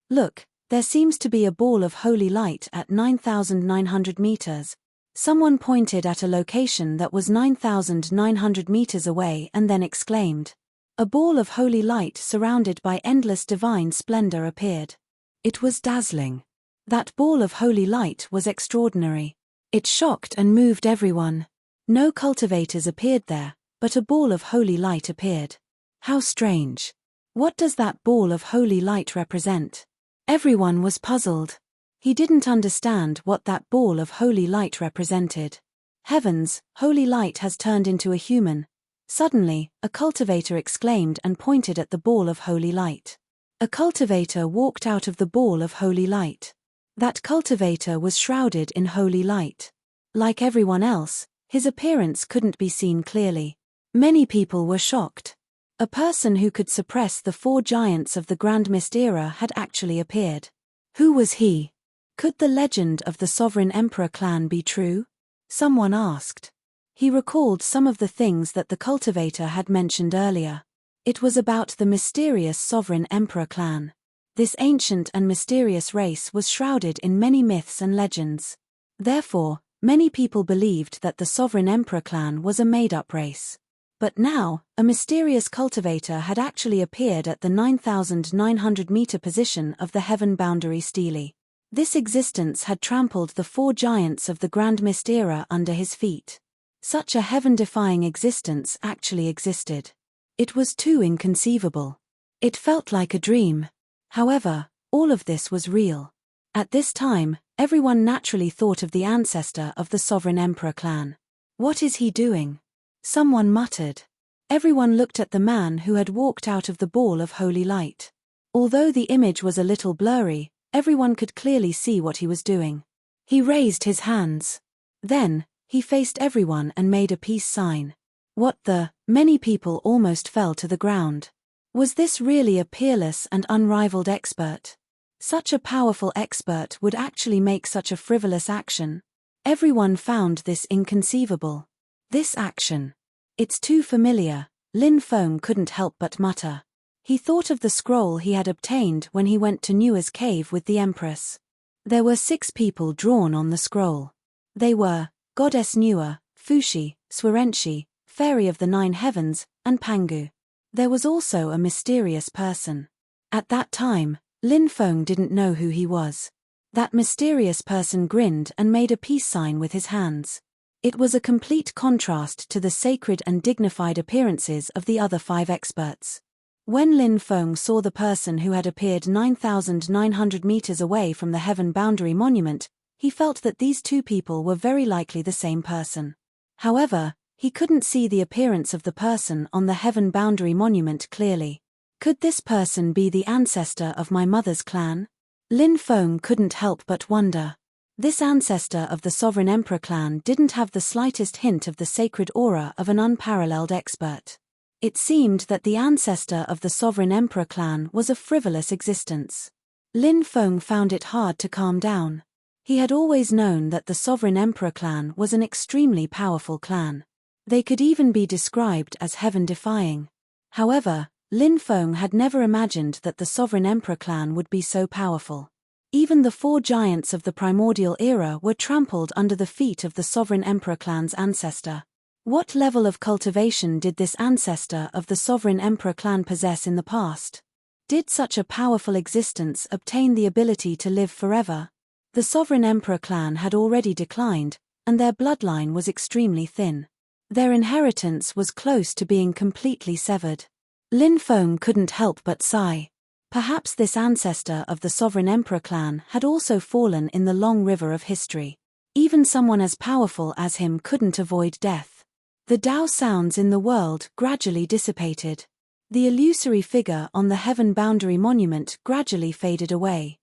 Look, there seems to be a ball of holy light at 9,900 meters. Someone pointed at a location that was 9,900 meters away and then exclaimed. A ball of holy light surrounded by endless divine splendor appeared. It was dazzling. That ball of holy light was extraordinary. It shocked and moved everyone. No cultivators appeared there, but a ball of holy light appeared. How strange. What does that ball of holy light represent? Everyone was puzzled. He didn't understand what that ball of holy light represented. Heavens, holy light has turned into a human. Suddenly, a cultivator exclaimed and pointed at the ball of holy light. A cultivator walked out of the ball of holy light. That cultivator was shrouded in holy light. Like everyone else, his appearance couldn't be seen clearly. Many people were shocked. A person who could suppress the 4 giants of the Grand Mist era had actually appeared. Who was he? Could the legend of the Sovereign Emperor clan be true? Someone asked. He recalled some of the things that the cultivator had mentioned earlier. It was about the mysterious Sovereign Emperor clan. This ancient and mysterious race was shrouded in many myths and legends. Therefore, many people believed that the Sovereign Emperor clan was a made-up race. But now, a mysterious cultivator had actually appeared at the 9,900-meter position of the heaven boundary stele. This existence had trampled the 4 giants of the Grand Mist era under his feet. Such a heaven-defying existence actually existed. It was too inconceivable. It felt like a dream. However, all of this was real. At this time, everyone naturally thought of the ancestor of the Sovereign Emperor clan. What is he doing? Someone muttered. Everyone looked at the man who had walked out of the ball of holy light. Although the image was a little blurry, everyone could clearly see what he was doing. He raised his hands. Then, he faced everyone and made a peace sign. What the? Many people almost fell to the ground. Was this really a peerless and unrivaled expert? Such a powerful expert would actually make such a frivolous action? Everyone found this inconceivable. This action. It's too familiar, Lin Feng couldn't help but mutter. He thought of the scroll he had obtained when he went to Nua's cave with the Empress. There were 6 people drawn on the scroll. They were Goddess Nua, Fuxi, Swarenshi, Fairy of the 9 Heavens, and Pangu. There was also a mysterious person. At that time, Lin Feng didn't know who he was. That mysterious person grinned and made a peace sign with his hands. It was a complete contrast to the sacred and dignified appearances of the other 5 experts. When Lin Feng saw the person who had appeared 9,900 meters away from the Heaven Boundary Monument, he felt that these 2 people were very likely the same person. However, he couldn't see the appearance of the person on the Heaven Boundary Monument clearly. Could this person be the ancestor of my mother's clan? Lin Feng couldn't help but wonder. This ancestor of the Sovereign Emperor clan didn't have the slightest hint of the sacred aura of an unparalleled expert. It seemed that the ancestor of the Sovereign Emperor clan was a frivolous existence. Lin Feng found it hard to calm down. He had always known that the Sovereign Emperor clan was an extremely powerful clan. They could even be described as heaven-defying. However, Lin Feng had never imagined that the Sovereign Emperor clan would be so powerful. Even the 4 giants of the Primordial era were trampled under the feet of the Sovereign Emperor clan's ancestor. What level of cultivation did this ancestor of the Sovereign Emperor clan possess in the past? Did such a powerful existence obtain the ability to live forever? The Sovereign Emperor clan had already declined, and their bloodline was extremely thin. Their inheritance was close to being completely severed. Lin Feng couldn't help but sigh. Perhaps this ancestor of the Sovereign Emperor clan had also fallen in the long river of history. Even someone as powerful as him couldn't avoid death. The Tao sounds in the world gradually dissipated. The illusory figure on the Heaven Boundary Monument gradually faded away.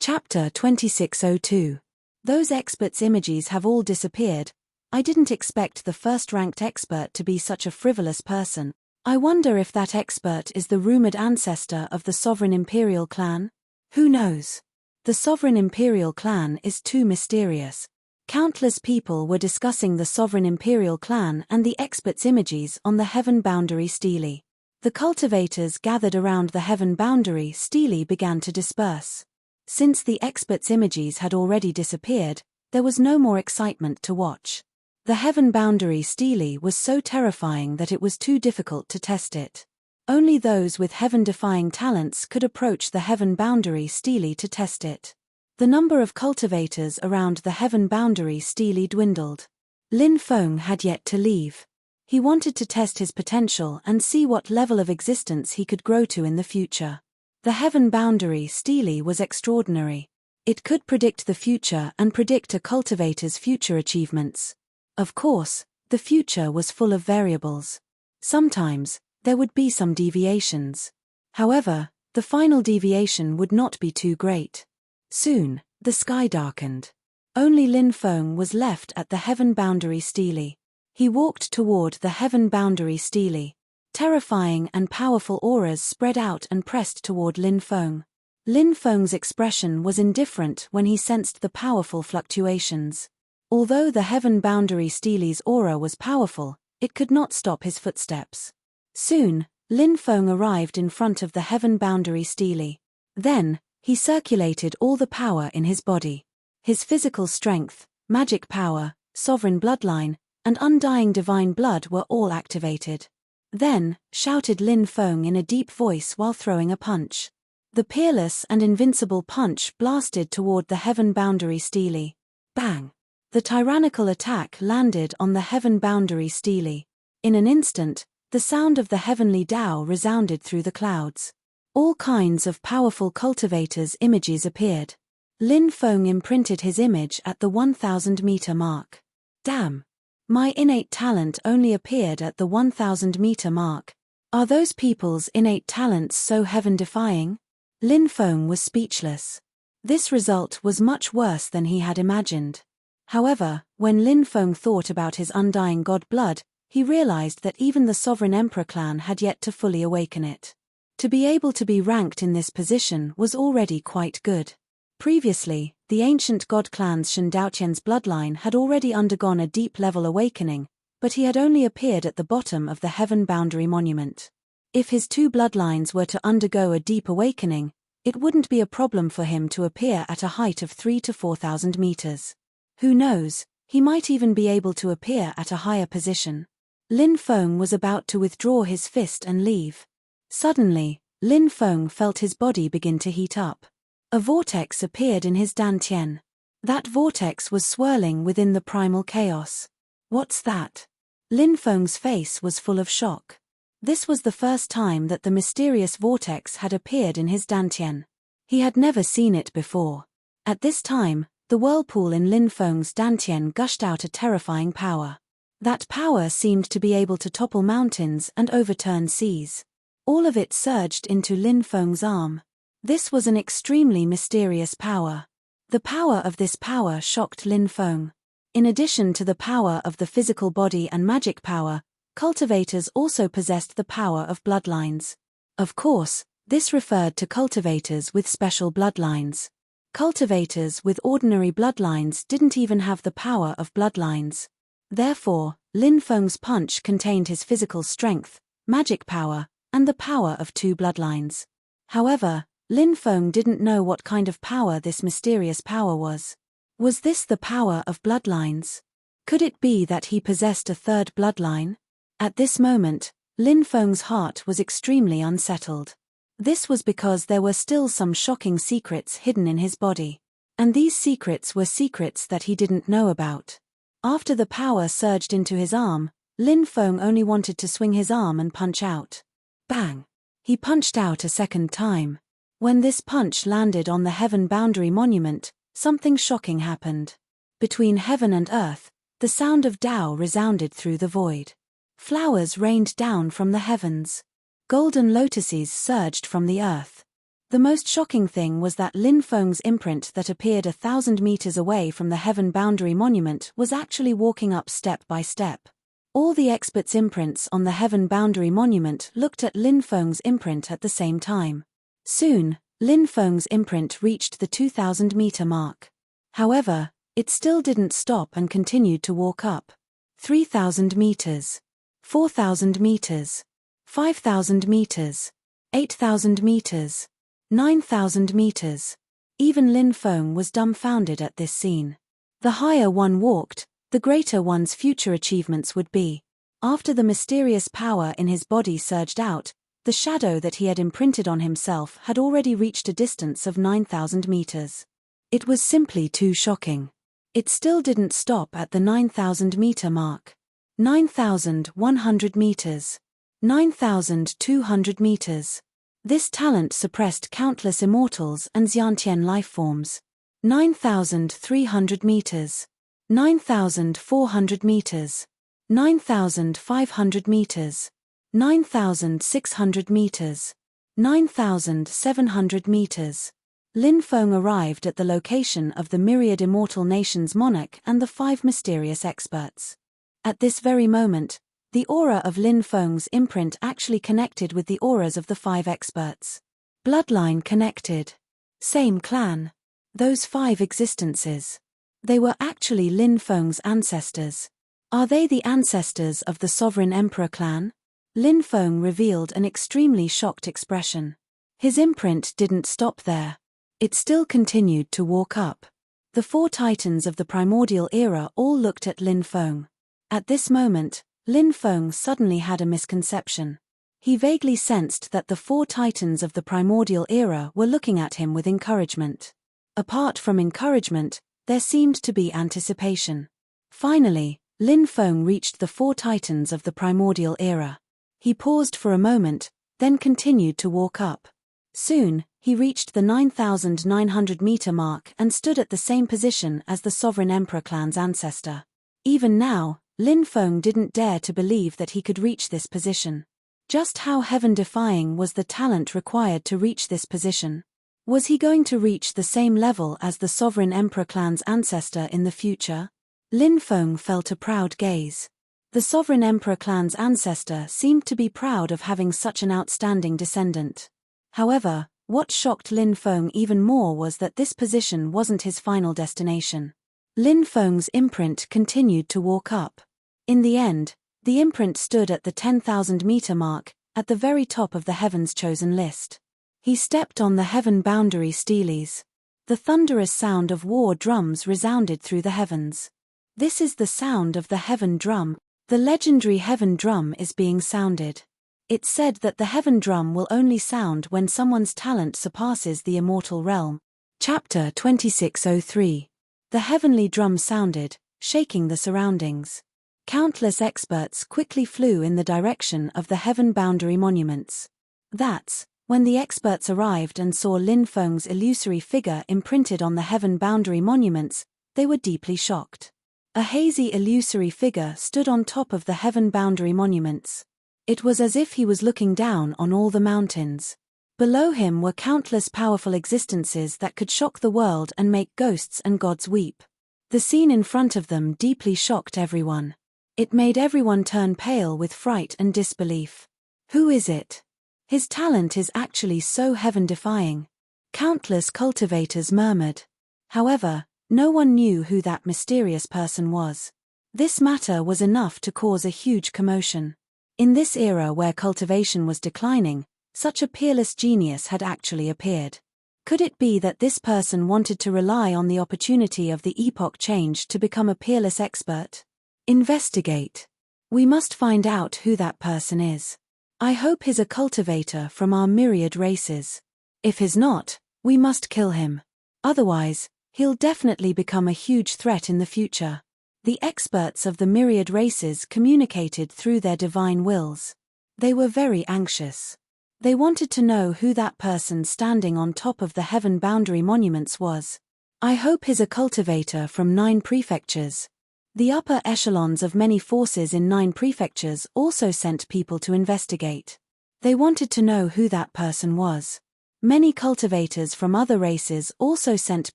Chapter 2602. Those experts' images have all disappeared. I didn't expect the first-ranked expert to be such a frivolous person. I wonder if that expert is the rumored ancestor of the Sovereign Imperial clan? Who knows? The Sovereign Imperial clan is too mysterious. Countless people were discussing the Sovereign Imperial clan and the experts' images on the Heaven Boundary stele. The cultivators gathered around the Heaven Boundary stele began to disperse. Since the experts' images had already disappeared, there was no more excitement to watch. The Heaven Boundary stele was so terrifying that it was too difficult to test it. Only those with heaven-defying talents could approach the Heaven Boundary stele to test it. The number of cultivators around the Heaven Boundary stele dwindled. Lin Feng had yet to leave. He wanted to test his potential and see what level of existence he could grow to in the future. The Heaven Boundary stele was extraordinary. It could predict the future and predict a cultivator's future achievements. Of course, the future was full of variables. Sometimes, there would be some deviations. However, the final deviation would not be too great. Soon, The sky darkened. Only Lin Feng was left at the heaven boundary stele. He walked toward the heaven boundary stele. Terrifying and powerful auras spread out and pressed toward Lin Feng. Lin Feng's expression was indifferent when he sensed the powerful fluctuations. Although the heaven boundary stele's aura was powerful, it could not stop his footsteps. Soon, Lin Feng arrived in front of the heaven boundary stele. Then, he circulated all the power in his body. His physical strength, magic power, sovereign bloodline, and undying divine blood were all activated. Then, shouted Lin Feng in a deep voice while throwing a punch. The peerless and invincible punch blasted toward the heaven boundary stele. Bang! The tyrannical attack landed on the heaven boundary stele. In an instant, the sound of the heavenly Tao resounded through the clouds. All kinds of powerful cultivators' images appeared. Lin Feng imprinted his image at the 1,000-meter mark. Damn! My innate talent only appeared at the 1,000-meter mark. Are those people's innate talents so heaven-defying? Lin Feng was speechless. This result was much worse than he had imagined. However, when Lin Feng thought about his undying god blood, he realized that even the sovereign emperor clan had yet to fully awaken it. To be able to be ranked in this position was already quite good. Previously, the ancient god clan's Shen Daoqian's bloodline had already undergone a deep-level awakening, but he had only appeared at the bottom of the heaven boundary monument. If his two bloodlines were to undergo a deep awakening, it wouldn't be a problem for him to appear at a height of 3,000 to 4,000 meters. Who knows, he might even be able to appear at a higher position. Lin Feng was about to withdraw his fist and leave. Suddenly, Lin Feng felt his body begin to heat up. A vortex appeared in his dantian. That vortex was swirling within the primal chaos. What's that? Lin Feng's face was full of shock. This was the first time that the mysterious vortex had appeared in his dantian. He had never seen it before. At this time, the whirlpool in Lin Feng's dantian gushed out a terrifying power. That power seemed to be able to topple mountains and overturn seas. All of it surged into Lin Feng's arm. This was an extremely mysterious power. The power of this power shocked Lin Feng. In addition to the power of the physical body and magic power, cultivators also possessed the power of bloodlines. Of course, this referred to cultivators with special bloodlines. Cultivators with ordinary bloodlines didn't even have the power of bloodlines. Therefore, Lin Feng's punch contained his physical strength, magic power, and the power of two bloodlines. However, Lin Feng didn't know what kind of power this mysterious power was. Was this the power of bloodlines? Could it be that he possessed a third bloodline? At this moment, Lin Feng's heart was extremely unsettled. This was because there were still some shocking secrets hidden in his body. And these secrets were secrets that he didn't know about. After the power surged into his arm, Lin Feng only wanted to swing his arm and punch out. Bang! He punched out a second time. When this punch landed on the heaven boundary monument, something shocking happened. Between heaven and earth, the sound of Tao resounded through the void. Flowers rained down from the heavens. Golden lotuses surged from the earth. The most shocking thing was that Lin Feng's imprint that appeared 1,000 meters away from the heaven boundary monument was actually walking up step by step. All the experts' imprints on the heaven boundary monument looked at Lin Feng's imprint at the same time. Soon, Lin Feng's imprint reached the 2,000-meter mark. However, it still didn't stop and continued to walk up. 3,000 meters. 4,000 meters. 5,000 meters. 8,000 meters. 9,000 meters. Even Lin Feng was dumbfounded at this scene. The higher one walked, the greater one's future achievements would be. After the mysterious power in his body surged out, the shadow that he had imprinted on himself had already reached a distance of 9,000 meters. It was simply too shocking. It still didn't stop at the 9,000-meter mark. 9,100 meters. 9,200 meters. This talent suppressed countless immortals and Xiantian lifeforms. 9,300 meters. 9,400 meters. 9,500 meters. 9,600 meters. 9,700 meters. Lin Feng arrived at the location of the myriad immortal nations monarch and the 5 mysterious experts. At this very moment, the aura of Lin Feng's imprint actually connected with the auras of the 5 experts. Bloodline connected. Same clan. Those 5 existences. They were actually Lin Feng's ancestors. Are they the ancestors of the Sovereign Emperor clan? Lin Feng revealed an extremely shocked expression. His imprint didn't stop there. It still continued to walk up. The 4 titans of the Primordial era all looked at Lin Feng. At this moment, Lin Feng suddenly had a misconception. He vaguely sensed that the 4 titans of the Primordial era were looking at him with encouragement. Apart from encouragement, there seemed to be anticipation. Finally, Lin Feng reached the 4 titans of the Primordial era. He paused for a moment, then continued to walk up. Soon, he reached the 9,900-meter mark and stood at the same position as the Sovereign Emperor clan's ancestor. Even now, Lin Feng didn't dare to believe that he could reach this position. Just how heaven-defying was the talent required to reach this position? Was he going to reach the same level as the Sovereign Emperor clan's ancestor in the future? Lin Feng felt a proud gaze. The Sovereign Emperor clan's ancestor seemed to be proud of having such an outstanding descendant. However, what shocked Lin Feng even more was that this position wasn't his final destination. Lin Feng's imprint continued to walk up. In the end, the imprint stood at the 10,000-meter mark, at the very top of the Heaven's Chosen list. He stepped on the heaven boundary steles. The thunderous sound of war drums resounded through the heavens. This is the sound of the heaven drum. The legendary heaven drum is being sounded. It's said that the heaven drum will only sound when someone's talent surpasses the immortal realm. Chapter 2603. The heavenly drum sounded, shaking the surroundings. Countless experts quickly flew in the direction of the heaven boundary monuments. That's when the experts arrived and saw Lin Feng's illusory figure imprinted on the heaven boundary monuments, they were deeply shocked. A hazy illusory figure stood on top of the heaven boundary monuments. It was as if he was looking down on all the mountains. Below him were countless powerful existences that could shock the world and make ghosts and gods weep. The scene in front of them deeply shocked everyone. It made everyone turn pale with fright and disbelief. Who is it? His talent is actually so heaven-defying. Countless cultivators murmured. However, no one knew who that mysterious person was. This matter was enough to cause a huge commotion. In this era where cultivation was declining, such a peerless genius had actually appeared. Could it be that this person wanted to rely on the opportunity of the epoch change to become a peerless expert? Investigate. We must find out who that person is. I hope he's a cultivator from our myriad races. If he's not, we must kill him. Otherwise, he'll definitely become a huge threat in the future. The experts of the myriad races communicated through their divine wills. They were very anxious. They wanted to know who that person standing on top of the heaven boundary monuments was. I hope he's a cultivator from 9 prefectures. The upper echelons of many forces in 9 prefectures also sent people to investigate. They wanted to know who that person was. Many cultivators from other races also sent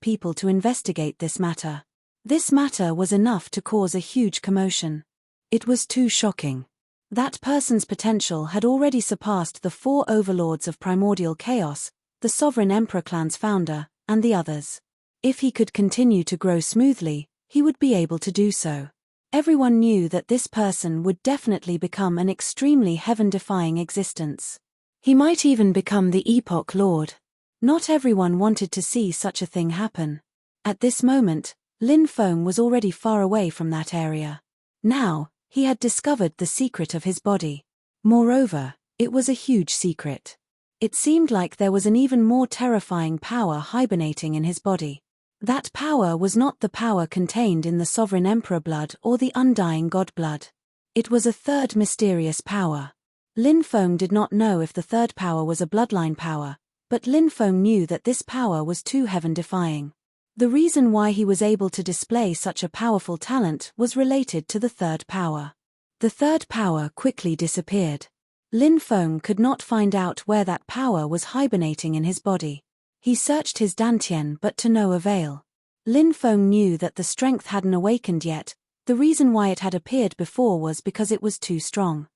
people to investigate this matter. This matter was enough to cause a huge commotion. It was too shocking. That person's potential had already surpassed the 4 overlords of primordial chaos, the Sovereign Emperor clan's founder, and the others. If he could continue to grow smoothly, he would be able to do so. Everyone knew that this person would definitely become an extremely heaven-defying existence. He might even become the Epoch Lord. Not everyone wanted to see such a thing happen. At this moment, Lin Feng was already far away from that area. Now, he had discovered the secret of his body. Moreover, it was a huge secret. It seemed like there was an even more terrifying power hibernating in his body. That power was not the power contained in the Sovereign Emperor blood or the Undying God blood. It was a third mysterious power. Lin Feng did not know if the third power was a bloodline power, but Lin Feng knew that this power was too heaven-defying. The reason why he was able to display such a powerful talent was related to the third power. The third power quickly disappeared. Lin Feng could not find out where that power was hibernating in his body. He searched his dantian but to no avail. Lin Feng knew that the strength hadn't awakened yet. The reason why it had appeared before was because it was too strong.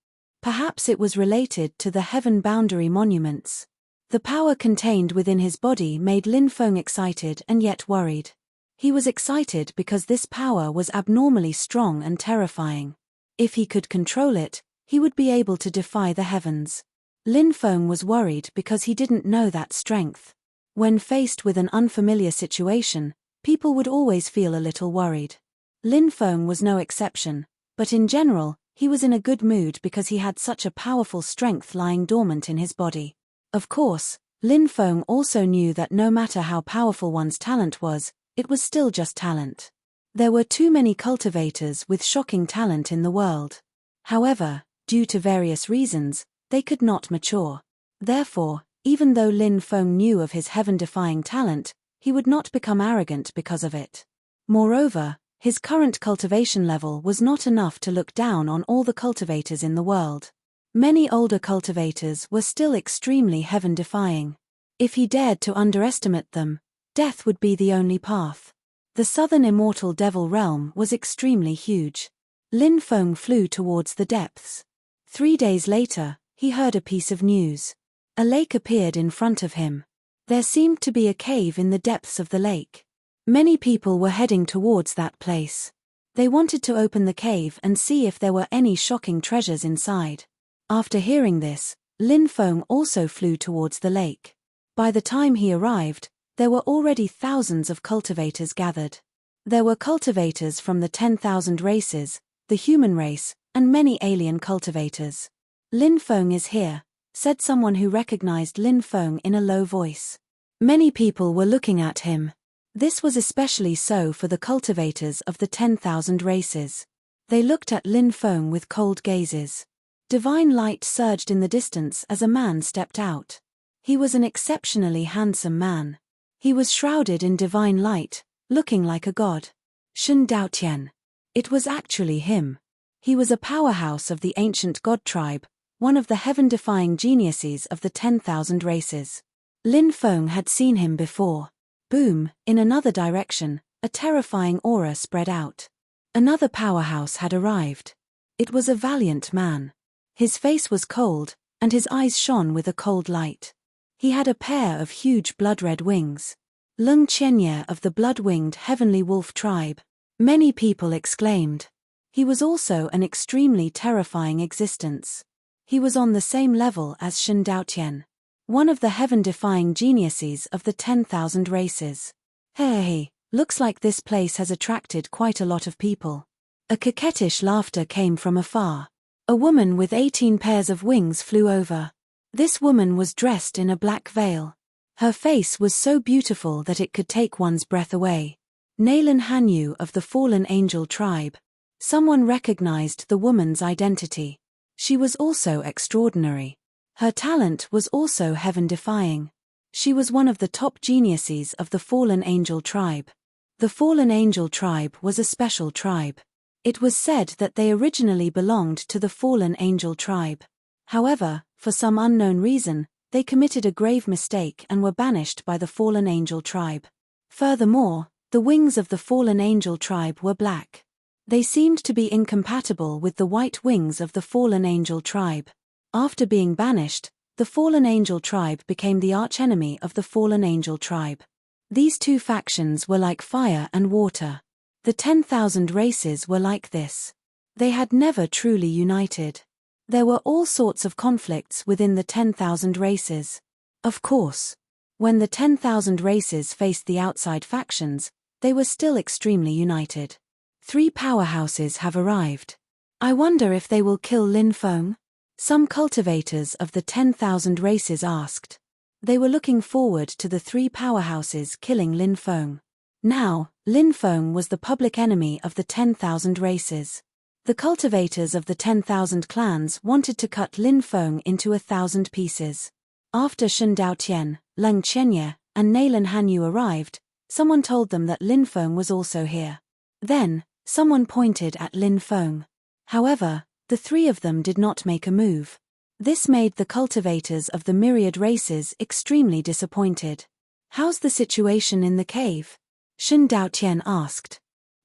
Perhaps it was related to the heaven boundary monuments. The power contained within his body made Lin Feng excited and yet worried. He was excited because this power was abnormally strong and terrifying. If he could control it, he would be able to defy the heavens. Lin Feng was worried because he didn't know that strength. When faced with an unfamiliar situation, people would always feel a little worried. Lin Feng was no exception, but in general, he was in a good mood because he had such a powerful strength lying dormant in his body. Of course, Lin Feng also knew that no matter how powerful one's talent was, it was still just talent. There were too many cultivators with shocking talent in the world. However, due to various reasons, they could not mature. Therefore, even though Lin Feng knew of his heaven-defying talent, he would not become arrogant because of it. Moreover, his current cultivation level was not enough to look down on all the cultivators in the world. Many older cultivators were still extremely heaven-defying. If he dared to underestimate them, death would be the only path. The southern immortal devil realm was extremely huge. Lin Feng flew towards the depths. 3 days later, he heard a piece of news. A lake appeared in front of him. There seemed to be a cave in the depths of the lake. Many people were heading towards that place. They wanted to open the cave and see if there were any shocking treasures inside. After hearing this, Lin Feng also flew towards the lake. By the time he arrived, there were already thousands of cultivators gathered. There were cultivators from the 10,000 races, the human race, and many alien cultivators. Lin Feng is here, said someone who recognized Lin Feng in a low voice. Many people were looking at him. This was especially so for the cultivators of the 10,000 races. They looked at Lin Feng with cold gazes. Divine light surged in the distance as a man stepped out. He was an exceptionally handsome man. He was shrouded in divine light, looking like a god. Shen Daotian. It was actually him. He was a powerhouse of the ancient god tribe, one of the heaven-defying geniuses of the 10,000 races. Lin Feng had seen him before. Boom, in another direction, a terrifying aura spread out. Another powerhouse had arrived. It was a valiant man. His face was cold, and his eyes shone with a cold light. He had a pair of huge blood-red wings. Lung Qianye of the blood-winged heavenly wolf tribe. Many people exclaimed. He was also an extremely terrifying existence. He was on the same level as Shen Daotian, one of the heaven-defying geniuses of the 10,000 races. Hey, looks like this place has attracted quite a lot of people. A coquettish laughter came from afar. A woman with 18 pairs of wings flew over. This woman was dressed in a black veil. Her face was so beautiful that it could take one's breath away. Nalan Hanyu of the fallen angel tribe. Someone recognized the woman's identity. She was also extraordinary. Her talent was also heaven-defying. She was one of the top geniuses of the fallen angel tribe. The fallen angel tribe was a special tribe. It was said that they originally belonged to the fallen angel tribe. However, for some unknown reason, they committed a grave mistake and were banished by the fallen angel tribe. Furthermore, the wings of the fallen angel tribe were black. They seemed to be incompatible with the white wings of the fallen angel tribe. After being banished, the fallen angel tribe became the archenemy of the fallen angel tribe. These two factions were like fire and water. The 10,000 races were like this. They had never truly united. There were all sorts of conflicts within the 10,000 races. Of course, when the 10,000 races faced the outside factions, they were still extremely united. 3 powerhouses have arrived. I wonder if they will kill Lin Feng? Some cultivators of the 10,000 races asked. They were looking forward to the 3 powerhouses killing Lin Feng. Now, Lin Feng was the public enemy of the 10,000 races. The cultivators of the 10,000 clans wanted to cut Lin Feng into 1,000 pieces. After Shen Daotian, Lung Qianye, and Nalan Hanyu arrived, someone told them that Lin Feng was also here. Then, someone pointed at Lin Feng. However, the 3 of them did not make a move. This made the cultivators of the myriad races extremely disappointed. How's the situation in the cave? Shen Daotian asked.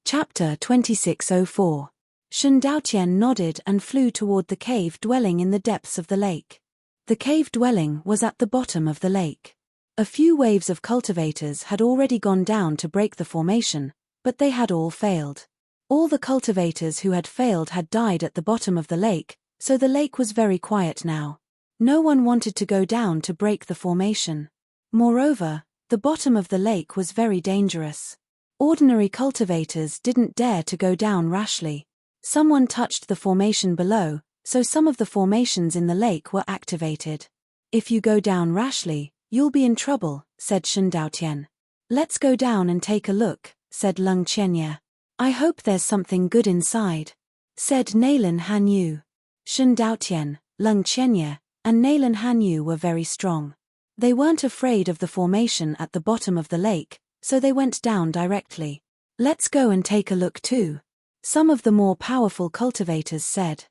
Chapter 2604. Shen Daotian nodded and flew toward the cave dwelling in the depths of the lake. The cave dwelling was at the bottom of the lake. A few waves of cultivators had already gone down to break the formation, but they had all failed. All the cultivators who had failed had died at the bottom of the lake, so the lake was very quiet now. No one wanted to go down to break the formation. Moreover, the bottom of the lake was very dangerous. Ordinary cultivators didn't dare to go down rashly. Someone touched the formation below, so some of the formations in the lake were activated. If you go down rashly, you'll be in trouble, said Shen Daotian. Let's go down and take a look, said Leng Qianye. I hope there's something good inside, said Nailin Hanyu. Shen Daotian, Leng Qianye, and Nailin Hanyu were very strong. They weren't afraid of the formation at the bottom of the lake, so they went down directly. Let's go and take a look too, some of the more powerful cultivators said.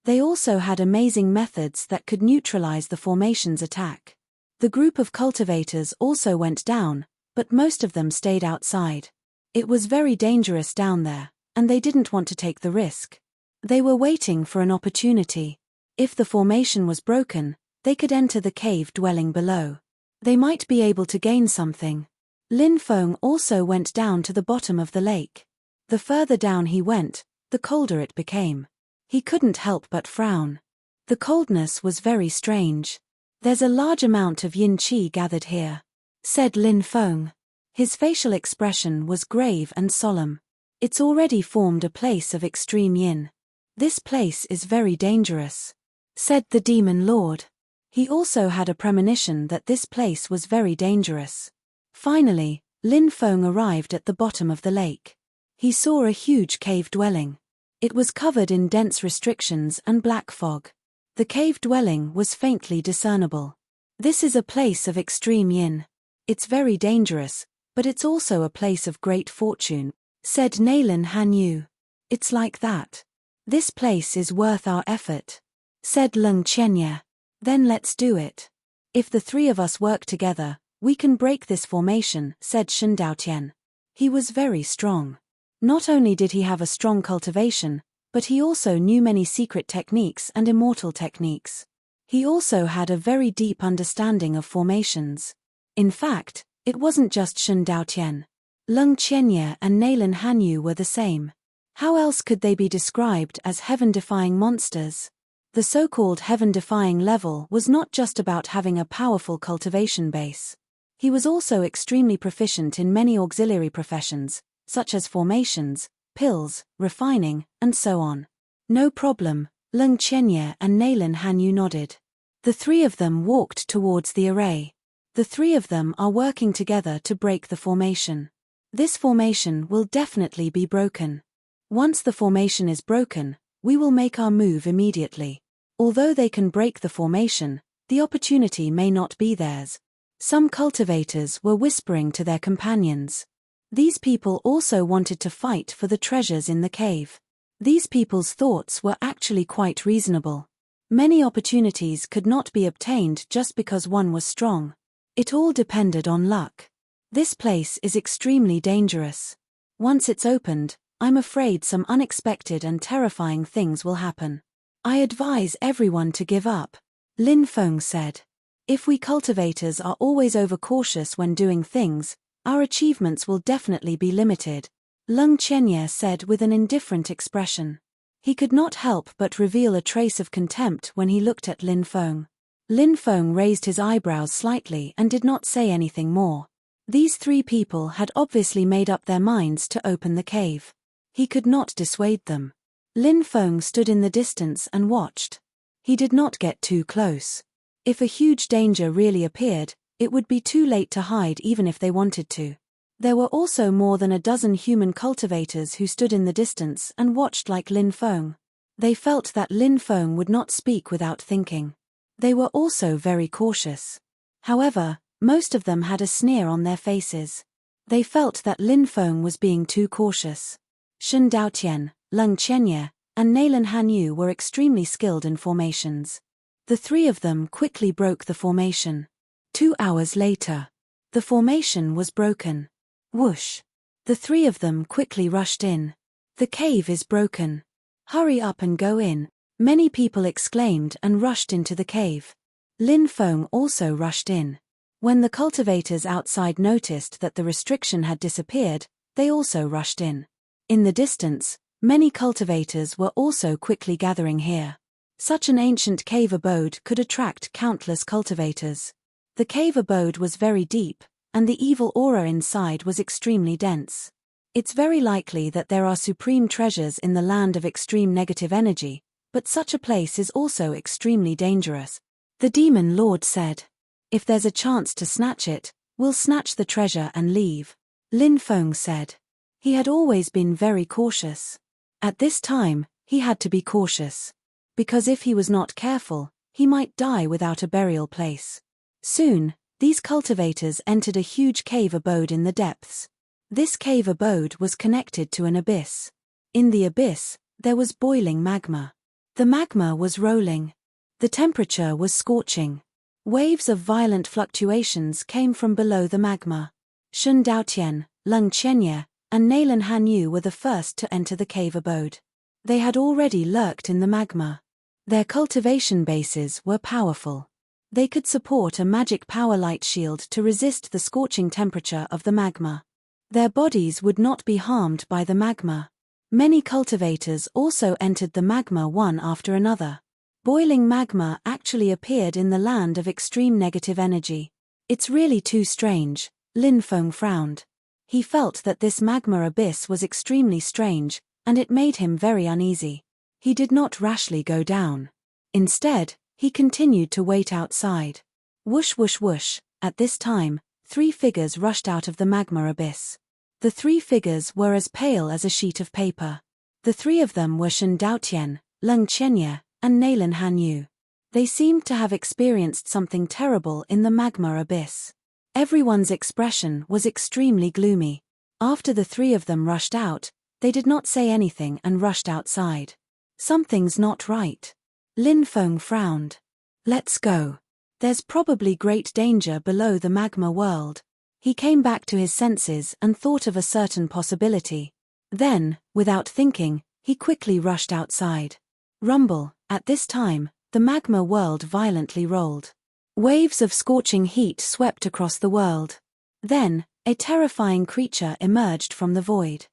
They also had amazing methods that could neutralize the formation's attack. The group of cultivators also went down, but most of them stayed outside. It was very dangerous down there, and they didn't want to take the risk. They were waiting for an opportunity. If the formation was broken, they could enter the cave dwelling below. They might be able to gain something. Lin Feng also went down to the bottom of the lake. The further down he went, the colder it became. He couldn't help but frown. The coldness was very strange. There's a large amount of yin qi gathered here, said Lin Feng. His facial expression was grave and solemn. It's already formed a place of extreme yin. This place is very dangerous, said the demon lord. He also had a premonition that this place was very dangerous. Finally, Lin Feng arrived at the bottom of the lake. He saw a huge cave dwelling. It was covered in dense restrictions and black fog. The cave dwelling was faintly discernible. This is a place of extreme yin. It's very dangerous, but it's also a place of great fortune, said Nailin Hanyu. It's like that. This place is worth our effort, said Leng Qianye. Then let's do it. If the three of us work together, we can break this formation, said Shen Daotian. He was very strong. Not only did he have a strong cultivation, but he also knew many secret techniques and immortal techniques. He also had a very deep understanding of formations. In fact, it wasn't just Shen Daotian. Leng Qianye and Nailin Hanyu were the same. How else could they be described as heaven-defying monsters? The so-called heaven-defying level was not just about having a powerful cultivation base. He was also extremely proficient in many auxiliary professions, such as formations, pills, refining, and so on. No problem, Leng Qianye and Nailin Hanyu nodded. The three of them walked towards the array. The three of them are working together to break the formation. This formation will definitely be broken. Once the formation is broken, we will make our move immediately. Although they can break the formation, the opportunity may not be theirs. Some cultivators were whispering to their companions. These people also wanted to fight for the treasures in the cave. These people's thoughts were actually quite reasonable. Many opportunities could not be obtained just because one was strong. It all depended on luck. This place is extremely dangerous. Once it's opened, I'm afraid some unexpected and terrifying things will happen. I advise everyone to give up, Lin Feng said. If we cultivators are always overcautious when doing things, our achievements will definitely be limited, Leng Qianye said with an indifferent expression. He could not help but reveal a trace of contempt when he looked at Lin Feng. Lin Feng raised his eyebrows slightly and did not say anything more. These three people had obviously made up their minds to open the cave. He could not dissuade them. Lin Feng stood in the distance and watched. He did not get too close. If a huge danger really appeared, it would be too late to hide even if they wanted to. There were also more than a dozen human cultivators who stood in the distance and watched like Lin Feng. They felt that Lin Feng would not speak without thinking. They were also very cautious. However, most of them had a sneer on their faces. They felt that Lin Feng was being too cautious. Shen Daotian, Leng Qianye, and Nailin Hanyu were extremely skilled in formations. The three of them quickly broke the formation. 2 hours later. The formation was broken. Whoosh! The three of them quickly rushed in. The cave is broken. Hurry up and go in, many people exclaimed and rushed into the cave. Lin Feng also rushed in. When the cultivators outside noticed that the restriction had disappeared, they also rushed in. In the distance, many cultivators were also quickly gathering here. Such an ancient cave abode could attract countless cultivators. The cave abode was very deep, and the evil aura inside was extremely dense. It's very likely that there are supreme treasures in the land of extreme negative energy, but such a place is also extremely dangerous. The demon lord said. If there's a chance to snatch it, we'll snatch the treasure and leave. Lin Feng said. He had always been very cautious. At this time, he had to be cautious. Because if he was not careful, he might die without a burial place. Soon, these cultivators entered a huge cave abode in the depths. This cave abode was connected to an abyss. In the abyss, there was boiling magma. The magma was rolling. The temperature was scorching. Waves of violent fluctuations came from below the magma. Shun Daotian, Leng Qianye, and Nailan Hanyu were the first to enter the cave abode. They had already lurked in the magma. Their cultivation bases were powerful. They could support a magic power light shield to resist the scorching temperature of the magma. Their bodies would not be harmed by the magma. Many cultivators also entered the magma one after another. Boiling magma actually appeared in the land of extreme negative energy. It's really too strange, Lin Feng frowned. He felt that this magma abyss was extremely strange, and it made him very uneasy. He did not rashly go down. Instead, he continued to wait outside. Whoosh whoosh whoosh, at this time, 3 figures rushed out of the magma abyss. The 3 figures were as pale as a sheet of paper. The 3 of them were Shun Daotian, Leng Qianye, and Nailan Hanyu. They seemed to have experienced something terrible in the magma abyss. Everyone's expression was extremely gloomy. After the 3 of them rushed out, they did not say anything and rushed outside. Something's not right. Lin Feng frowned. Let's go. There's probably great danger below the magma world. He came back to his senses and thought of a certain possibility. Then, without thinking, he quickly rushed outside. Rumble, at this time, the magma world violently rolled. Waves of scorching heat swept across the world. Then, a terrifying creature emerged from the void.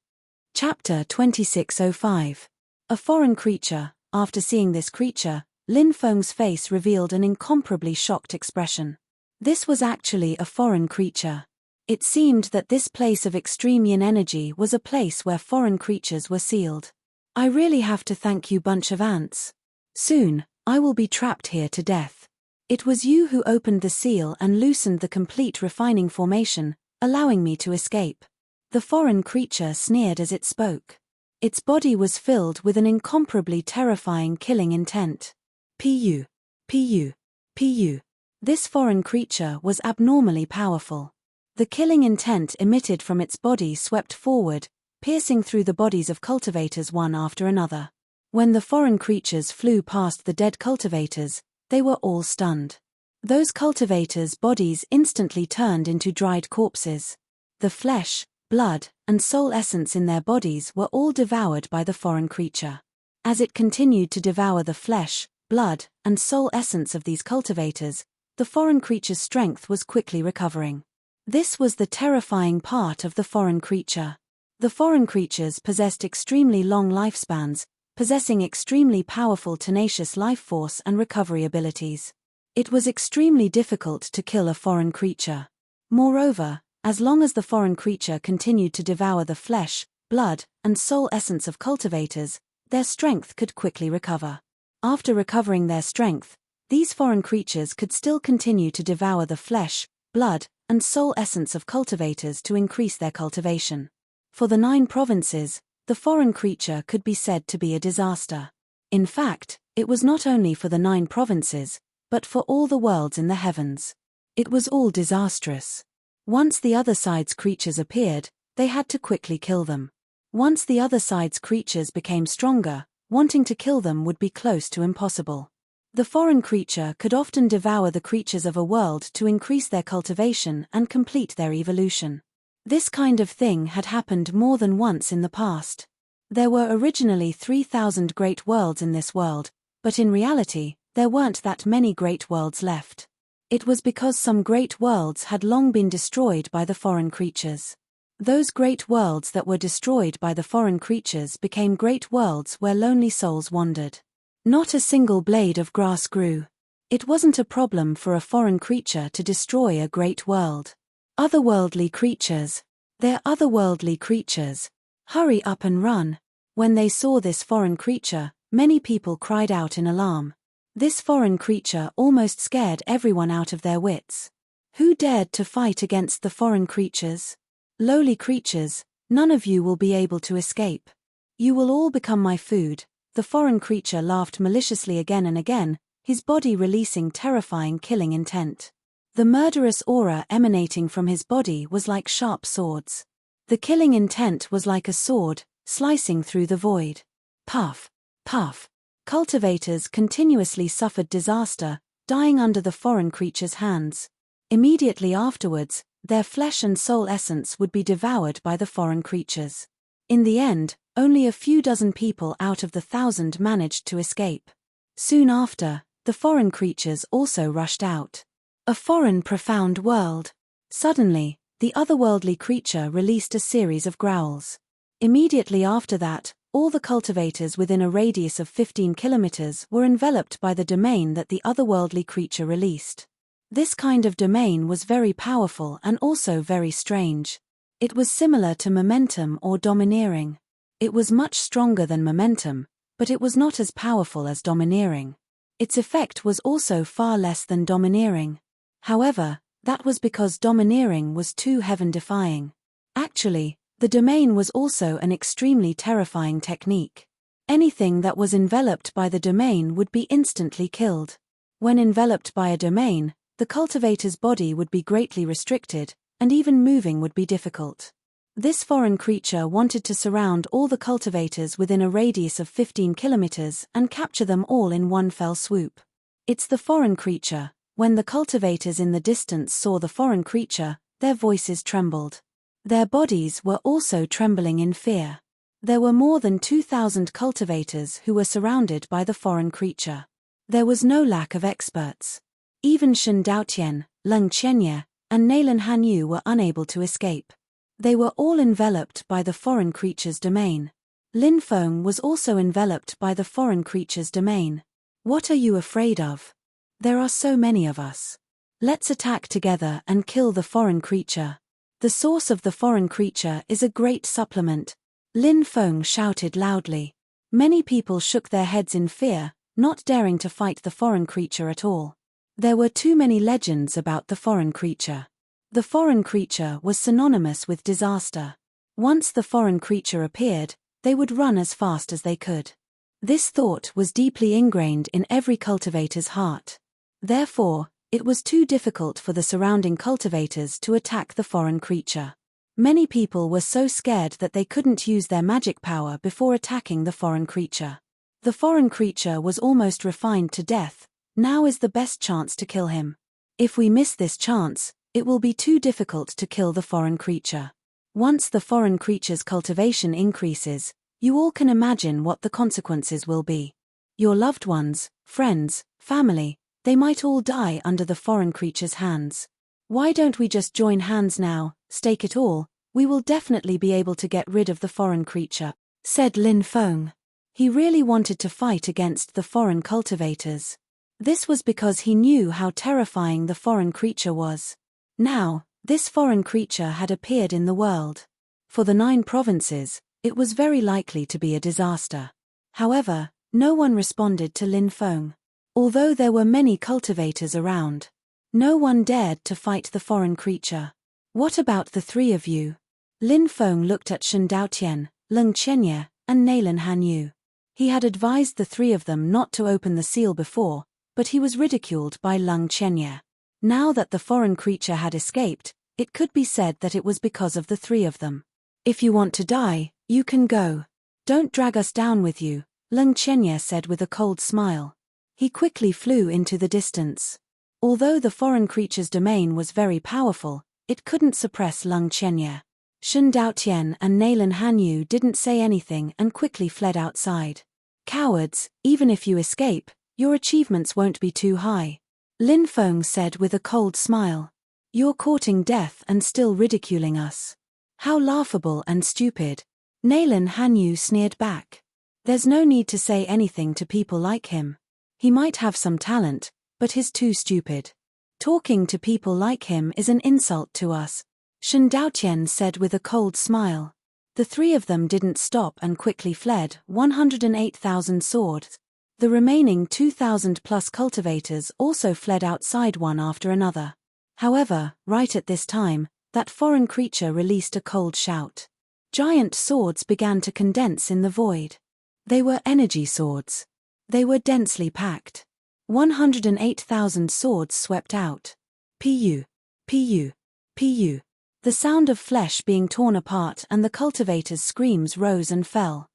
Chapter 2605. A foreign creature. After seeing this creature, Lin Feng's face revealed an incomparably shocked expression. This was actually a foreign creature. It seemed that this place of extreme yin energy was a place where foreign creatures were sealed. I really have to thank you, bunch of ants. Soon, I will be trapped here to death. It was you who opened the seal and loosened the complete refining formation, allowing me to escape. The foreign creature sneered as it spoke. Its body was filled with an incomparably terrifying killing intent. Pu. Pu. Pu. This foreign creature was abnormally powerful. The killing intent emitted from its body swept forward, piercing through the bodies of cultivators one after another. When the foreign creatures flew past the dead cultivators, they were all stunned. Those cultivators' bodies instantly turned into dried corpses. The flesh, blood, and soul essence in their bodies were all devoured by the foreign creature. As it continued to devour the flesh, blood, and soul essence of these cultivators, the foreign creature's strength was quickly recovering. This was the terrifying part of the foreign creature. The foreign creatures possessed extremely long lifespans, possessing extremely powerful tenacious life force and recovery abilities. It was extremely difficult to kill a foreign creature. Moreover, as long as the foreign creature continued to devour the flesh, blood, and soul essence of cultivators, their strength could quickly recover. After recovering their strength, these foreign creatures could still continue to devour the flesh, blood, and soul essence of cultivators to increase their cultivation. For the 9 provinces, the foreign creature could be said to be a disaster. In fact, it was not only for the 9 provinces, but for all the worlds in the heavens. It was all disastrous. Once the other side's creatures appeared, they had to quickly kill them. Once the other side's creatures became stronger, wanting to kill them would be close to impossible. The foreign creature could often devour the creatures of a world to increase their cultivation and complete their evolution. This kind of thing had happened more than once in the past. There were originally 3,000 great worlds in this world, but in reality, there weren't that many great worlds left. It was because some great worlds had long been destroyed by the foreign creatures. Those great worlds that were destroyed by the foreign creatures became great worlds where lonely souls wandered. Not a single blade of grass grew. It wasn't a problem for a foreign creature to destroy a great world. Otherworldly creatures. They're otherworldly creatures. Hurry up and run. When they saw this foreign creature, many people cried out in alarm. This foreign creature almost scared everyone out of their wits. Who dared to fight against the foreign creatures? Lowly creatures, none of you will be able to escape. You will all become my food. The foreign creature laughed maliciously again and again, his body releasing terrifying killing intent. The murderous aura emanating from his body was like sharp swords. The killing intent was like a sword, slicing through the void. Puff, puff. Cultivators continuously suffered disaster, dying under the foreign creature's hands. Immediately afterwards, their flesh and soul essence would be devoured by the foreign creatures. In the end, only a few dozen people out of the 1,000 managed to escape. Soon after, the foreign creatures also rushed out. A foreign profound world. Suddenly, the otherworldly creature released a series of growls. Immediately after that, all the cultivators within a radius of 15 kilometers were enveloped by the domain that the otherworldly creature released. This kind of domain was very powerful and also very strange. It was similar to momentum or domineering. It was much stronger than momentum, but it was not as powerful as domineering. Its effect was also far less than domineering. However, that was because domineering was too heaven-defying. Actually, the domain was also an extremely terrifying technique. Anything that was enveloped by the domain would be instantly killed. When enveloped by a domain, the cultivator's body would be greatly restricted, and even moving would be difficult. This foreign creature wanted to surround all the cultivators within a radius of 15 kilometers and capture them all in one fell swoop. It's the foreign creature. When the cultivators in the distance saw the foreign creature, their voices trembled. Their bodies were also trembling in fear. There were more than 2,000 cultivators who were surrounded by the foreign creature. There was no lack of experts. Even Shen Daotian, Leng Qianye, and Nailan Hanyu were unable to escape. They were all enveloped by the foreign creature's domain. Lin Feng was also enveloped by the foreign creature's domain. What are you afraid of? There are so many of us. Let's attack together and kill the foreign creature. The source of the foreign creature is a great supplement. Lin Feng shouted loudly. Many people shook their heads in fear, not daring to fight the foreign creature at all. There were too many legends about the foreign creature. The foreign creature was synonymous with disaster. Once the foreign creature appeared, they would run as fast as they could. This thought was deeply ingrained in every cultivator's heart. Therefore, it was too difficult for the surrounding cultivators to attack the foreign creature. Many people were so scared that they couldn't use their magic power before attacking the foreign creature. The foreign creature was almost refined to death. Now is the best chance to kill him. If we miss this chance, it will be too difficult to kill the foreign creature. Once the foreign creature's cultivation increases, you all can imagine what the consequences will be. Your loved ones, friends, family, they might all die under the foreign creature's hands. Why don't we just join hands now, stake it all? We will definitely be able to get rid of the foreign creature, said Lin Feng. He really wanted to fight against the foreign cultivators. This was because he knew how terrifying the foreign creature was. Now, this foreign creature had appeared in the world. For the 9 provinces, it was very likely to be a disaster. However, no one responded to Lin Feng. Although there were many cultivators around, no one dared to fight the foreign creature. What about the 3 of you? Lin Feng looked at Shen Daotian, Leng Qianye, and Nailan Hanyu. He had advised the 3 of them not to open the seal before, but he was ridiculed by Leng Qianye. Now that the foreign creature had escaped, it could be said that it was because of the 3 of them. If you want to die, you can go. Don't drag us down with you, Leng Qianye said with a cold smile. He quickly flew into the distance. Although the foreign creature's domain was very powerful, it couldn't suppress Lung Chenye. Shen Daotian and Nalan Hanyu didn't say anything and quickly fled outside. Cowards, even if you escape, your achievements won't be too high. Lin Feng said with a cold smile. You're courting death and still ridiculing us. How laughable and stupid. Nalan Hanyu sneered back. There's no need to say anything to people like him. He might have some talent, but he's too stupid. Talking to people like him is an insult to us, Shen Daotian said with a cold smile. The three of them didn't stop and quickly fled, 108,000 swords. The remaining 2,000 plus cultivators also fled outside one after another. However, right at this time, that foreign creature released a cold shout. Giant swords began to condense in the void. They were energy swords. They were densely packed. 108,000 swords swept out. Pu. Pu. Pu. The sound of flesh being torn apart and the cultivators' screams rose and fell.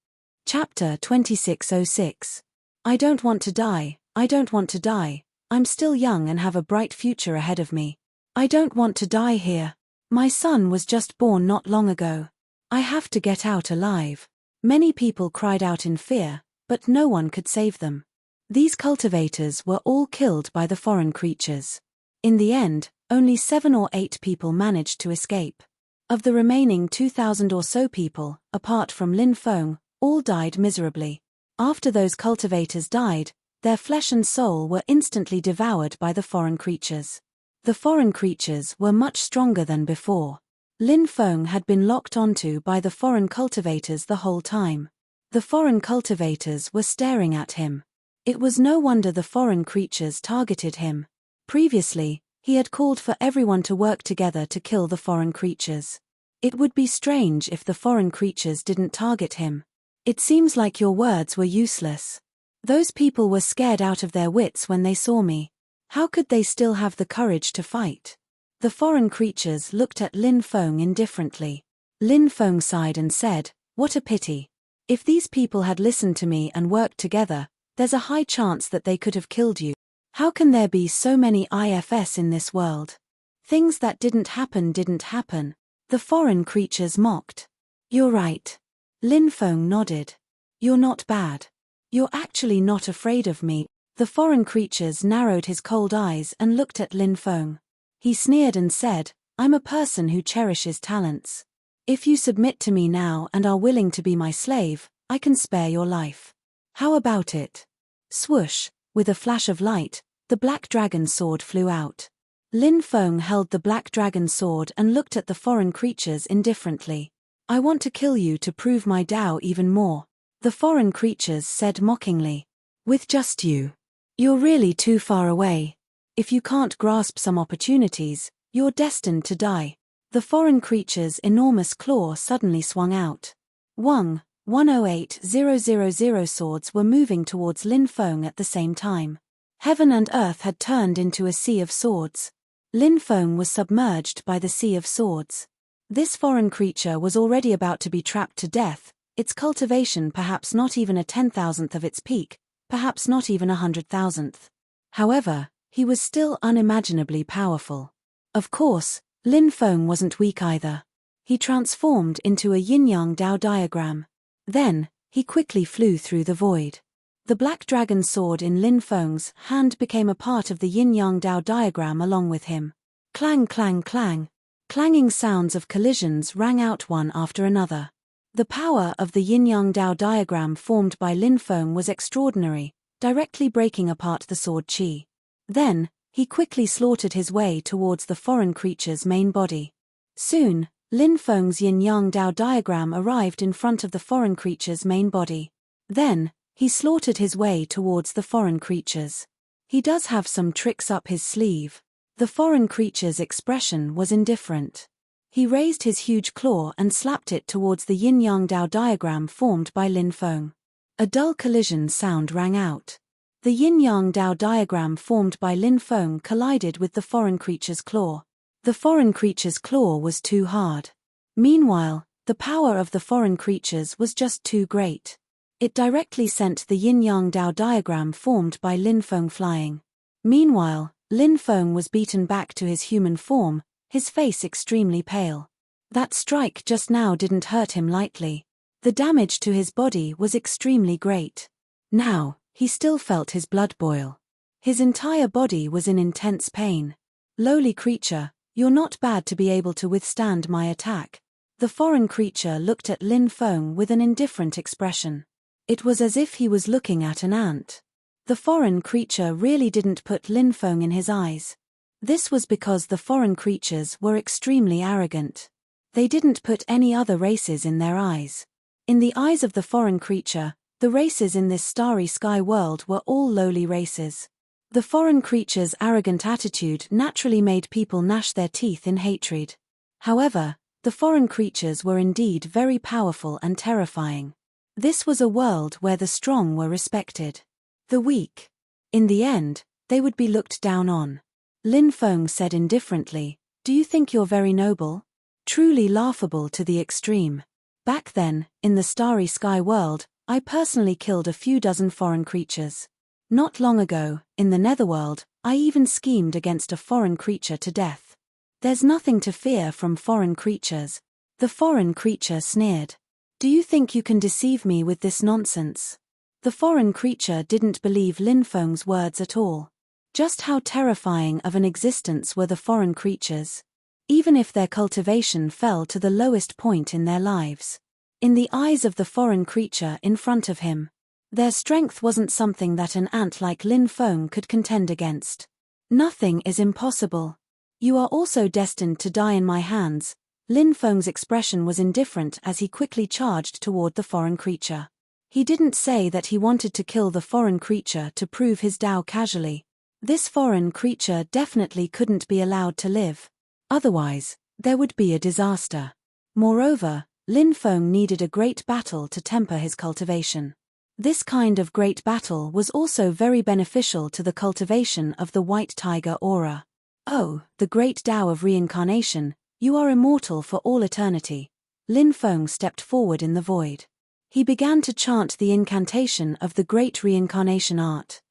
Chapter 2606. I don't want to die, I don't want to die. I'm still young and have a bright future ahead of me. I don't want to die here. My son was just born not long ago. I have to get out alive. Many people cried out in fear, but no one could save them. These cultivators were all killed by the foreign creatures. In the end, only 7 or 8 people managed to escape. Of the remaining 2,000 or so people, apart from Lin Feng, all died miserably. After those cultivators died, their flesh and soul were instantly devoured by the foreign creatures. The foreign creatures were much stronger than before. Lin Feng had been locked onto by the foreign cultivators the whole time. The foreign cultivators were staring at him. It was no wonder the foreign creatures targeted him. Previously, he had called for everyone to work together to kill the foreign creatures. It would be strange if the foreign creatures didn't target him. It seems like your words were useless. Those people were scared out of their wits when they saw me. How could they still have the courage to fight? The foreign creatures looked at Lin Feng indifferently. Lin Feng sighed and said, "What a pity. If these people had listened to me and worked together, there's a high chance that they could have killed you. How can there be so many IFS in this world? Things that didn't happen didn't happen." The foreign creatures mocked. "You're right." Lin Feng nodded. "You're not bad. You're actually not afraid of me." The foreign creatures narrowed his cold eyes and looked at Lin Feng. He sneered and said, "I'm a person who cherishes talents. If you submit to me now and are willing to be my slave, I can spare your life. How about it?" Swoosh, with a flash of light, the black dragon sword flew out. Lin Feng held the black dragon sword and looked at the foreign creatures indifferently. "I want to kill you to prove my Tao even more," the foreign creatures said mockingly. "With just you. You're really too far away. If you can't grasp some opportunities, you're destined to die." The foreign creature's enormous claw suddenly swung out. 108,000 swords were moving towards Lin Feng at the same time. Heaven and earth had turned into a sea of swords. Lin Feng was submerged by the sea of swords. This foreign creature was already about to be trapped to death, its cultivation perhaps not even a 10,000th of its peak, perhaps not even 100,000th. However, he was still unimaginably powerful. Of course, Lin Feng wasn't weak either. He transformed into a yin-yang Tao diagram. Then, he quickly flew through the void. The black dragon sword in Lin Feng's hand became a part of the yin-yang Tao diagram along with him. Clang, clang, clang. Clanging sounds of collisions rang out one after another. The power of the yin-yang Tao diagram formed by Lin Feng was extraordinary, directly breaking apart the sword chi. Then, he quickly slaughtered his way towards the foreign creature's main body. Soon, Lin Feng's yin-yang Tao diagram arrived in front of the foreign creature's main body. Then, he slaughtered his way towards the foreign creatures. He does have some tricks up his sleeve. The foreign creature's expression was indifferent. He raised his huge claw and slapped it towards the yin-yang Tao diagram formed by Lin Feng. A dull collision sound rang out. The yin-yang Tao diagram formed by Lin Feng collided with the foreign creature's claw. The foreign creature's claw was too hard. Meanwhile, the power of the foreign creatures was just too great. It directly sent the yin-yang Dao diagram formed by Lin Feng flying. Meanwhile, Lin Feng was beaten back to his human form, his face extremely pale. That strike just now didn't hurt him lightly. The damage to his body was extremely great. Now, he still felt his blood boil. His entire body was in intense pain. Lowly creature, you're not bad to be able to withstand my attack. The foreign creature looked at Lin Feng with an indifferent expression. It was as if he was looking at an ant. The foreign creature really didn't put Lin Feng in his eyes. This was because the foreign creatures were extremely arrogant. They didn't put any other races in their eyes. In the eyes of the foreign creature, the races in this starry sky world were all lowly races. The foreign creature's arrogant attitude naturally made people gnash their teeth in hatred. However, the foreign creatures were indeed very powerful and terrifying. This was a world where the strong were respected. The weak, in the end, they would be looked down on. Lin Feng said indifferently, "Do you think you're very noble? Truly laughable to the extreme. Back then, in the starry sky world, I personally killed a few dozen foreign creatures. Not long ago, in the netherworld, I even schemed against a foreign creature to death. There's nothing to fear from foreign creatures." The foreign creature sneered. "Do you think you can deceive me with this nonsense?" The foreign creature didn't believe Lin Feng's words at all. Just how terrifying of an existence were the foreign creatures? Even if their cultivation fell to the lowest point in their lives. In the eyes of the foreign creature in front of him, their strength wasn't something that an ant like Lin Feng could contend against. "Nothing is impossible. You are also destined to die in my hands." Lin Feng's expression was indifferent as he quickly charged toward the foreign creature. He didn't say that he wanted to kill the foreign creature to prove his Tao casually. This foreign creature definitely couldn't be allowed to live. Otherwise, there would be a disaster. Moreover, Lin Feng needed a great battle to temper his cultivation. This kind of great battle was also very beneficial to the cultivation of the white tiger aura. "Oh, the great Tao of reincarnation, you are immortal for all eternity." Lin Feng stepped forward in the void. He began to chant the incantation of the great reincarnation art.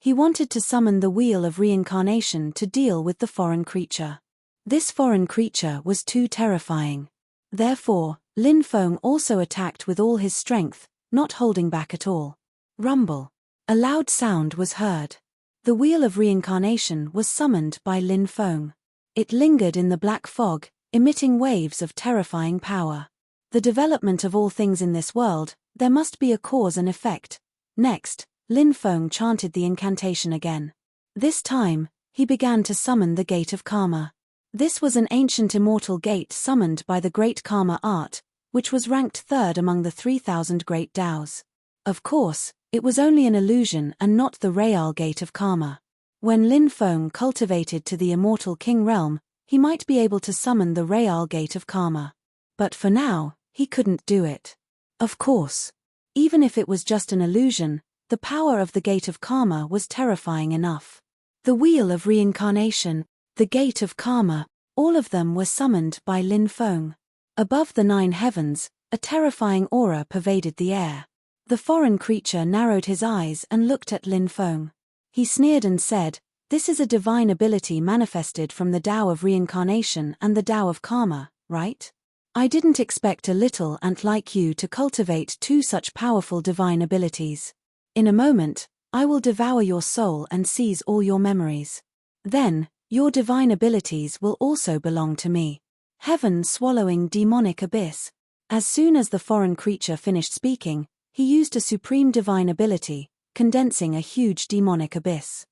He wanted to summon the wheel of reincarnation to deal with the foreign creature. This foreign creature was too terrifying. Therefore, Lin Feng also attacked with all his strength, not holding back at all. Rumble. A loud sound was heard. The wheel of reincarnation was summoned by Lin Feng. It lingered in the black fog, emitting waves of terrifying power. The development of all things in this world, there must be a cause and effect. Next, Lin Feng chanted the incantation again. This time, he began to summon the Gate of Karma. This was an ancient immortal gate summoned by the Great Karma art, which was ranked third among the 3,000 great Taos. Of course, it was only an illusion and not the real Gate of Karma. When Lin Feng cultivated to the immortal king realm, he might be able to summon the real Gate of Karma. But for now, he couldn't do it. Of course. Even if it was just an illusion, the power of the Gate of Karma was terrifying enough. The Wheel of Reincarnation, the Gate of Karma, all of them were summoned by Lin Feng. Above the 9 heavens, a terrifying aura pervaded the air. The foreign creature narrowed his eyes and looked at Lin Feng. He sneered and said, "This is a divine ability manifested from the Tao of Reincarnation and the Tao of Karma, right? I didn't expect a little ant like you to cultivate 2 such powerful divine abilities. In a moment, I will devour your soul and seize all your memories. Then, your divine abilities will also belong to me." Heaven swallowing demonic abyss. As soon as the foreign creature finished speaking, he used a supreme divine ability, condensing a huge demonic abyss.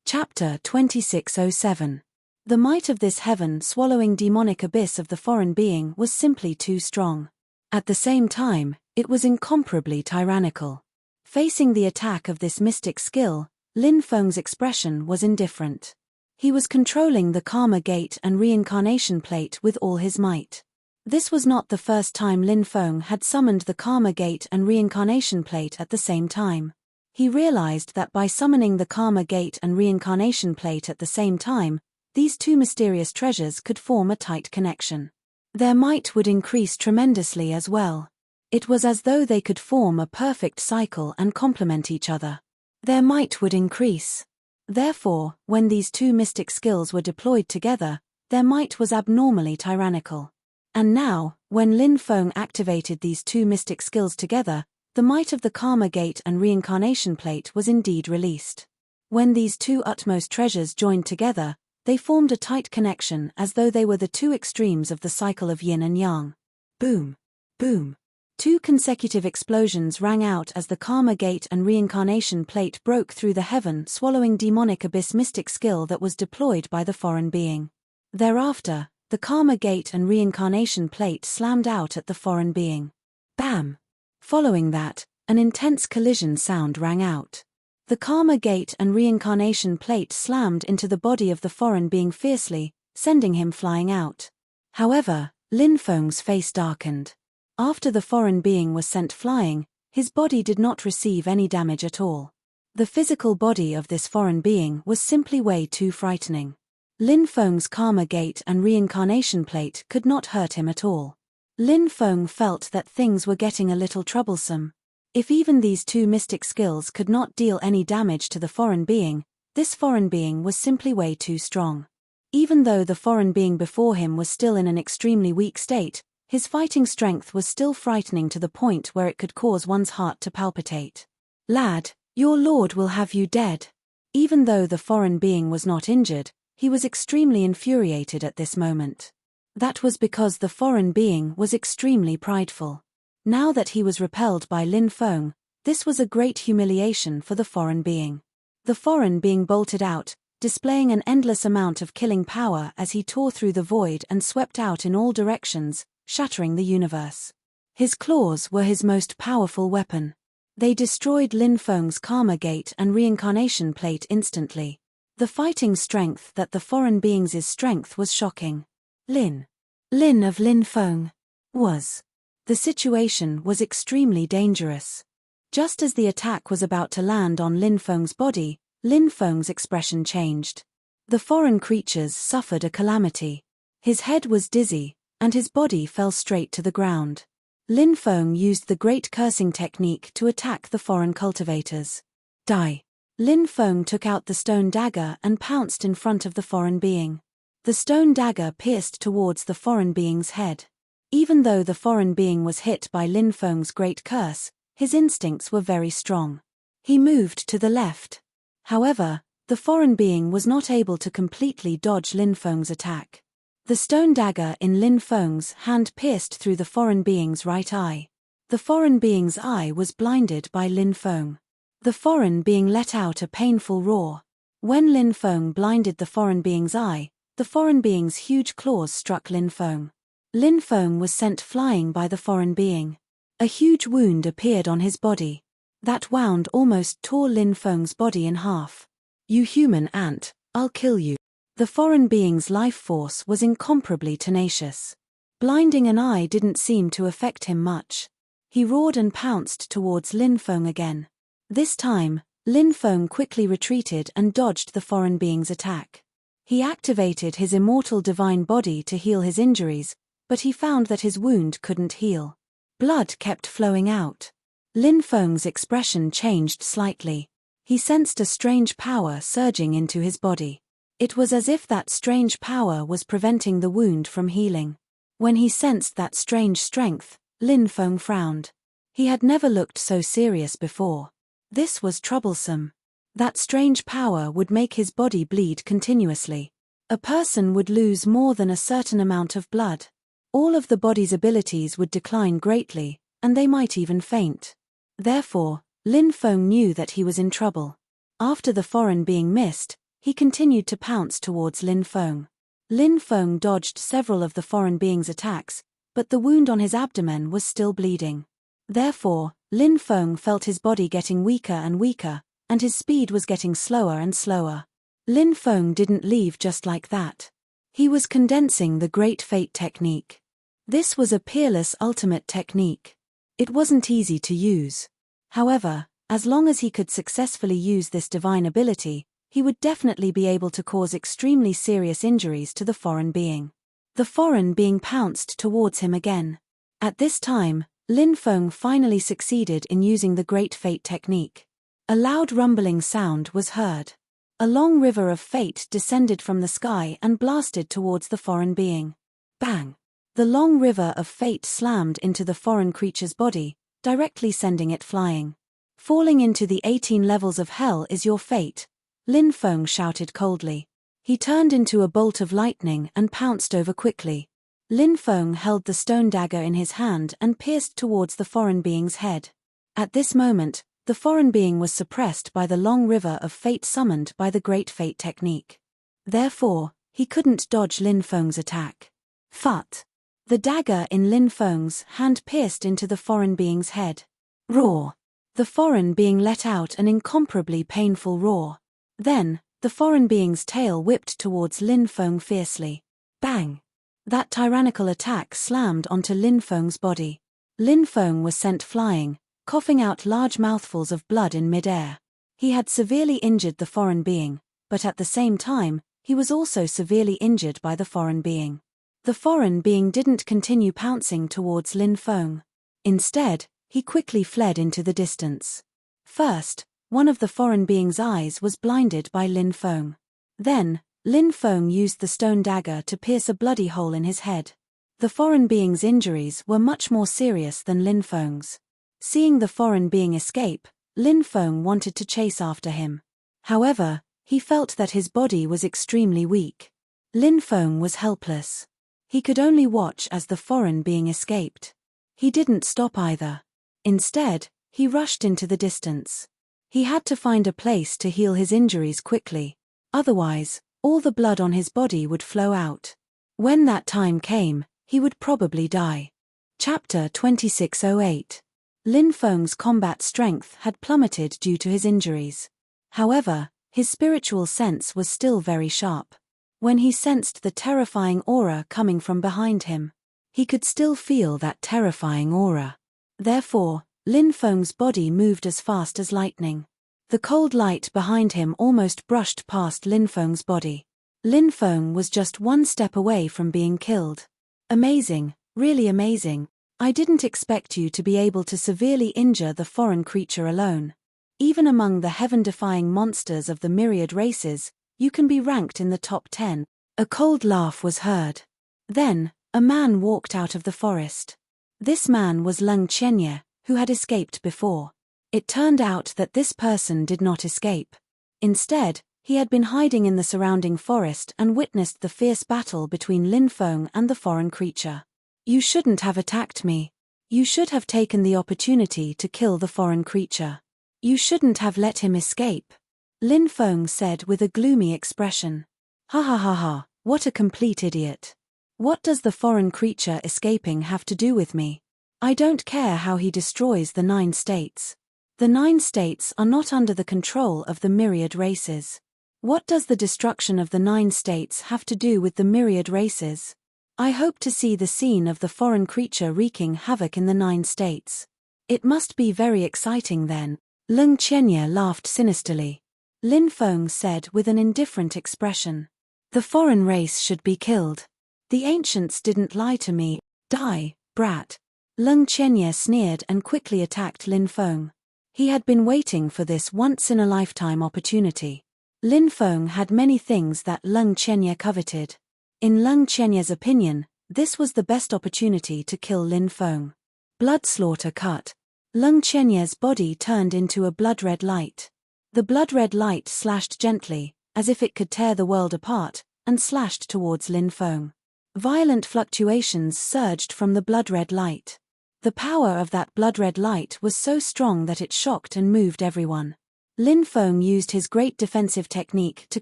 Chapter 2607. The might of this heaven-swallowing demonic abyss of the foreign being was simply too strong. At the same time, it was incomparably tyrannical. Facing the attack of this mystic skill, Lin Feng's expression was indifferent. He was controlling the Karma Gate and Reincarnation Plate with all his might. This was not the first time Lin Feng had summoned the Karma Gate and Reincarnation Plate at the same time. He realized that by summoning the Karma Gate and Reincarnation Plate at the same time, these 2 mysterious treasures could form a tight connection. Their might would increase tremendously as well. It was as though they could form a perfect cycle and complement each other. Their might would increase. Therefore, when these two mystic skills were deployed together, their might was abnormally tyrannical. And now, when Lin Feng activated these two mystic skills together, the might of the Karma Gate and Reincarnation Plate was indeed released. When these two utmost treasures joined together, they formed a tight connection as though they were the two extremes of the cycle of yin and yang. Boom! Boom! Two consecutive explosions rang out as the Karma Gate and Reincarnation Plate broke through the heaven, swallowing demonic abyss mystic skill that was deployed by the foreign being. Thereafter, the Karma Gate and Reincarnation Plate slammed out at the foreign being. Bam! Following that, an intense collision sound rang out. The Karma Gate and Reincarnation Plate slammed into the body of the foreign being fiercely, sending him flying out. However, Lin Feng's face darkened. After the foreign being was sent flying, his body did not receive any damage at all. The physical body of this foreign being was simply way too frightening. Lin Feng's Karma Gate and Reincarnation Plate could not hurt him at all. Lin Feng felt that things were getting a little troublesome. If even these two mystic skills could not deal any damage to the foreign being, this foreign being was simply way too strong. Even though the foreign being before him was still in an extremely weak state, his fighting strength was still frightening to the point where it could cause one's heart to palpitate. Lad, your lord will have you dead. Even though the foreign being was not injured, he was extremely infuriated at this moment. That was because the foreign being was extremely prideful. Now that he was repelled by Lin Feng, this was a great humiliation for the foreign being. The foreign being bolted out, displaying an endless amount of killing power as he tore through the void and swept out in all directions, shattering the universe. His claws were his most powerful weapon. They destroyed Lin Feng's Karma Gate and Reincarnation Plate instantly. The fighting strength that the foreign being's strength was shocking. Lin of Lin Feng was. The situation was extremely dangerous. Just as the attack was about to land on Lin Feng's body, Lin Feng's expression changed. The foreign creatures suffered a calamity. His head was dizzy, and his body fell straight to the ground. Lin Feng used the great cursing technique to attack the foreign cultivators. Die! Lin Feng took out the stone dagger and pounced in front of the foreign being. The stone dagger pierced towards the foreign being's head. Even though the foreign being was hit by Lin Feng's great curse, his instincts were very strong. He moved to the left. However, the foreign being was not able to completely dodge Lin Feng's attack. The stone dagger in Lin Feng's hand pierced through the foreign being's right eye. The foreign being's eye was blinded by Lin Feng. The foreign being let out a painful roar. When Lin Feng blinded the foreign being's eye, the foreign being's huge claws struck Lin Feng. Lin Feng was sent flying by the foreign being. A huge wound appeared on his body. That wound almost tore Lin Feng's body in half. You human ant, I'll kill you. The foreign being's life force was incomparably tenacious. Blinding an eye didn't seem to affect him much. He roared and pounced towards Lin Feng again. This time, Lin Feng quickly retreated and dodged the foreign being's attack. He activated his immortal divine body to heal his injuries, but he found that his wound couldn't heal. Blood kept flowing out. Lin Feng's expression changed slightly. He sensed a strange power surging into his body. It was as if that strange power was preventing the wound from healing. When he sensed that strange strength, Lin Feng frowned. He had never looked so serious before. This was troublesome. That strange power would make his body bleed continuously. A person would lose more than a certain amount of blood. All of the body's abilities would decline greatly, and they might even faint. Therefore, Lin Feng knew that he was in trouble. After the foreign being missed, he continued to pounce towards Lin Feng. Lin Feng dodged several of the foreign being's attacks, but the wound on his abdomen was still bleeding. Therefore, Lin Feng felt his body getting weaker and weaker, and his speed was getting slower and slower. Lin Feng didn't leave just like that. He was condensing the Great Fate technique. This was a peerless ultimate technique. It wasn't easy to use. However, as long as he could successfully use this divine ability, he would definitely be able to cause extremely serious injuries to the foreign being. The foreign being pounced towards him again. At this time, Lin Feng finally succeeded in using the Great Fate technique. A loud rumbling sound was heard. A long river of fate descended from the sky and blasted towards the foreign being. Bang! The long river of fate slammed into the foreign creature's body, directly sending it flying. Falling into the 18 levels of hell is your fate, Lin Feng shouted coldly. He turned into a bolt of lightning and pounced over quickly. Lin Feng held the stone dagger in his hand and pierced towards the foreign being's head. At this moment, the foreign being was suppressed by the long river of fate summoned by the Great Fate technique. Therefore, he couldn't dodge Lin Feng's attack. Phut! The dagger in Lin Feng's hand pierced into the foreign being's head. Roar! The foreign being let out an incomparably painful roar. Then, the foreign being's tail whipped towards Lin Feng fiercely. Bang! That tyrannical attack slammed onto Lin Feng's body. Lin Feng was sent flying, coughing out large mouthfuls of blood in midair. He had severely injured the foreign being, but at the same time, he was also severely injured by the foreign being. The foreign being didn't continue pouncing towards Lin Feng. Instead, he quickly fled into the distance. First, one of the foreign being's eyes was blinded by Lin Feng. Then, Lin Feng used the stone dagger to pierce a bloody hole in his head. The foreign being's injuries were much more serious than Lin Feng's. Seeing the foreign being escape, Lin Feng wanted to chase after him. However, he felt that his body was extremely weak. Lin Feng was helpless. He could only watch as the foreign being escaped. He didn't stop either. Instead, he rushed into the distance. He had to find a place to heal his injuries quickly. Otherwise, all the blood on his body would flow out. When that time came, he would probably die. Chapter 2608. Lin Feng's combat strength had plummeted due to his injuries. However, his spiritual sense was still very sharp. When he sensed the terrifying aura coming from behind him, he could still feel that terrifying aura. Therefore, Lin Feng's body moved as fast as lightning. The cold light behind him almost brushed past Lin Feng's body. Lin Feng was just one step away from being killed. Amazing, really amazing. I didn't expect you to be able to severely injure the foreign creature alone. Even among the heaven-defying monsters of the myriad races, you can be ranked in the top 10. A cold laugh was heard. Then, a man walked out of the forest. This man was Leng Qianye, who had escaped before. It turned out that this person did not escape. Instead, he had been hiding in the surrounding forest and witnessed the fierce battle between Lin Feng and the foreign creature. You shouldn't have attacked me. You should have taken the opportunity to kill the foreign creature. You shouldn't have let him escape. Lin Feng said with a gloomy expression. Ha ha ha ha, what a complete idiot. What does the foreign creature escaping have to do with me? I don't care how he destroys the 9 states. The 9 states are not under the control of the myriad races. What does the destruction of the 9 states have to do with the myriad races? I hope to see the scene of the foreign creature wreaking havoc in the 9 states. It must be very exciting then. Leng Qianye laughed sinisterly. Lin Feng said with an indifferent expression. The foreign race should be killed. The ancients didn't lie to me. Die, brat. Leng Qianye sneered and quickly attacked Lin Feng. He had been waiting for this once-in-a-lifetime opportunity. Lin Feng had many things that Leng Qianye coveted. In Leng Qianye's opinion, this was the best opportunity to kill Lin Feng. Blood slaughter cut. Leng Qianye's body turned into a blood-red light. The blood-red light slashed gently, as if it could tear the world apart, and slashed towards Lin Feng. Violent fluctuations surged from the blood-red light. The power of that blood-red light was so strong that it shocked and moved everyone. Lin Feng used his great defensive technique to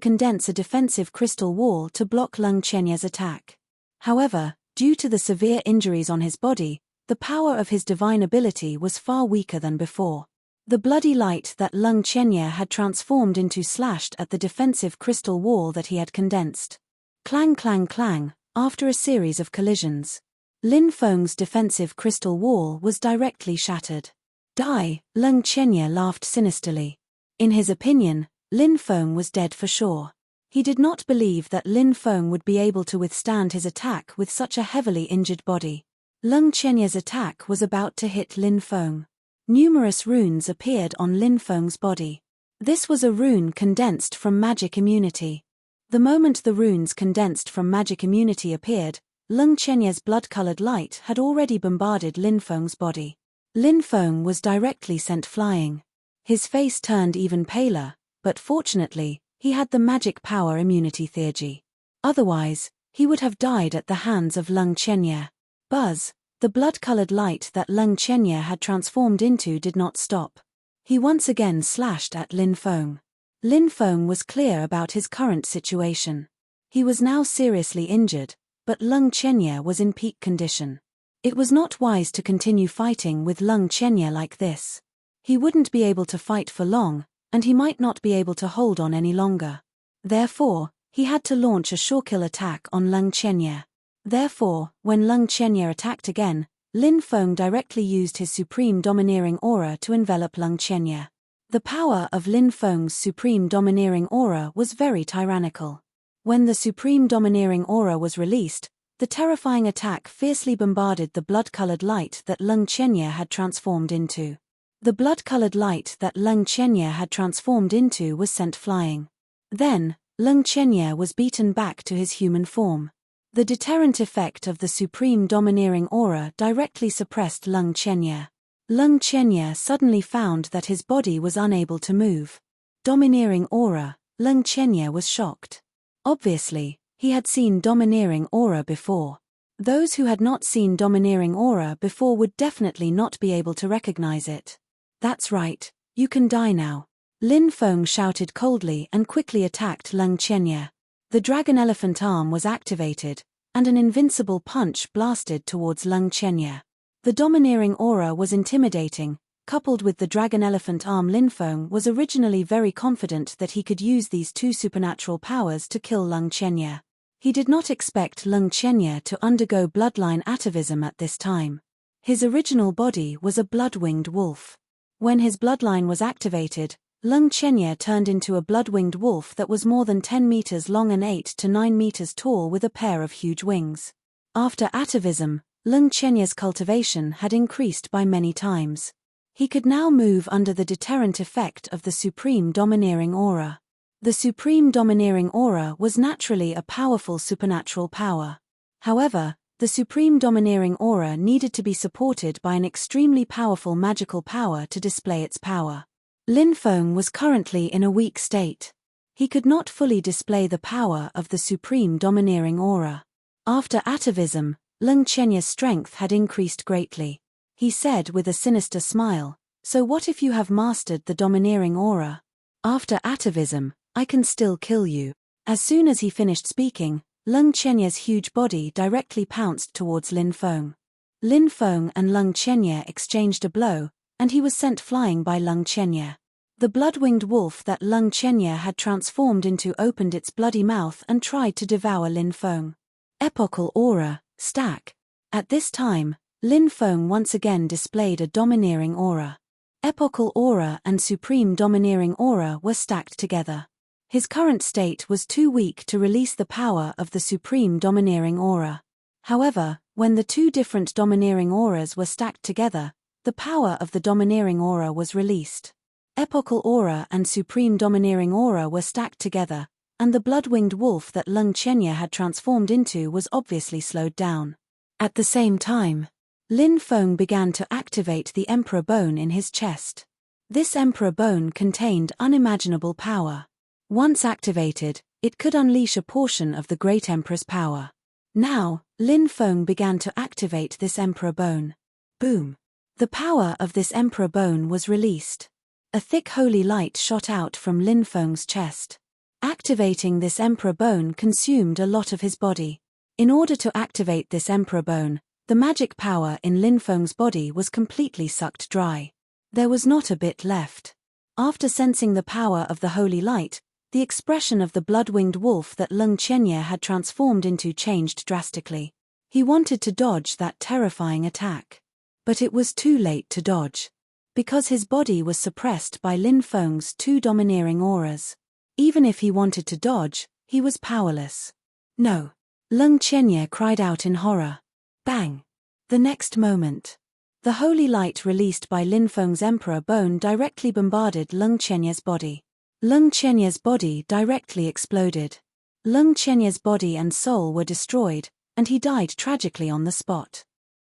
condense a defensive crystal wall to block Leng Qianye's attack. However, due to the severe injuries on his body, the power of his divine ability was far weaker than before. The bloody light that Leng Qianye had transformed into slashed at the defensive crystal wall that he had condensed. Clang clang clang, after a series of collisions. Lin Feng's defensive crystal wall was directly shattered. Die, Leng Qianye laughed sinisterly. In his opinion, Lin Feng was dead for sure. He did not believe that Lin Feng would be able to withstand his attack with such a heavily injured body. Lung Chenya's attack was about to hit Lin Feng. Numerous runes appeared on Lin Feng's body. This was a rune condensed from magic immunity. The moment the runes condensed from magic immunity appeared, Lung Chenya's blood-colored light had already bombarded Lin Feng's body. Lin Feng was directly sent flying. His face turned even paler, but fortunately, he had the magic power immunity theurgy. Otherwise, he would have died at the hands of Lung Chenya. Buzz, the blood-colored light that Lung Chenya had transformed into did not stop. He once again slashed at Lin Feng. Lin Feng was clear about his current situation. He was now seriously injured, but Lung Chenya was in peak condition. It was not wise to continue fighting with Lung Chenya like this. He wouldn't be able to fight for long, and he might not be able to hold on any longer. Therefore, he had to launch a sure-kill attack on Lung Chenya. Therefore, when Lung Chenya attacked again, Lin Feng directly used his supreme domineering aura to envelop Lung Chenya. The power of Lin Feng's supreme domineering aura was very tyrannical. When the supreme domineering aura was released, the terrifying attack fiercely bombarded the blood-colored light that Lung Chenya had transformed into. The blood-colored light that Lung Chenya had transformed into was sent flying. Then, Lung Chenya was beaten back to his human form. The deterrent effect of the supreme domineering aura directly suppressed Lung Chenya. Lung Chenya suddenly found that his body was unable to move. Domineering aura, Lung Chenya was shocked. Obviously, he had seen domineering aura before. Those who had not seen domineering aura before would definitely not be able to recognize it. That's right, you can die now. Lin Feng shouted coldly and quickly attacked Lung Chenya. The dragon elephant arm was activated, and an invincible punch blasted towards Lung Chenya. The domineering aura was intimidating, coupled with the dragon elephant arm. Lin Feng was originally very confident that he could use these two supernatural powers to kill Lung Chenya. He did not expect Lung Chenya to undergo bloodline atavism at this time. His original body was a blood-winged wolf. When his bloodline was activated, Lung Chenya turned into a blood-winged wolf that was more than 10 meters long and 8 to 9 meters tall with a pair of huge wings. After atavism, Lung Chenya's cultivation had increased by many times. He could now move under the deterrent effect of the supreme domineering aura. The supreme domineering aura was naturally a powerful supernatural power. However, the supreme domineering aura needed to be supported by an extremely powerful magical power to display its power. Lin Feng was currently in a weak state. He could not fully display the power of the supreme domineering aura. After atavism, Lung Chenya's strength had increased greatly. He said with a sinister smile, "So what if you have mastered the domineering aura? After atavism, I can still kill you." As soon as he finished speaking, Lung Chenya's huge body directly pounced towards Lin Feng. Lin Feng and Lung Chenya exchanged a blow, and he was sent flying by Lung Chenya. The blood-winged wolf that Lung Chenya had transformed into opened its bloody mouth and tried to devour Lin Feng. Epochal aura, stack. At this time, Lin Feng once again displayed a domineering aura. Epochal aura and supreme domineering aura were stacked together. His current state was too weak to release the power of the supreme domineering aura. However, when the two different domineering auras were stacked together, the power of the domineering aura was released. Epochal aura and supreme domineering aura were stacked together, and the blood-winged wolf that Lung Chenya had transformed into was obviously slowed down. At the same time, Lin Feng began to activate the Emperor Bone in his chest. This Emperor Bone contained unimaginable power. Once activated, it could unleash a portion of the Great Emperor's power. Now, Lin Feng began to activate this Emperor Bone. Boom! The power of this Emperor Bone was released. A thick holy light shot out from Lin Feng's chest. Activating this Emperor Bone consumed a lot of his body. In order to activate this Emperor Bone, the magic power in Lin Feng's body was completely sucked dry. There was not a bit left. After sensing the power of the holy light, the expression of the blood-winged wolf that Lung Chenya had transformed into changed drastically. He wanted to dodge that terrifying attack. But it was too late to dodge. Because his body was suppressed by Lin Feng's two domineering auras. Even if he wanted to dodge, he was powerless. No! Lung Chenya cried out in horror. Bang! The next moment, the holy light released by Lin Feng's Emperor Bone directly bombarded Leng Chenye's body. Leng Chenye's body directly exploded. Leng Chenye's body and soul were destroyed, and he died tragically on the spot.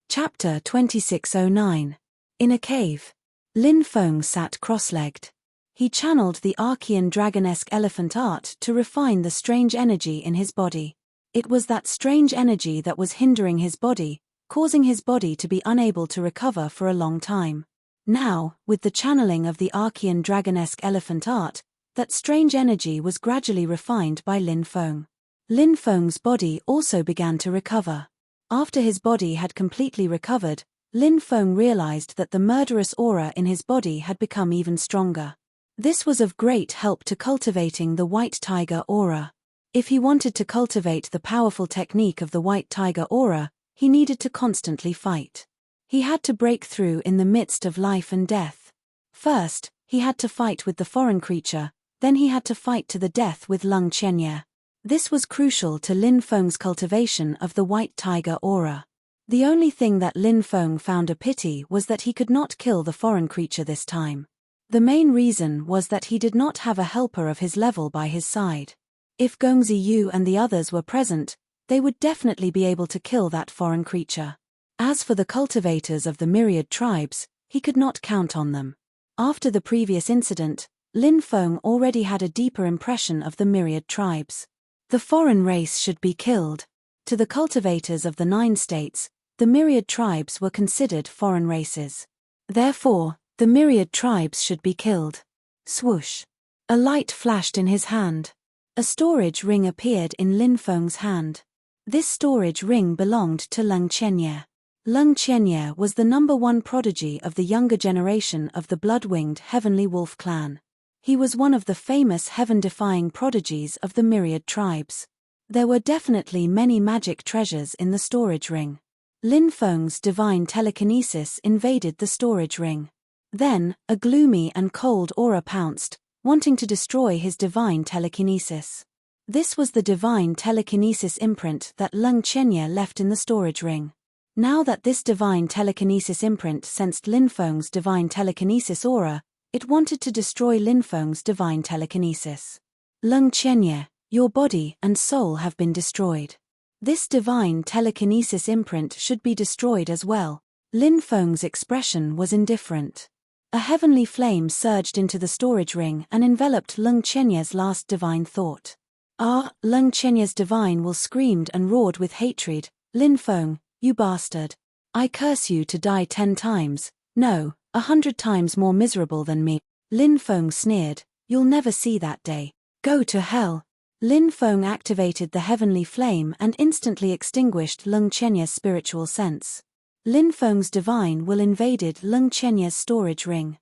Chapter 2609. In a cave. Lin Feng sat cross-legged. He channeled the Archean dragon-esque elephant art to refine the strange energy in his body. It was that strange energy that was hindering his body, causing his body to be unable to recover for a long time. Now, with the channeling of the Archean dragon-esque elephant art, that strange energy was gradually refined by Lin Feng. Lin Feng's body also began to recover. After his body had completely recovered, Lin Feng realized that the murderous aura in his body had become even stronger. This was of great help to cultivating the white tiger aura. If he wanted to cultivate the powerful technique of the white tiger aura, he needed to constantly fight. He had to break through in the midst of life and death. First, he had to fight with the foreign creature, then he had to fight to the death with Leng Chenye. This was crucial to Lin Feng's cultivation of the white tiger aura. The only thing that Lin Feng found a pity was that he could not kill the foreign creature this time. The main reason was that he did not have a helper of his level by his side. If Gongzi Yu and the others were present, they would definitely be able to kill that foreign creature. As for the cultivators of the myriad tribes, he could not count on them. After the previous incident, Lin Feng already had a deeper impression of the myriad tribes. The foreign race should be killed. To the cultivators of the 9 states, the myriad tribes were considered foreign races. Therefore, the myriad tribes should be killed. Swoosh. A light flashed in his hand. A storage ring appeared in Lin Feng's hand. This storage ring belonged to Leng Chenye. Leng Chenye was the #1 prodigy of the younger generation of the blood-winged Heavenly Wolf clan. He was one of the famous heaven-defying prodigies of the myriad tribes. There were definitely many magic treasures in the storage ring. Lin Feng's divine telekinesis invaded the storage ring. Then, a gloomy and cold aura pounced, wanting to destroy his divine telekinesis. This was the divine telekinesis imprint that Leng Chenye left in the storage ring. Now that this divine telekinesis imprint sensed Lin Feng's divine telekinesis aura, it wanted to destroy Lin Feng's divine telekinesis. Leng Chenye, your body and soul have been destroyed. This divine telekinesis imprint should be destroyed as well. Lin Feng's expression was indifferent. A heavenly flame surged into the storage ring and enveloped Leng Chenye's last divine thought. Leng Chenye's divine will screamed and roared with hatred. Lin Feng, you bastard. I curse you to die 10 times, no, 100 times more miserable than me. Lin Feng sneered, you'll never see that day. Go to hell. Lin Feng activated the heavenly flame and instantly extinguished Leng Chenye's spiritual sense. Lin Feng's divine will invaded Leng Chenye's storage ring.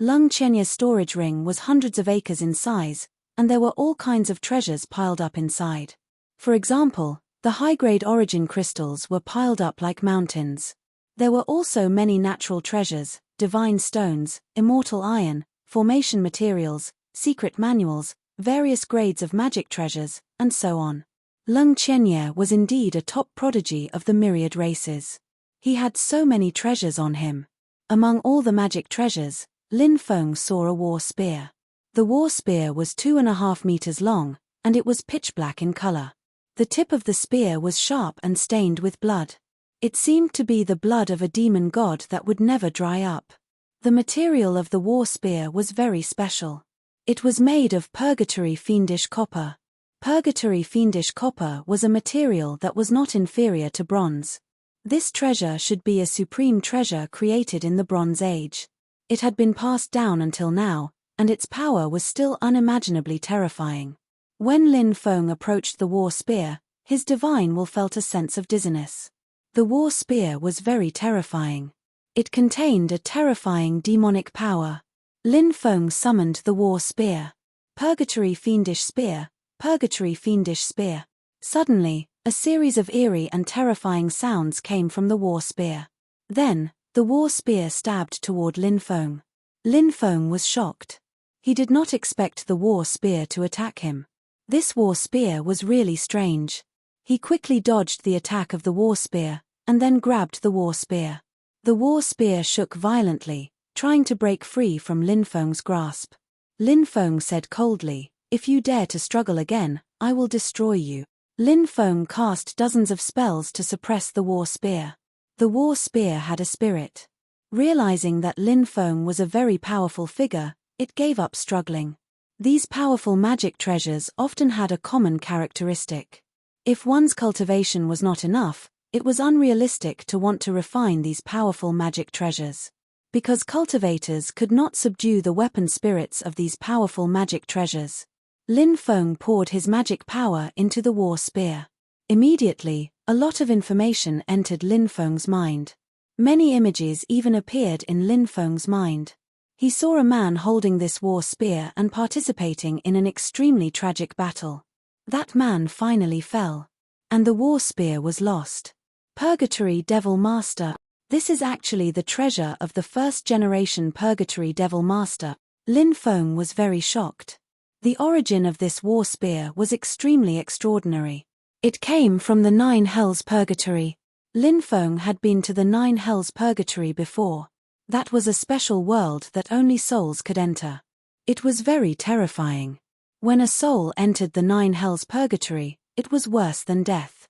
Leng Chenye's storage ring was hundreds of acres in size, and there were all kinds of treasures piled up inside. For example, the high-grade origin crystals were piled up like mountains. There were also many natural treasures, divine stones, immortal iron, formation materials, secret manuals, various grades of magic treasures, and so on. Leng Chenye was indeed a top prodigy of the myriad races. He had so many treasures on him. Among all the magic treasures, Lin Feng saw a war spear. The war spear was 2.5 meters long, and it was pitch black in color. The tip of the spear was sharp and stained with blood. It seemed to be the blood of a demon god that would never dry up. The material of the war spear was very special. It was made of purgatory fiendish copper. Purgatory fiendish copper was a material that was not inferior to bronze. This treasure should be a supreme treasure created in the Bronze Age. It had been passed down until now, and its power was still unimaginably terrifying. When Lin Feng approached the war spear, his divine will felt a sense of dizziness. The war spear was very terrifying. It contained a terrifying demonic power. Lin Feng summoned the war spear. Purgatory fiendish spear, purgatory fiendish spear. Suddenly, a series of eerie and terrifying sounds came from the war spear. Then, the war spear stabbed toward Lin Feng. Lin Feng was shocked. He did not expect the war spear to attack him. This war spear was really strange. He quickly dodged the attack of the war spear, and then grabbed the war spear. The war spear shook violently, trying to break free from Lin Feng's grasp. Lin Feng said coldly, "If you dare to struggle again, I will destroy you." Lin Feng cast dozens of spells to suppress the war spear. The war spear had a spirit. Realizing that Lin Feng was a very powerful figure, it gave up struggling. These powerful magic treasures often had a common characteristic. If one's cultivation was not enough, it was unrealistic to want to refine these powerful magic treasures. Because cultivators could not subdue the weapon spirits of these powerful magic treasures, Lin Feng poured his magic power into the war spear. Immediately, a lot of information entered Lin Feng's mind. Many images even appeared in Lin Feng's mind. He saw a man holding this war spear and participating in an extremely tragic battle. That man finally fell. And the war spear was lost. Purgatory Devil Master. This is actually the treasure of the first-generation Purgatory Devil Master. Lin Feng was very shocked. The origin of this war spear was extremely extraordinary. It came from the Nine Hells Purgatory. Lin Feng had been to the Nine Hells Purgatory before. That was a special world that only souls could enter. It was very terrifying. When a soul entered the Nine Hells Purgatory, it was worse than death.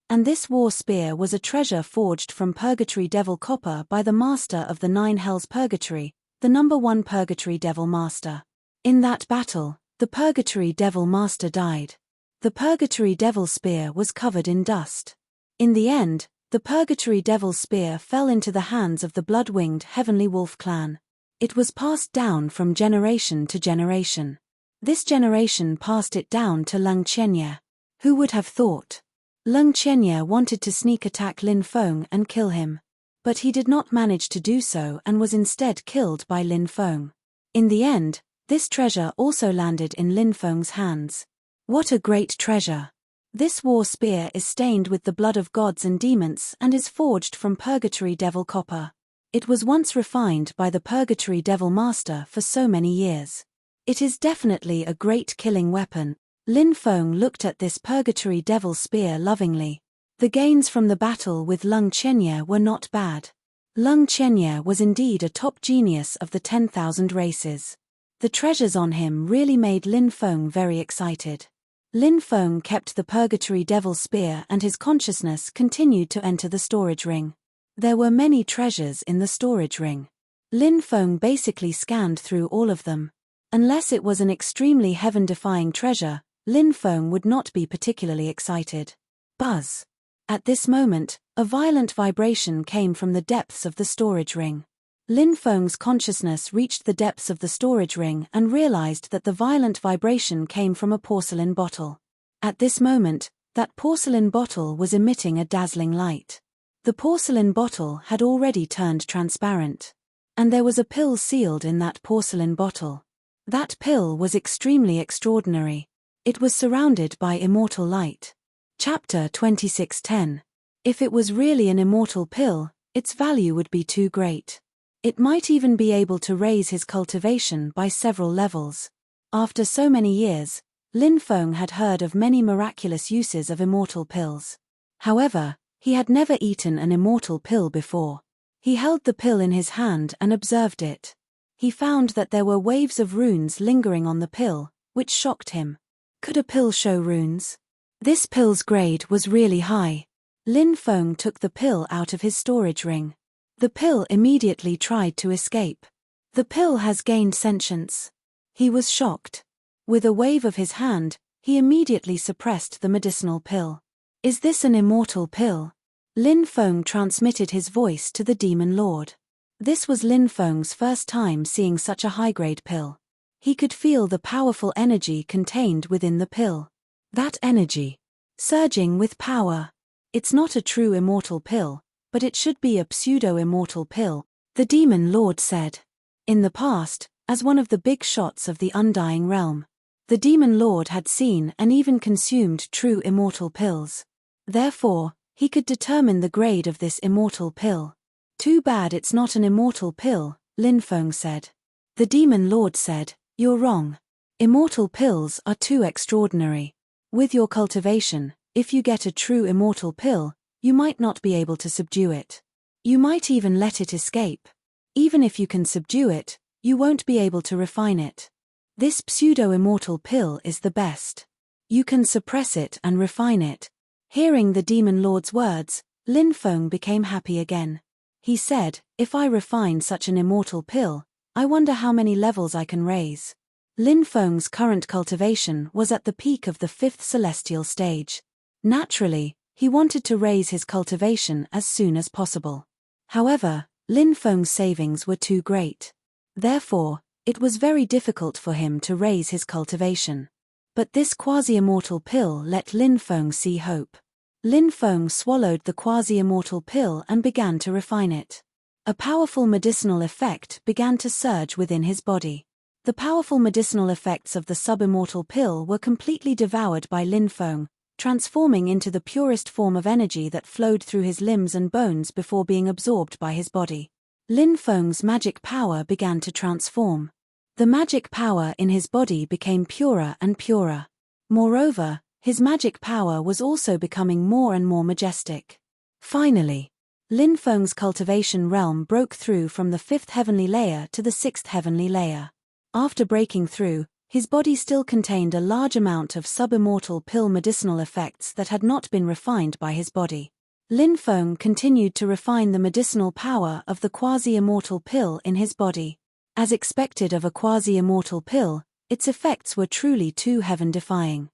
And this war spear was a treasure forged from Purgatory Devil Copper by the Master of the Nine Hells Purgatory, the #1 Purgatory Devil Master. In that battle, the Purgatory Devil Master died. The Purgatory Devil Spear was covered in dust. In the end, the Purgatory Devil Spear fell into the hands of the blood-winged Heavenly Wolf clan. It was passed down from generation to generation. This generation passed it down to Leng Qianye. Who would have thought? Leng Qianye wanted to sneak attack Lin Feng and kill him. But he did not manage to do so and was instead killed by Lin Feng. In the end, this treasure also landed in Lin Feng's hands. What a great treasure! This war spear is stained with the blood of gods and demons and is forged from Purgatory Devil Copper. It was once refined by the Purgatory Devil Master for so many years. It is definitely a great killing weapon. Lin Feng looked at this Purgatory Devil Spear lovingly. The gains from the battle with Leng Qianye were not bad. Leng Qianye was indeed a top genius of the 10,000 races. The treasures on him really made Lin Feng very excited. Lin Feng kept the Purgatory Devil Spear and his consciousness continued to enter the storage ring. There were many treasures in the storage ring. Lin Feng basically scanned through all of them. Unless it was an extremely heaven-defying treasure, Lin Feng would not be particularly excited. Buzz! At this moment, a violent vibration came from the depths of the storage ring. Lin Feng's consciousness reached the depths of the storage ring and realized that the violent vibration came from a porcelain bottle. At this moment, that porcelain bottle was emitting a dazzling light. The porcelain bottle had already turned transparent. And there was a pill sealed in that porcelain bottle. That pill was extremely extraordinary. It was surrounded by immortal light. Chapter 2610. If it was really an immortal pill, its value would be too great. It might even be able to raise his cultivation by several levels. After so many years, Lin Feng had heard of many miraculous uses of immortal pills. However, he had never eaten an immortal pill before. He held the pill in his hand and observed it. He found that there were waves of runes lingering on the pill, which shocked him. Could a pill show runes? This pill's grade was really high. Lin Feng took the pill out of his storage ring. The pill immediately tried to escape. The pill has gained sentience. He was shocked. With a wave of his hand, he immediately suppressed the medicinal pill. Is this an immortal pill? Lin Feng transmitted his voice to the Demon Lord. This was Lin Feng's first time seeing such a high-grade pill. He could feel the powerful energy contained within the pill. That energy. Surging with power. It's not a true immortal pill, but it should be a pseudo-immortal pill, the Demon Lord said. In the past, as one of the big shots of the Undying Realm, the Demon Lord had seen and even consumed true immortal pills. Therefore, he could determine the grade of this immortal pill. Too bad it's not an immortal pill, Lin Feng said. The Demon Lord said, you're wrong. Immortal pills are too extraordinary. With your cultivation, if you get a true immortal pill, you might not be able to subdue it. You might even let it escape. Even if you can subdue it, you won't be able to refine it. This pseudo-immortal pill is the best. You can suppress it and refine it. Hearing the demon lord's words, Lin Feng became happy again. He said, if I refine such an immortal pill, I wonder how many levels I can raise. Lin Feng's current cultivation was at the peak of the 5th celestial stage. Naturally, he wanted to raise his cultivation as soon as possible. However, Lin Feng's savings were too great. Therefore, it was very difficult for him to raise his cultivation. But this quasi-immortal pill let Lin Feng see hope. Lin Feng swallowed the quasi-immortal pill and began to refine it. A powerful medicinal effect began to surge within his body. The powerful medicinal effects of the sub-immortal pill were completely devoured by Lin Feng, transforming into the purest form of energy that flowed through his limbs and bones before being absorbed by his body. Lin Feng's magic power began to transform. The magic power in his body became purer and purer. Moreover, his magic power was also becoming more and more majestic. Finally, Lin Feng's cultivation realm broke through from the 5th heavenly layer to the 6th heavenly layer. After breaking through, his body still contained a large amount of sub-immortal pill medicinal effects that had not been refined by his body. Lin Feng continued to refine the medicinal power of the quasi-immortal pill in his body. As expected of a quasi-immortal pill, its effects were truly too heaven-defying.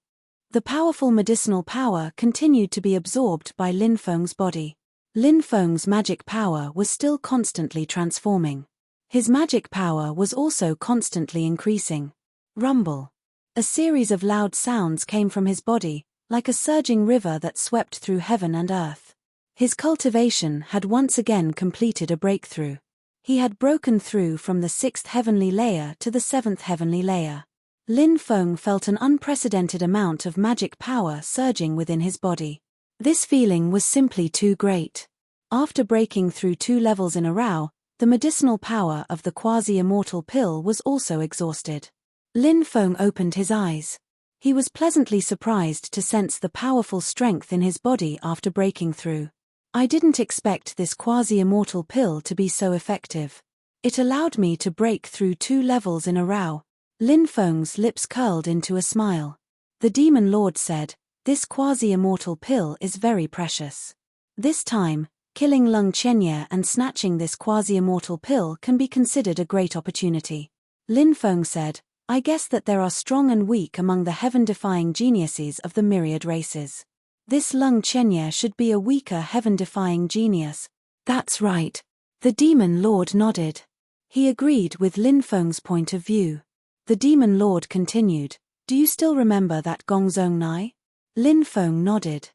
The powerful medicinal power continued to be absorbed by Lin Feng's body. Lin Feng's magic power was still constantly transforming. His magic power was also constantly increasing. Rumble. A series of loud sounds came from his body, like a surging river that swept through heaven and earth. His cultivation had once again completed a breakthrough. He had broken through from the 6th heavenly layer to the 7th heavenly layer. Lin Feng felt an unprecedented amount of magic power surging within his body. This feeling was simply too great. After breaking through 2 levels in a row, the medicinal power of the quasi-immortal pill was also exhausted. Lin Feng opened his eyes. He was pleasantly surprised to sense the powerful strength in his body after breaking through. I didn't expect this quasi-immortal pill to be so effective. It allowed me to break through 2 levels in a row. Lin Feng's lips curled into a smile. The demon lord said, this quasi-immortal pill is very precious. This time, killing Lung Chenye and snatching this quasi-immortal pill can be considered a great opportunity. Lin Feng said, I guess that there are strong and weak among the heaven-defying geniuses of the myriad races. This Lung Chenye should be a weaker heaven-defying genius. That's right. The demon lord nodded. He agreed with Lin Feng's point of view. The demon lord continued, do you still remember that Gongzong Nai? Lin Feng nodded.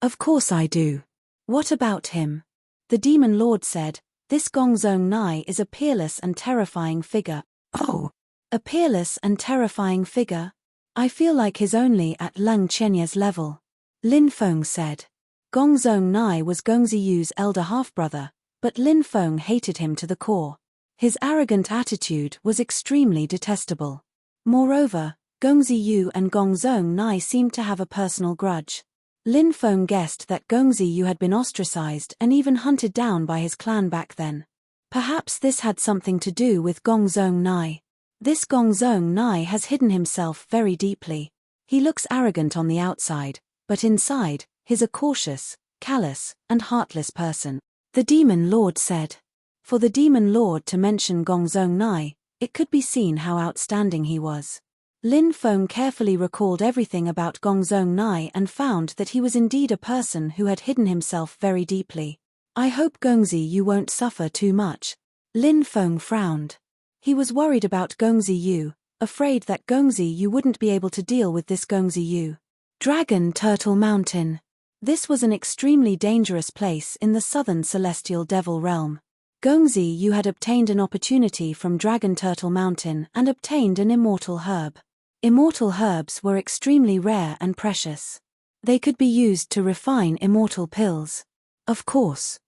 Of course I do. What about him? The demon lord said, this Gongzong Nai is a peerless and terrifying figure. Oh! A peerless and terrifying figure? I feel like he's only at Lung Chenye's level. Lin Feng said. Gongzong Nai was Gongziyu's elder half-brother, but Lin Feng hated him to the core. His arrogant attitude was extremely detestable. Moreover, Gongziyu and Gongzong Nai seemed to have a personal grudge. Lin Feng guessed that Gongziyu had been ostracized and even hunted down by his clan back then. Perhaps this had something to do with Gongzong Nai. This Gongzong Nai has hidden himself very deeply. He looks arrogant on the outside, but inside, he's a cautious, callous, and heartless person. The demon lord said. For the demon lord to mention Gongzong Nai, it could be seen how outstanding he was. Lin Feng carefully recalled everything about Gongzong Nai and found that he was indeed a person who had hidden himself very deeply. I hope Gongziyu won't suffer too much. Lin Feng frowned. He was worried about Gongziyu, afraid that Gongziyu wouldn't be able to deal with this Gongziyu. Dragon Turtle Mountain. This was an extremely dangerous place in the southern celestial devil realm. Gongziyu had obtained an opportunity from Dragon Turtle Mountain and obtained an immortal herb. Immortal herbs were extremely rare and precious. They could be used to refine immortal pills. Of course.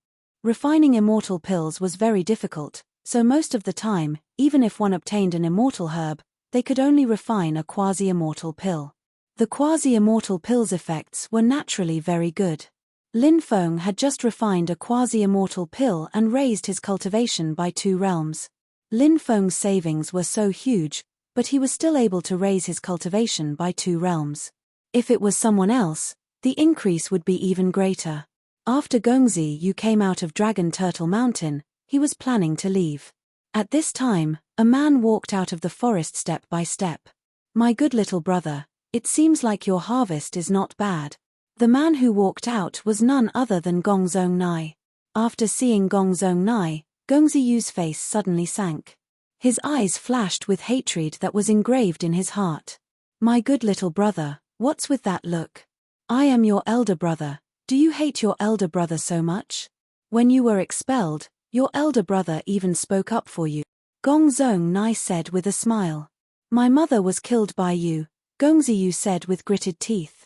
Refining immortal pills was very difficult, so most of the time, even if one obtained an immortal herb, they could only refine a quasi-immortal pill. The quasi-immortal pill's effects were naturally very good. Lin Feng had just refined a quasi-immortal pill and raised his cultivation by 2 realms. Lin Feng's savings were so huge, but he was still able to raise his cultivation by 2 realms. If it was someone else, the increase would be even greater. After Gongzi Yu came out of Dragon Turtle Mountain, he was planning to leave. At this time, a man walked out of the forest step by step. "My good little brother, it seems like your harvest is not bad." The man who walked out was none other than Gong Zongnai. After seeing Gong Zongnai, Gongzi Yu's face suddenly sank. His eyes flashed with hatred that was engraved in his heart. "My good little brother, what's with that look? I am your elder brother. Do you hate your elder brother so much? When you were expelled, your elder brother even spoke up for you." Gong Zongnai said with a smile. "My mother was killed by you," Gongzi Yu said with gritted teeth.